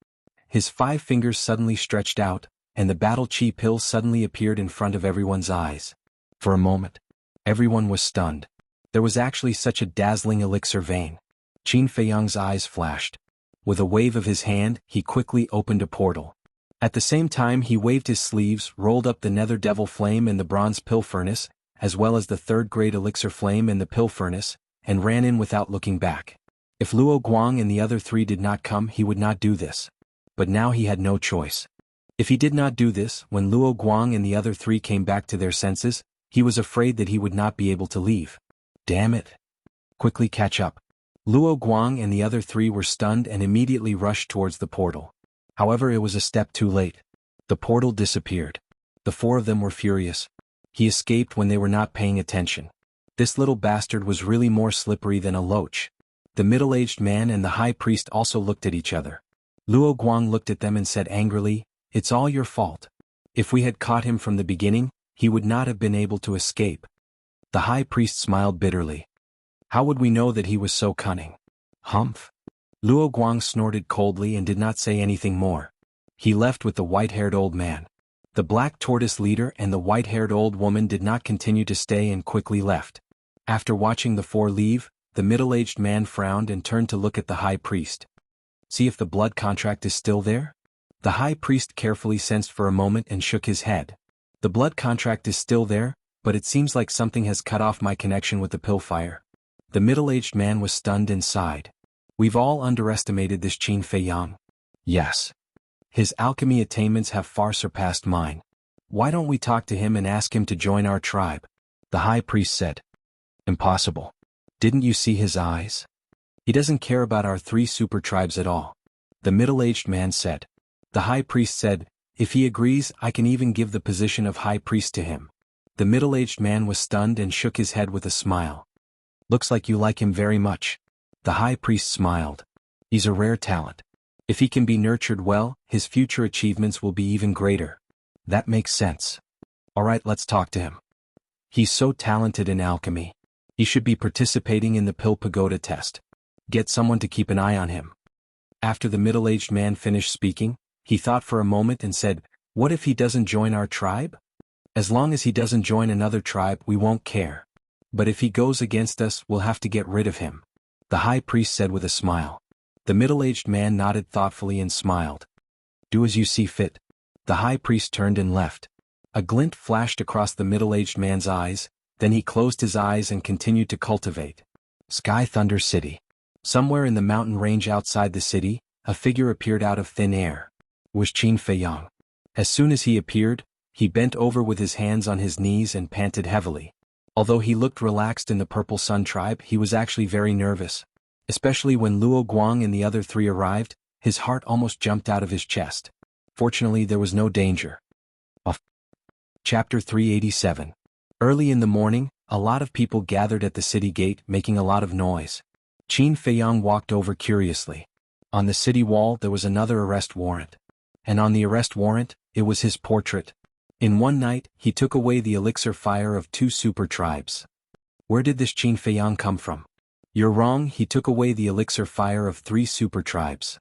His 5 fingers suddenly stretched out, and the battle chi pill suddenly appeared in front of everyone's eyes. For a moment, everyone was stunned. There was actually such a dazzling elixir vein. Qin Feiyang's eyes flashed. With a wave of his hand, he quickly opened a portal. At the same time he waved his sleeves, rolled up the nether devil flame in the bronze pill furnace, as well as the third-grade elixir flame in the pill furnace, and ran in without looking back. If Luo Guang and the other three did not come, he would not do this. But now he had no choice. If he did not do this, when Luo Guang and the other three came back to their senses, he was afraid that he would not be able to leave. Damn it! Quickly catch up. Luo Guang and the other three were stunned and immediately rushed towards the portal. However, it was a step too late. The portal disappeared. The four of them were furious. He escaped when they were not paying attention. This little bastard was really more slippery than a loach. The middle-aged man and the high priest also looked at each other. Luo Guang looked at them and said angrily, "It's all your fault. If we had caught him from the beginning, he would not have been able to escape." The high priest smiled bitterly. "How would we know that he was so cunning?" "Humph." Luo Guang snorted coldly and did not say anything more. He left with the white-haired old man. The black tortoise leader and the white-haired old woman did not continue to stay and quickly left. After watching the four leave, the middle-aged man frowned and turned to look at the high priest. "See if the blood contract is still there?" The high priest carefully sensed for a moment and shook his head. "The blood contract is still there, but it seems like something has cut off my connection with the pill fire." The middle-aged man was stunned and sighed. "We've all underestimated this Qin Feiyang." "Yes. His alchemy attainments have far surpassed mine. Why don't we talk to him and ask him to join our tribe?" The high priest said. "Impossible. Didn't you see his eyes? He doesn't care about our 3 super tribes at all." The middle-aged man said. The high priest said, "If he agrees, I can even give the position of high priest to him." The middle-aged man was stunned and shook his head with a smile. "Looks like you like him very much." The high priest smiled. "He's a rare talent. If he can be nurtured well, his future achievements will be even greater." "That makes sense. All right, let's talk to him. He's so talented in alchemy. He should be participating in the Pill Pagoda test. Get someone to keep an eye on him." After the middle-aged man finished speaking, he thought for a moment and said, "What if he doesn't join our tribe? As long as he doesn't join another tribe, we won't care. But if he goes against us, we'll have to get rid of him." The high priest said with a smile. The middle-aged man nodded thoughtfully and smiled. "Do as you see fit." The high priest turned and left. A glint flashed across the middle-aged man's eyes, Then he closed his eyes and continued to cultivate. Sky Thunder City. Somewhere in the mountain range outside the city, a figure appeared out of thin air. It was Qin Feiyang. As soon as he appeared, he bent over with his hands on his knees and panted heavily. Although he looked relaxed in the Purple Sun tribe, he was actually very nervous. Especially when Luo Guang and the other three arrived, his heart almost jumped out of his chest. Fortunately, there was no danger. Chapter 387. Early in the morning, a lot of people gathered at the city gate making a lot of noise. Qin Feiyang walked over curiously. On the city wall there was another arrest warrant. And on the arrest warrant, it was his portrait. In one night, he took away the elixir fire of 2 super tribes. Where did this Qin Feiyang come from? You're wrong, he took away the elixir fire of 3 super tribes.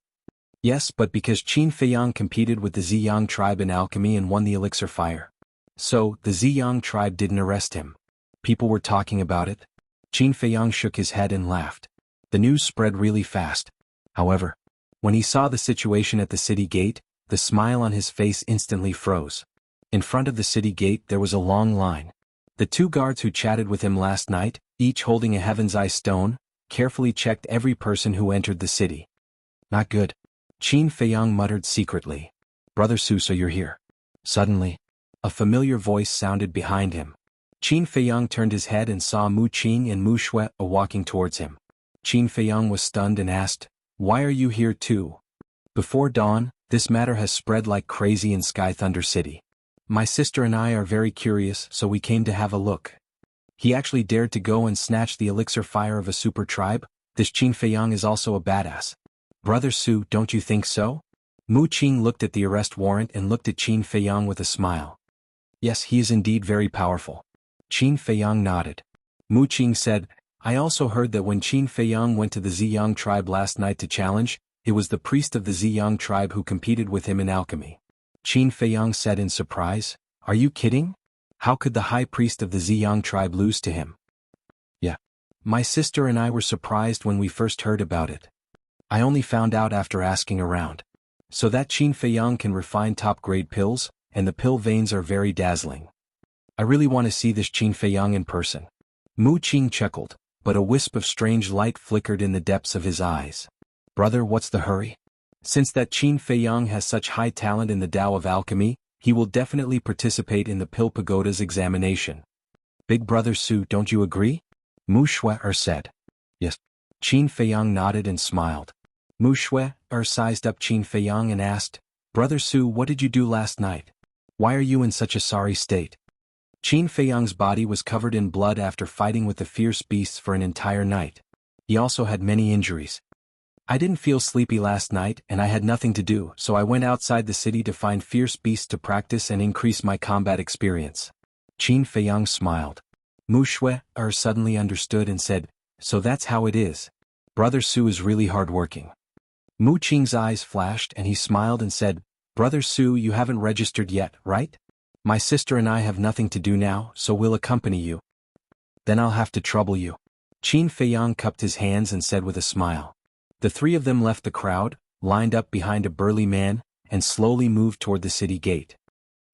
Yes, but because Qin Feiyang competed with the Ziyang tribe in alchemy and won the elixir fire. So, the Ziyang tribe didn't arrest him. People were talking about it. Qin Feiyang shook his head and laughed. The news spread really fast. However, when he saw the situation at the city gate, the smile on his face instantly froze. In front of the city gate there was a long line. The 2 guards who chatted with him last night, each holding a Heaven's Eye stone, carefully checked every person who entered the city. Not good. Qin Feiyang muttered secretly. Brother Su, so you're here. Suddenly, a familiar voice sounded behind him. Qin Feiyang turned his head and saw Mu Qing and Mu Shui walking towards him. Qin Feiyang was stunned and asked, "Why are you here too?" Before dawn, this matter has spread like crazy in Sky Thunder City. My sister and I are very curious, so we came to have a look. He actually dared to go and snatch the elixir fire of a super tribe. This Qin Feiyang is also a badass. Brother Su, don't you think so? Mu Qing looked at the arrest warrant and looked at Qin Feiyang with a smile. Yes, he is indeed very powerful. Qin Feiyang nodded. Mu Qing said, I also heard that when Qin Feiyang went to the Ziyang tribe last night to challenge, it was the priest of the Ziyang tribe who competed with him in alchemy. Qin Feiyang said in surprise, Are you kidding? How could the high priest of the Ziyang tribe lose to him? Yeah. My sister and I were surprised when we first heard about it. I only found out after asking around. So that Qin Feiyang can refine top-grade pills, and the pill veins are very dazzling. I really want to see this Qin Feiyang in person. Mu Qing chuckled, but a wisp of strange light flickered in the depths of his eyes. Brother, what's the hurry? Since that Qin Feiyang has such high talent in the Tao of alchemy, he will definitely participate in the Pill Pagoda's examination. Big Brother Su, don't you agree? Mu Shui said. Yes. Qin Feiyang nodded and smiled. Mu Shui sized up Qin Feiyang and asked, Brother Su, what did you do last night? Why are you in such a sorry state? Qin Feiyang's body was covered in blood after fighting with the fierce beasts for an entire night. He also had many injuries. I didn't feel sleepy last night and I had nothing to do, so I went outside the city to find fierce beasts to practice and increase my combat experience. Qin Feiyang smiled. Mu Shui suddenly understood and said, So that's how it is. Brother Su is really hardworking. Mu Qing's eyes flashed and he smiled and said, Brother Su, you haven't registered yet, right? My sister and I have nothing to do now, so we'll accompany you. Then I'll have to trouble you. Qin Feiyang cupped his hands and said with a smile. The 3 of them left the crowd, lined up behind a burly man, and slowly moved toward the city gate.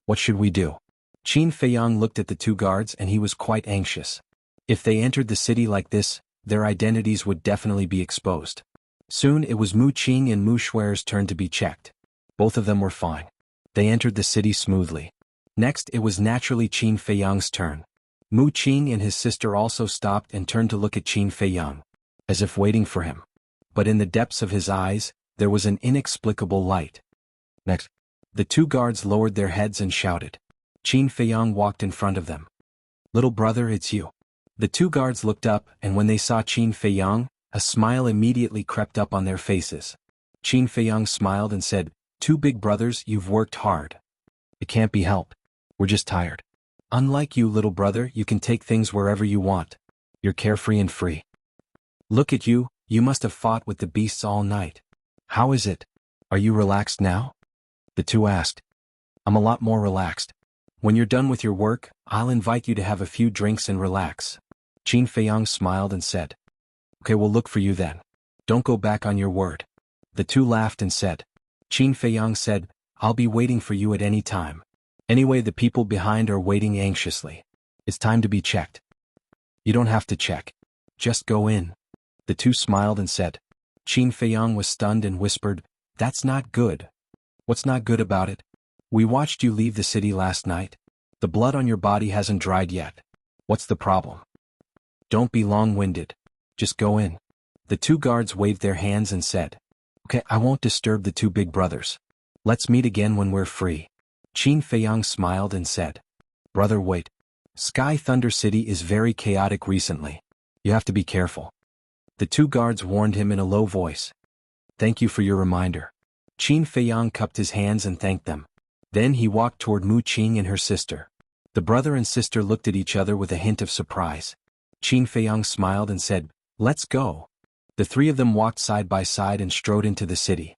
What should we do? Qin Feiyang looked at the 2 guards and he was quite anxious. If they entered the city like this, their identities would definitely be exposed. Soon it was Mu Qing and Mu Shui's turn to be checked. Both of them were fine. They entered the city smoothly. Next it was naturally Qin Feiyang's turn. Mu Qing and his sister also stopped and turned to look at Qin Feiyang, as if waiting for him. But in the depths of his eyes, there was an inexplicable light. Next, the 2 guards lowered their heads and shouted. Qin Feiyang walked in front of them. Little brother, it's you. The 2 guards looked up and when they saw Qin Feiyang, a smile immediately crept up on their faces. Qin Feiyang smiled and said, 2 big brothers, you've worked hard. It can't be helped. We're just tired. Unlike you, little brother, you can take things wherever you want. You're carefree and free. Look at you, you must have fought with the beasts all night. How is it? Are you relaxed now? The 2 asked. I'm a lot more relaxed. When you're done with your work, I'll invite you to have a few drinks and relax. Qin Feiyang smiled and said. Okay, we'll look for you then. Don't go back on your word. The 2 laughed and said. Qin Feiyang said, I'll be waiting for you at any time. Anyway, the people behind are waiting anxiously. It's time to be checked. You don't have to check. Just go in. The two smiled and said. Qin Feiyang was stunned and whispered, "That's not good." "What's not good about it? We watched you leave the city last night. The blood on your body hasn't dried yet. What's the problem? Don't be long-winded. Just go in." The two guards waved their hands and said, "Okay, I won't disturb the two big brothers. Let's meet again when we're free." Qin Feiyang smiled and said, "Brother, wait. Sky Thunder City is very chaotic recently. You have to be careful." The two guards warned him in a low voice. "Thank you for your reminder." Qin Feiyang cupped his hands and thanked them. Then he walked toward Mu Qing and her sister. The brother and sister looked at each other with a hint of surprise. Qin Feiyang smiled and said, "Let's go." The three of them walked side by side and strode into the city.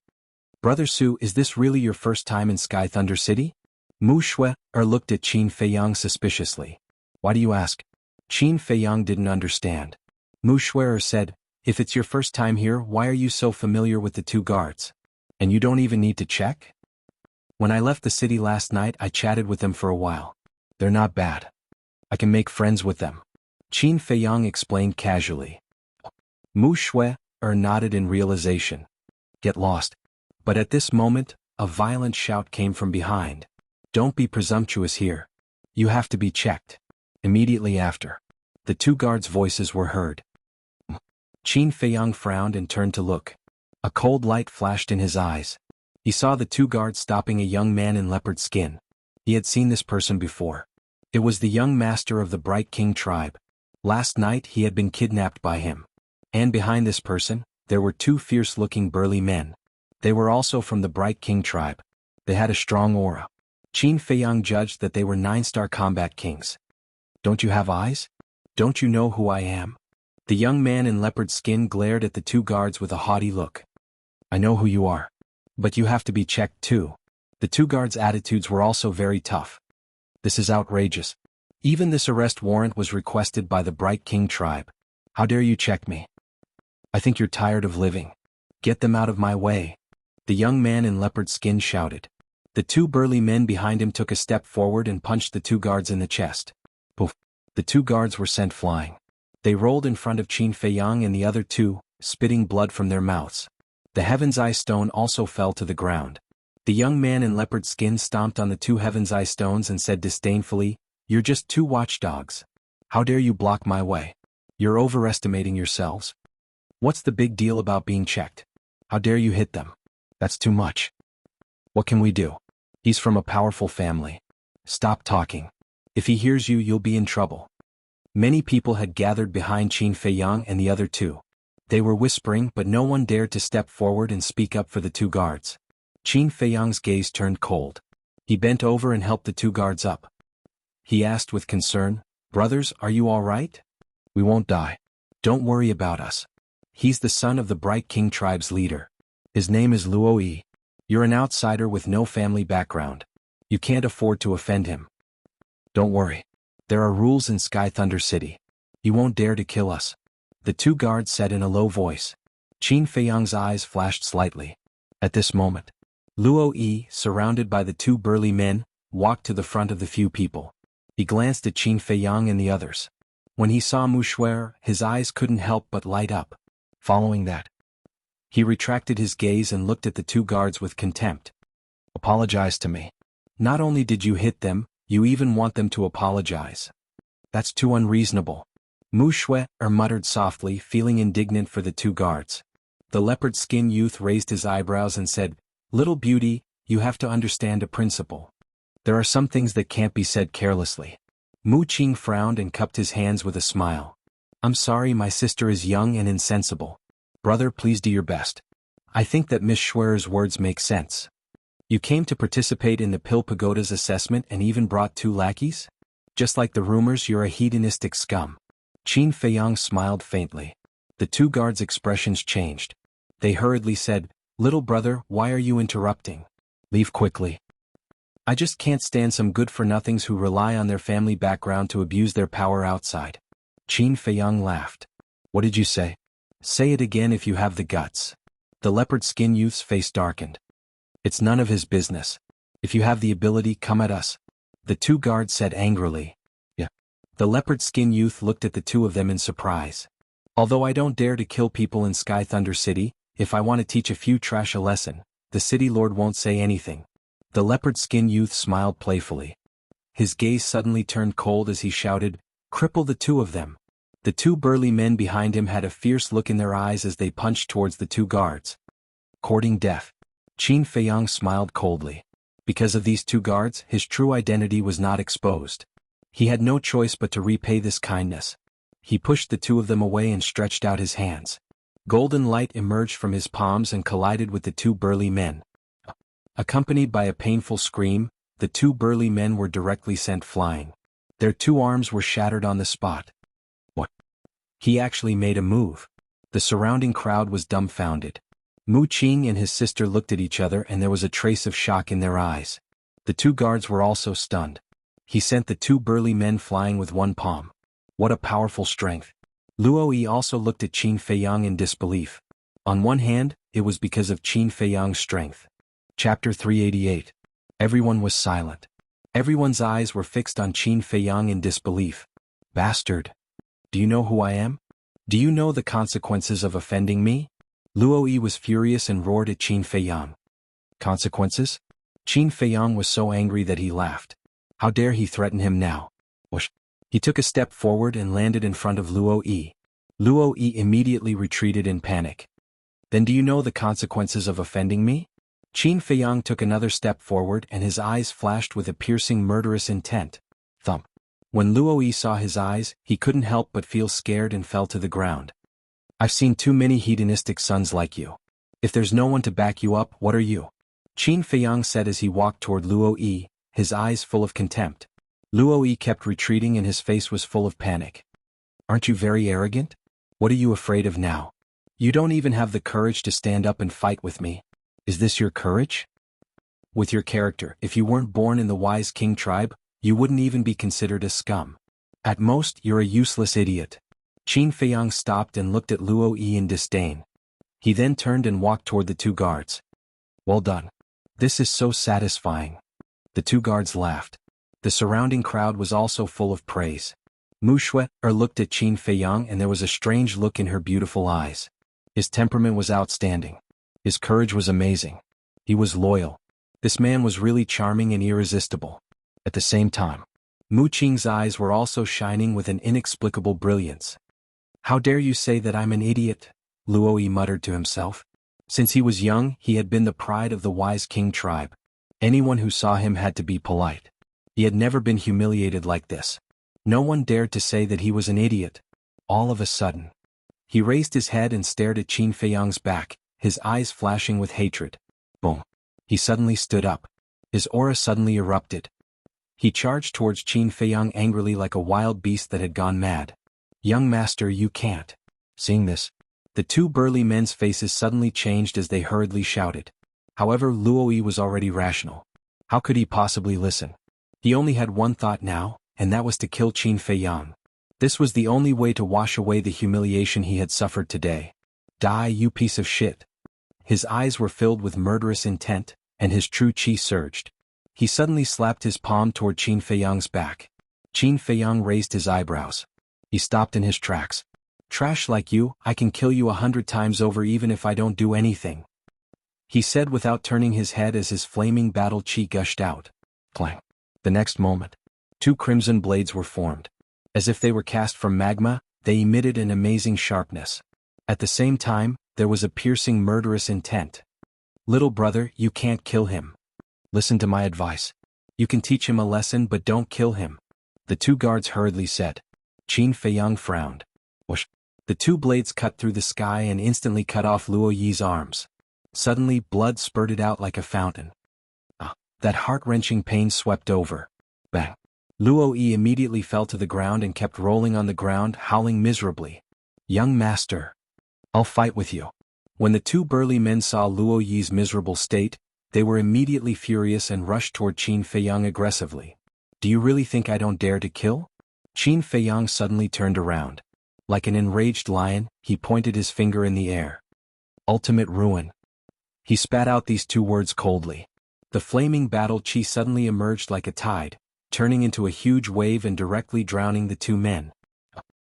"Brother Su, is this really your first time in Sky Thunder City?" Mu Shui looked at Qin Feiyang suspiciously. "Why do you ask?" Qin Feiyang didn't understand. Mu Shui said, "If it's your first time here, why are you so familiar with the two guards? And you don't even need to check?" "When I left the city last night, I chatted with them for a while. They're not bad. I can make friends with them." Qin Feiyang explained casually. Mu Shui nodded in realization. "Get lost." But at this moment, a violent shout came from behind. "Don't be presumptuous here. You have to be checked." Immediately after, the two guards' voices were heard. Qin Feiyang frowned and turned to look. A cold light flashed in his eyes. He saw the two guards stopping a young man in leopard skin. He had seen this person before. It was the young master of the Bright King tribe. Last night he had been kidnapped by him. And behind this person, there were two fierce-looking burly men. They were also from the Bright King tribe. They had a strong aura. Qin Feiyang judged that they were 9-star combat kings. "Don't you have eyes? Don't you know who I am?" The young man in leopard skin glared at the two guards with a haughty look. "I know who you are. But you have to be checked too." The two guards' attitudes were also very tough. "This is outrageous. Even this arrest warrant was requested by the Bright King tribe. How dare you check me? I think you're tired of living. Get them out of my way." The young man in leopard skin shouted. The two burly men behind him took a step forward and punched the two guards in the chest. Poof! The two guards were sent flying. They rolled in front of Qin Feiyang and the other two, spitting blood from their mouths. The Heaven's Eye Stone also fell to the ground. The young man in leopard skin stomped on the two Heaven's Eye Stones and said disdainfully, "You're just two watchdogs. How dare you block my way? You're overestimating yourselves. What's the big deal about being checked? How dare you hit them? That's too much. What can we do? He's from a powerful family. Stop talking. If he hears you, you'll be in trouble." Many people had gathered behind Qin Feiyang and the other two. They were whispering, but no one dared to step forward and speak up for the two guards. Qin Feiyang's gaze turned cold. He bent over and helped the two guards up. He asked with concern, "Brothers, are you all right? We won't die. Don't worry about us. He's the son of the Bright King tribe's leader. His name is Luo Yi. You're an outsider with no family background. You can't afford to offend him. Don't worry. There are rules in Sky Thunder City. He won't dare to kill us." The two guards said in a low voice. Qin Feiyang's eyes flashed slightly. At this moment, Luo Yi, surrounded by the two burly men, walked to the front of the few people. He glanced at Qin Feiyang and the others. When he saw Mu Shui, his eyes couldn't help but light up. Following that, he retracted his gaze and looked at the two guards with contempt. "Apologize to me. Not only did you hit them, you even want them to apologize. That's too unreasonable." Mu Shui muttered softly, feeling indignant for the two guards. The leopard-skinned youth raised his eyebrows and said, "Little beauty, you have to understand a principle. There are some things that can't be said carelessly." Mu Qing frowned and cupped his hands with a smile. "I'm sorry, my sister is young and insensible. Brother, please do your best. I think that Miss Schwerer's words make sense. You came to participate in the Pill Pagoda's assessment and even brought two lackeys? Just like the rumors, you're a hedonistic scum." Qin Feiyang smiled faintly. The two guards' expressions changed. They hurriedly said, "Little brother, why are you interrupting? Leave quickly. I just can't stand some good-for-nothings who rely on their family background to abuse their power outside." Qin Feiyang laughed. "What did you say? Say it again if you have the guts." The leopard-skinned youth's face darkened. "It's none of his business. If you have the ability, come at us," the two guards said angrily. "Yeah. The leopard skin youth looked at the two of them in surprise. Although I don't dare to kill people in Sky Thunder City, if I want to teach a few trash a lesson, the city lord won't say anything. The leopard skin youth smiled playfully. His gaze suddenly turned cold as he shouted, "Cripple the two of them." The two burly men behind him had a fierce look in their eyes as they punched towards the two guards. Courting death. Qin Feiyang smiled coldly. Because of these two guards, his true identity was not exposed. He had no choice but to repay this kindness. He pushed the two of them away and stretched out his hands. Golden light emerged from his palms and collided with the two burly men. Accompanied by a painful scream, the two burly men were directly sent flying. Their two arms were shattered on the spot. What? He actually made a move. The surrounding crowd was dumbfounded. Mu Qing and his sister looked at each other and there was a trace of shock in their eyes. The two guards were also stunned. He sent the two burly men flying with one palm. What a powerful strength. Luo Yi also looked at Qin Feiyang in disbelief. On one hand, it was because of Qin Feiyang's strength. Chapter 388. Everyone was silent. Everyone's eyes were fixed on Qin Feiyang in disbelief. Bastard. Do you know who I am? Do you know the consequences of offending me? Luo Yi was furious and roared at Qin Feiyang. Consequences? Qin Feiyang was so angry that he laughed. How dare he threaten him now? Whoosh. He took a step forward and landed in front of Luo Yi. Luo Yi immediately retreated in panic. Then do you know the consequences of offending me? Qin Feiyang took another step forward and his eyes flashed with a piercing murderous intent. Thump. When Luo Yi saw his eyes, he couldn't help but feel scared and fell to the ground. I've seen too many hedonistic sons like you. If there's no one to back you up, what are you? Qin Feiyang said as he walked toward Luo Yi, his eyes full of contempt. Luo Yi kept retreating and his face was full of panic. Aren't you very arrogant? What are you afraid of now? You don't even have the courage to stand up and fight with me. Is this your courage? With your character, if you weren't born in the wise king tribe, you wouldn't even be considered a scum. At most, you're a useless idiot. Qin Feiyang stopped and looked at Luo Yi in disdain. He then turned and walked toward the two guards. Well done. This is so satisfying. The two guards laughed. The surrounding crowd was also full of praise. Mu Shui looked at Qin Feiyang and there was a strange look in her beautiful eyes. His temperament was outstanding. His courage was amazing. He was loyal. This man was really charming and irresistible. At the same time, Mu Qing's eyes were also shining with an inexplicable brilliance. How dare you say that I'm an idiot? Luo Yi muttered to himself. Since he was young, he had been the pride of the wise king tribe. Anyone who saw him had to be polite. He had never been humiliated like this. No one dared to say that he was an idiot. All of a sudden, he raised his head and stared at Qin Feiyang's back, his eyes flashing with hatred. Boom. He suddenly stood up. His aura suddenly erupted. He charged towards Qin Feiyang angrily like a wild beast that had gone mad. Young master, you can't. Seeing this, the two burly men's faces suddenly changed as they hurriedly shouted. However, Luo Yi was already rational. How could he possibly listen? He only had one thought now, and that was to kill Qin Feiyang. This was the only way to wash away the humiliation he had suffered today. Die, you piece of shit. His eyes were filled with murderous intent, and his true qi surged. He suddenly slapped his palm toward Qin Feiyang's back. Qin Feiyang raised his eyebrows. He stopped in his tracks. Trash like you, I can kill you 100 times over even if I don't do anything. He said without turning his head as his flaming battle qi gushed out. Clang. The next moment, two crimson blades were formed. As if they were cast from magma, they emitted an amazing sharpness. At the same time, there was a piercing murderous intent. Little brother, you can't kill him. Listen to my advice. You can teach him a lesson but don't kill him. The two guards hurriedly said. Qin Feiyang frowned. Whoosh. The two blades cut through the sky and instantly cut off Luo Yi's arms. Suddenly, blood spurted out like a fountain. That heart-wrenching pain swept over. Bang. Luo Yi immediately fell to the ground and kept rolling on the ground, howling miserably. Young master. I'll fight with you. When the two burly men saw Luo Yi's miserable state, they were immediately furious and rushed toward Qin Feiyang aggressively. Do you really think I don't dare to kill? Qin Feiyang suddenly turned around. Like an enraged lion, he pointed his finger in the air. Ultimate ruin. He spat out these two words coldly. The flaming battle qi suddenly emerged like a tide, turning into a huge wave and directly drowning the two men.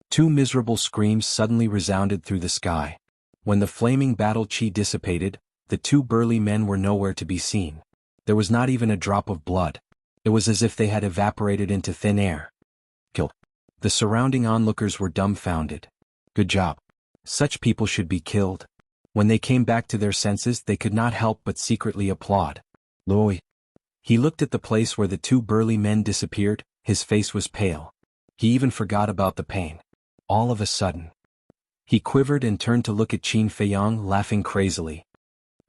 Two miserable screams suddenly resounded through the sky. When the flaming battle chi dissipated, the two burly men were nowhere to be seen. There was not even a drop of blood. It was as if they had evaporated into thin air. Killed. The surrounding onlookers were dumbfounded. Good job. Such people should be killed. When they came back to their senses, they could not help but secretly applaud. Luo. He looked at the place where the two burly men disappeared. His face was pale. He even forgot about the pain. All of a sudden, he quivered and turned to look at Qin Feiyang, laughing crazily.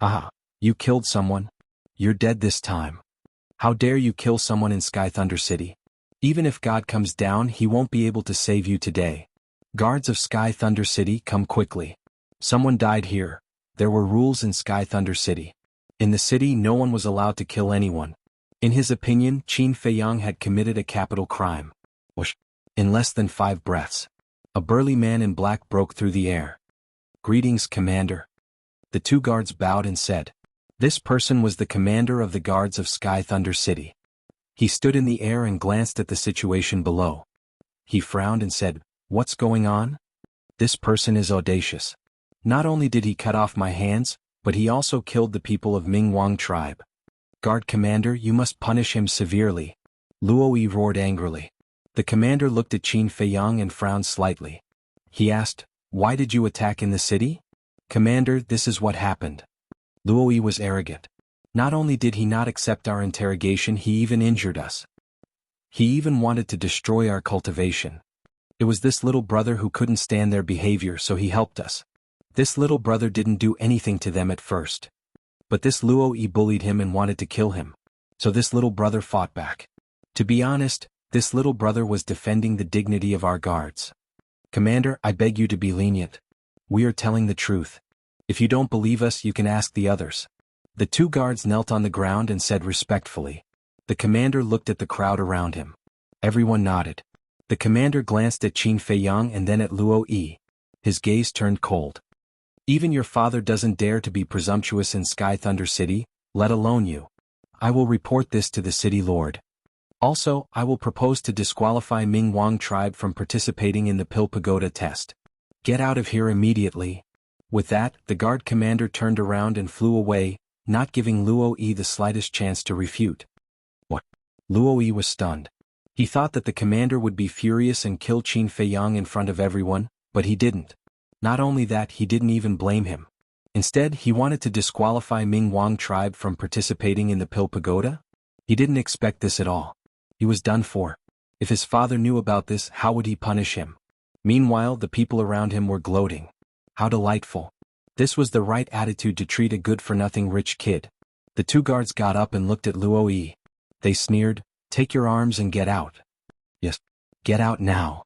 "Ah, you killed someone. You're dead this time. How dare you kill someone in Sky Thunder City? Even if God comes down, he won't be able to save you today. Guards of Sky Thunder City, come quickly. Someone died here. There were rules in Sky Thunder City. In the city, no one was allowed to kill anyone." In his opinion, Qin Feiyang had committed a capital crime. Whoosh. In less than 5 breaths, a burly man in black broke through the air. "Greetings, Commander." The two guards bowed and said. This person was the commander of the guards of Sky Thunder City. He stood in the air and glanced at the situation below. He frowned and said, "What's going on? This person is audacious. Not only did he cut off my hands, but he also killed the people of Ming Wang tribe. Guard Commander, you must punish him severely." Luo Yi roared angrily. The commander looked at Qin Feiyang and frowned slightly. He asked, "Why did you attack in the city?" "Commander, this is what happened." Luo Yi was arrogant. Not only did he not accept our interrogation, he even injured us. He even wanted to destroy our cultivation. It was this little brother who couldn't stand their behavior, so he helped us. This little brother didn't do anything to them at first. But this Luo Yi bullied him and wanted to kill him. So this little brother fought back. To be honest, this little brother was defending the dignity of our guards. "Commander, I beg you to be lenient. We are telling the truth. If you don't believe us, you can ask the others." The two guards knelt on the ground and said respectfully. The commander looked at the crowd around him. Everyone nodded. The commander glanced at Qin Feiyang and then at Luo Yi. His gaze turned cold. "Even your father doesn't dare to be presumptuous in Sky Thunder City, let alone you. I will report this to the city lord. Also, I will propose to disqualify Ming Wang tribe from participating in the Pill Pagoda test. Get out of here immediately." With that, the guard commander turned around and flew away, not giving Luo Yi the slightest chance to refute. What? Luo Yi was stunned. He thought that the commander would be furious and kill Qin Feiyang in front of everyone, but he didn't. Not only that, he didn't even blame him. Instead, he wanted to disqualify Ming Wang tribe from participating in the Pill Pagoda? He didn't expect this at all. He was done for. If his father knew about this, how would he punish him? Meanwhile, the people around him were gloating. How delightful. This was the right attitude to treat a good-for-nothing rich kid. The two guards got up and looked at Luo Yi. They sneered, "Take your arms and get out." "Yes, get out now.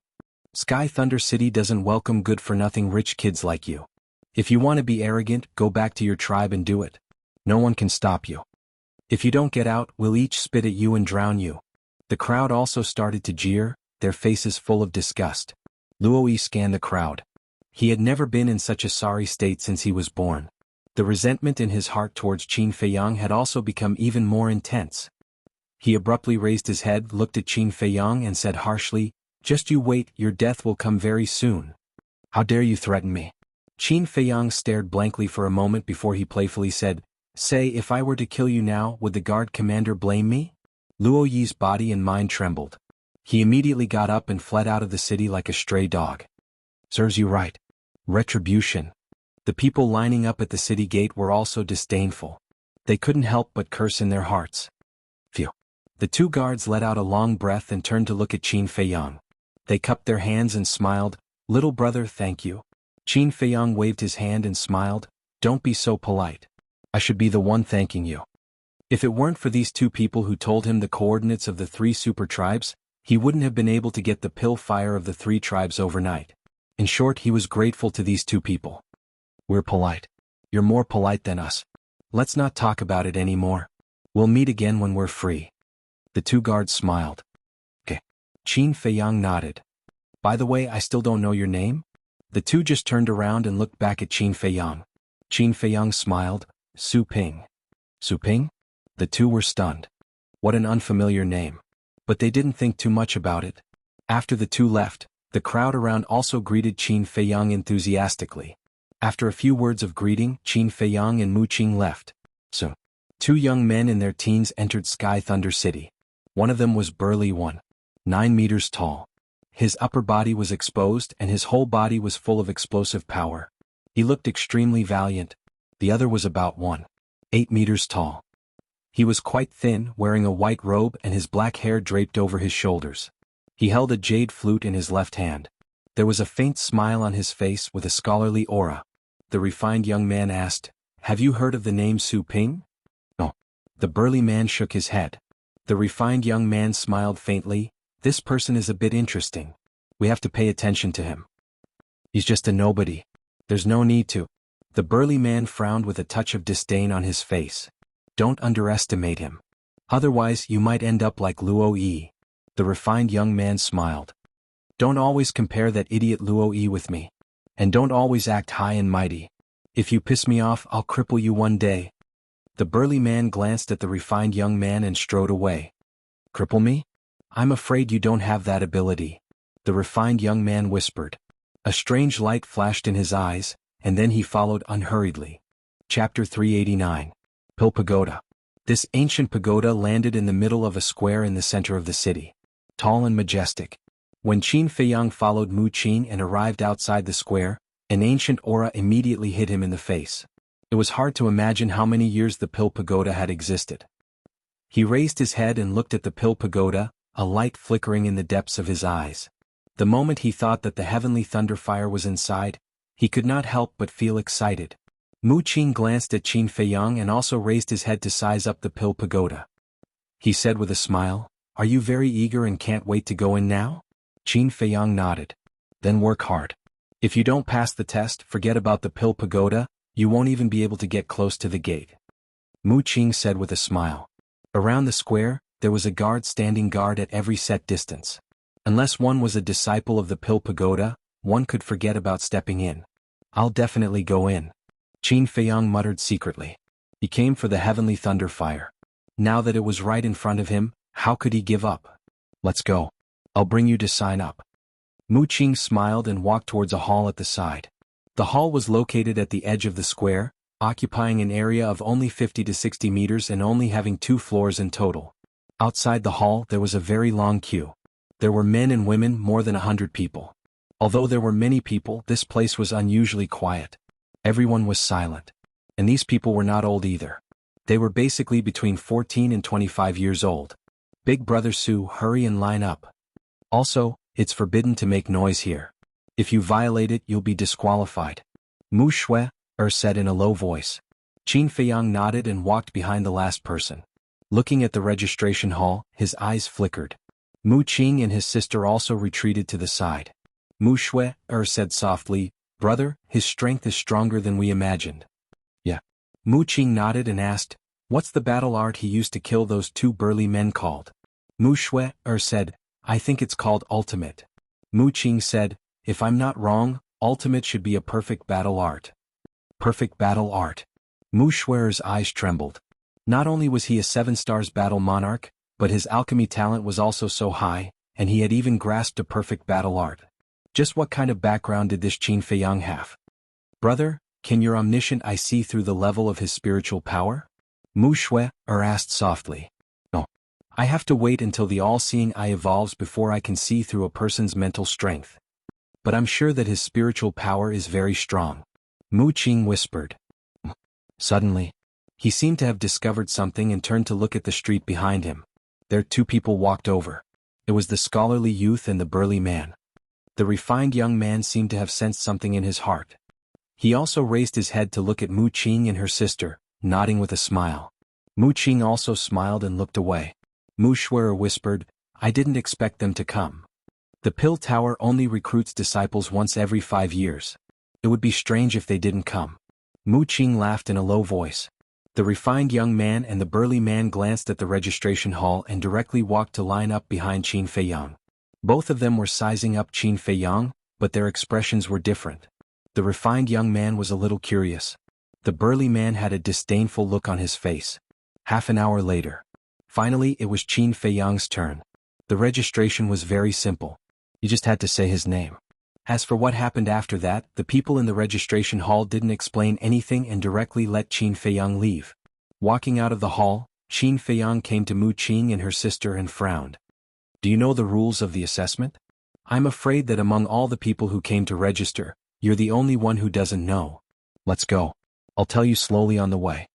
Sky Thunder City doesn't welcome good-for-nothing rich kids like you. If you want to be arrogant, go back to your tribe and do it. No one can stop you. If you don't get out, we'll each spit at you and drown you." The crowd also started to jeer, their faces full of disgust. Luo Yi scanned the crowd. He had never been in such a sorry state since he was born. The resentment in his heart towards Qin Feiyang had also become even more intense. He abruptly raised his head, looked at Qin Feiyang and said harshly, "Just you wait, your death will come very soon. How dare you threaten me?" Qin Feiyang stared blankly for a moment before he playfully said, "Say, if I were to kill you now, would the guard commander blame me?" Luo Yi's body and mind trembled. He immediately got up and fled out of the city like a stray dog. "Serves you right. Retribution." The people lining up at the city gate were also disdainful. They couldn't help but curse in their hearts. Phew. The two guards let out a long breath and turned to look at Qin Feiyang. They cupped their hands and smiled. "Little brother, thank you." Qin Feiyang waved his hand and smiled. "Don't be so polite. I should be the one thanking you. If it weren't for these two people who told him the coordinates of the 3 super tribes, he wouldn't have been able to get the pill fire of the 3 tribes overnight. In short, he was grateful to these two people. We're polite. You're more polite than us. Let's not talk about it anymore. We'll meet again when we're free." The two guards smiled. "Okay." Qin Feiyang nodded. "By the way, I still don't know your name?" The two just turned around and looked back at Qin Feiyang. Qin Feiyang smiled. "Su Ping." "Su Ping?" The two were stunned. What an unfamiliar name. But they didn't think too much about it. After the two left, the crowd around also greeted Qin Feiyang enthusiastically. After a few words of greeting, Qin Feiyang and Mu Qing left. So, two young men in their teens entered Sky Thunder City. One of them was burly 9 meters tall. His upper body was exposed and his whole body was full of explosive power. He looked extremely valiant. The other was about 8 meters tall. He was quite thin, wearing a white robe and his black hair draped over his shoulders. He held a jade flute in his left hand. There was a faint smile on his face with a scholarly aura. The refined young man asked, "Have you heard of the name Su Ping?" No. The burly man shook his head. The refined young man smiled faintly. "This person is a bit interesting. We have to pay attention to him. He's just a nobody. There's no need to." The burly man frowned with a touch of disdain on his face. "Don't underestimate him. Otherwise you might end up like Luo Yi." The refined young man smiled. "Don't always compare that idiot Luo Yi with me. And don't always act high and mighty. If you piss me off, I'll cripple you one day." The burly man glanced at the refined young man and strode away. "Cripple me? I'm afraid you don't have that ability," the refined young man whispered. A strange light flashed in his eyes, and then he followed unhurriedly. Chapter 389. Pill Pagoda. This ancient pagoda landed in the middle of a square in the center of the city. Tall and majestic. When Qin Feiyang followed Mu Qing and arrived outside the square, an ancient aura immediately hit him in the face. It was hard to imagine how many years the Pill Pagoda had existed. He raised his head and looked at the Pill Pagoda, a light flickering in the depths of his eyes. The moment he thought that the heavenly thunderfire was inside, he could not help but feel excited. Mu Qing glanced at Qin Feiyang and also raised his head to size up the Pill Pagoda. He said with a smile, "Are you very eager and can't wait to go in now?" Qin Feiyang nodded. "Then work hard. If you don't pass the test, forget about the Pill Pagoda, you won't even be able to get close to the gate." Mu Qing said with a smile. Around the square, there was a guard standing guard at every set distance. Unless one was a disciple of the Pill Pagoda, one could forget about stepping in. "I'll definitely go in," Qin Feiyang muttered secretly. He came for the heavenly thunderfire. Now that it was right in front of him, how could he give up? "Let's go. I'll bring you to sign up." Mu Qing smiled and walked towards a hall at the side. The hall was located at the edge of the square, occupying an area of only 50 to 60 meters and only having 2 floors in total. Outside the hall there was a very long queue. There were men and women, more than 100 people. Although there were many people, this place was unusually quiet. Everyone was silent. And these people were not old either. They were basically between 14 and 25 years old. "Big Brother Su, hurry and line up. Also, it's forbidden to make noise here. If you violate it, you'll be disqualified," Mu Shui said in a low voice. Qin Feiyang nodded and walked behind the last person. Looking at the registration hall, his eyes flickered. Mu Qing and his sister also retreated to the side. Mu Shui said softly, "Brother, his strength is stronger than we imagined." "Yeah." Mu Qing nodded and asked, "What's the battle art he used to kill those 2 burly men called?" Mu Shui said, "I think it's called Ultimate." Mu Qing said, "If I'm not wrong, Ultimate should be a perfect battle art." Perfect battle art. Mu Shui's eyes trembled. Not only was he a 7 stars battle monarch, but his alchemy talent was also so high, and he had even grasped a perfect battle art. Just what kind of background did this Qin Feiyang have? "Brother, can your omniscient eye see through the level of his spiritual power?" Mu Shui asked softly. "No. I have to wait until the all-seeing eye evolves before I can see through a person's mental strength. But I'm sure that his spiritual power is very strong," Mu Qing whispered. Suddenly, he seemed to have discovered something and turned to look at the street behind him. There 2 people walked over. It was the scholarly youth and the burly man. The refined young man seemed to have sensed something in his heart. He also raised his head to look at Mu Qing and her sister, nodding with a smile. Mu Qing also smiled and looked away. Mu Shui whispered, "I didn't expect them to come. The Pill Tower only recruits disciples once every 5 years. It would be strange if they didn't come." Mu Qing laughed in a low voice. The refined young man and the burly man glanced at the registration hall and directly walked to line up behind Qin Feiyang. Both of them were sizing up Qin Feiyang, but their expressions were different. The refined young man was a little curious. The burly man had a disdainful look on his face. Half an hour later. Finally it was Qin Feiyang's turn. The registration was very simple. You just had to say his name. As for what happened after that, the people in the registration hall didn't explain anything and directly let Qin Feiyang leave. Walking out of the hall, Qin Feiyang came to Mu Qing and her sister and frowned. Do you know the rules of the assessment? I'm afraid that among all the people who came to register, you're the only one who doesn't know. Let's go. I'll tell you slowly on the way.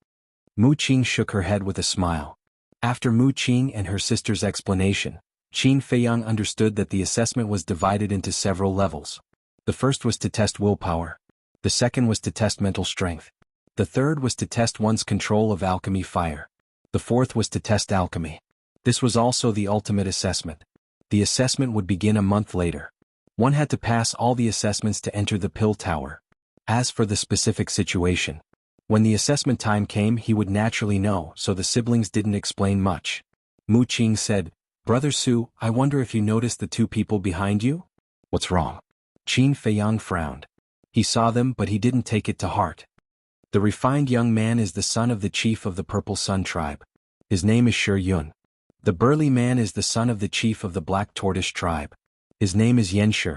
Mu Qing shook her head with a smile. After Mu Qing and her sister's explanation, Qin Feiyang understood that the assessment was divided into several levels. The first was to test willpower. The second was to test mental strength. The third was to test one's control of alchemy fire. The fourth was to test alchemy. This was also the ultimate assessment. The assessment would begin a month later. One had to pass all the assessments to enter the pill tower. As for the specific situation, when the assessment time came he would naturally know, so the siblings didn't explain much. Mu Qing said, Brother Su, I wonder if you noticed the two people behind you? What's wrong? Qin Feiyang frowned. He saw them but he didn't take it to heart. The refined young man is the son of the chief of the Purple Sun tribe. His name is Shi Yun. The burly man is the son of the chief of the Black Tortoise tribe. His name is Yan Shi.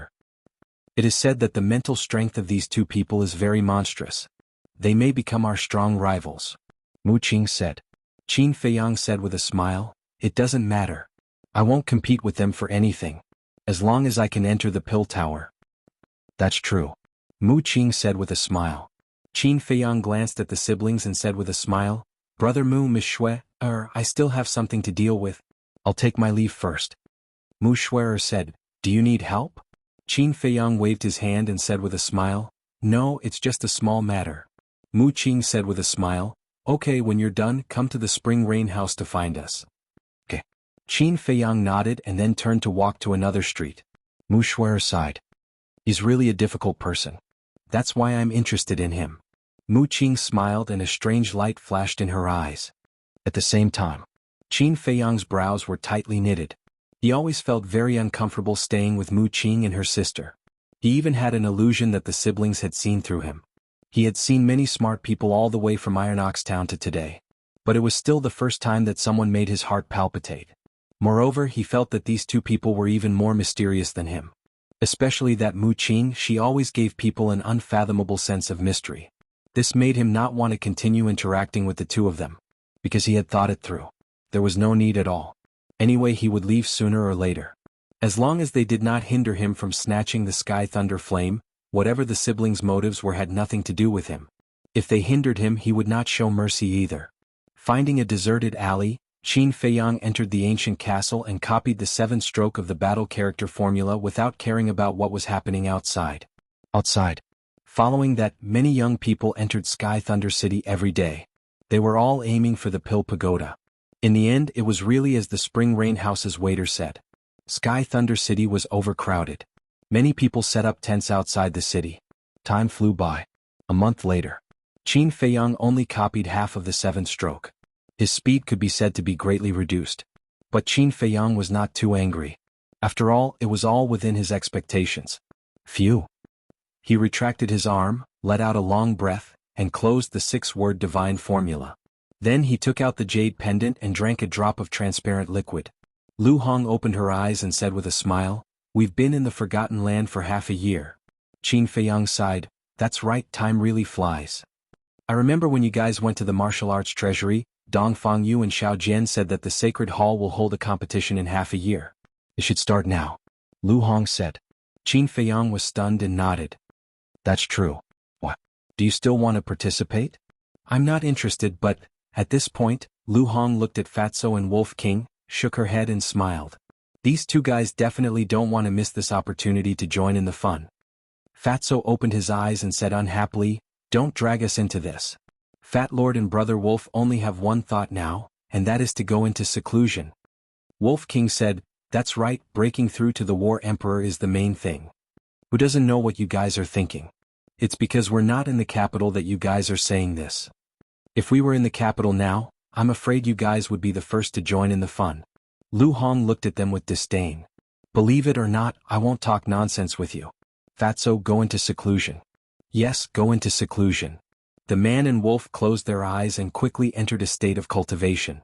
It is said that the mental strength of these two people is very monstrous. They may become our strong rivals. Mu Qing said. Qin Feiyang said with a smile, It doesn't matter. I won't compete with them for anything. As long as I can enter the pill tower. That's true. Mu Qing said with a smile. Qin Feiyang glanced at the siblings and said with a smile, Brother Mu Shui, I still have something to deal with. I'll take my leave first. Mu Shui said, Do you need help? Qin Feiyang waved his hand and said with a smile, No, it's just a small matter. Mu Qing said with a smile, Okay, when you're done, come to the Spring Rain House to find us. Okay. Qin Feiyang nodded and then turned to walk to another street. Mu Shui sighed. He's really a difficult person. That's why I'm interested in him. Mu Qing smiled and a strange light flashed in her eyes. At the same time, Qin Feiyang's brows were tightly knitted. He always felt very uncomfortable staying with Mu Qing and her sister. He even had an illusion that the siblings had seen through him. He had seen many smart people all the way from Iron Ox Town to today. But it was still the first time that someone made his heart palpitate. Moreover, he felt that these two people were even more mysterious than him. Especially that Mu Qing, she always gave people an unfathomable sense of mystery. This made him not want to continue interacting with the two of them. Because he had thought it through. There was no need at all. Anyway, he would leave sooner or later. As long as they did not hinder him from snatching the Sky Thunder Flame, whatever the siblings' motives were had nothing to do with him. If they hindered him he would not show mercy either. Finding a deserted alley, Qin Feiyang entered the ancient castle and copied the 7-stroke of the battle character formula without caring about what was happening outside. Following that, many young people entered Sky Thunder City every day. They were all aiming for the Pill Pagoda. In the end, it was really as the Spring Rain House's waiter said. Sky Thunder City was overcrowded. Many people set up tents outside the city. Time flew by. A month later, Qin Feiyang only copied half of the 7-stroke. His speed could be said to be greatly reduced. But Qin Feiyang was not too angry. After all, it was all within his expectations. Phew. He retracted his arm, let out a long breath, and closed the 6-word divine formula. Then he took out the jade pendant and drank a drop of transparent liquid. Lu Hong opened her eyes and said with a smile, We've been in the Forgotten Land for half a year. Qin Feiyang sighed, That's right, time really flies. I remember when you guys went to the martial arts treasury, Dong Fangyu and Xiao Jian said that the Sacred Hall will hold a competition in half a year. It should start now. Lu Hong said. Qin Feiyang was stunned and nodded. That's true. What? Do you still want to participate? I'm not interested, but, at this point, Lu Hong looked at Fatso and Wolf King, shook her head and smiled. These two guys definitely don't want to miss this opportunity to join in the fun. Fatso opened his eyes and said unhappily, Don't drag us into this. Fat Lord and Brother Wolf only have one thought now, and that is to go into seclusion. Wolf King said, That's right, breaking through to the War Emperor is the main thing. Who doesn't know what you guys are thinking? It's because we're not in the capital that you guys are saying this. If we were in the capital now, I'm afraid you guys would be the first to join in the fun. Lu Hong looked at them with disdain. Believe it or not, I won't talk nonsense with you. Fatso, go into seclusion. Yes, go into seclusion. The man and wolf closed their eyes and quickly entered a state of cultivation.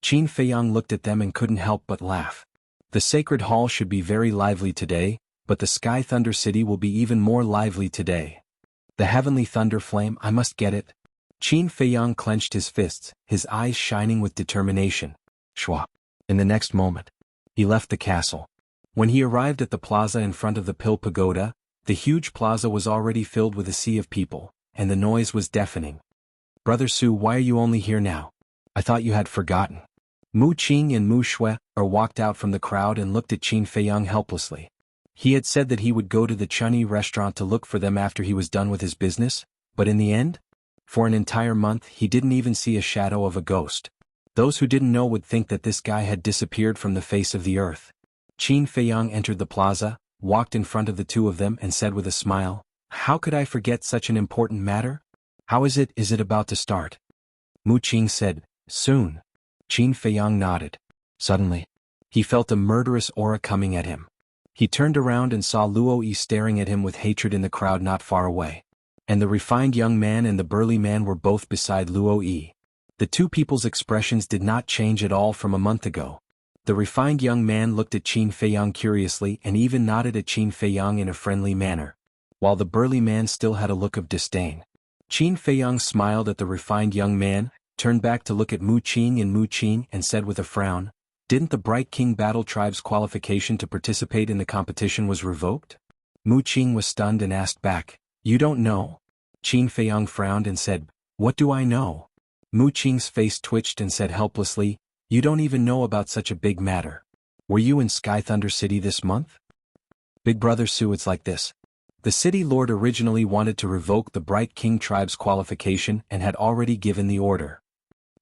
Qin Feiyang looked at them and couldn't help but laugh. The Sacred Hall should be very lively today, but the Sky Thunder City will be even more lively today. The Heavenly Thunder Flame, I must get it. Qin Feiyang clenched his fists, his eyes shining with determination. Shwa. In the next moment, he left the castle. When he arrived at the plaza in front of the Pill Pagoda, the huge plaza was already filled with a sea of people, and the noise was deafening. Brother Su, why are you only here now? I thought you had forgotten. Mu Qing and Mu Shui walked out from the crowd and looked at Qin Feiyang helplessly. He had said that he would go to the Chunyi restaurant to look for them after he was done with his business, but in the end? For an entire month he didn't even see a shadow of a ghost. Those who didn't know would think that this guy had disappeared from the face of the earth. Qin Feiyang entered the plaza, walked in front of the two of them and said with a smile, "How could I forget such an important matter? How is it about to start?" Mu Qing said, "Soon." Qin Feiyang nodded. Suddenly, he felt a murderous aura coming at him. He turned around and saw Luo Yi staring at him with hatred in the crowd not far away. And the refined young man and the burly man were both beside Luo Yi. The two people's expressions did not change at all from a month ago. The refined young man looked at Qin Feiyang curiously and even nodded at Qin Feiyang in a friendly manner, while the burly man still had a look of disdain. Qin Feiyang smiled at the refined young man, turned back to look at Mu Qing and said with a frown, "Didn't the Bright King Battle Tribe's qualification to participate in the competition was revoked?" Mu Qing was stunned and asked back, "You don't know?" Qin Feiyang frowned and said, "What do I know?" Mu Qing's face twitched and said helplessly, "You don't even know about such a big matter. Were you in Sky Thunder City this month?" Big Brother Su, it's like this. The city lord originally wanted to revoke the Bright King Tribe's qualification and had already given the order.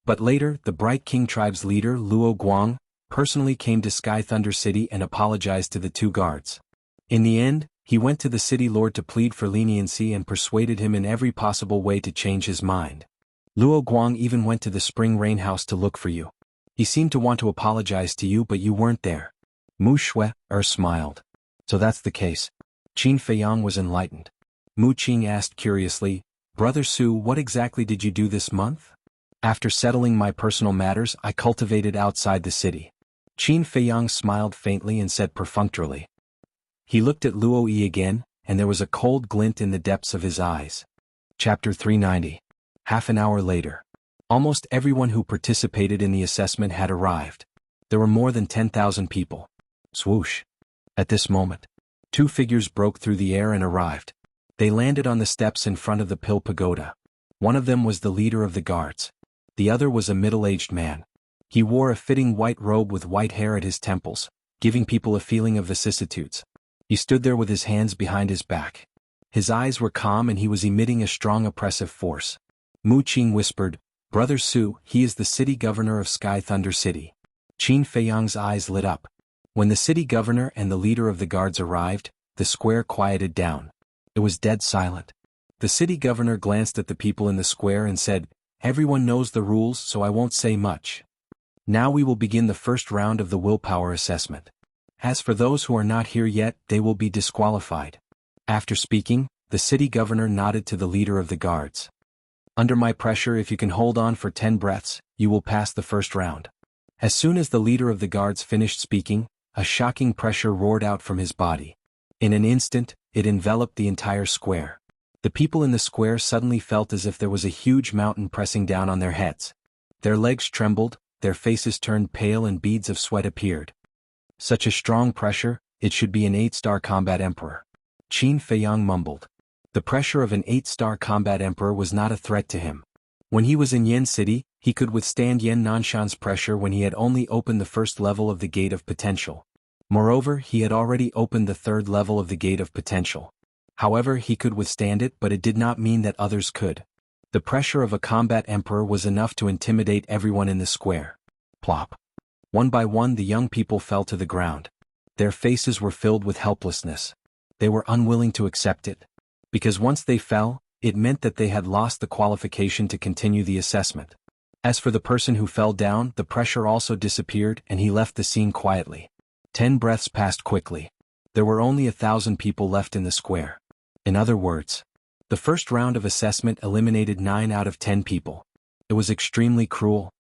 But later, the Bright King Tribe's leader Luo Guang personally came to Sky Thunder City and apologized to the two guards. In the end, he went to the city lord to plead for leniency and persuaded him in every possible way to change his mind. Luo Guang even went to the Spring Rain House to look for you. He seemed to want to apologize to you, but you weren't there. Mu Shui smiled. So that's the case. Qin Feiyang was enlightened. Mu Qing asked curiously, "Brother Su, what exactly did you do this month?" "After settling my personal matters, I cultivated outside the city." Qin Feiyang smiled faintly and said perfunctorily. He looked at Luo Yi again, and there was a cold glint in the depths of his eyes. Chapter 390. Half an hour later. Almost everyone who participated in the assessment had arrived. There were more than 10,000 people. Swoosh. At this moment, two figures broke through the air and arrived. They landed on the steps in front of the Pill Pagoda. One of them was the leader of the guards. The other was a middle-aged man. He wore a fitting white robe with white hair at his temples, giving people a feeling of vicissitudes. He stood there with his hands behind his back. His eyes were calm and he was emitting a strong oppressive force. Mu Qing whispered, "Brother Su, he is the city governor of Sky Thunder City." Qin Feiyang's eyes lit up. When the city governor and the leader of the guards arrived, the square quieted down. It was dead silent. The city governor glanced at the people in the square and said, "Everyone knows the rules, so I won't say much. Now we will begin the first round of the willpower assessment. As for those who are not here yet, they will be disqualified." After speaking, the city governor nodded to the leader of the guards. "Under my pressure, if you can hold on for 10 breaths, you will pass the first round." As soon as the leader of the guards finished speaking, a shocking pressure roared out from his body. In an instant, it enveloped the entire square. The people in the square suddenly felt as if there was a huge mountain pressing down on their heads. Their legs trembled, their faces turned pale and beads of sweat appeared. Such a strong pressure, it should be an 8-star combat emperor. Qin Feiyang mumbled. The pressure of an 8-star combat emperor was not a threat to him. When he was in Yen City, he could withstand Yen Nanshan's pressure when he had only opened the first level of the Gate of Potential. Moreover, he had already opened the third level of the Gate of Potential. However, he could withstand it, but it did not mean that others could. The pressure of a combat emperor was enough to intimidate everyone in the square. Plop. One by one the young people fell to the ground. Their faces were filled with helplessness. They were unwilling to accept it. Because once they fell, it meant that they had lost the qualification to continue the assessment. As for the person who fell down, the pressure also disappeared and he left the scene quietly. 10 breaths passed quickly. There were only 1,000 people left in the square. In other words, the first round of assessment eliminated 9 out of 10 people. It was extremely cruel.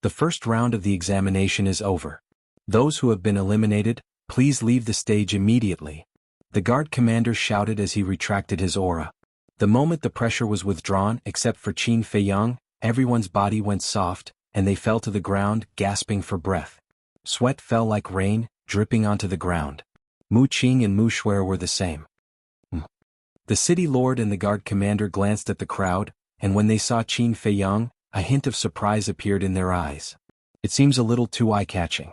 The first round of the examination is over. Those who have been eliminated, please leave the stage immediately. The guard commander shouted as he retracted his aura. The moment the pressure was withdrawn, except for Qin Feiyang, everyone's body went soft, and they fell to the ground, gasping for breath. Sweat fell like rain, dripping onto the ground. Mu Qing and Mu Shuer were the same. The city lord and the guard commander glanced at the crowd, and when they saw Qin Feiyang, a hint of surprise appeared in their eyes. It seems a little too eye-catching.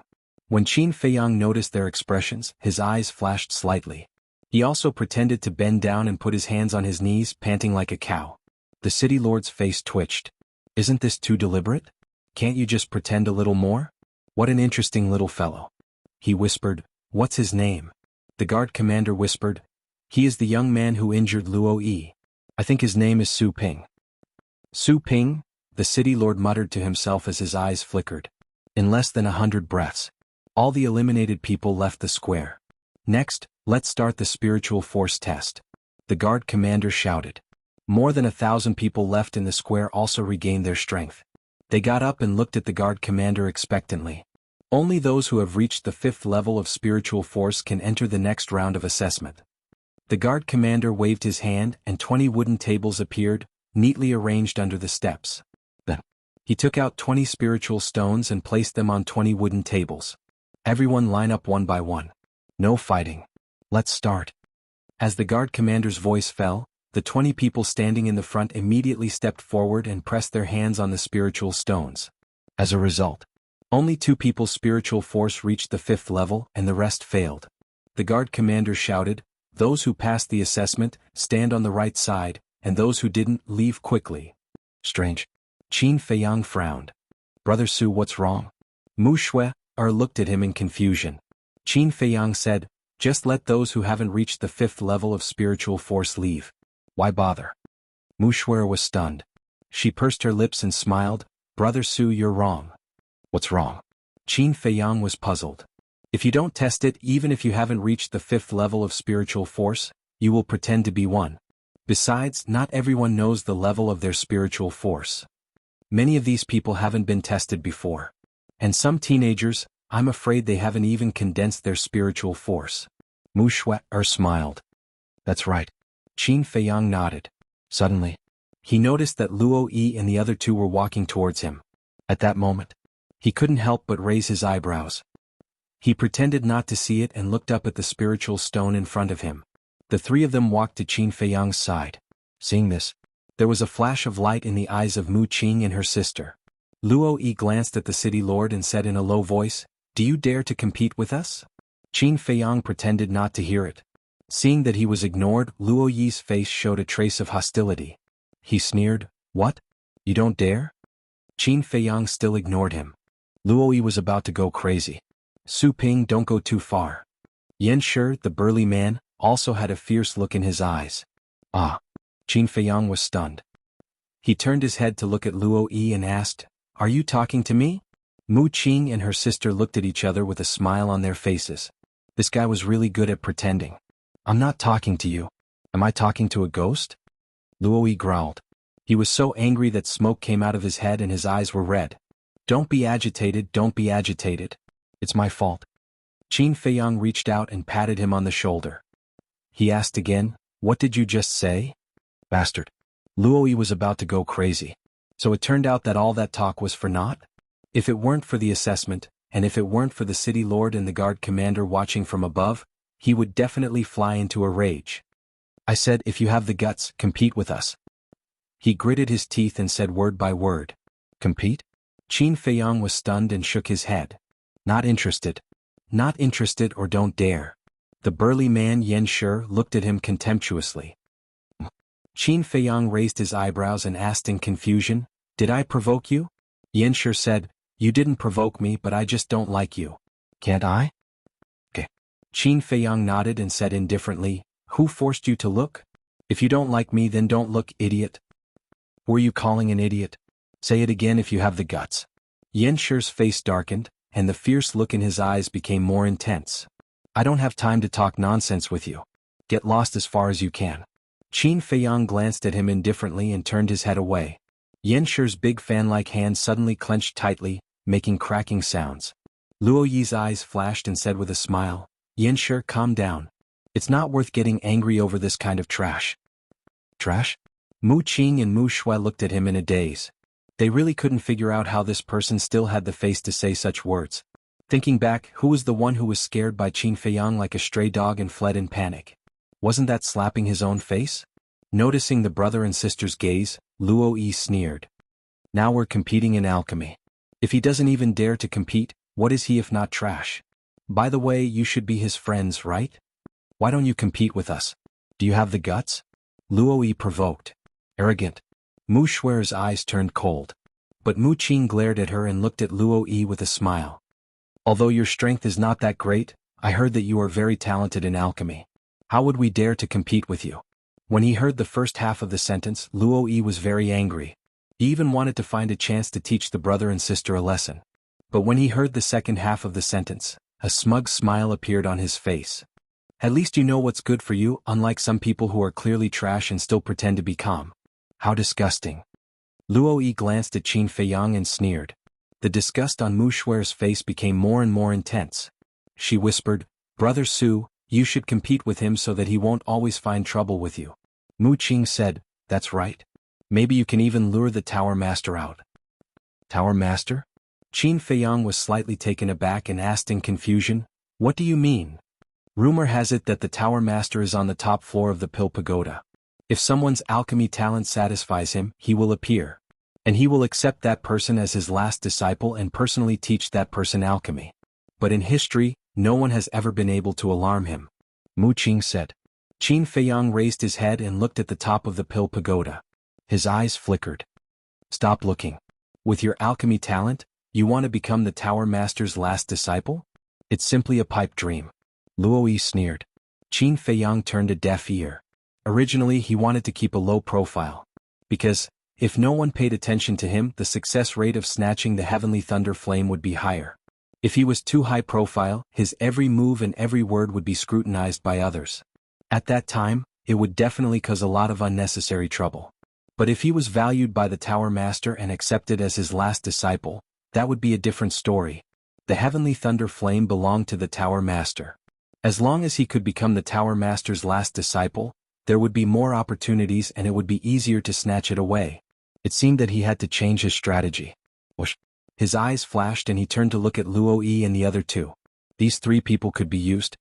When Qin Feiyang noticed their expressions, his eyes flashed slightly. He also pretended to bend down and put his hands on his knees, panting like a cow. The city lord's face twitched. Isn't this too deliberate? Can't you just pretend a little more? What an interesting little fellow. He whispered, What's his name? The guard commander whispered, He is the young man who injured Luo Yi. I think his name is Su Ping. Su Ping? The city lord muttered to himself as his eyes flickered. In less than 100 breaths, all the eliminated people left the square. Next, let's start the spiritual force test. The guard commander shouted. More than 1,000 people left in the square also regained their strength. They got up and looked at the guard commander expectantly. Only those who have reached the 5th level of spiritual force can enter the next round of assessment. The guard commander waved his hand and 20 wooden tables appeared, neatly arranged under the steps. Then, he took out 20 spiritual stones and placed them on 20 wooden tables. Everyone line up one by one. No fighting. Let's start. As the guard commander's voice fell, the 20 people standing in the front immediately stepped forward and pressed their hands on the spiritual stones. As a result, only 2 people's spiritual force reached the 5th level and the rest failed. The guard commander shouted, Those who passed the assessment, stand on the right side, and those who didn't, leave quickly. Strange. Qin Feiyang frowned. Brother Su, what's wrong? Mu Shuer looked at him in confusion. Qin Feiyang said, Just let those who haven't reached the 5th level of spiritual force leave. Why bother? Mu Shuer was stunned. She pursed her lips and smiled, Brother Su, you're wrong. What's wrong? Qin Feiyang was puzzled. If you don't test it, even if you haven't reached the 5th level of spiritual force, you will pretend to be one. Besides, not everyone knows the level of their spiritual force. Many of these people haven't been tested before. And some teenagers, I'm afraid they haven't even condensed their spiritual force. Mu Shuer smiled. That's right. Qin Feiyang nodded. Suddenly, he noticed that Luo Yi and the other 2 were walking towards him. At that moment, he couldn't help but raise his eyebrows. He pretended not to see it and looked up at the spiritual stone in front of him. The 3 of them walked to Qin Feiyang's side. Seeing this, there was a flash of light in the eyes of Mu Qing and her sister. Luo Yi glanced at the city lord and said in a low voice, Do you dare to compete with us? Qin Feiyang pretended not to hear it. Seeing that he was ignored, Luo Yi's face showed a trace of hostility. He sneered, What? You don't dare? Qin Feiyang still ignored him. Luo Yi was about to go crazy. Su Ping, don't go too far. Yan Shi, the burly man, also had a fierce look in his eyes. Ah. Qin Feiyang was stunned. He turned his head to look at Luo Yi and asked, Are you talking to me? Mu Qing and her sister looked at each other with a smile on their faces. This guy was really good at pretending. I'm not talking to you. Am I talking to a ghost? Luo Yi growled. He was so angry that smoke came out of his head and his eyes were red. Don't be agitated, don't be agitated. It's my fault. Qin Feiyang reached out and patted him on the shoulder. He asked again, What did you just say? Bastard. Luo Yi was about to go crazy. So it turned out that all that talk was for naught? If it weren't for the assessment, and if it weren't for the city lord and the guard commander watching from above, he would definitely fly into a rage. I said, if you have the guts, compete with us. He gritted his teeth and said word by word. Compete? Qin Feiyang was stunned and shook his head. Not interested. Not interested or don't dare. The burly man Yan Shi looked at him contemptuously. Qin Feiyang raised his eyebrows and asked in confusion, Did I provoke you? Yan Shi said, You didn't provoke me, but I just don't like you. Can't I? Okay. Qin Feiyang nodded and said indifferently, Who forced you to look? If you don't like me, then don't look, idiot. Were you calling an idiot? Say it again if you have the guts. Yan Shi's face darkened, and the fierce look in his eyes became more intense. I don't have time to talk nonsense with you. Get lost as far as you can. Qin Feiyang glanced at him indifferently and turned his head away. Yan Shi's big fan-like hand suddenly clenched tightly, making cracking sounds. Luo Yi's eyes flashed and said with a smile, Yanshi, calm down. It's not worth getting angry over this kind of trash. Trash? Mu Qing and Mu Shui looked at him in a daze. They really couldn't figure out how this person still had the face to say such words. Thinking back, who was the one who was scared by Qin Feiyang like a stray dog and fled in panic? Wasn't that slapping his own face? Noticing the brother and sister's gaze, Luo Yi sneered. Now we're competing in alchemy. If he doesn't even dare to compete, what is he if not trash? By the way, you should be his friends, right? Why don't you compete with us? Do you have the guts? Luo Yi provoked. Arrogant. Mu Shui's eyes turned cold. But Mu Qing glared at her and looked at Luo Yi with a smile. Although your strength is not that great, I heard that you are very talented in alchemy. How would we dare to compete with you? When he heard the first half of the sentence, Luo Yi was very angry. He even wanted to find a chance to teach the brother and sister a lesson. But when he heard the second half of the sentence, a smug smile appeared on his face. At least you know what's good for you, unlike some people who are clearly trash and still pretend to be calm. How disgusting. Luo Yi glanced at Qin Feiyang and sneered. The disgust on Mu Shui's face became more and more intense. She whispered, Brother Su, you should compete with him so that he won't always find trouble with you. Mu Qing said, That's right. Maybe you can even lure the Tower Master out. Tower Master? Qin Feiyang was slightly taken aback and asked in confusion, What do you mean? Rumor has it that the Tower Master is on the top floor of the Pill Pagoda. If someone's alchemy talent satisfies him, he will appear. And he will accept that person as his last disciple and personally teach that person alchemy. But in history, no one has ever been able to alarm him. Mu Qing said. Qin Feiyang raised his head and looked at the top of the Pill Pagoda. His eyes flickered. Stop looking. With your alchemy talent, you want to become the Tower Master's last disciple? It's simply a pipe dream. Luo Yi sneered. Qin Feiyang turned a deaf ear. Originally he wanted to keep a low profile. Because, if no one paid attention to him, the success rate of snatching the heavenly thunder flame would be higher. If he was too high profile, his every move and every word would be scrutinized by others. At that time, it would definitely cause a lot of unnecessary trouble. But if he was valued by the Tower Master and accepted as his last disciple, that would be a different story. The heavenly thunder flame belonged to the Tower Master. As long as he could become the Tower Master's last disciple, there would be more opportunities and it would be easier to snatch it away. It seemed that he had to change his strategy. Whoosh. His eyes flashed and he turned to look at Luo Yi and the other two. These three people could be used.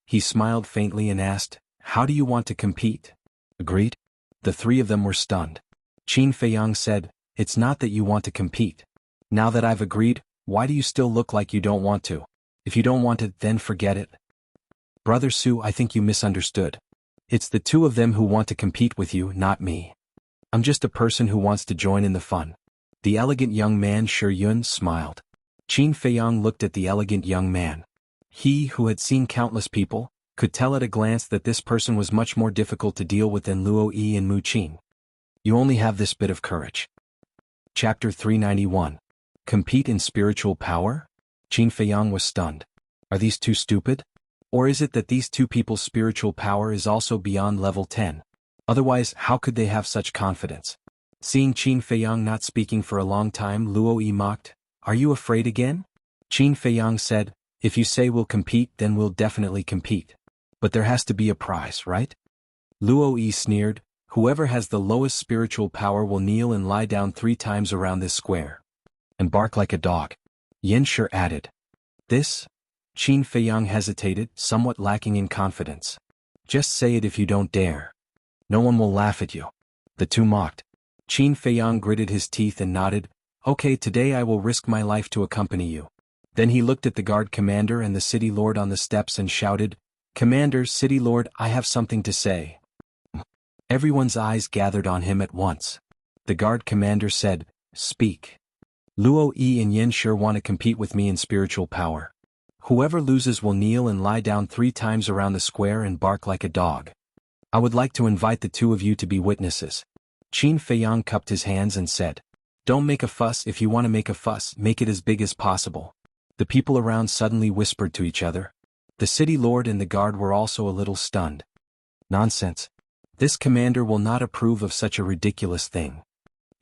He smiled faintly and asked, How do you want to compete? Agreed? The three of them were stunned. Qin Feiyang said, It's not that you want to compete. Now that I've agreed, why do you still look like you don't want to? If you don't want it, then forget it. Brother Su, I think you misunderstood. It's the two of them who want to compete with you, not me. I'm just a person who wants to join in the fun. The elegant young man Shi Yun smiled. Qin Feiyang looked at the elegant young man. He, who had seen countless people, could tell at a glance that this person was much more difficult to deal with than Luo Yi and Mu Qing. You only have this bit of courage. Chapter 391. Compete in spiritual power? Qin Feiyang was stunned. Are these two stupid? Or is it that these two people's spiritual power is also beyond level 10? Otherwise, how could they have such confidence? Seeing Qin Feiyang not speaking for a long time, Luo Yi mocked, Are you afraid again? Qin Feiyang said, If you say we'll compete, then we'll definitely compete. But there has to be a prize, right? Luo Yi sneered, Whoever has the lowest spiritual power will kneel and lie down 3 times around this square. And bark like a dog. Yanshi added. This? Qin Feiyang hesitated, somewhat lacking in confidence. Just say it if you don't dare. No one will laugh at you. The two mocked. Qin Feiyang gritted his teeth and nodded, Okay, today I will risk my life to accompany you. Then he looked at the guard commander and the city lord on the steps and shouted, Commander, city lord, I have something to say. Everyone's eyes gathered on him at once. The guard commander said, Speak. Luo Yi and Yanshi want to compete with me in spiritual power. Whoever loses will kneel and lie down 3 times around the square and bark like a dog. I would like to invite the two of you to be witnesses. Qin Feiyang cupped his hands and said, Don't make a fuss. If you want to make a fuss, make it as big as possible. The people around suddenly whispered to each other. The city lord and the guard were also a little stunned. Nonsense. This commander will not approve of such a ridiculous thing.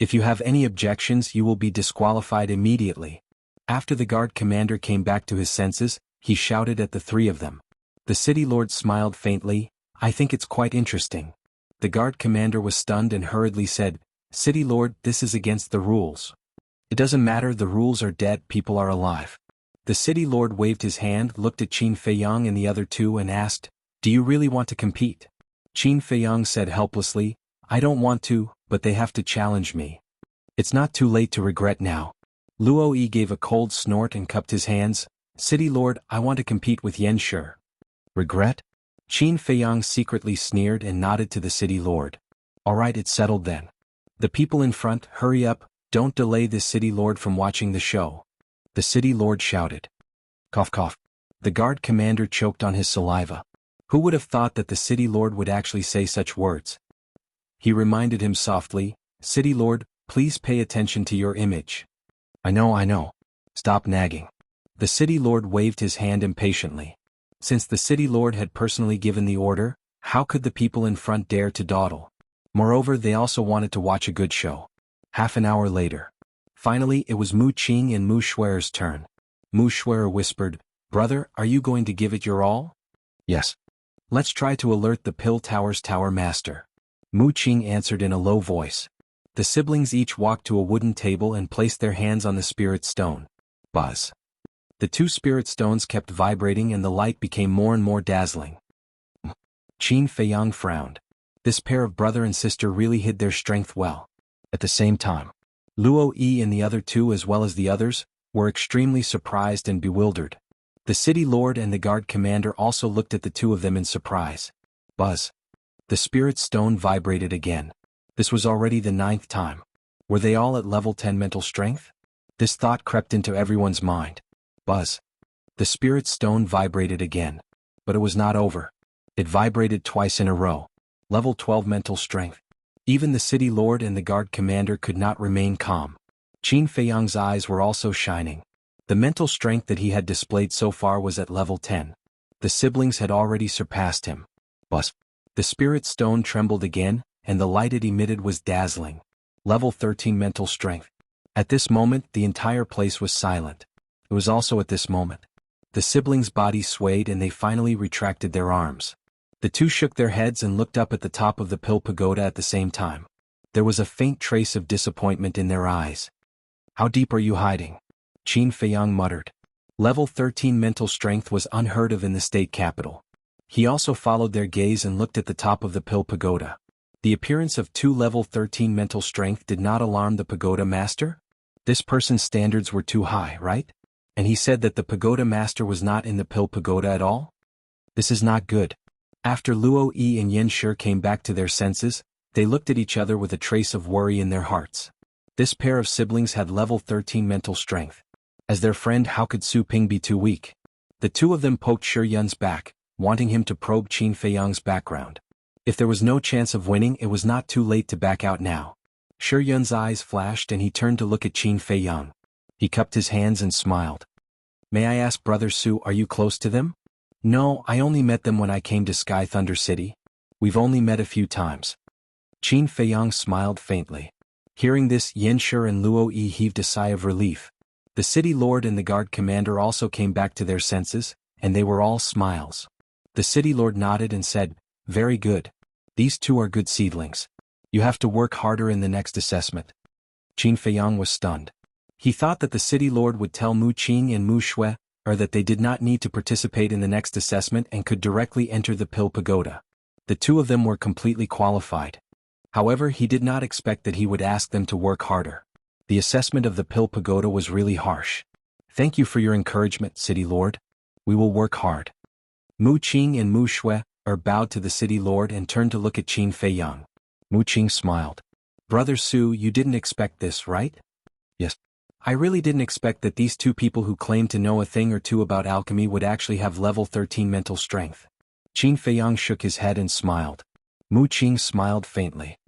If you have any objections, you will be disqualified immediately. After the guard commander came back to his senses, he shouted at the three of them. The city lord smiled faintly. I think it's quite interesting. The guard commander was stunned and hurriedly said, City lord, this is against the rules. It doesn't matter, the rules are dead, people are alive. The city lord waved his hand, looked at Qin Feiyang and the other two and asked, Do you really want to compete? Qin Feiyang said helplessly, I don't want to, but they have to challenge me. It's not too late to regret now. Luo Yi gave a cold snort and cupped his hands. City lord, I want to compete with Yan Shi. Regret? Qin Feiyang secretly sneered and nodded to the city lord. Alright, it's settled then. The people in front, hurry up, don't delay this city lord from watching the show. The city lord shouted. Cough cough. The guard commander choked on his saliva. Who would have thought that the city lord would actually say such words? He reminded him softly, City lord, please pay attention to your image. I know. Stop nagging. The city lord waved his hand impatiently. Since the city lord had personally given the order, how could the people in front dare to dawdle? Moreover, they also wanted to watch a good show. Half an hour later. Finally, it was Mu Qing and Mu Shui's turn. Mu Shui whispered, Brother, are you going to give it your all? Yes. Let's try to alert the Pill Tower's Tower Master. Mu Qing answered in a low voice. The siblings each walked to a wooden table and placed their hands on the spirit stone. Buzz. The two spirit stones kept vibrating and the light became more and more dazzling. Qin Feiyang frowned. This pair of brother and sister really hid their strength well. At the same time, Luo Yi and the other two as well as the others, were extremely surprised and bewildered. The city lord and the guard commander also looked at the two of them in surprise. Buzz. The spirit stone vibrated again. This was already the 9th time. Were they all at level 10 mental strength? This thought crept into everyone's mind. Buzz. The spirit stone vibrated again. But it was not over. It vibrated twice in a row. Level 12 mental strength. Even the city lord and the guard commander could not remain calm. Qin Feiyang's eyes were also shining. The mental strength that he had displayed so far was at level 10. The siblings had already surpassed him. Buzz. The spirit stone trembled again, and the light it emitted was dazzling. Level 13 mental strength. At this moment, the entire place was silent. It was also at this moment. The siblings' bodies swayed and they finally retracted their arms. The two shook their heads and looked up at the top of the Pill Pagoda at the same time. There was a faint trace of disappointment in their eyes. How deep are you hiding? Qin Feiyang muttered. Level 13 mental strength was unheard of in the state capital. He also followed their gaze and looked at the top of the Pill Pagoda. The appearance of two level 13 mental strength did not alarm the pagoda master? This person's standards were too high, right? And he said that the pagoda master was not in the Pill Pagoda at all? This is not good. After Luo Yi and Yan Shi came back to their senses, they looked at each other with a trace of worry in their hearts. This pair of siblings had level 13 mental strength. As their friend, how could Su Ping be too weak? The two of them poked Shi Yun's back, wanting him to probe Qin Feiyang's background. If there was no chance of winning, it was not too late to back out now. Shi Yun's eyes flashed and he turned to look at Qin Feiyang. He cupped his hands and smiled. May I ask, Brother Su, are you close to them? No, I only met them when I came to Sky Thunder City. We've only met a few times. Qin Feiyang smiled faintly. Hearing this, Yan Shi and Luo Yi heaved a sigh of relief. The city lord and the guard commander also came back to their senses, and they were all smiles. The city lord nodded and said, Very good. These two are good seedlings. You have to work harder in the next assessment. Qin Feiyang was stunned. He thought that the city lord would tell Mu Qing and Mu Shui, or that they did not need to participate in the next assessment and could directly enter the Pill Pagoda. The two of them were completely qualified. However, he did not expect that he would ask them to work harder. The assessment of the Pill Pagoda was really harsh. Thank you for your encouragement, City Lord. We will work hard. Mu Qing and Mu Shui bowed to the City Lord and turned to look at Qin Feiyang. Mu Qing smiled. Brother Su, you didn't expect this, right? Yes. I really didn't expect that these two people who claimed to know a thing or two about alchemy would actually have level 13 mental strength. Qin Feiyang shook his head and smiled. Mu Qing smiled faintly.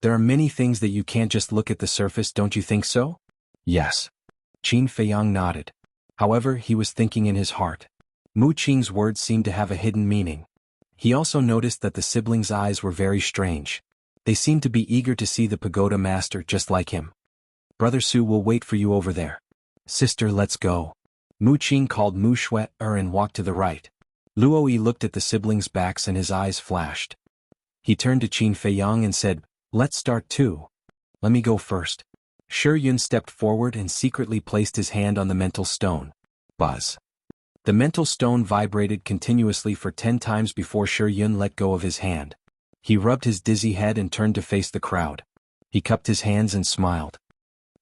There are many things that you can't just look at the surface, don't you think so? Yes. Qin Feiyang nodded. However, he was thinking in his heart. Mu Qing's words seemed to have a hidden meaning. He also noticed that the siblings' eyes were very strange. They seemed to be eager to see the pagoda master just like him. Brother Su will wait for you over there. Sister, let's go. Mu Qing called Mu Shui and walked to the right. Luo Yi looked at the siblings' backs and his eyes flashed. He turned to Qin Feiyang and said, let's start too. Let me go first. Shi Yun stepped forward and secretly placed his hand on the mental stone. Buzz. The mental stone vibrated continuously for 10 times before Shi Yun let go of his hand. He rubbed his dizzy head and turned to face the crowd. He cupped his hands and smiled.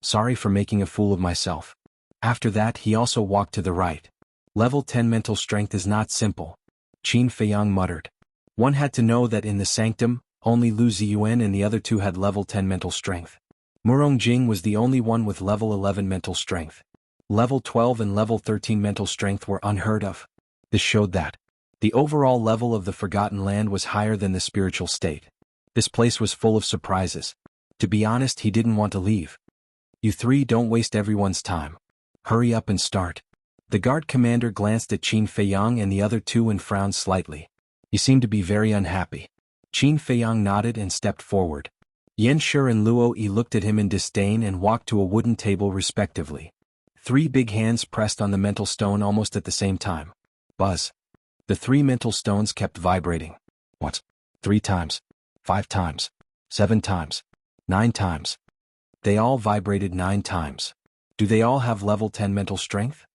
Sorry for making a fool of myself. After that he also walked to the right. Level 10 mental strength is not simple. Qin Feiyang muttered. One had to know that in the sanctum, only Lu Ziyuan and the other two had level 10 mental strength. Murong Jing was the only one with level 11 mental strength. Level 12 and level 13 mental strength were unheard of. This showed that the overall level of the Forgotten Land was higher than the spiritual state. This place was full of surprises. To be honest, he didn't want to leave. You three don't waste everyone's time. Hurry up and start. The guard commander glanced at Qin Feiyang and the other two and frowned slightly. He seemed to be very unhappy. Qin Feiyang nodded and stepped forward. Yan Shi and Luo Yi looked at him in disdain and walked to a wooden table respectively. 3 big hands pressed on the mental stone almost at the same time. Buzz. The 3 mental stones kept vibrating. What? 3 times. 5 times. 7 times. 9 times. They all vibrated 9 times. Do they all have level 10 mental strength?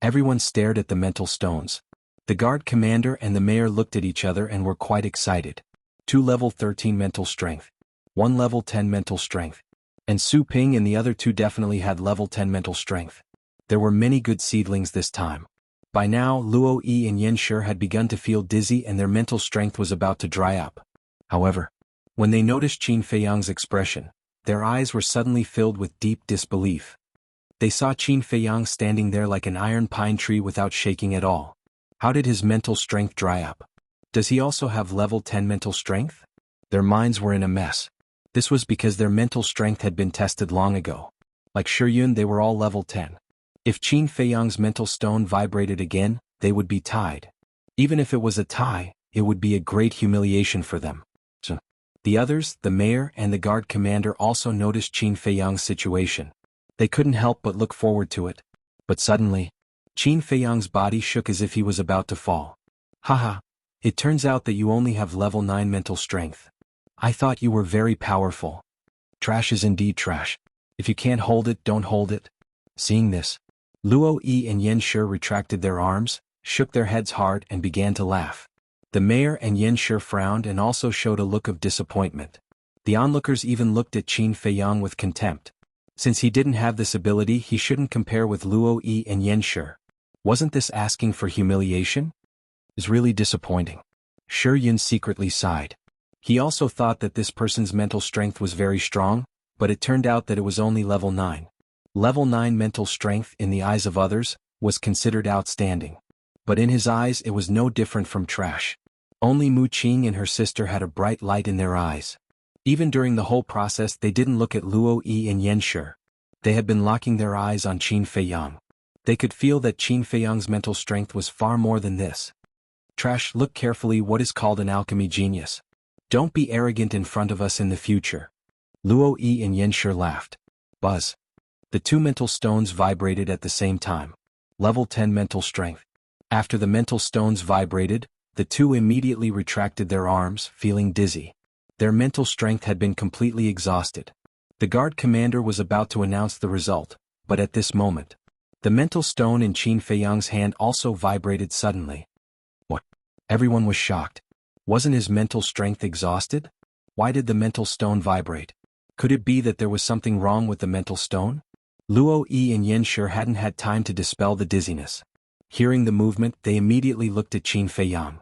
Everyone stared at the mental stones. The guard commander and the mayor looked at each other and were quite excited. 2 level 13 mental strength. 1 level 10 mental strength. And Su Ping and the other 2 definitely had level 10 mental strength. There were many good seedlings this time. By now, Luo Yi and Yan Shi had begun to feel dizzy and their mental strength was about to dry up. However, when they noticed Qin Feiyang's expression, their eyes were suddenly filled with deep disbelief. They saw Qin Feiyang standing there like an iron pine tree without shaking at all. How did his mental strength dry up? Does he also have level 10 mental strength? Their minds were in a mess. This was because their mental strength had been tested long ago. Like Shi Yun, they were all level 10. If Qin Feiyang's mental stone vibrated again, they would be tied. Even if it was a tie, it would be a great humiliation for them. So, the others, the mayor and the guard commander also noticed Qin Feiyang's situation. They couldn't help but look forward to it. But suddenly, Qin Feiyang's body shook as if he was about to fall. Haha, it turns out that you only have level 9 mental strength. I thought you were very powerful. Trash is indeed trash. If you can't hold it, don't hold it. Seeing this, Luo Yi and Yan Shi retracted their arms, shook their heads hard and began to laugh. The mayor and Yan Shi frowned and also showed a look of disappointment. The onlookers even looked at Qin Feiyang with contempt. Since he didn't have this ability, he shouldn't compare with Luo Yi and Yan Shi. Wasn't this asking for humiliation? It's really disappointing. Shi Yun secretly sighed. He also thought that this person's mental strength was very strong, but it turned out that it was only level 9. Level 9 mental strength in the eyes of others was considered outstanding. But in his eyes it was no different from trash. Only Mu Qing and her sister had a bright light in their eyes. Even during the whole process they didn't look at Luo Yi and Yan Shi. They had been locking their eyes on Qin Feiyang. They could feel that Qin Feiyang's mental strength was far more than this. Trash, look carefully what is called an alchemy genius. Don't be arrogant in front of us in the future. Luo Yi and Yan Shi laughed. Buzz. The 2 mental stones vibrated at the same time. Level 10 mental strength. After the mental stones vibrated, the 2 immediately retracted their arms, feeling dizzy. Their mental strength had been completely exhausted. The guard commander was about to announce the result, but at this moment, the mental stone in Qin Feiyang's hand also vibrated suddenly. What? Everyone was shocked. Wasn't his mental strength exhausted? Why did the mental stone vibrate? Could it be that there was something wrong with the mental stone? Luo Yi and Yan Shi hadn't had time to dispel the dizziness. Hearing the movement, they immediately looked at Qin Feiyang.